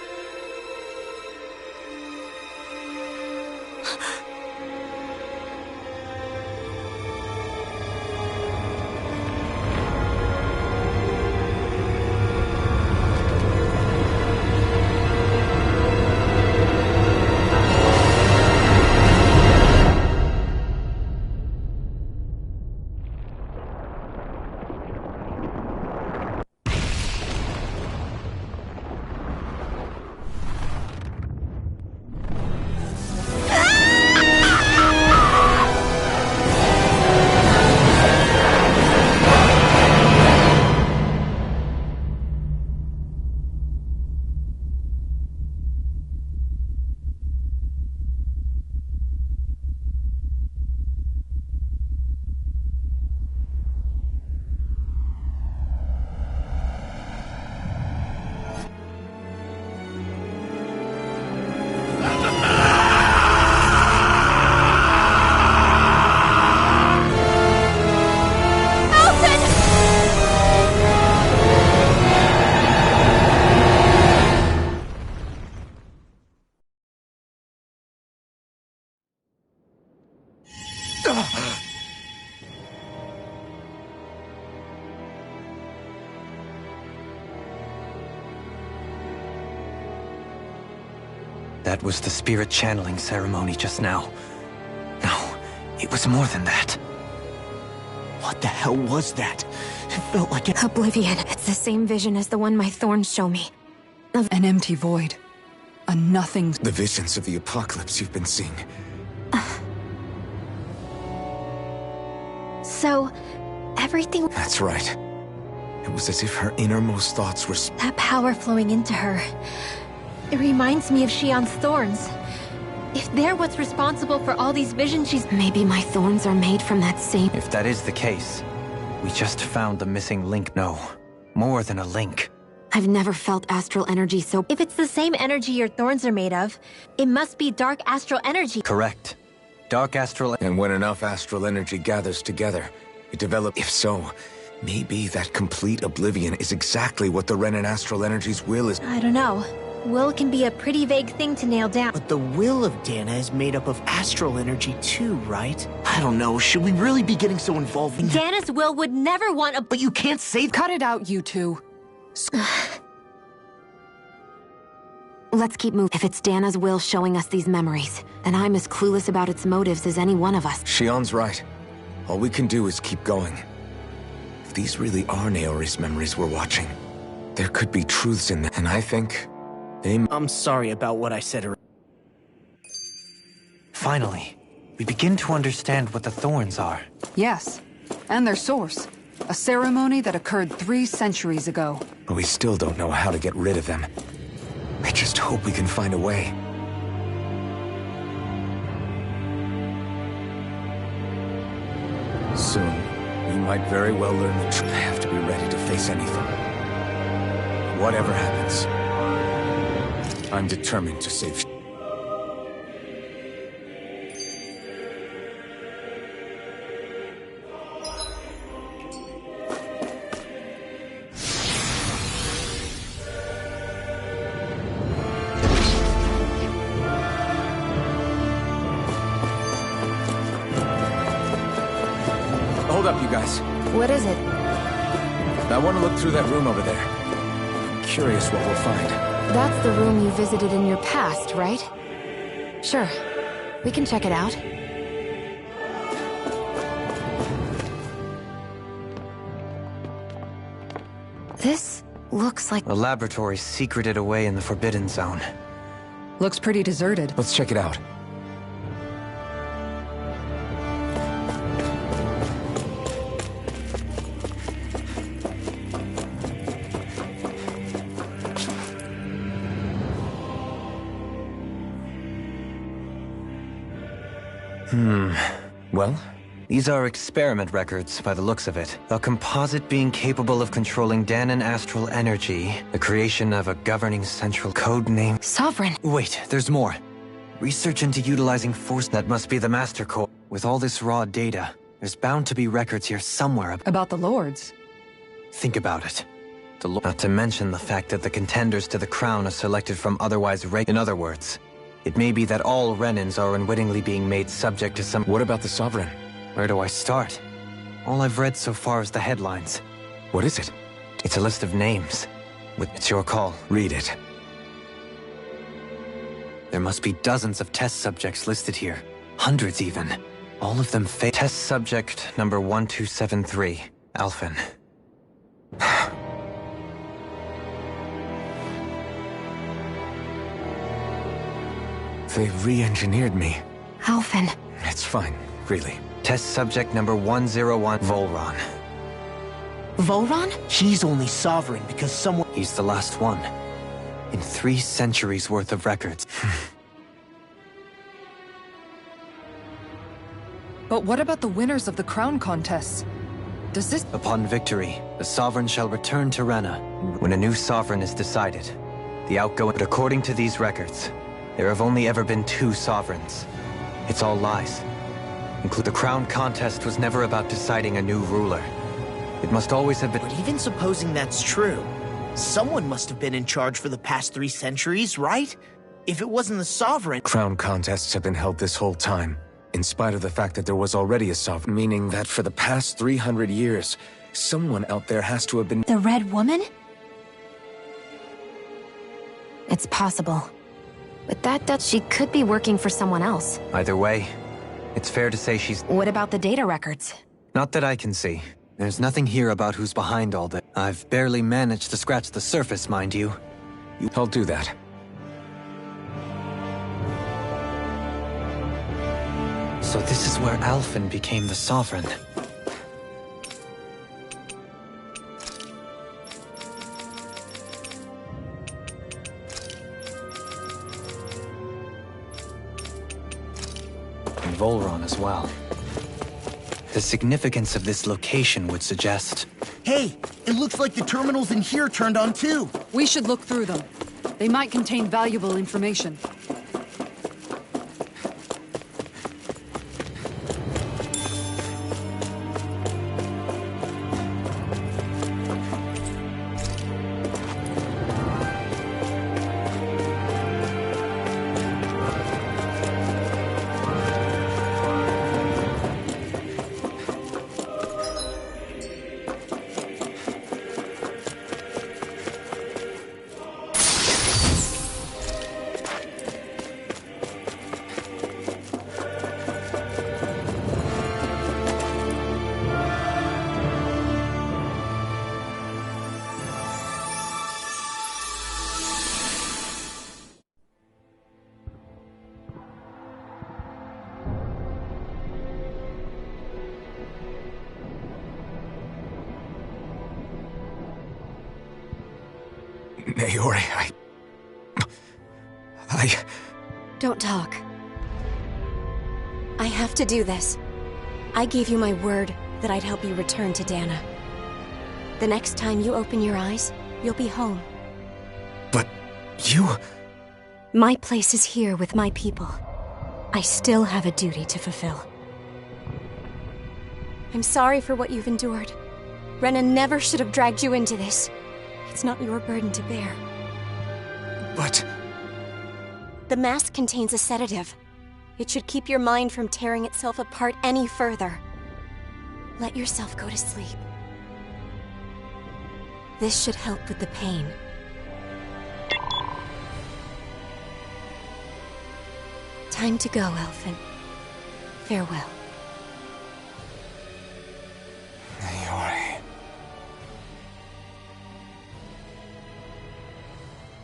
That was the spirit channeling ceremony just now. No, it was more than that. What the hell was that? It felt like it... Oblivion. It's the same vision as the one my thorns show me. An empty void. A nothing. The visions of the apocalypse you've been seeing. So, everything... That's right. It was as if her innermost thoughts were... That power flowing into her. It reminds me of Shionne's thorns. If they're what's responsible for all these visions she's... Maybe my thorns are made from that same... If that is the case, we just found the missing link. No, more than a link. I've never felt astral energy so... If it's the same energy your thorns are made of, it must be dark astral energy. Correct. Dark astral... And when enough astral energy gathers together, it develops... If so, maybe that complete oblivion is exactly what the Renan astral energy's will is... I don't know. Will can be a pretty vague thing to nail down. But the will of Dana is made up of astral energy too, right? I don't know, should we really be getting so involved in... Dana's will would never want a... But you can't save... Cut it out, you two. Let's keep moving. If it's Dana's will showing us these memories, then I'm as clueless about its motives as any one of us. Shionne's right. All we can do is keep going. If these really are Naori's memories we're watching, there could be truths in them, and I think... I'm sorry about what I said earlier. Finally, we begin to understand what the thorns are. Yes, and their source. A ceremony that occurred 3 centuries ago. But we still don't know how to get rid of them. I just hope we can find a way. Soon, we might very well learn the truth. I have to be ready to face anything. Whatever happens, I'm determined to save... Hold up, you guys. What is it? I want to look through that room over there. I'm curious what we'll find. That's the room you visited in your past, right? Sure. We can check it out. This looks like... A laboratory secreted away in the Forbidden Zone. Looks pretty deserted. Let's check it out. Well? These are experiment records, by the looks of it. A composite being capable of controlling Danan astral energy. The creation of a governing central code name. Sovereign! Wait, there's more. Research into utilizing force that must be the Master Core. With all this raw data, there's bound to be records here somewhere about the Lords. Think about it. Not to mention the fact that the contenders to the crown are selected from otherwise In other words, it may be that all Renans are unwittingly being made subject to some... What about the Sovereign? Where do I start? All I've read so far is the headlines. What is it? It's a list of names. It's your call. Read it. There must be dozens of test subjects listed here. Hundreds even. All of them Test subject number 1273, Alphen. They re-engineered me. Alphen. It's fine, really. Test subject number 101, Volron. Volron? He's only sovereign because someone... He's the last one. In 3 centuries worth of records. But what about the winners of the crown contests? Does this... Upon victory, the Sovereign shall return to Rena. When a new Sovereign is decided, the outgoing... But according to these records, there have only ever been 2 Sovereigns. It's all lies. The crown contest was never about deciding a new ruler. It must always have been... But even supposing that's true, someone must have been in charge for the past 3 centuries, right? If it wasn't the Sovereign... Crown contests have been held this whole time, in spite of the fact that there was already a Sovereign. Meaning that for the past 300 years, someone out there has to have been... The Red Woman? It's possible. But that does... She could be working for someone else. Either way, it's fair to say she's... What about the data records? Not that I can see. There's nothing here about who's behind all this. I've barely managed to scratch the surface, mind you. I'll do that. So this is where Alphen became the Sovereign. And Volron as well. The significance of this location would suggest... Hey, it looks like the terminals in here turned on too. We should look through them. They might contain valuable information. Naori, I... Don't talk. I have to do this. I gave you my word that I'd help you return to Dana. The next time you open your eyes, you'll be home. But you... My place is here with my people. I still have a duty to fulfill. I'm sorry for what you've endured. Renan never should have dragged you into this. It's not your burden to bear. But... The mask contains a sedative. It should keep your mind from tearing itself apart any further. Let yourself go to sleep. This should help with the pain. Time to go, Alphen. Farewell. Naori...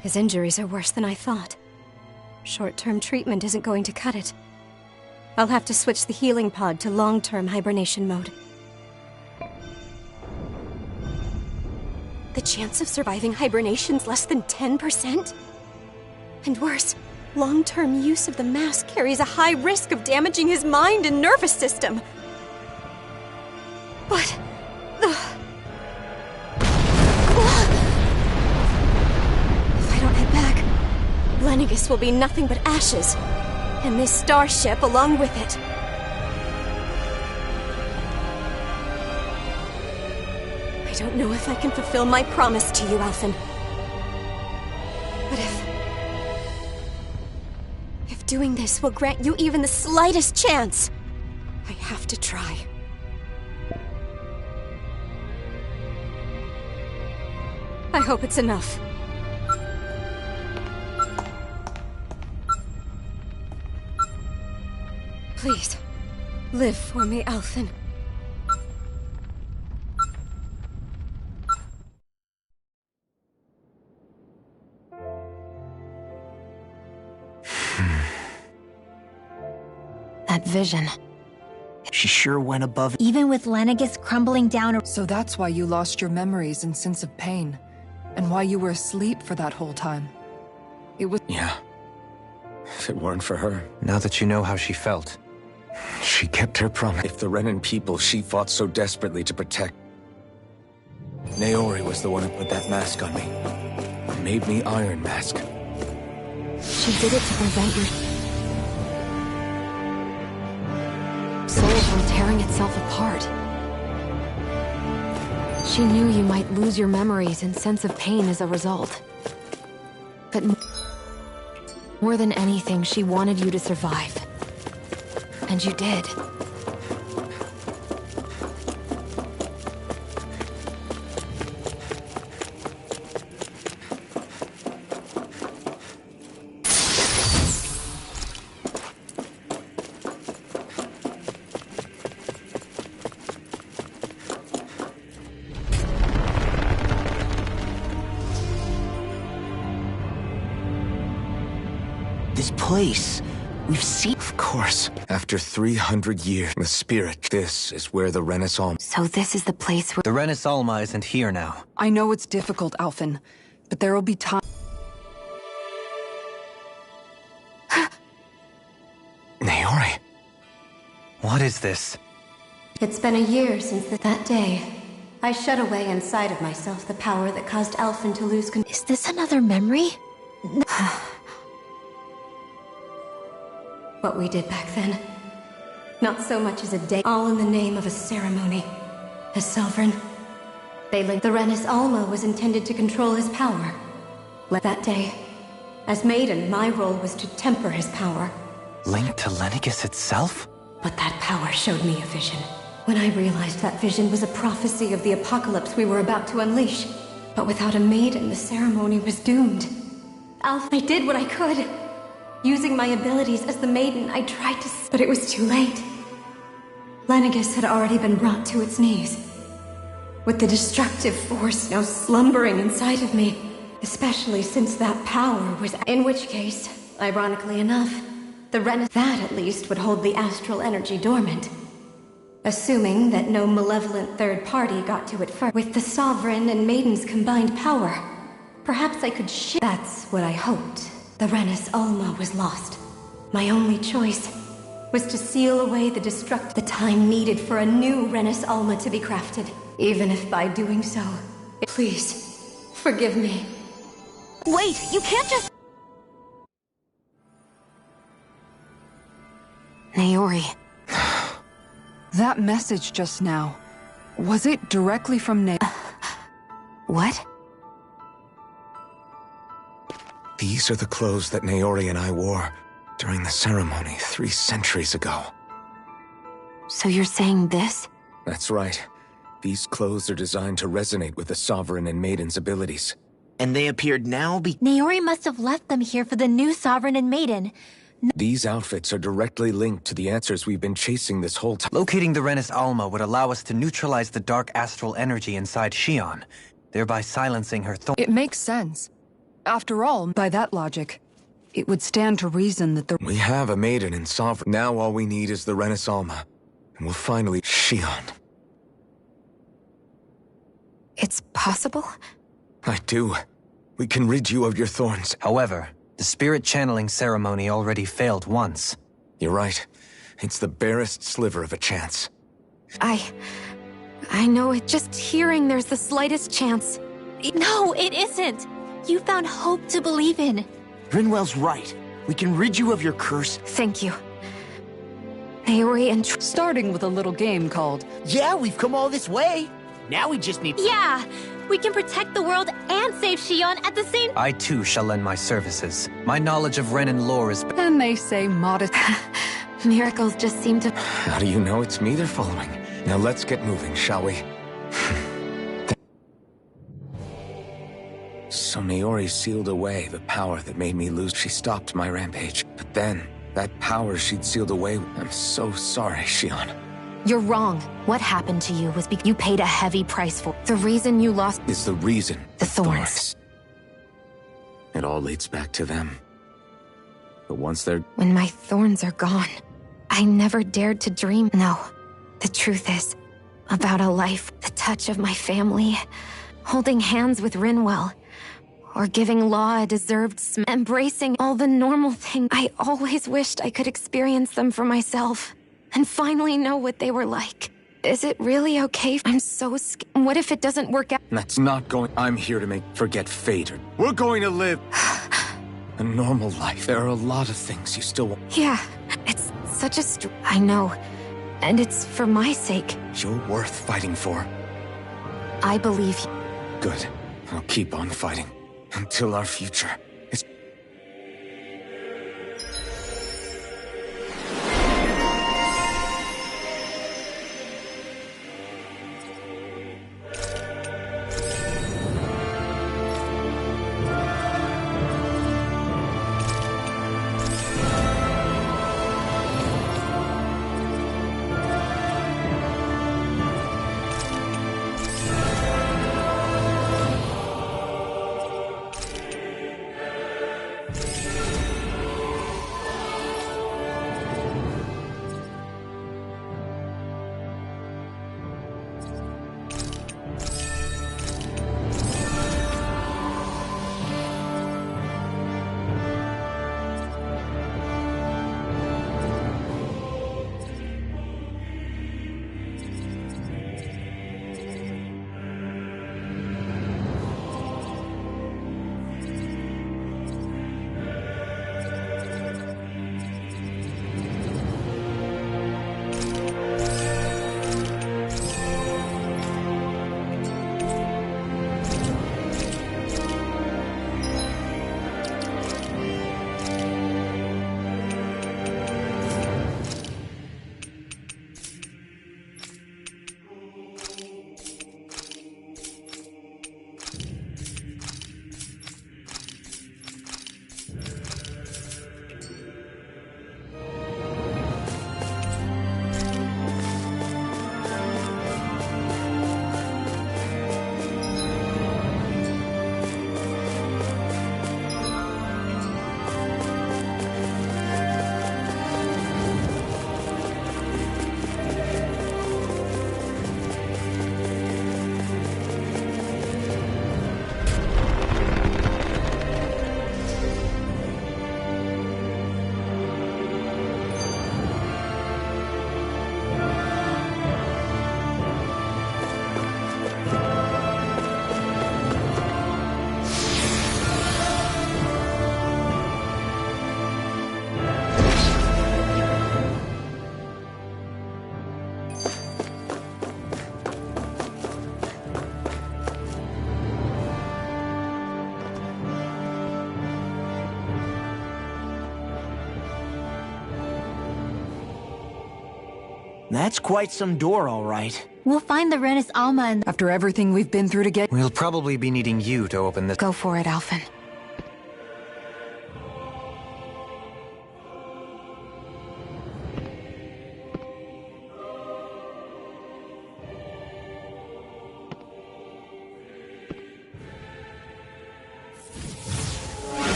His injuries are worse than I thought. Short-term treatment isn't going to cut it. I'll have to switch the healing pod to long-term hibernation mode. The chance of surviving hibernation's less than 10%? And worse, long-term use of the mask carries a high risk of damaging his mind and nervous system. But... Lenegis will be nothing but ashes, and this starship along with it. I don't know if I can fulfill my promise to you, Alphen. But if doing this will grant you even the slightest chance, I have to try. I hope it's enough. Please, live for me, Alphen. That vision. She sure went above... Even with Lenegis crumbling down... So that's why you lost your memories and sense of pain. And why you were asleep for that whole time. It was... Yeah. If it weren't for her... Now that you know how she felt... She kept her promise. If the Renan people she fought so desperately to protect... Naori was the one who put that mask on me. Made me Iron Mask. She did it to prevent your soul from tearing itself apart. She knew you might lose your memories and sense of pain as a result. But more than anything, she wanted you to survive. And you did. place. We've seen... Of course. After 300 years, the spirit, this is where the Renaissance... So this is the place where... The Renaissance isn't here now. I know it's difficult, Alphen, but there will be time... Naori. What is this? It's been a year since that day. I shut away inside of myself the power that caused Alphen to lose control. Is this another memory? What we did back then. Not so much as a day, all in the name of a ceremony. As sovereign, they linked the Renis Alma was intended to control his power. That day, as maiden, my role was to temper his power. Linked to Lenegis itself? But that power showed me a vision. When I realized that vision was a prophecy of the apocalypse we were about to unleash. But without a maiden, the ceremony was doomed. I did what I could. Using my abilities as the maiden, I tried to... But it was too late. Lenegis had already been brought to its knees. With the destructive force now slumbering inside of me. Especially since that power was... In which case, ironically enough, the that at least would hold the astral energy dormant. Assuming that no malevolent third party got to it first. With the Sovereign and Maiden's combined power, perhaps I could That's what I hoped. The Renis Alma was lost. My only choice was to seal away the the time needed for a new Renis Alma to be crafted. Even if by doing so... Please, forgive me. Wait, you can't just... Naori. That message just now, was it directly from What? These are the clothes that Naori and I wore during the ceremony 3 centuries ago. So you're saying this? That's right. These clothes are designed to resonate with the Sovereign and Maiden's abilities. And they appeared now Naori must have left them here for the new Sovereign and Maiden. These outfits are directly linked to the answers we've been chasing this whole time. Locating the Renis Alma would allow us to neutralize the dark astral energy inside Xion, thereby silencing her It makes sense. After all, by that logic, it would stand to reason that the... We have a Maiden in Sovereign. Now all we need is the Renis Alma. And we'll finally... Xion. It's possible? I do. We can rid you of your thorns. However, the spirit channeling ceremony already failed once. You're right. It's the barest sliver of a chance. I know it. Just hearing there's the slightest chance. No, it isn't! You found hope to believe in. Rinwell's right. We can rid you of your curse. Thank you. Naori and... Starting with a little game called... Yeah, we've come all this way. Now we just need... Yeah! We can protect the world and save Xion at the same... I too shall lend my services. My knowledge of Renin lore is... And they say modest... Miracles just seem to... How do you know it's me they're following? Now let's get moving, shall we? So Naori sealed away the power that made me lose. She stopped my rampage. But then, that power she'd sealed away... I'm so sorry, Xion. You're wrong. What happened to you was because you paid a heavy price for. The reason you lost... Is the reason. The thorns. It all leads back to them. But once they're... When my thorns are gone, I never dared to dream. No. The truth is, about a life, the touch of my family, holding hands with Rinwell, or giving Law a deserved embracing all the normal things. I always wished I could experience them for myself, and finally know what they were like. Is it really okay? I'm so scared. What if it doesn't work out? That's not going... I'm here to forget fate. We're going to live a normal life. There are a lot of things you still want. Yeah, it's such a I know. And it's for my sake. You're worth fighting for. I believe you. Good. I'll keep on fighting. Until our future is... quite some door, all right. We'll find the Renis Alma and... After everything we've been through to get... We'll probably be needing you to open this. Go for it, Alphen.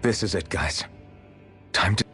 This is it, guys. Time to...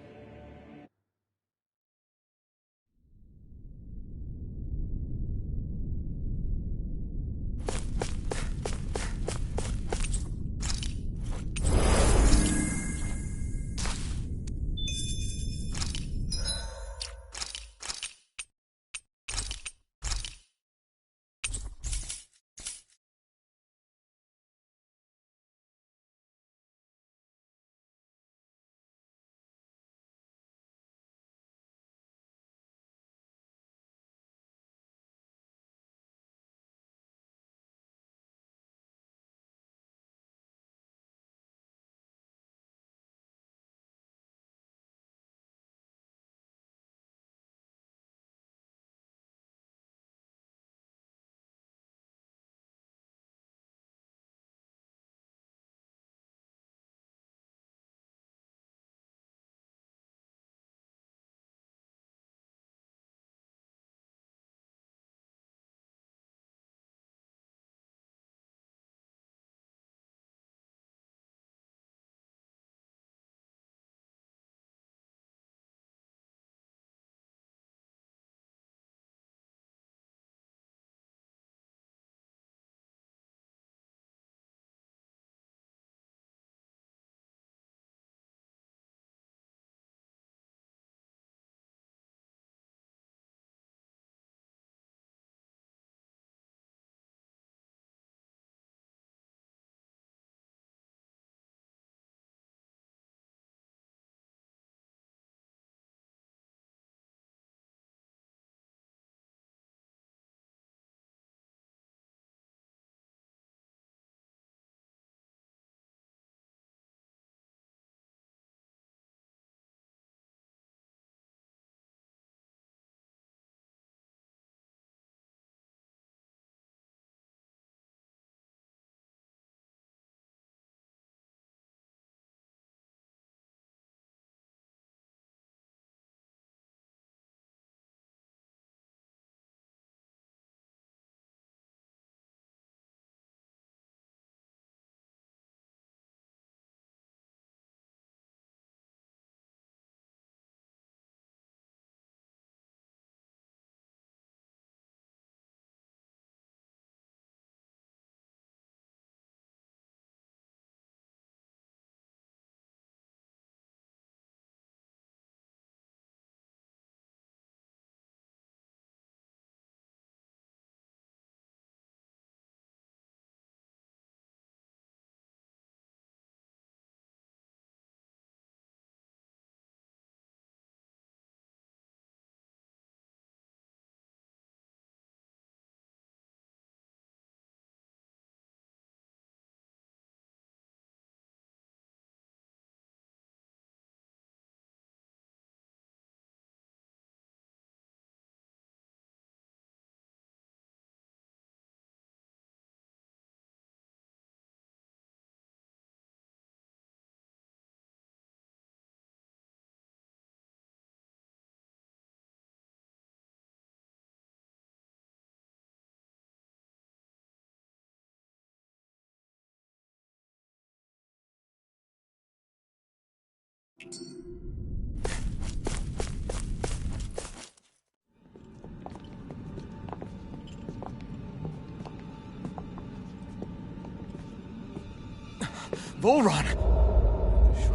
Volron!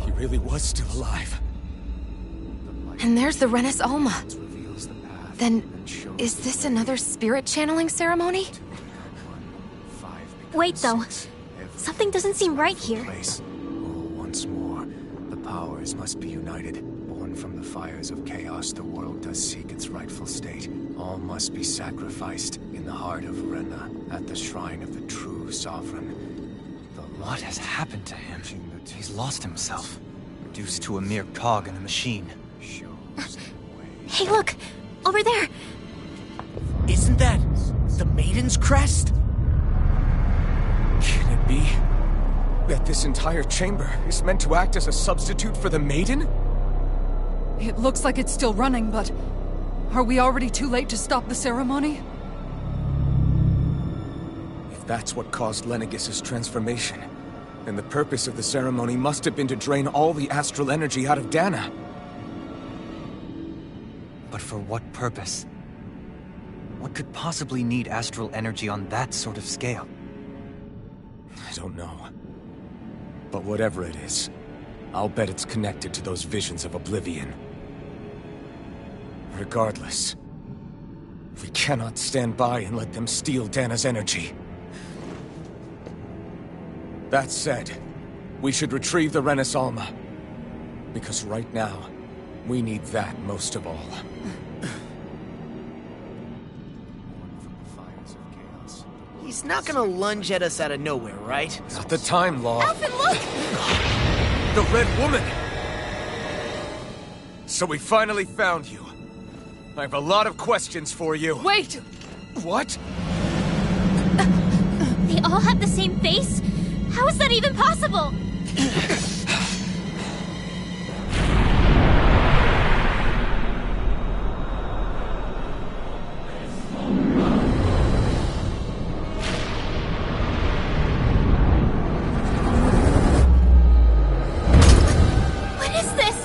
He really was still alive. And there's the Renis Alma. Then, is this another spirit channeling ceremony? Wait, though. Something doesn't seem right here. Once more, the powers must be united. Born from the fires of chaos, the world does seek its rightful state. All must be sacrificed in the heart of Renna, at the shrine of the true sovereign. What has happened to him? He's lost himself. reduced to a mere cog in a machine. Hey, look! Over there! Isn't that the Maiden's crest? Can it be that this entire chamber is meant to act as a substitute for the Maiden? It looks like it's still running, but are we already too late to stop the ceremony? If that's what caused Lenegis' transformation, then the purpose of the ceremony must have been to drain all the astral energy out of Dana. But for what purpose? What could possibly need astral energy on that sort of scale? I don't know. But whatever it is, I'll bet it's connected to those visions of oblivion. Regardless, we cannot stand by and let them steal Dana's energy. That said, we should retrieve the Renis Alma. Because right now, we need that most of all. He's not gonna lunge at us out of nowhere, right? Not the time, Law. Alphen, look! The Red Woman! So we finally found you. I have a lot of questions for you. Wait! What? They all have the same face? How is that even possible? What is this?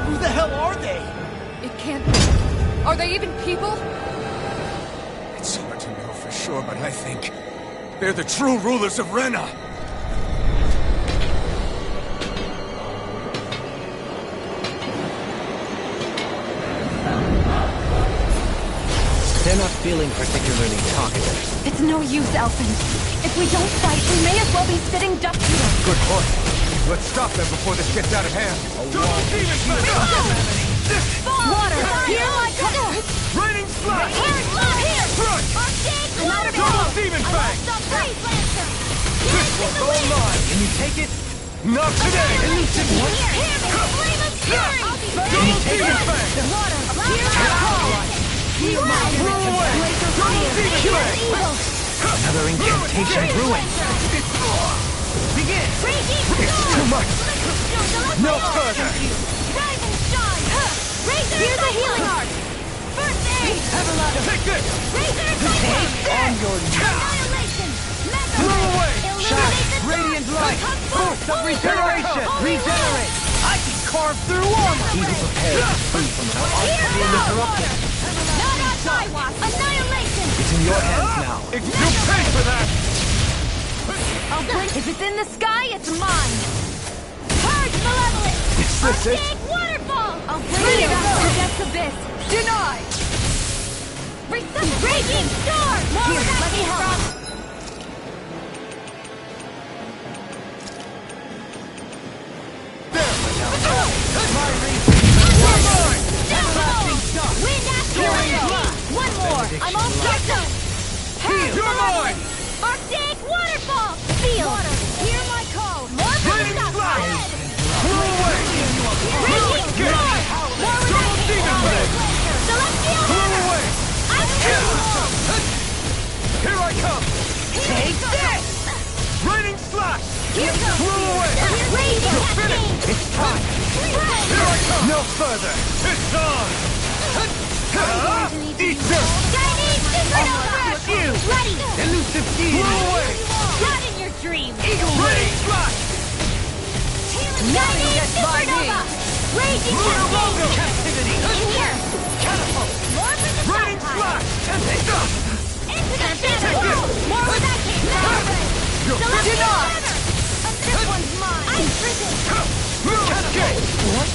Who the hell are they? It can't be. Are they even people? It's hard to know for sure, but I think they're the true rulers of Rena. They're not feeling particularly talkative. It's no use, Alphen. If we don't fight, we may as well be sitting ducks here. Good point. Let's stop them before this gets out of hand. Water! Here I come! Raining slash! Here! Crush! Another Double demon fang! This one's all mine! Can you take it? Not today! Elusive what? Here, flame of fury! Double demon fang! Water! Here I come! Throw away! Double demon fang! Another incantation ruined. Begin! It's too much! No further! Rise and shine! Here's a healing art! First aid! Take this! Razor On your Annihilation! Mega Throw away! Illuminate the Radiant dark! light! Boost of regeneration! Regenerate! I can carve through armor! He who prepares food from the art to be interrupted. Not on my watch! Annihilation! It's in your hands now. You pay for that! I'll bring. If it's in the sky, it's mine. Purge Malevolence! Is this it? Big waterfall! I'll bring it up to Death's Abyss. Denied. Raging storm! Here, let me help. Wind Asteroid! One more! I'm all set up! You're mine! Arctic waterfall! Feel! Hear my call! More Raining stuff! flash! Throw away! Raging storm! More with Double that demon fang! Celestial Throw hammer! away! I'm Here I come! Take this! Raining slash! Here goes! Throw away! Raging cascade! It's time! Here I come! No further! It's on! Eat this! Chinese supernova! Ready! Elusive Throw away! Not in your dreams! Raining slash! Chinese supernova! Raging cascade! Captivity! In here! Catapult! More for the Raining stockpile! slash! Into the channel! More with that case! Celestial hammer! This one's mine! I'm prison! Cascade! What?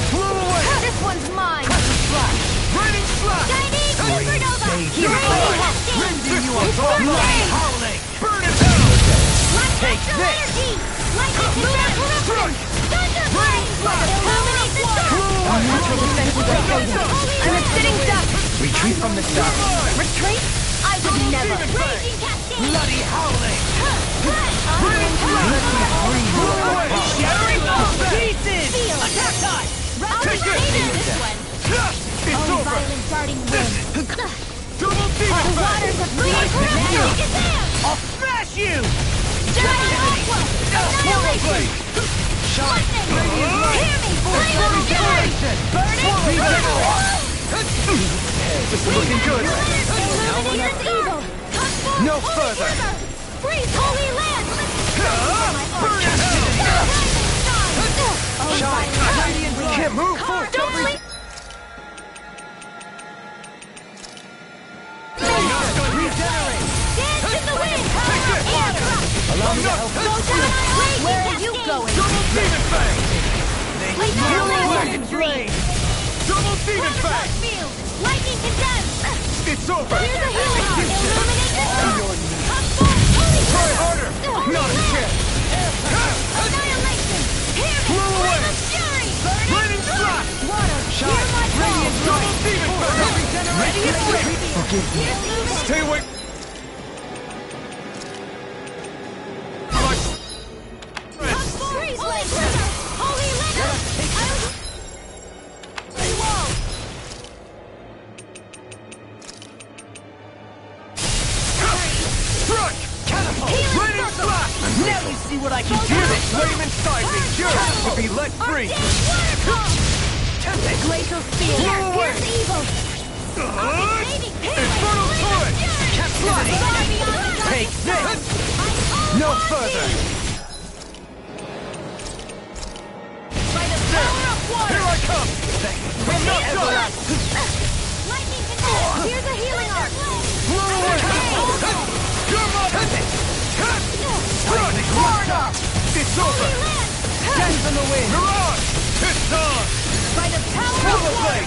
Throw away! This one's mine. Raining slash! Chinese supernova! Here Raging cascade! This one's all Burn mine! it! Howling! Burn it down! Take this! Lightning corruption! Thunder flame! Illuminate the sun! Our natural defenses are fading. I'm a sitting duck. Retreat from the south. Retreat? I Never. Raging cascade. Bloody howling! Pieces! Attack time! Take this one! It's over! Violent darting wind! Double demon The waters of freedom! I'll smash you! Annihilation! Shot! Hear me! Regeneration! This is looking good! Illuminate this evil! No further! Freeze holy land! Burn in hell! Shine! Radiant blood! Can't move! Don't sleep! Regenerate! Dance in the wind! Allow me to help. Where are you going? Double demon fang! Annihilation! Flame! Double demon fang! Field! Lightning condemned! It's over! Here's a healing arm! Illuminate this Your Holy Try harder! Not a chance! Annihilation! Hear me! Blow away! Flame of fury! Raining blast! Water! Shine! Hear my call! Radiant double demon fang! Ready to flip! Forgive me. Stay away! Freeze land! Holy land! Struck! Catapult! Raining blast! Now you see what I can do! The flame inside me yearns to be let free! Glacial spear! Blow away! Here's evil! Infernal turret! Captivity! Take this! No further! Here I come! From no side! Lightning condemned! Here's a healing arm! Blow away! You're my... Struck! It's over! Dance in the wind! Mirage! It's on! By the power of Blade!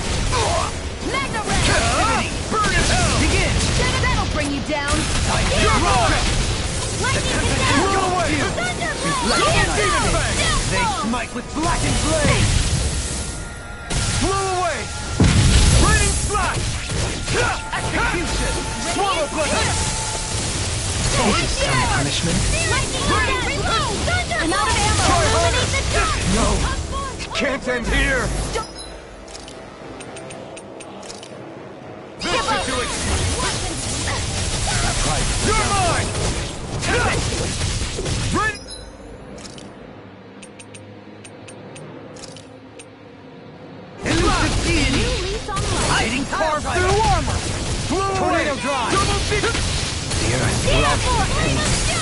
Magna Ray! Captivity! Burn in hell! Begin! That'll bring you down! You're wrong! Lightning condemned! Go away! Double demon fang! They smite with blackened blade! Blow away! Raining slash! Execution! Swallow blade! This is some punishment. Lightning condemned! Reload! Thunder! I'm out of ammo! Try harder! Illuminate the dark! No! It can't end here! This should do it! You're mine! Right! Elusive deity! Hiding carved through armor! Tornado drive! Double demon!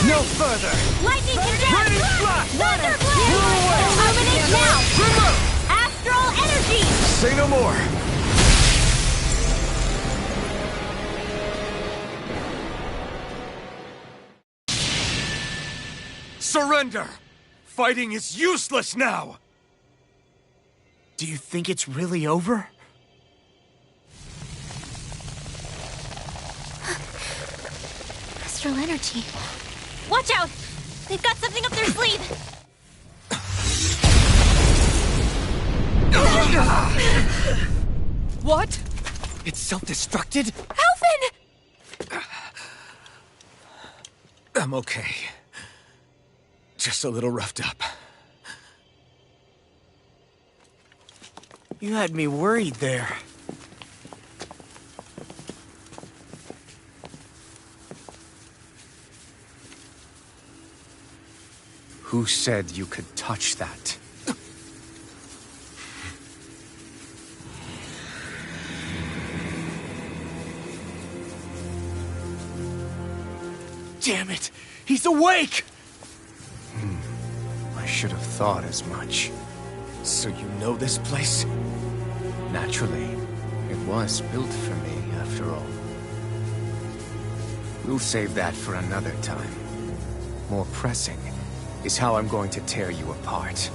No further! Lightning condemned! Raining blast! Thunder Blow away! Illuminate now! Remote! Astral energy! Say no more! Surrender! Fighting is useless now! Do you think it's really over? Astral energy. Watch out! They've got something up their sleeve! What? It's self-destructed? Alphen! I'm okay. Just a little roughed up. You had me worried there. Who said you could touch that? Damn it! He's awake! I should have thought as much. So you know this place? Naturally. It was built for me, after all. We'll save that for another time. More pressing is how I'm going to tear you apart.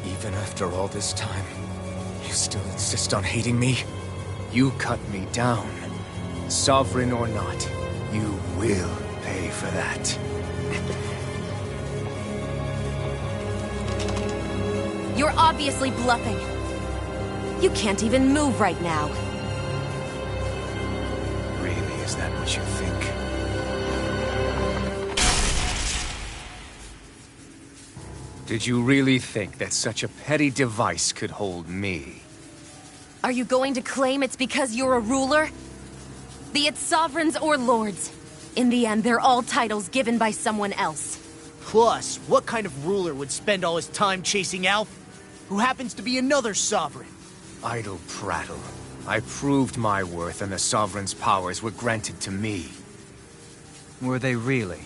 Even after all this time, you still insist on hating me? You cut me down. Sovereign or not, you will pay for that. You're obviously bluffing. You can't even move right now. Really? is that what you think? Did you really think that such a petty device could hold me? Are you going to claim it's because you're a ruler? Be it sovereigns or lords. In the end, they're all titles given by someone else. Plus, what kind of ruler would spend all his time chasing Alf, who happens to be another sovereign? Idle prattle. I proved my worth and the Sovereign's powers were granted to me. Were they really?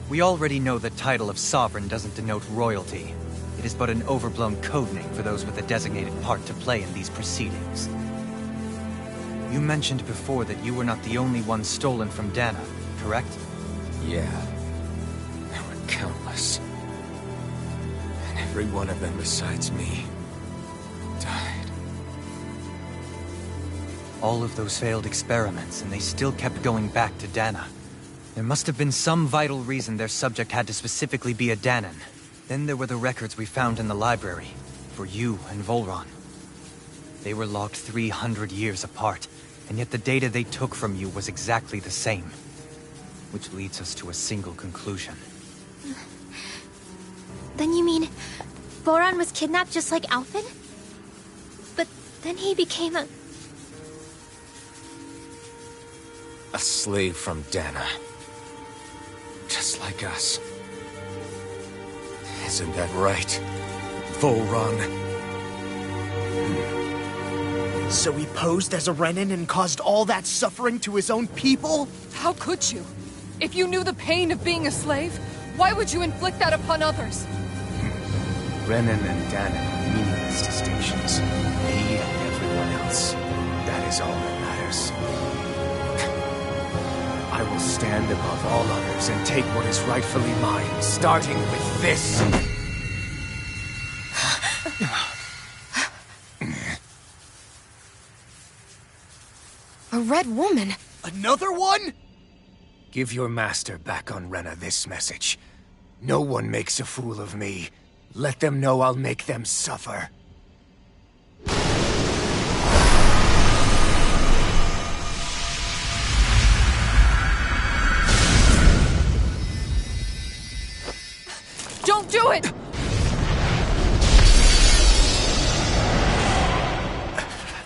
We already know the title of Sovereign doesn't denote royalty. It is but an overblown codename for those with a designated part to play in these proceedings. You mentioned before that you were not the only one stolen from Dana, correct? Yeah. There were countless. And every one of them besides me died. All of those failed experiments, and they still kept going back to Dana. There must have been some vital reason their subject had to specifically be a Danan. Then there were the records we found in the library, for you and Volron. They were logged 300 years apart, and yet the data they took from you was exactly the same. Which leads us to a single conclusion. Then you mean... Voron was kidnapped just like Alphen? But then he became a slave from Dana. Just like us. Isn't that right, Volron? So he posed as a Renan and caused all that suffering to his own people? How could you? If you knew the pain of being a slave, why would you inflict that upon others? Renan and Danan are meaningless distinctions. Me and everyone else. That is all that matters. I will stand above all others and take what is rightfully mine, starting with this. A red woman? Another one? Give your master back on Rena this message. No one makes a fool of me. Let them know I'll make them suffer. Don't do it!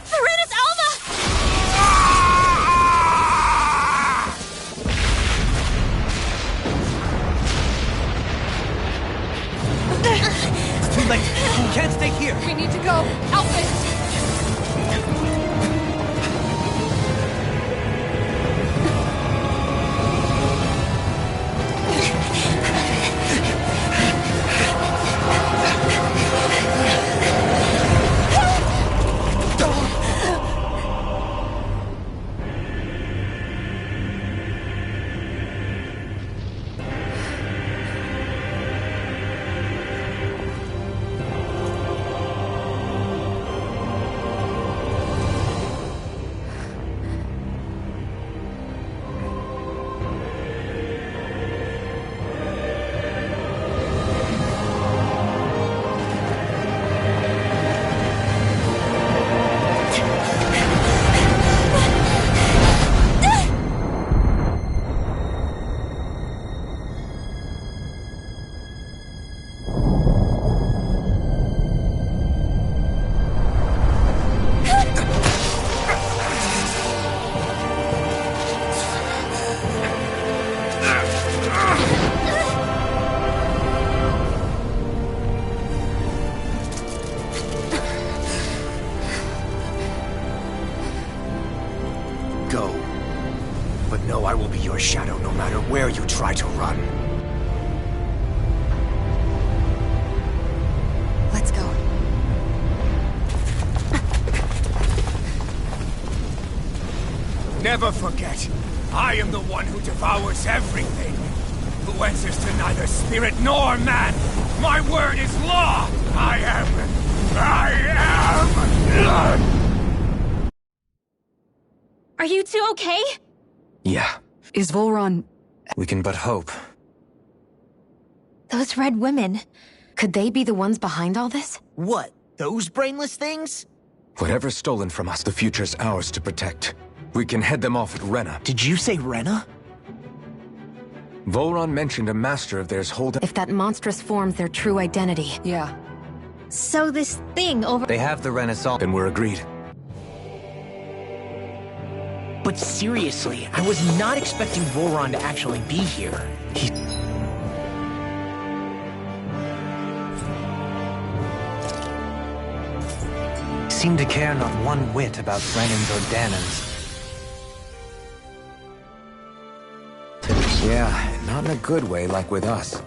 Serenus Alva! It's too late! We can't stay here! We need to go! Alphen! Go. But know I will be your shadow no matter where you try to run. Let's go. Never forget, I am the one who devours everything. Who answers to neither spirit nor man. My word is law. I am... Are you two okay? Yeah. Is Volron... We can but hope. Those red women. Could they be the ones behind all this? What? Those brainless things? Whatever's stolen from us, the future's ours to protect. We can head them off at Rena. Did you say Rena? Volron mentioned a master of theirs holding... If that monstrous form's their true identity. Yeah. So this thing over... They have the Renaissance. Then we're agreed. But seriously, I was not expecting Volron to actually be here. He... seem to care not one whit about Renans or Danans. Yeah, not in a good way like with us.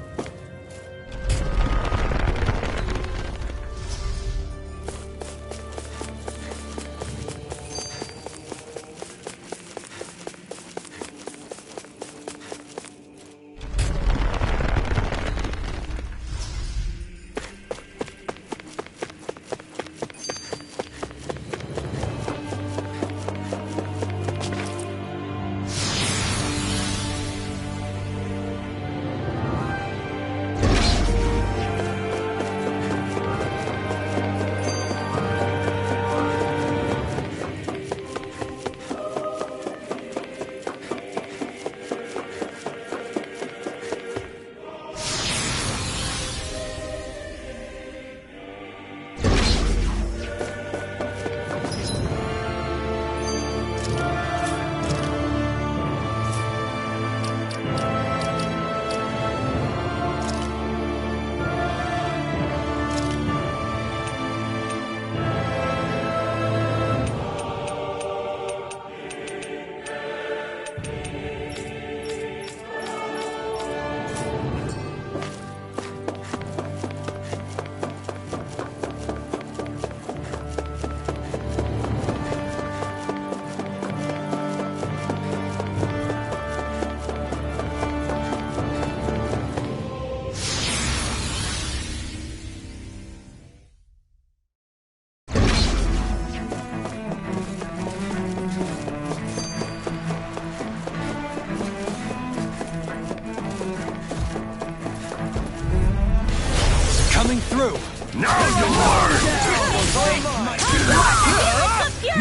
Coming through! Now you learn!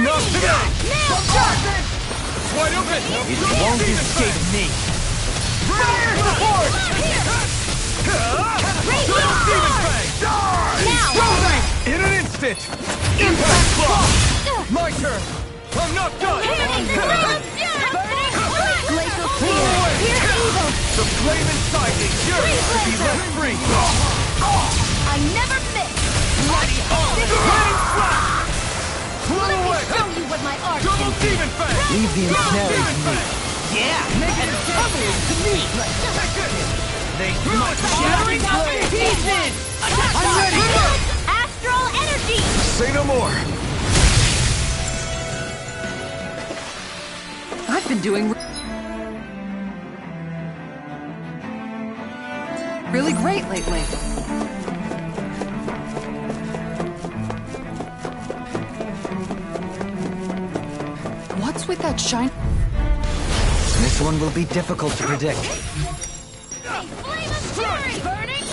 Not today! Wide open! It won't escape me! Fire support! Demon Fang! Die! In an instant! Impact Block! My turn! I'm not done! Glacial Clear! Hear evil! The flame inside me yearns to be let free! I never miss! Mighty Raining Slash! Let me show you what my art Double can do! Demon Fang! Leave the ensnaring to me. Yeah, and cover it to me! Take it! They might shattering up in pieces! I'm ready! Astral energy! Say no more! I've been doing really great lately. What's with that shine? This one will be difficult to predict. A flame of fury! Burning!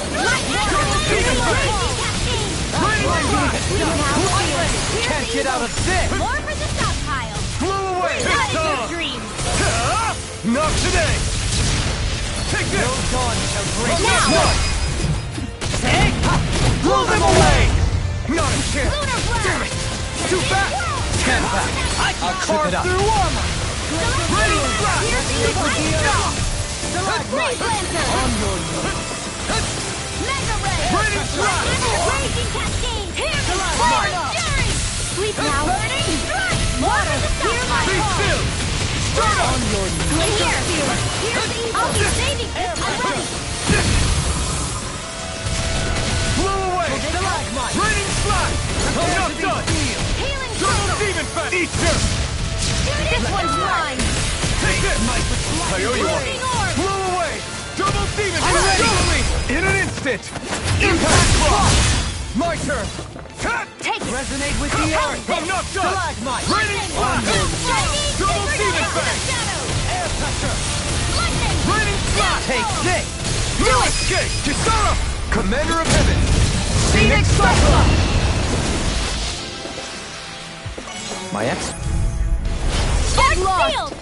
Can't get out of this! More for the stockpile! Blow away! That is your dream! Not today! Take this! No dawn shall break. Blow them away! Not a chance! Damn it! Too fast! Stand back. I'll trip it up. Through armor! Ready to blast! Blaze Lancer! On your Mega Ray! Ready to blast! Raging Cascade! Here is Fury! Sleep now! Burning Strike! Water! Hear my Be call! still! Start up! On your Here! Here's the I'll be saving this! I'm ready! Blow away! Raining Slash! I'm not done! Healing Double Demon Fang! Eat this! This one's mine! Take this! I owe you one! Moving orb! Blow away! Double Demon Fang! Ready! In an instant! Impact Block! My turn! Cut! Take it! resonate with the earth! I'm not done! Stalagmite! Raining Slash! Double Demon Fang! Air pressure! Raining Slash! Take this! No escape! Kisara! Commander of Heaven! Phoenix Cyclops! My ex? Spark Turret lost!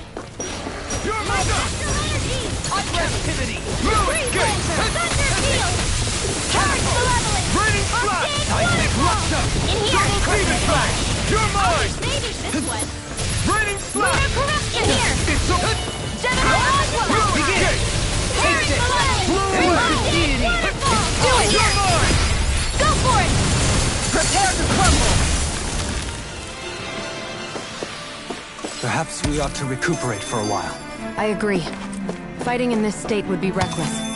Your My master energy! Aggressivity! Freeze Lancer! Thunder Field! Charge Malevolent! Raining Flash! Seismic Rupture! In here! Demon Flash! You're mine! Maybe this one. Raining Lunar Flash! Corruption here! It's so... Gemini Onslaught! Begin! Herring Malevolent! Deity! Waterfall! Do it here! Go for it! Prepare to crumble! Perhaps we ought to recuperate for a while. I agree. Fighting in this state would be reckless.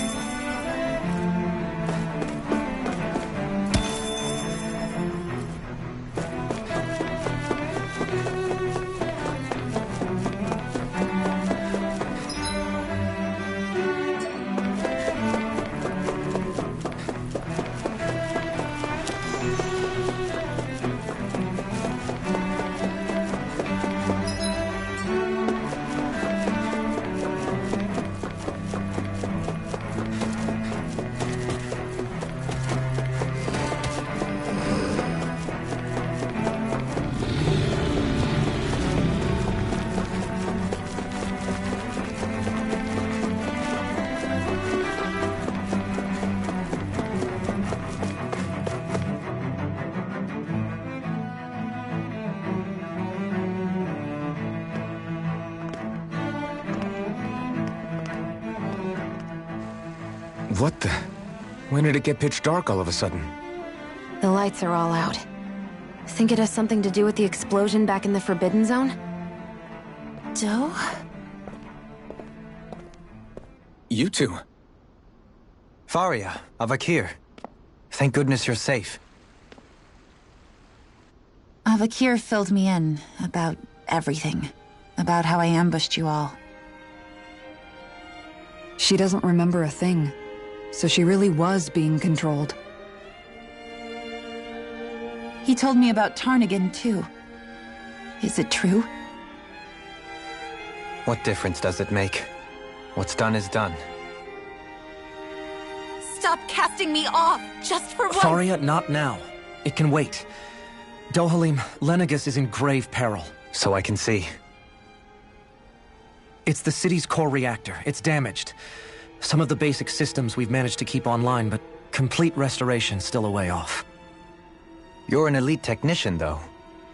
What the? When did it get pitch dark all of a sudden? The lights are all out. Think it has something to do with the explosion back in the Forbidden Zone? Doe? You two. Faria, Avakir. Thank goodness you're safe. Avakir filled me in about everything. About how I ambushed you all. She doesn't remember a thing. So she really was being controlled. He told me about Tarnagin, too. Is it true? What difference does it make? What's done is done. Stop casting me off, just for once! Faria, not now. It can wait. Dohalim, Lenegis is in grave peril. So I can see. It's the city's core reactor. It's damaged. Some of the basic systems we've managed to keep online, but complete restoration's still a way off. You're an elite technician, though.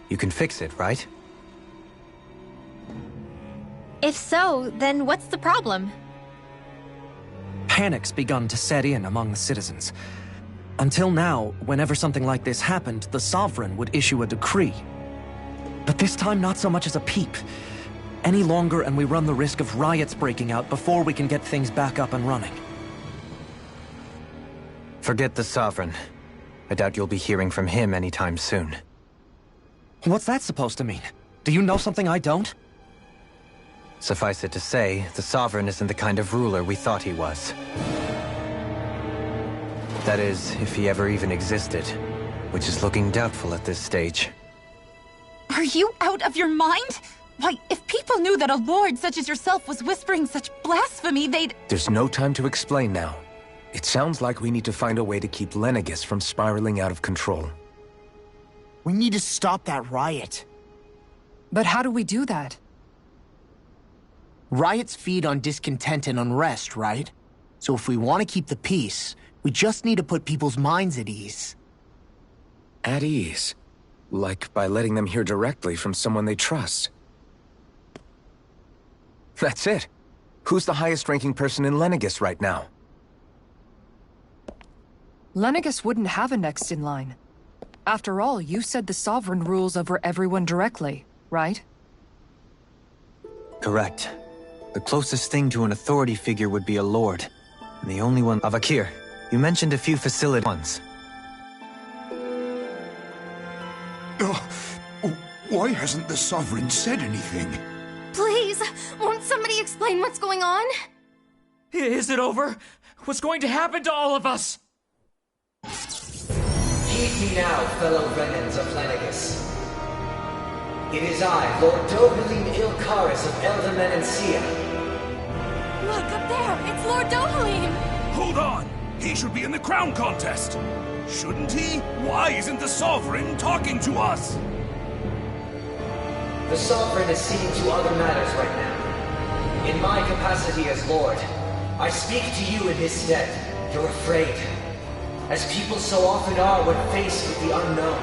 You can fix it, right? If so, then what's the problem? Panic's begun to set in among the citizens. Until now, whenever something like this happened, the Sovereign would issue a decree. But this time, not so much as a peep. Any longer and we run the risk of riots breaking out before we can get things back up and running. Forget the Sovereign. I doubt you'll be hearing from him anytime soon. What's that supposed to mean? Do you know something I don't? Suffice it to say, the Sovereign isn't the kind of ruler we thought he was. That is, if he ever even existed, which is looking doubtful at this stage. Are you out of your mind? Why, if people knew that a lord such as yourself was whispering such blasphemy, they'd... There's no time to explain now. It sounds like we need to find a way to keep Lenegis from spiraling out of control. We need to stop that riot. But how do we do that? Riots feed on discontent and unrest, right? So if we want to keep the peace, we just need to put people's minds at ease. At ease? Like by letting them hear directly from someone they trust. That's it. Who's the highest-ranking person in Lenegis right now? Lenegis wouldn't have a next in line. After all, you said the Sovereign rules over everyone directly, right? Correct. The closest thing to an authority figure would be a lord. And the only one... Avakir, you mentioned a few facility ones. Why hasn't the Sovereign said anything? Please, won't somebody explain what's going on? Is it over? What's going to happen to all of us? Heed me now, fellow remnants of Lenegis. It is I, Lord Dohalim Ilkaris of Eldaman and Sia. Look, up there! It's Lord Dohalim! Hold on! He should be in the crown contest! Shouldn't he? Why isn't the Sovereign talking to us? The Sovereign is seeing to other matters right now. In my capacity as Lord, I speak to you in his stead. You're afraid, as people so often are when faced with the unknown.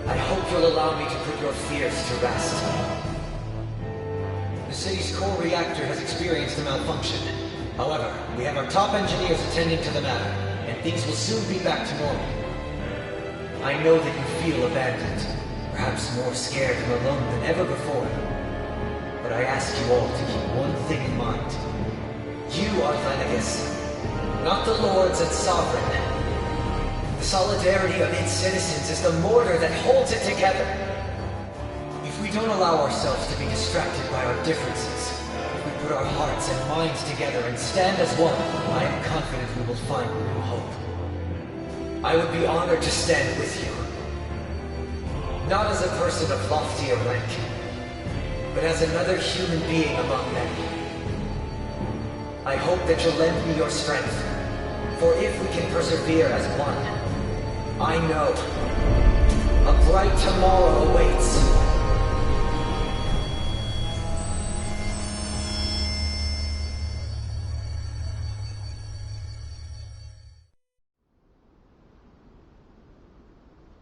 I hope you'll allow me to put your fears to rest. The city's core reactor has experienced a malfunction. However, we have our top engineers attending to the matter, and things will soon be back to normal. I know that you feel abandoned, perhaps more scared and alone than ever before. But I ask you all to keep one thing in mind. You are Lenegis, not the Lords and Sovereign. The solidarity of its citizens is the mortar that holds it together. If we don't allow ourselves to be distracted by our differences, if we put our hearts and minds together and stand as one, I am confident we will find new hope. I would be honored to stand with you. Not as a person of loftier rank, but as another human being among many. I hope that you'll lend me your strength, for if we can persevere as one, I know a bright tomorrow awaits.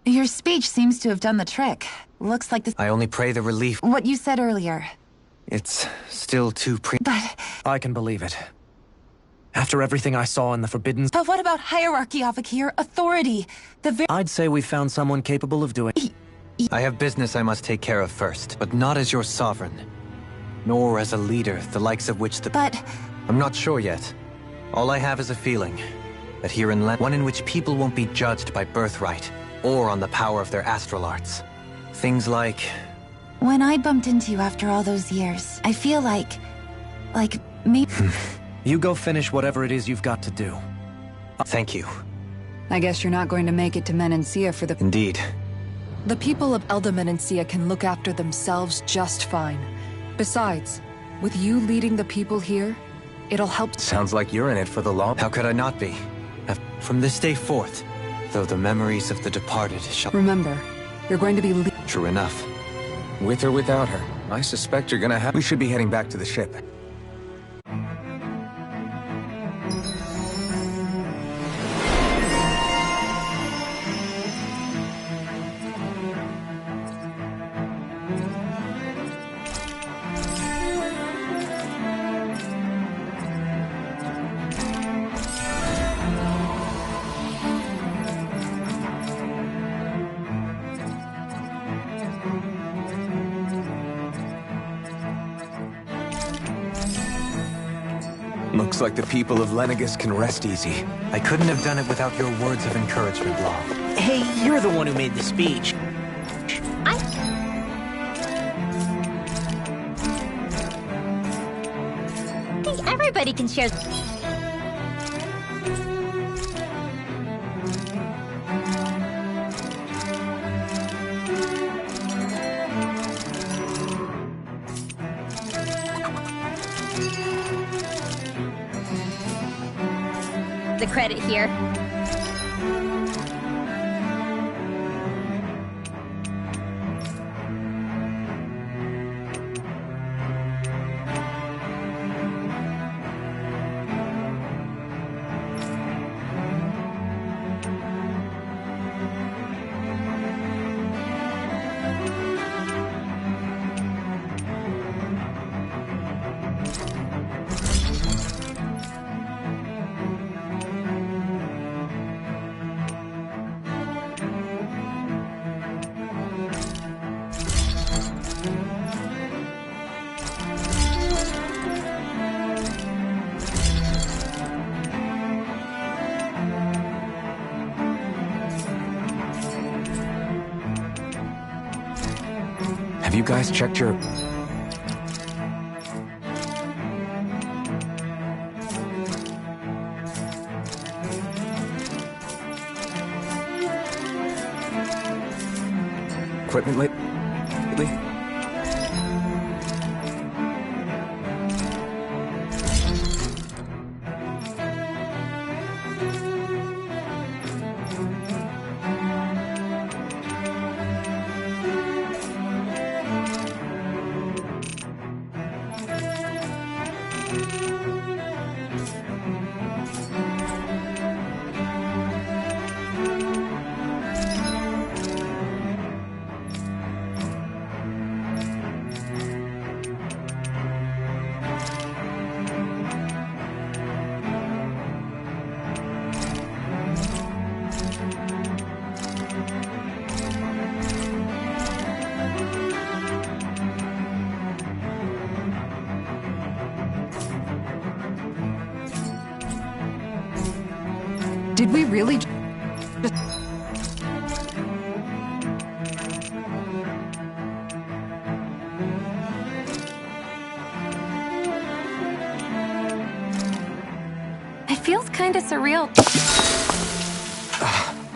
Your speech seems to have done the trick. Looks like I only pray the relief. what you said earlier. It's still too But I can believe it. After everything I saw in the Forbidden... But what about hierarchy, Avakir? Authority? I'd say we found someone capable of doing... I have business I must take care of first, but not as your sovereign. Nor as a leader, the likes of which the... But... I'm not sure yet. All I have is a feeling that here in one in which people won't be judged by birthright, or on the power of their astral arts. Things like... When I bumped into you after all those years, I feel like me... You go finish whatever it is you've got to do. Thank you. I guess you're not going to make it to Menancia for the... Indeed. The people of Elda Menancia can look after themselves just fine. Besides, with you leading the people here, it'll help... Sounds like you're in it for the long... How could I not be? From this day forth, though the memories of the departed shall... Remember, you're going to be... True enough. With or without her, I suspect you're gonna have... We should be heading back to the ship. Looks like the people of Lenegis can rest easy. I couldn't have done it without your words of encouragement, Law. Hey, you're the one who made the speech. I think everybody can share. The credit here. Have you guys checked your... equipment lately? Did we really just... It feels kinda surreal.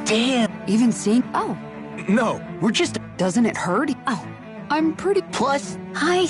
Damn. Even seeing... Oh. No. We're just... Doesn't it hurt? Oh. I'm pretty... Plus... Hi.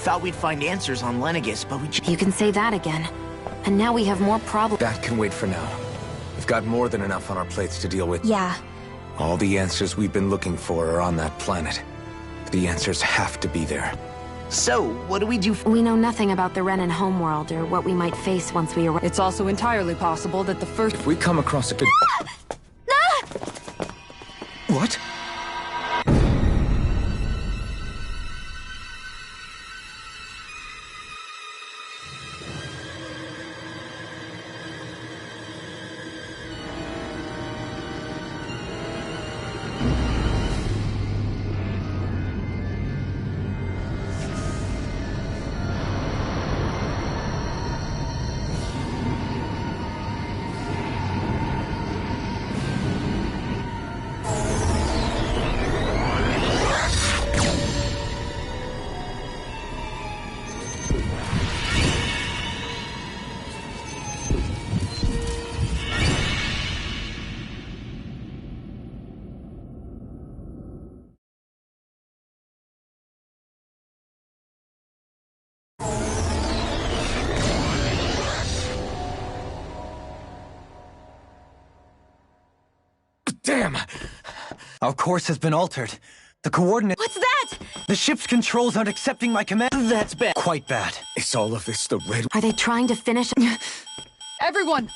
Thought we'd find answers on Lenegis, but we You can say that again. And now we have more problems. That can wait for now. We've got more than enough on our plates to deal with. Yeah. All the answers we've been looking for are on that planet. The answers have to be there. So, what do we do? We know nothing about the Renan homeworld or what we might face once we arrive. It's also entirely possible that the first... If we come across a... What? Damn! Our course has been altered. The coordinate... What's that? The ship's controls aren't accepting my command. That's bad. Quite bad. Is all of this the Red... Are they trying to finish... Everyone!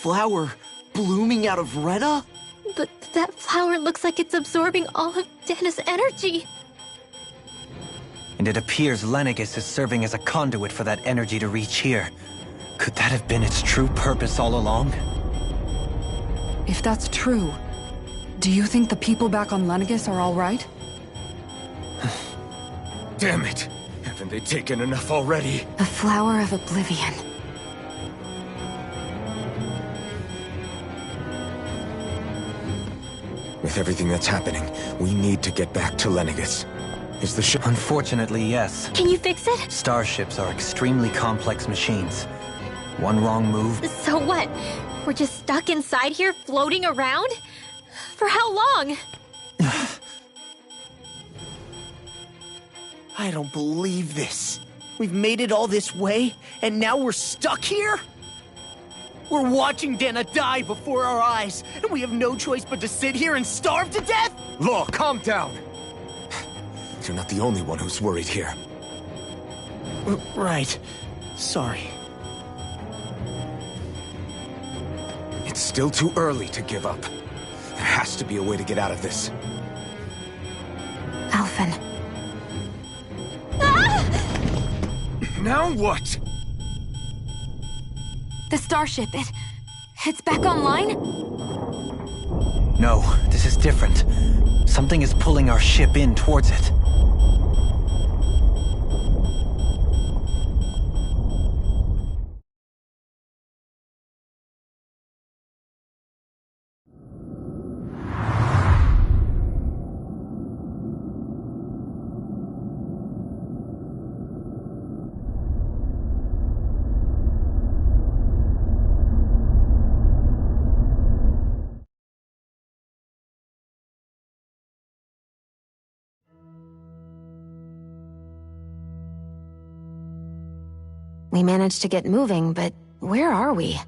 flower blooming out of Rena? But that flower looks like it's absorbing all of Dana's energy. And it appears Lenegis is serving as a conduit for that energy to reach here. Could that have been its true purpose all along? If that's true, do you think the people back on Lenegis are all right? Damn it! Haven't they taken enough already? The Flower of Oblivion. With everything that's happening, we need to get back to Lenegis. Is the ship... Unfortunately, yes. Can you fix it? Starships are extremely complex machines. One wrong move... So what? We're just stuck inside here, floating around? For how long? I don't believe this. We've made it all this way, and now we're stuck here? We're watching Dana die before our eyes, and we have no choice but to sit here and starve to death? Law, calm down! You're not the only one who's worried here. Right. Sorry. It's still too early to give up. There has to be a way to get out of this. Alphen. Now what? The starship, it's back online? No, this is different. Something is pulling our ship in towards it. We managed to get moving, but where are we?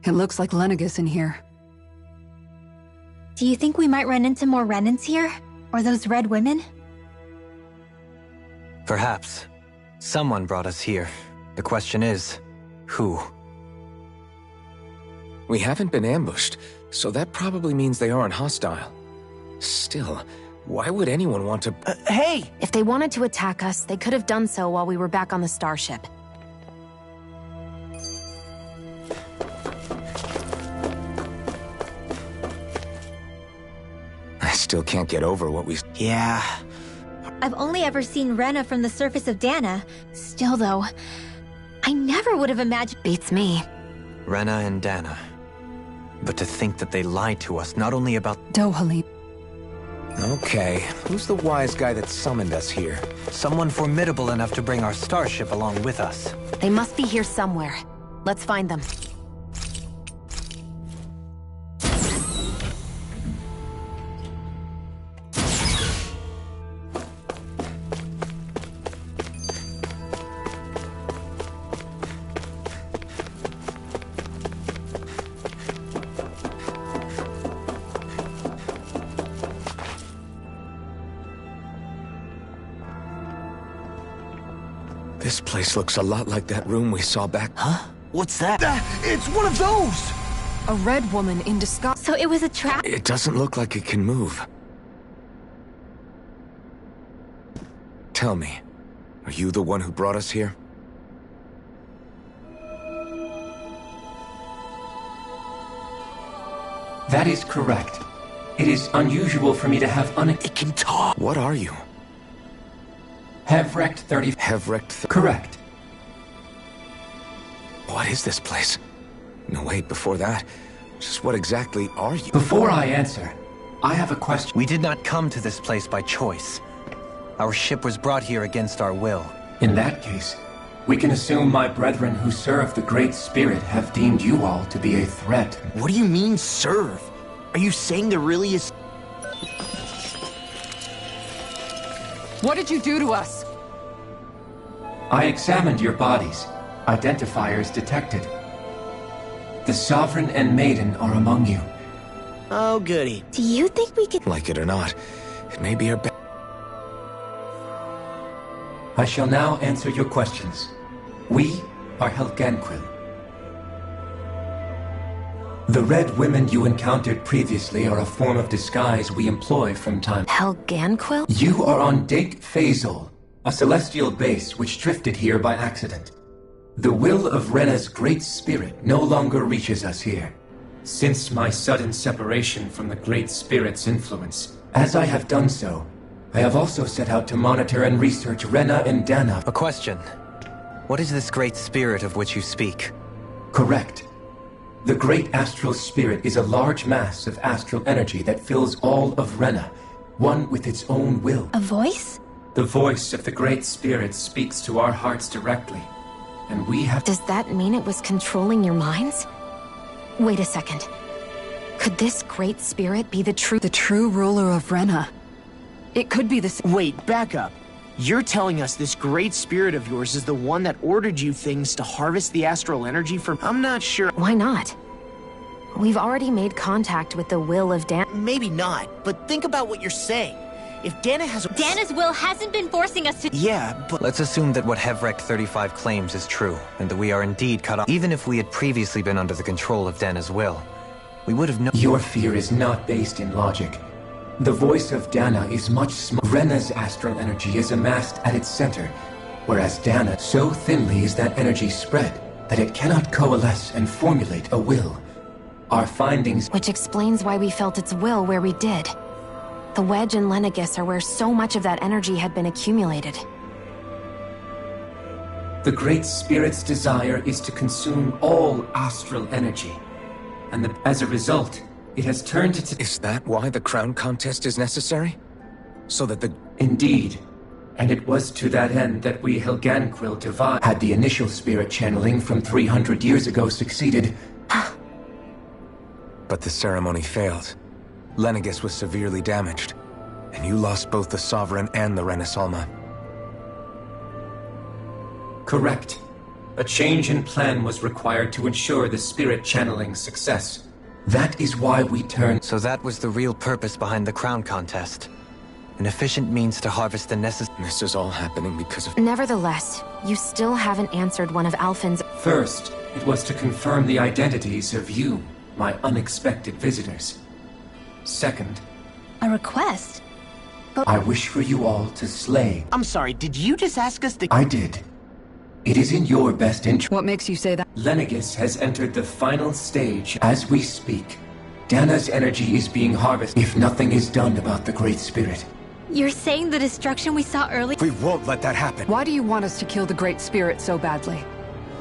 It looks like Lenegis in here. Do you think we might run into more Renans here? Or those red women? Perhaps. Someone brought us here. The question is, who? We haven't been ambushed, so that probably means they aren't hostile. Still, why would anyone want to... Hey! If they wanted to attack us, they could have done so while we were back on the starship. I still can't get over what we... Yeah. I've only ever seen Rena from the surface of Dana. Still, though, I never would have imagined... Beats me. Rena and Dana. But to think that they lied to us, not only about... Dohalim. Okay, who's the wise guy that summoned us here? Someone formidable enough to bring our starship along with us. They must be here somewhere. Let's find them. This place looks a lot like that room we saw back... Huh? What's that? It's one of those! A red woman in disguise. So it was a trap? It doesn't look like it can move. Tell me, are you the one who brought us here? That is correct. It is unusual for me to have It can talk! What are you? Hevrecht 30... Hevrecht... Correct. What is this place? No, wait, before that, just what exactly are you? Before I answer, I have a question. We did not come to this place by choice. Our ship was brought here against our will. In that case, we can assume my brethren who serve the Great Spirit have deemed you all to be a threat. What do you mean, serve? Are you saying there really is... What did you do to us? I examined your bodies. Identifiers detected. The Sovereign and Maiden are among you. Oh, goody. Do you think we could... Like it or not, it may be our best. I shall now answer your questions. We are Helgenquil. The red women you encountered previously are a form of disguise we employ from time. Helganquil? You are on Dake Phasol, a celestial base which drifted here by accident. The will of Rena's great spirit no longer reaches us here. Since my sudden separation from the Great Spirit's influence, as I have done so, I have also set out to monitor and research Rena and Dana. A question. What is this Great Spirit of which you speak? Correct. The Great Astral Spirit is a large mass of astral energy that fills all of Rena, one with its own will. A voice? The voice of the Great Spirit speaks to our hearts directly, and we have— Does that mean it was controlling your minds? Wait a second. Could this Great Spirit be the true ruler of Rena? It could be the— Wait, back up. You're telling us this Great Spirit of yours is the one that ordered you things to harvest the astral energy from— I'm not sure— Why not? We've already made contact with the will of Dana. Maybe not, but think about what you're saying. If Dana has— Dana's will hasn't been forcing us to— Yeah, but— Let's assume that what Hevrek 35 claims is true, and that we are indeed cut off. Even if we had previously been under the control of Dana's will, we would have known— Your fear is not based in logic. The voice of Dana is much smaller. Rena's astral energy is amassed at its center, whereas Dana, so thinly is that energy spread that it cannot coalesce and formulate a will. Our findings— Which explains why we felt its will where we did. The Wedge and Lenegis are where so much of that energy had been accumulated. The Great Spirit's desire is to consume all astral energy, and as a result, it has turned its— Is that why the crown contest is necessary? So that the— Indeed. And it was to that end that we Helganquil divide. Had the initial spirit channeling from 300 years ago succeeded— But the ceremony failed. Lenegis was severely damaged, and you lost both the Sovereign and the Renasalma. Correct. A change in plan was required to ensure the spirit channeling's success. That is why we turned— So that was the real purpose behind the crown contest. An efficient means to harvest the necessary— This is all happening because of— Nevertheless, you still haven't answered one of Alphen's— First, it was to confirm the identities of you, my unexpected visitors. Second— A request? But I wish for you all to slay— I'm sorry, did you just ask us to— I did. It is in your best interest— What makes you say that? Lenegis has entered the final stage as we speak. Dana's energy is being harvested if nothing is done about the Great Spirit. You're saying the destruction we saw earlier— We won't let that happen. Why do you want us to kill the Great Spirit so badly?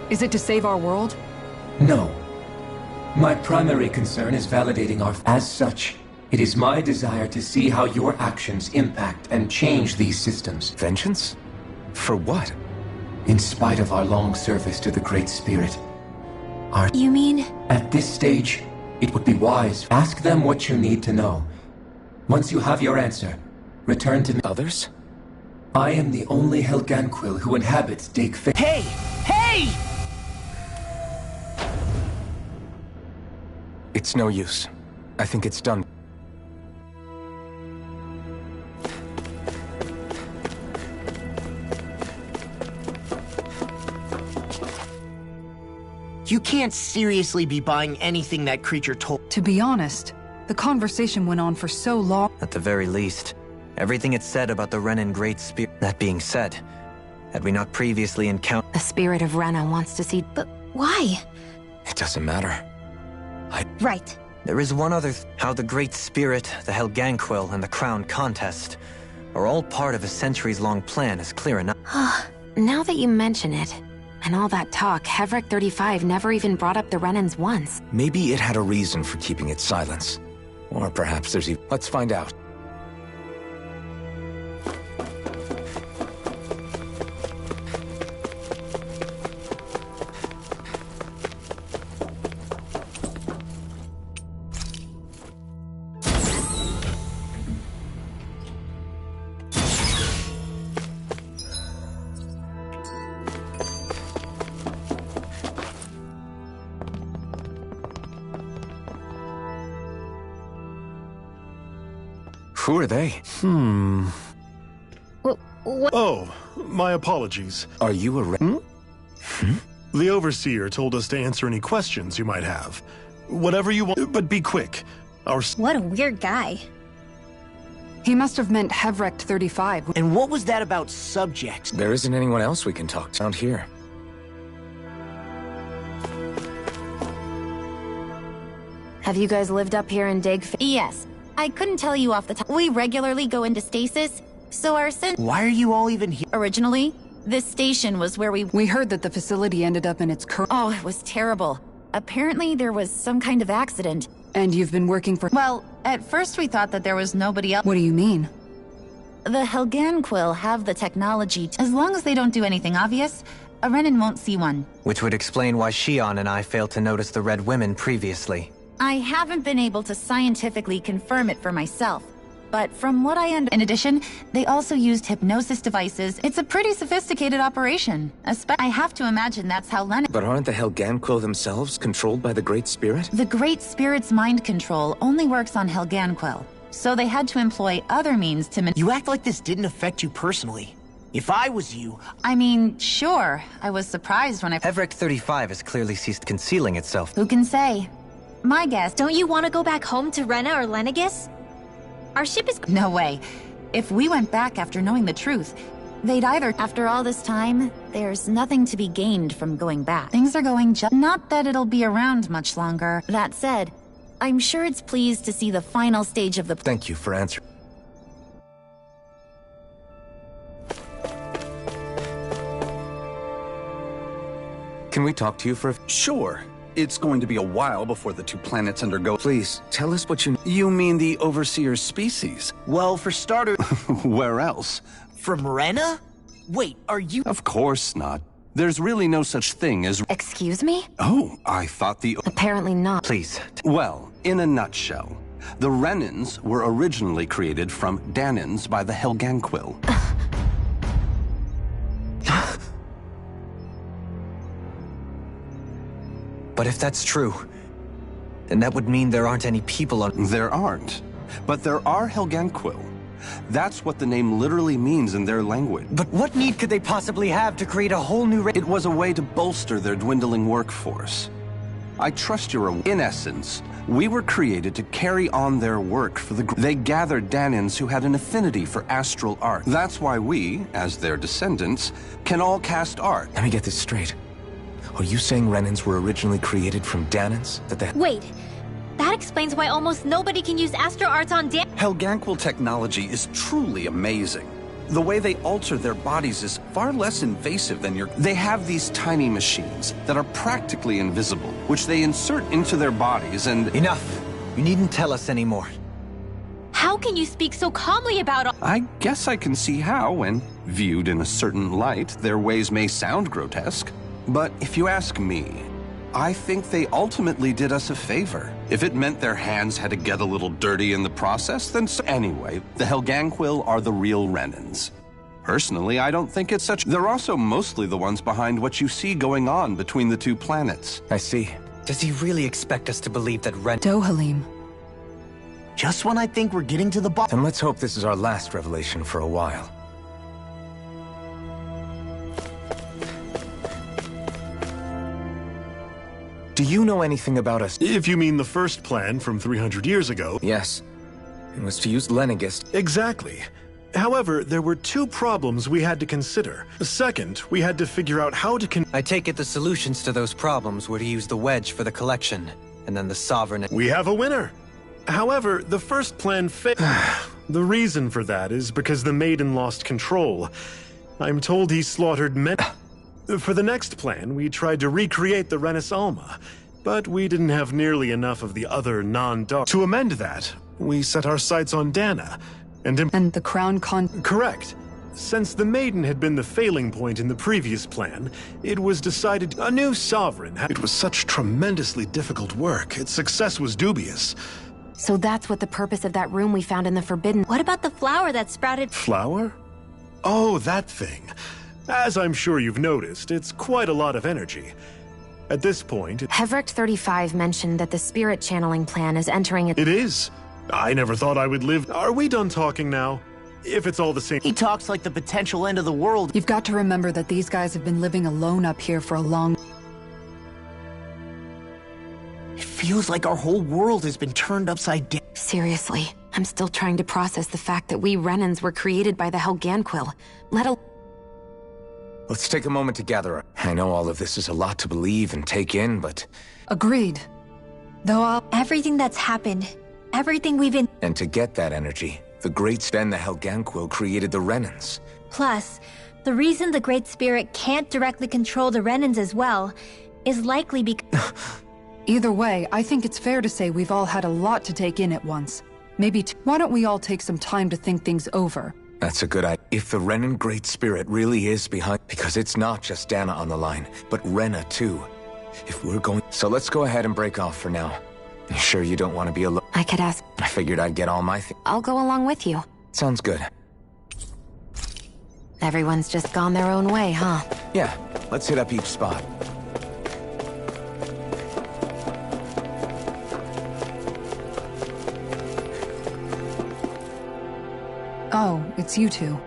Is it to save our world? No. My primary concern is validating our— As such, it is my desire to see how your actions impact and change these systems. Vengeance? For what? In spite of our long service to the Great Spirit. You mean— At this stage, it would be wise— Ask them what you need to know. Once you have your answer, return to me. Others? I am the only Helganquil who inhabits Dake Phasol. Hey! Hey! It's no use. I think it's done. You can't seriously be buying anything that creature told. To be honest, the conversation went on for so long. At the very least, everything it said about the Renan Great Spirit— That being said, had we not previously encountered— The spirit of Rena wants to see— But why? It doesn't matter. Right. There is one other how the Great Spirit, the Helganquil, and the Crown Contest are all part of a centuries-long plan is clear enough. Now that you mention it, and all that talk, Hevrek 35 never even brought up the Renans once. Maybe it had a reason for keeping its silence. Or perhaps there's even— Let's find out. Who are they? Oh, my apologies. Are you a The Overseer told us to answer any questions you might have. Whatever you want, but be quick. What a weird guy. He must have meant Hevrecht 35. And what was that about subjects? There isn't anyone else we can talk to around here. Have you guys lived up here in Dagface? Yes. I couldn't tell you off the top. We regularly go into stasis, so our Why are you all even here? Originally, this station was where We heard that the facility ended up in its current... Oh, it was terrible. Apparently there was some kind of accident. And you've been working for... Well, at first we thought that there was nobody else. What do you mean? The Helganquil have the technology. As long as they don't do anything obvious, a Renan won't see one. Which would explain why Shion and I failed to notice the Red Women previously. I haven't been able to scientifically confirm it for myself. But from what I understand, in addition, they also used hypnosis devices. It's a pretty sophisticated operation. I have to imagine that's how Lenin... But aren't the Helganquil themselves controlled by the Great Spirit? The Great Spirit's mind control only works on Helganquil, so they had to employ other means to... You act like this didn't affect you personally. If I was you... I mean, sure. I was surprised when I... Hevrecht 35 has clearly ceased concealing itself. Who can say? My guess... Don't you want to go back home to Rena or Lenegis? Our ship is... No way. If we went back after knowing the truth, they'd either... After all this time, there's nothing to be gained from going back. Things are going just... Not that it'll be around much longer. That said, I'm sure it's pleased to see the final stage of the... Thank you for answering. Can we talk to you for a... Sure. It's going to be a while before the two planets undergo... Please, tell us what you... You mean the Overseer species? Well, for starters... Where else? From Rena? Wait, are you... Of course not. There's really no such thing as... Excuse me? Oh, I thought the... Apparently not. Please. Well, in a nutshell, the Renans were originally created from Danans by the Helganquil. But if that's true, then that would mean there aren't any people on... There aren't. But there are Helganquil. That's what the name literally means in their language. But what need could they possibly have to create a whole new... It was a way to bolster their dwindling workforce. I trust you're aware. In essence, we were created to carry on their work for the... They gathered Danans who had an affinity for astral art. That's why we, as their descendants, can all cast art. Let me get this straight. Are you saying Renans were originally created from Danans? Wait, that explains why almost nobody can use astral arts on Dan- Helganquil technology is truly amazing. The way they alter their bodies is far less invasive than your... They have these tiny machines that are practically invisible, which they insert into their bodies and... Enough! You needn't tell us anymore. How can you speak so calmly about all- I guess I can see how, when viewed in a certain light, their ways may sound grotesque. But if you ask me, I think they ultimately did us a favor. If it meant their hands had to get a little dirty in the process, then so. Anyway, the Helganquil are the real Renans. Personally, I don't think it's such... They're also mostly the ones behind what you see going on between the two planets. I see. Does he really expect us to believe that Dohalim. Just when I think we're getting to the bottom... Then let's hope this is our last revelation for a while. Do you know anything about us? If you mean the first plan from 300 years ago... Yes. It was to use Lenegis. Exactly. However, there were two problems we had to consider. Second, we had to figure out how to I take it the solutions to those problems were to use the wedge for the collection, and then the Sovereign... We have a winner! However, the first plan failed. The reason for that is because the Maiden lost control. I'm told he slaughtered men... For the next plan, we tried to recreate the Renis Alma, but we didn't have nearly enough of the other non-dark. To amend that, we set our sights on Dana, and the Crown Correct. Since the Maiden had been the failing point in the previous plan, it was decided a new Sovereign... It was such tremendously difficult work, its success was dubious. So that's what the purpose of that room we found in the Forbidden... What about the flower that sprouted... Flower? Oh, that thing. As I'm sure you've noticed, it's quite a lot of energy. At this point... Hevrecht 35 mentioned that the spirit channeling plan is entering It is. I never thought I would live... Are we done talking now? If it's all the same... He talks like the potential end of the world. You've got to remember that these guys have been living alone up here for a long... feels like our whole world has been turned upside down. Seriously, I'm still trying to process the fact that we Renans were created by the Helganquil. Let's take a moment to gather. I know all of this is a lot to believe and take in, but... Agreed. Though Everything that's happened, everything we've been... And to get that energy, the Great then the Helganquil created the Renans. Plus, the reason the Great Spirit can't directly control the Renans as well is likely because... Either way, I think it's fair to say we've all had a lot to take in at once. Maybe why don't we all take some time to think things over? That's a good idea. If the Renan Great Spirit really is behind... Because it's not just Dana on the line, but Rena too. If we're going... So let's go ahead and break off for now. You sure you don't want to be alone? I could ask... I figured I'd get all my things. I'll go along with you. Sounds good. Everyone's just gone their own way, huh? Yeah, let's hit up each spot. Oh, it's you two.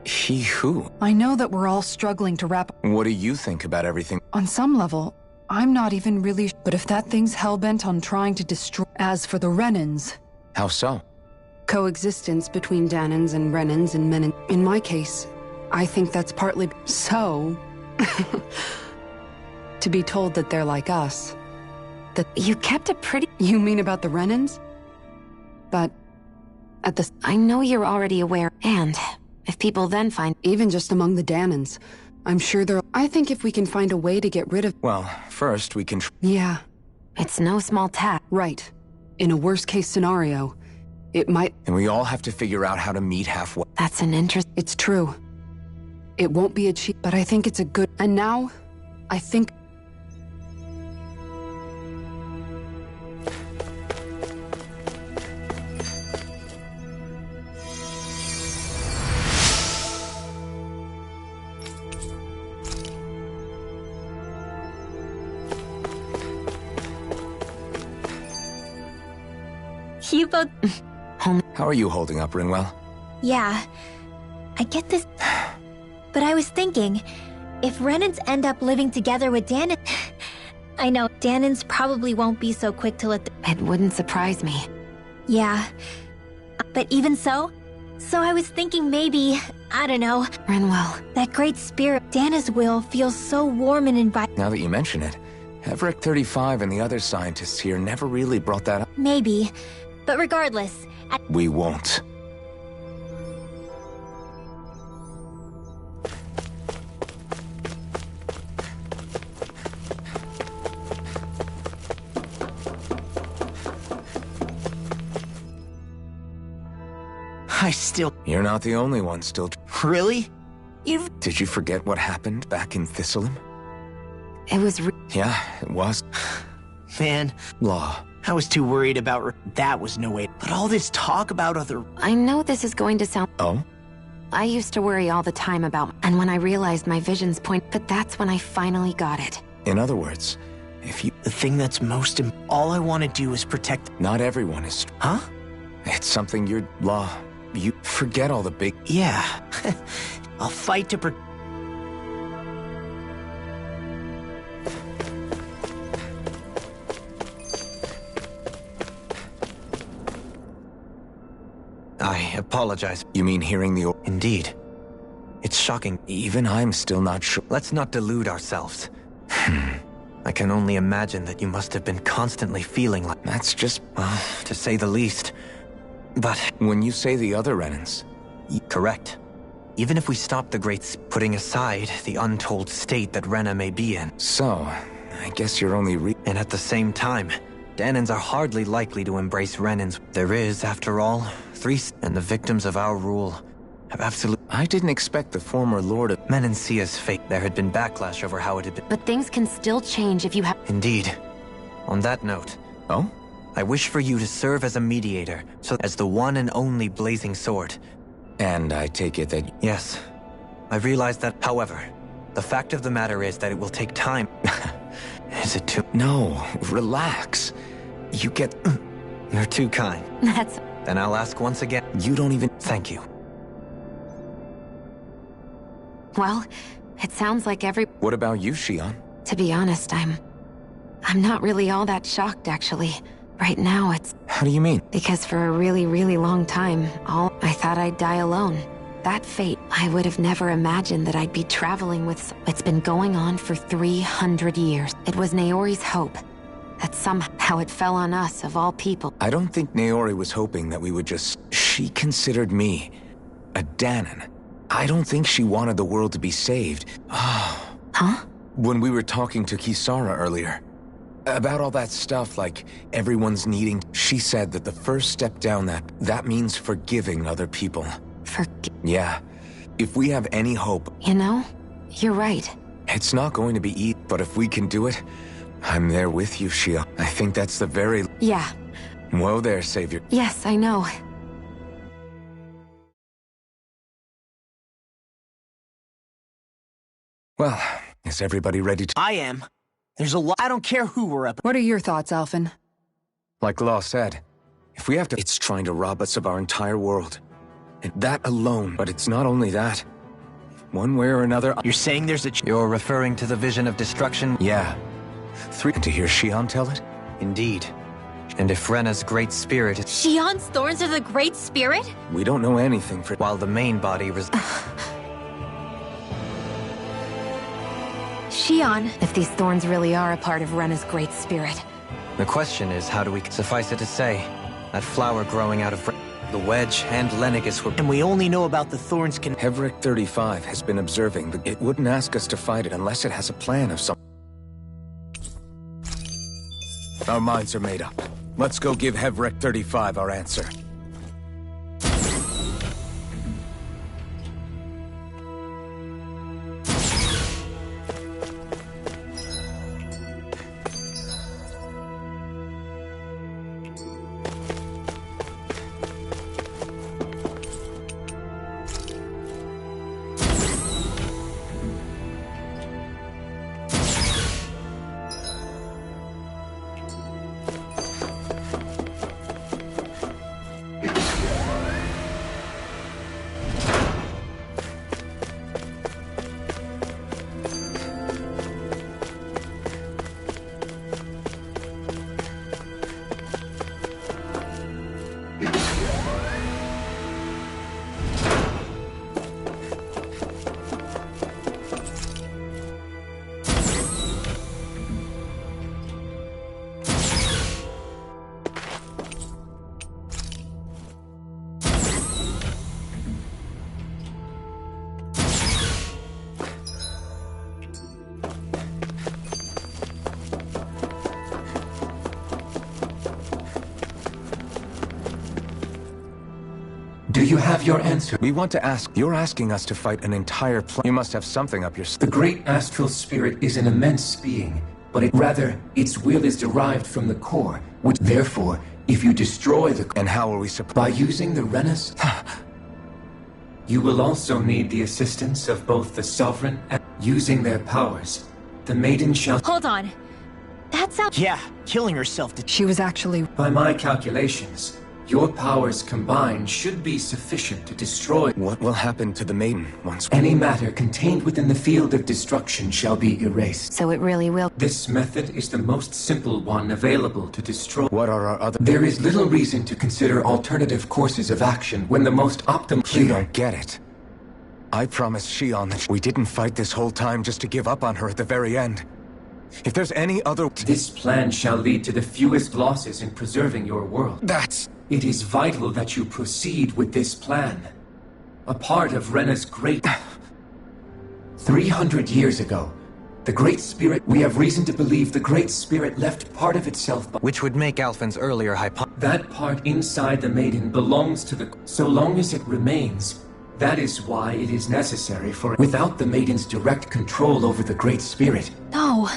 He who? I know that we're all struggling to wrap... What do you think about everything? On some level, I'm not even really... But if that thing's hellbent on trying to destroy... As for the Renans... How so? Coexistence between Danans and Renans and Menin. In my case, I think that's partly... So... to be told that they're like us. That you kept a pretty... You mean about the Renans? But... At the... I know you're already aware, and... If people then find... Even just among the Danans, I'm sure there... I think if we can find a way to get rid of... Well, first we can... Yeah. It's no small task. Right. In a worst-case scenario, it might... And we all have to figure out how to meet halfway. That's an interest... It's true. It won't be achieved, but I think it's a good... And now, I think... You both... How are you holding up, Rinwell? Yeah, I get this... But I was thinking, if Renans end up living together with Danan... I know, Danans probably won't be so quick to let the... It wouldn't surprise me. Yeah. But even so... So I was thinking maybe, I don't know... Rinwell. That Great Spirit, Dana's will, feels so warm and inviting. Now that you mention it, Everett 35 and the other scientists here never really brought that up. Maybe. But regardless... We won't. I still... You're not the only one still... Really? Did you forget what happened back in Thistleum? It was Yeah, it was. Man. Law. I was too worried about... That was no way. But all this talk about other... I know this is going to sound... Oh? I used to worry all the time about... And when I realized my vision's point... But that's when I finally got it. In other words, if you... The thing that's most... All I want to do is protect... Not everyone is... Huh? It's something you're... Law. You forget all the big... Yeah. I'll fight to I apologize. You mean hearing the... Indeed. It's shocking. Even I'm still not sure. Let's not delude ourselves. I can only imagine that you must have been constantly feeling like... That's just... Well, to say the least. But... When you say the other Renans... Correct. Even if we stop the Greats, putting aside the untold state that Rena may be in. So, I guess you're only And at the same time, Danans are hardly likely to embrace Renans. There is, after all, 3... And the victims of our rule have absolute... I didn't expect the former Lord of... Menancia's fate. There had been backlash over how it had been... But things can still change if you have... Indeed. On that note... Oh? I wish for you to serve as a mediator, so as the one and only Blazing Sword. And I take it that... Yes. I realize that, however, the fact of the matter is that it will take time. Is it too... No, relax. You get... You're too kind. That's... Then I'll ask once again. You don't even... Thank you. Well, it sounds like every... What about you, Shion? To be honest, I'm I'm not really all that shocked, actually. Right now, it's... How do you mean? Because for a really, really long time, I thought I'd die alone. That fate, I would have never imagined that I'd be traveling with... It's been going on for 300 years. It was Naori's hope. That somehow it fell on us, of all people. I don't think Naori was hoping that we would just... She considered me a Dahnan. I don't think she wanted the world to be saved. Huh? When we were talking to Kisara earlier, about all that stuff, like everyone's needing... She said that the first step down that means forgiving other people. Yeah. If we have any hope... You know, you're right. It's not going to be easy, but if we can do it, I'm there with you, Shia. I think that's the very... Yeah. Whoa there, Savior. Yes, I know. Well, is everybody ready to... I am. There's a lot... I don't care who we're up... What are your thoughts, Alphen? Like Law said, if we have to... It's trying to rob us of our entire world. And that alone. But it's not only that. One way or another... You're saying there's a... You're referring to the vision of destruction? Yeah. To hear Xion tell it? Indeed. And if Rena's great spirit... Xion's thorns are the great spirit? We don't know anything for... While the main body Xion. If these thorns really are a part of Rena's great spirit. The question is, how do we... Suffice it to say, that flower growing out of... The Wedge and Lenegis were... And we only know about the thorns can... Hevric 35 has been observing, but it wouldn't ask us to fight it unless it has a plan of some... Our minds are made up. Let's go give Hevric 35 our answer. Do you have your answer? We want to ask... You're asking us to fight an entire planet. You must have something up your... The great astral spirit is an immense being, but its will is derived from the core, which therefore, if you destroy the... And how are we supposed... By using the Renas... You will also need the assistance of both the Sovereign and... Using their powers, the Maiden shall... Hold on. That sounds... Yeah, killing herself to... She was actually... By my calculations... Your powers combined should be sufficient to destroy... What will happen to the Maiden once... Any matter contained within the field of destruction shall be erased. So it really will... This method is the most simple one available to destroy... What are our other... There is little reason to consider alternative courses of action when the most optimal... You don't get it. I promised Xion that we didn't fight this whole time just to give up on her at the very end. If there's any other... This plan shall lead to the fewest losses in preserving your world. It is vital that you proceed with this plan. A part of Rena's great... 300 years ago, the Great Spirit... We have reason to believe the Great Spirit left part of itself... Which would make Alphen's earlier hypothesis... That part inside the Maiden belongs to the... So long as it remains, that is why it is necessary for... Without the Maiden's direct control over the Great Spirit... No.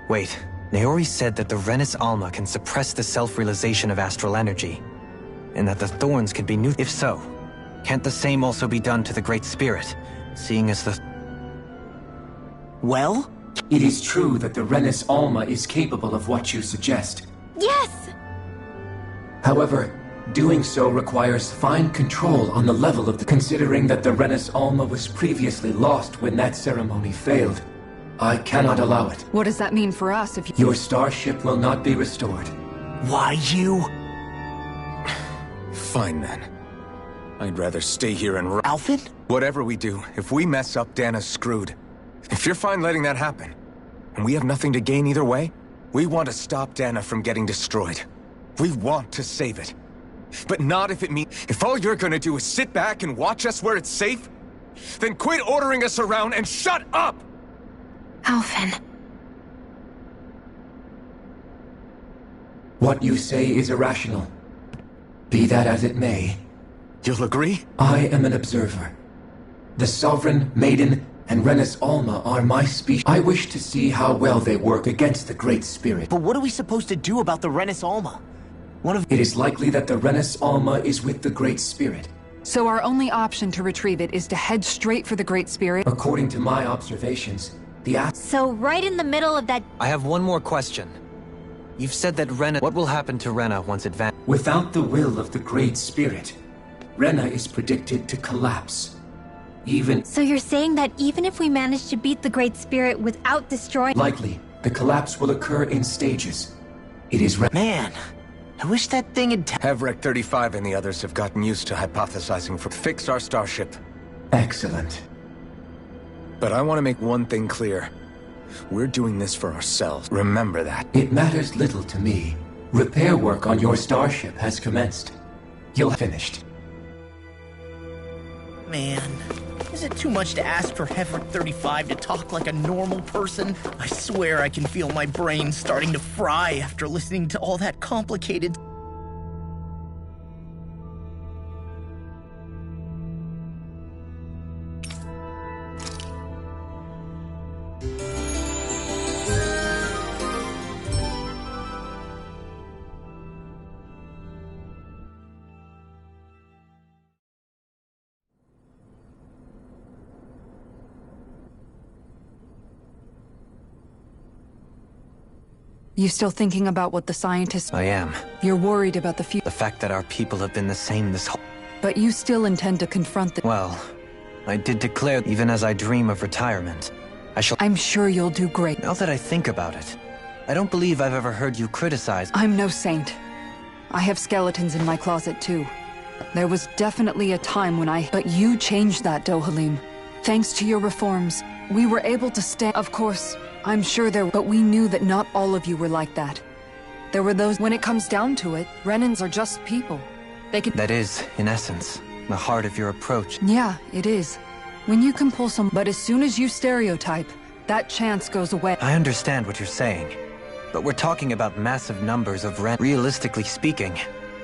Wait. Naori said that the Renis Alma can suppress the self-realization of astral energy, and that the thorns could be new. If so, can't the same also be done to the Great Spirit, seeing as the... Well? It is true that the Renis Alma is capable of what you suggest. Yes! However, Doing so requires fine control on the level of the... Considering that the Renus Alma was previously lost when that ceremony failed, I cannot allow it. What does that mean for us if you... Your starship will not be restored. Why you? Fine then. I'd rather stay here and... Alphen? Whatever we do, if we mess up, Dana's screwed. If you're fine letting that happen, and we have nothing to gain either way, we want to stop Dana from getting destroyed. We want to save it. But not if it means... If all you're gonna do is sit back and watch us where it's safe, then quit ordering us around and shut up! Alphen. What you say is irrational. Be that as it may. You'll agree? I am an observer. The Sovereign, Maiden, and Renus Alma are my species. I wish to see how well they work against the Great Spirit. But what are we supposed to do about the Renus Alma? It is likely that the Renus Alma is with the Great Spirit. So our only option to retrieve it is to head straight for the Great Spirit? According to my observations, So right in the middle of that... I have one more question. You've said that Rena... What will happen to Rena once it vanishes? Without the will of the Great Spirit, Rena is predicted to collapse. So you're saying that even if we manage to beat the Great Spirit without destroying... Likely, the collapse will occur in stages. It is... Man, I wish that thing had... Hevrek 35 and the others have gotten used to hypothesizing for... Fix our starship. Excellent. But I want to make one thing clear. We're doing this for ourselves. Remember that. It matters little to me. Repair work on your starship has commenced. You'll have finished. Man, is it too much to ask for Hevrek 35 to talk like a normal person? I swear I can feel my brain starting to fry after listening to all that complicated... You still thinking about what the scientists... I am. You're worried about the future... The fact that our people have been the same this whole... But you still intend to confront the... Well, I did declare, even as I dream of retirement, I shall... I'm sure you'll do great. Now that I think about it, I don't believe I've ever heard you criticize... I'm no saint. I have skeletons in my closet too. There was definitely a time when I... But you changed that, Dohalim. Thanks to your reforms, we were able to stand... Of course... I'm sure there, but we knew that not all of you were like that. There were those, when it comes down to it, Renans are just people. They can... That is, in essence, the heart of your approach. Yeah, it is. When you can pull some... But as soon as you stereotype, that chance goes away. I understand what you're saying, but we're talking about massive numbers of Ren... Realistically speaking,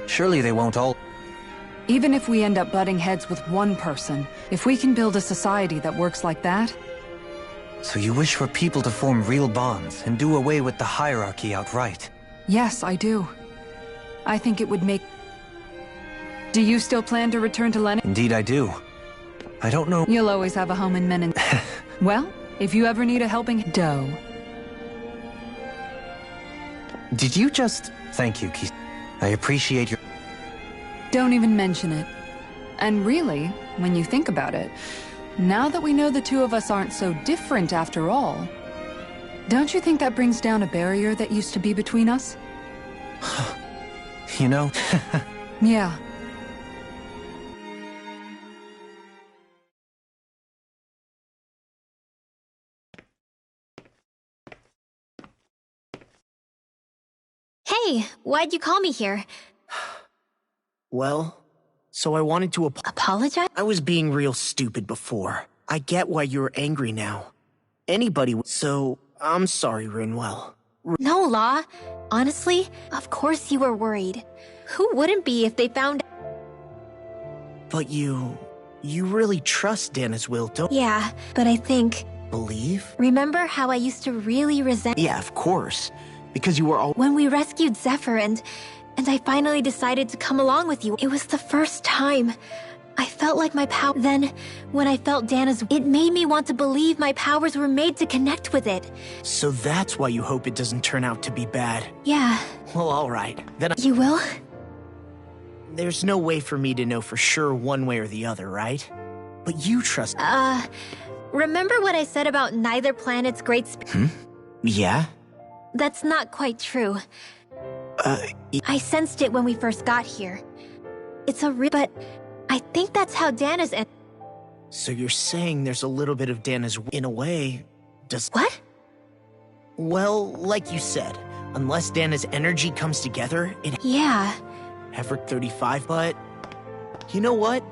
surely they won't all... Even if we end up butting heads with one person, if we can build a society that works like that... So you wish for people to form real bonds and do away with the hierarchy outright? Yes, I do. I think it would make... Do you still plan to return to Lenin? Indeed I do. I don't know... You'll always have a home in Menin. Well, if you ever need a helping dough. Did you just... Thank you, Keith. I appreciate your... Don't even mention it. And really, when you think about it, now that we know the two of us aren't so different after all, don't you think that brings down a barrier that used to be between us? You know... Yeah. Hey, why'd you call me here? Well, so I wanted to apologize? I was being real stupid before. I get why you're angry now. Anybody would. So, I'm sorry, Rinwell. No, Law. Honestly, of course you were worried. Who wouldn't be if they found... But you really trust Dana's will, don't you? Yeah, but I think... Believe? Remember how I used to really resent... Yeah, of course. Because you were all... When we rescued Zephyr and I finally decided to come along with you, it was the first time. I felt like my power... Then, when I felt Dana's... It made me want to believe my powers were made to connect with it. So that's why you hope it doesn't turn out to be bad. Yeah. Well, alright. Then You will? there's no way for me to know for sure one way or the other, right? But you trust... Remember what I said about neither planet's great Yeah? That's not quite true. I sensed it when we first got here. It's a but I think that's how Dana's So you're saying there's a little bit of Dana's in a way, does... What? Well, like you said, unless Dana's energy comes together, it... Yeah. Hefric 35, but... You know what?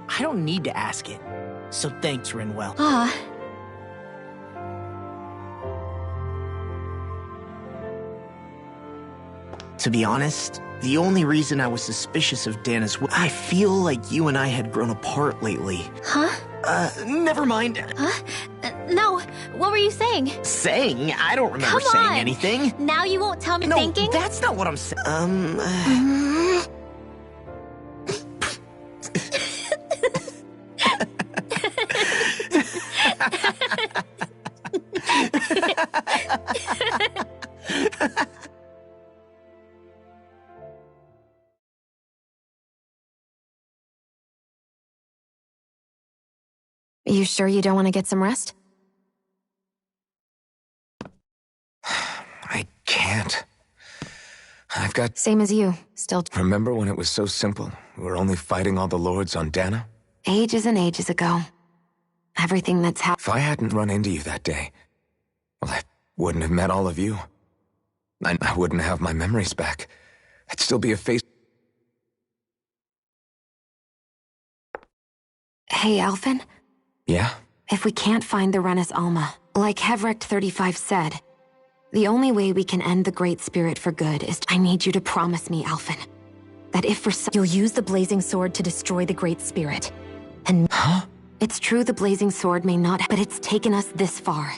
I don't need to ask it. So thanks, Rinwell. To be honest, the only reason I was suspicious of Dana's I feel like you and I had grown apart lately. Huh? Never mind. Huh? No, what were you saying? Saying? I don't remember Come saying on. anything. Now you won't tell me No, thinking? that's not what I'm saying. You sure you don't want to get some rest? I can't. I've got... Same as you. Still... Remember when it was so simple? We were only fighting all the lords on Dana? Ages and ages ago. Everything that's happened... If I hadn't run into you that day, well, I wouldn't have met all of you. I wouldn't have my memories back. I'd still be a face... Hey, Alphen? Yeah? If we can't find the Renis Alma, like Hevrecht 35 said, the only way we can end the Great Spirit for good is... I need you to promise me, Alphen, that if for some... You'll use the Blazing Sword to destroy the Great Spirit. And... Huh? It's true the Blazing Sword may not... But it's taken us this far.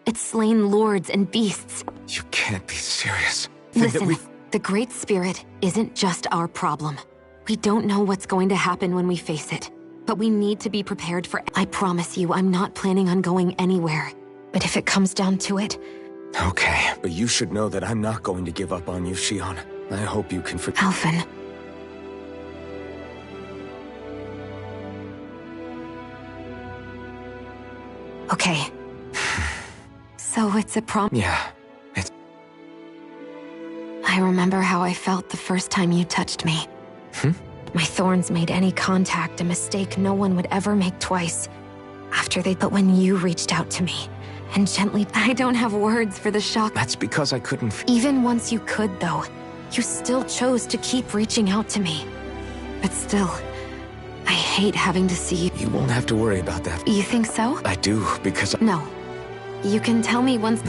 It's slain lords and beasts. You can't be serious. Listen, the Great Spirit isn't just our problem. We don't know what's going to happen when we face it. But we need to be prepared for... I promise you, I'm not planning on going anywhere. But if it comes down to it... Okay, but you should know that I'm not going to give up on you, Shion. I hope you can forgive... Alphen. Okay. So it's a Yeah, it's... I remember how I felt the first time you touched me. My thorns made any contact a mistake no one would ever make twice. But when you reached out to me, and gently... I don't have words for the shock. That's because I couldn't... Even once you could, though, you still chose to keep reaching out to me. But still, I hate having to see you... You won't have to worry about that. You think so? I do, because... No. You can tell me once...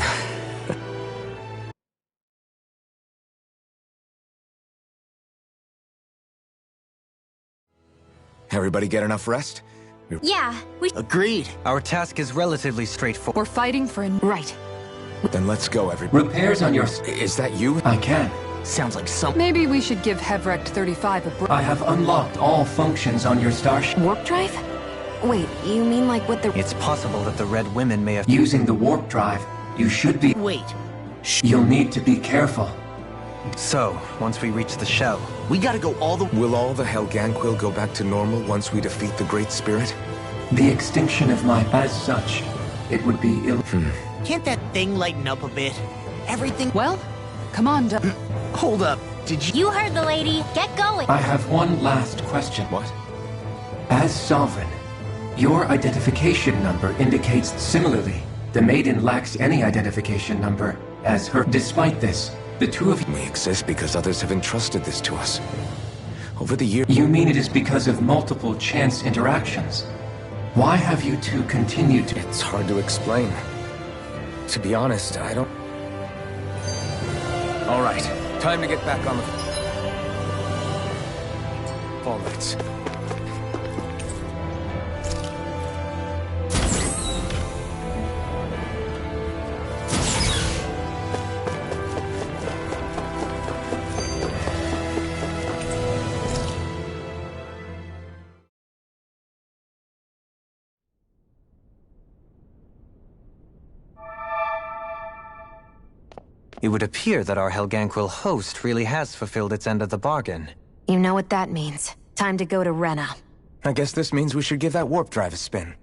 Everybody get enough rest? Yeah, we... Agreed. Our task is relatively straightforward. We're fighting for a... Right. Then let's go, everybody. Repairs on your... Is that you? I can. Sounds like some... Maybe we should give Hevrecht 35 a break. I have unlocked all functions on your starship. Warp drive? Wait, you mean like what the... It's possible that the Red Women may have... Using the warp drive, you should be... Wait. You'll need to be careful. So, once we reach the shell... We gotta go all the... Will all the Helganquil go back to normal once we defeat the Great Spirit? The extinction of my... As such, it would be ill... Can't that thing lighten up a bit? Everything... Well, come on, Hold up. Did you... You heard the lady. Get going. I have one last question. What? As Sovereign, your identification number indicates similarly. The Maiden lacks any identification number as her. Despite this, the two of you... We exist because others have entrusted this to us. Over the years... You mean it is because of multiple chance interactions? Why have you two continued to... It's hard to explain. To be honest, I don't... All right, time to get back on the... Fall Knights. It would appear that our Helganquil host really has fulfilled its end of the bargain. You know what that means. Time to go to Rena. I guess this means we should give that warp drive a spin.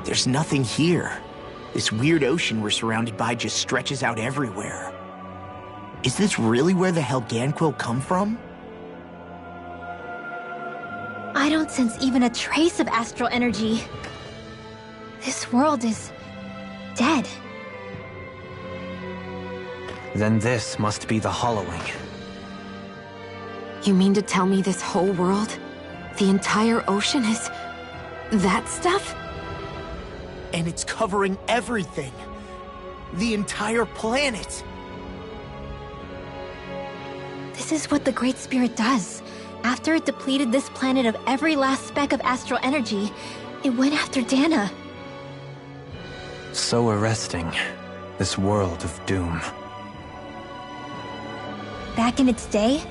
There's nothing here. This weird ocean we're surrounded by just stretches out everywhere. Is this really where the Helganquil come from? I don't sense even a trace of astral energy. This world is dead. Then this must be the Hollowing. You mean to tell me this whole world, the entire ocean is that stuff? And it's covering everything. The entire planet. This is what the Great Spirit does. After it depleted this planet of every last speck of astral energy, it went after Dana. So arresting. This world of doom. Back in its day,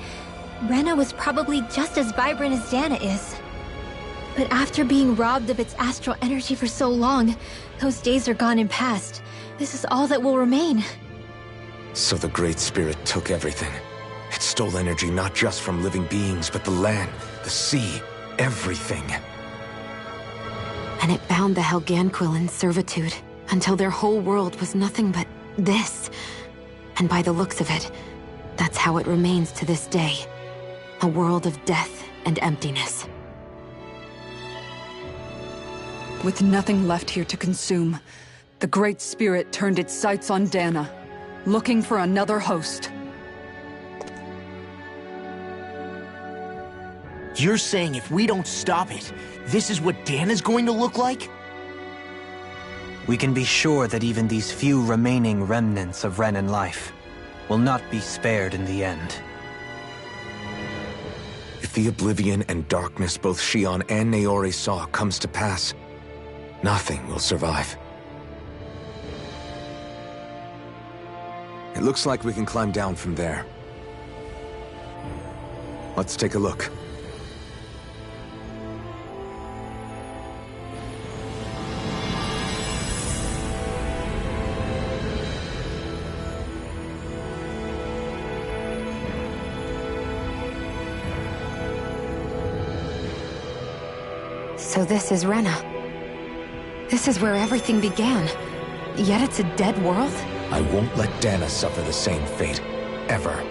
Rena was probably just as vibrant as Dana is. But after being robbed of its astral energy for so long, those days are gone and past. This is all that will remain. So the Great Spirit took everything. It stole energy not just from living beings, but the land, the sea, everything. And it bound the Helganquil in servitude, until their whole world was nothing but this. And by the looks of it, that's how it remains to this day. A world of death and emptiness. With nothing left here to consume, the Great Spirit turned its sights on Dana, looking for another host. You're saying if we don't stop it, this is what Dana's going to look like? We can be sure that even these few remaining remnants of Renan life will not be spared in the end. If the oblivion and darkness both Shion and Naori saw comes to pass, nothing will survive. It looks like we can climb down from there. Let's take a look. So this is Rena. This is where everything began. Yet it's a dead world? I won't let Dana suffer the same fate. Ever.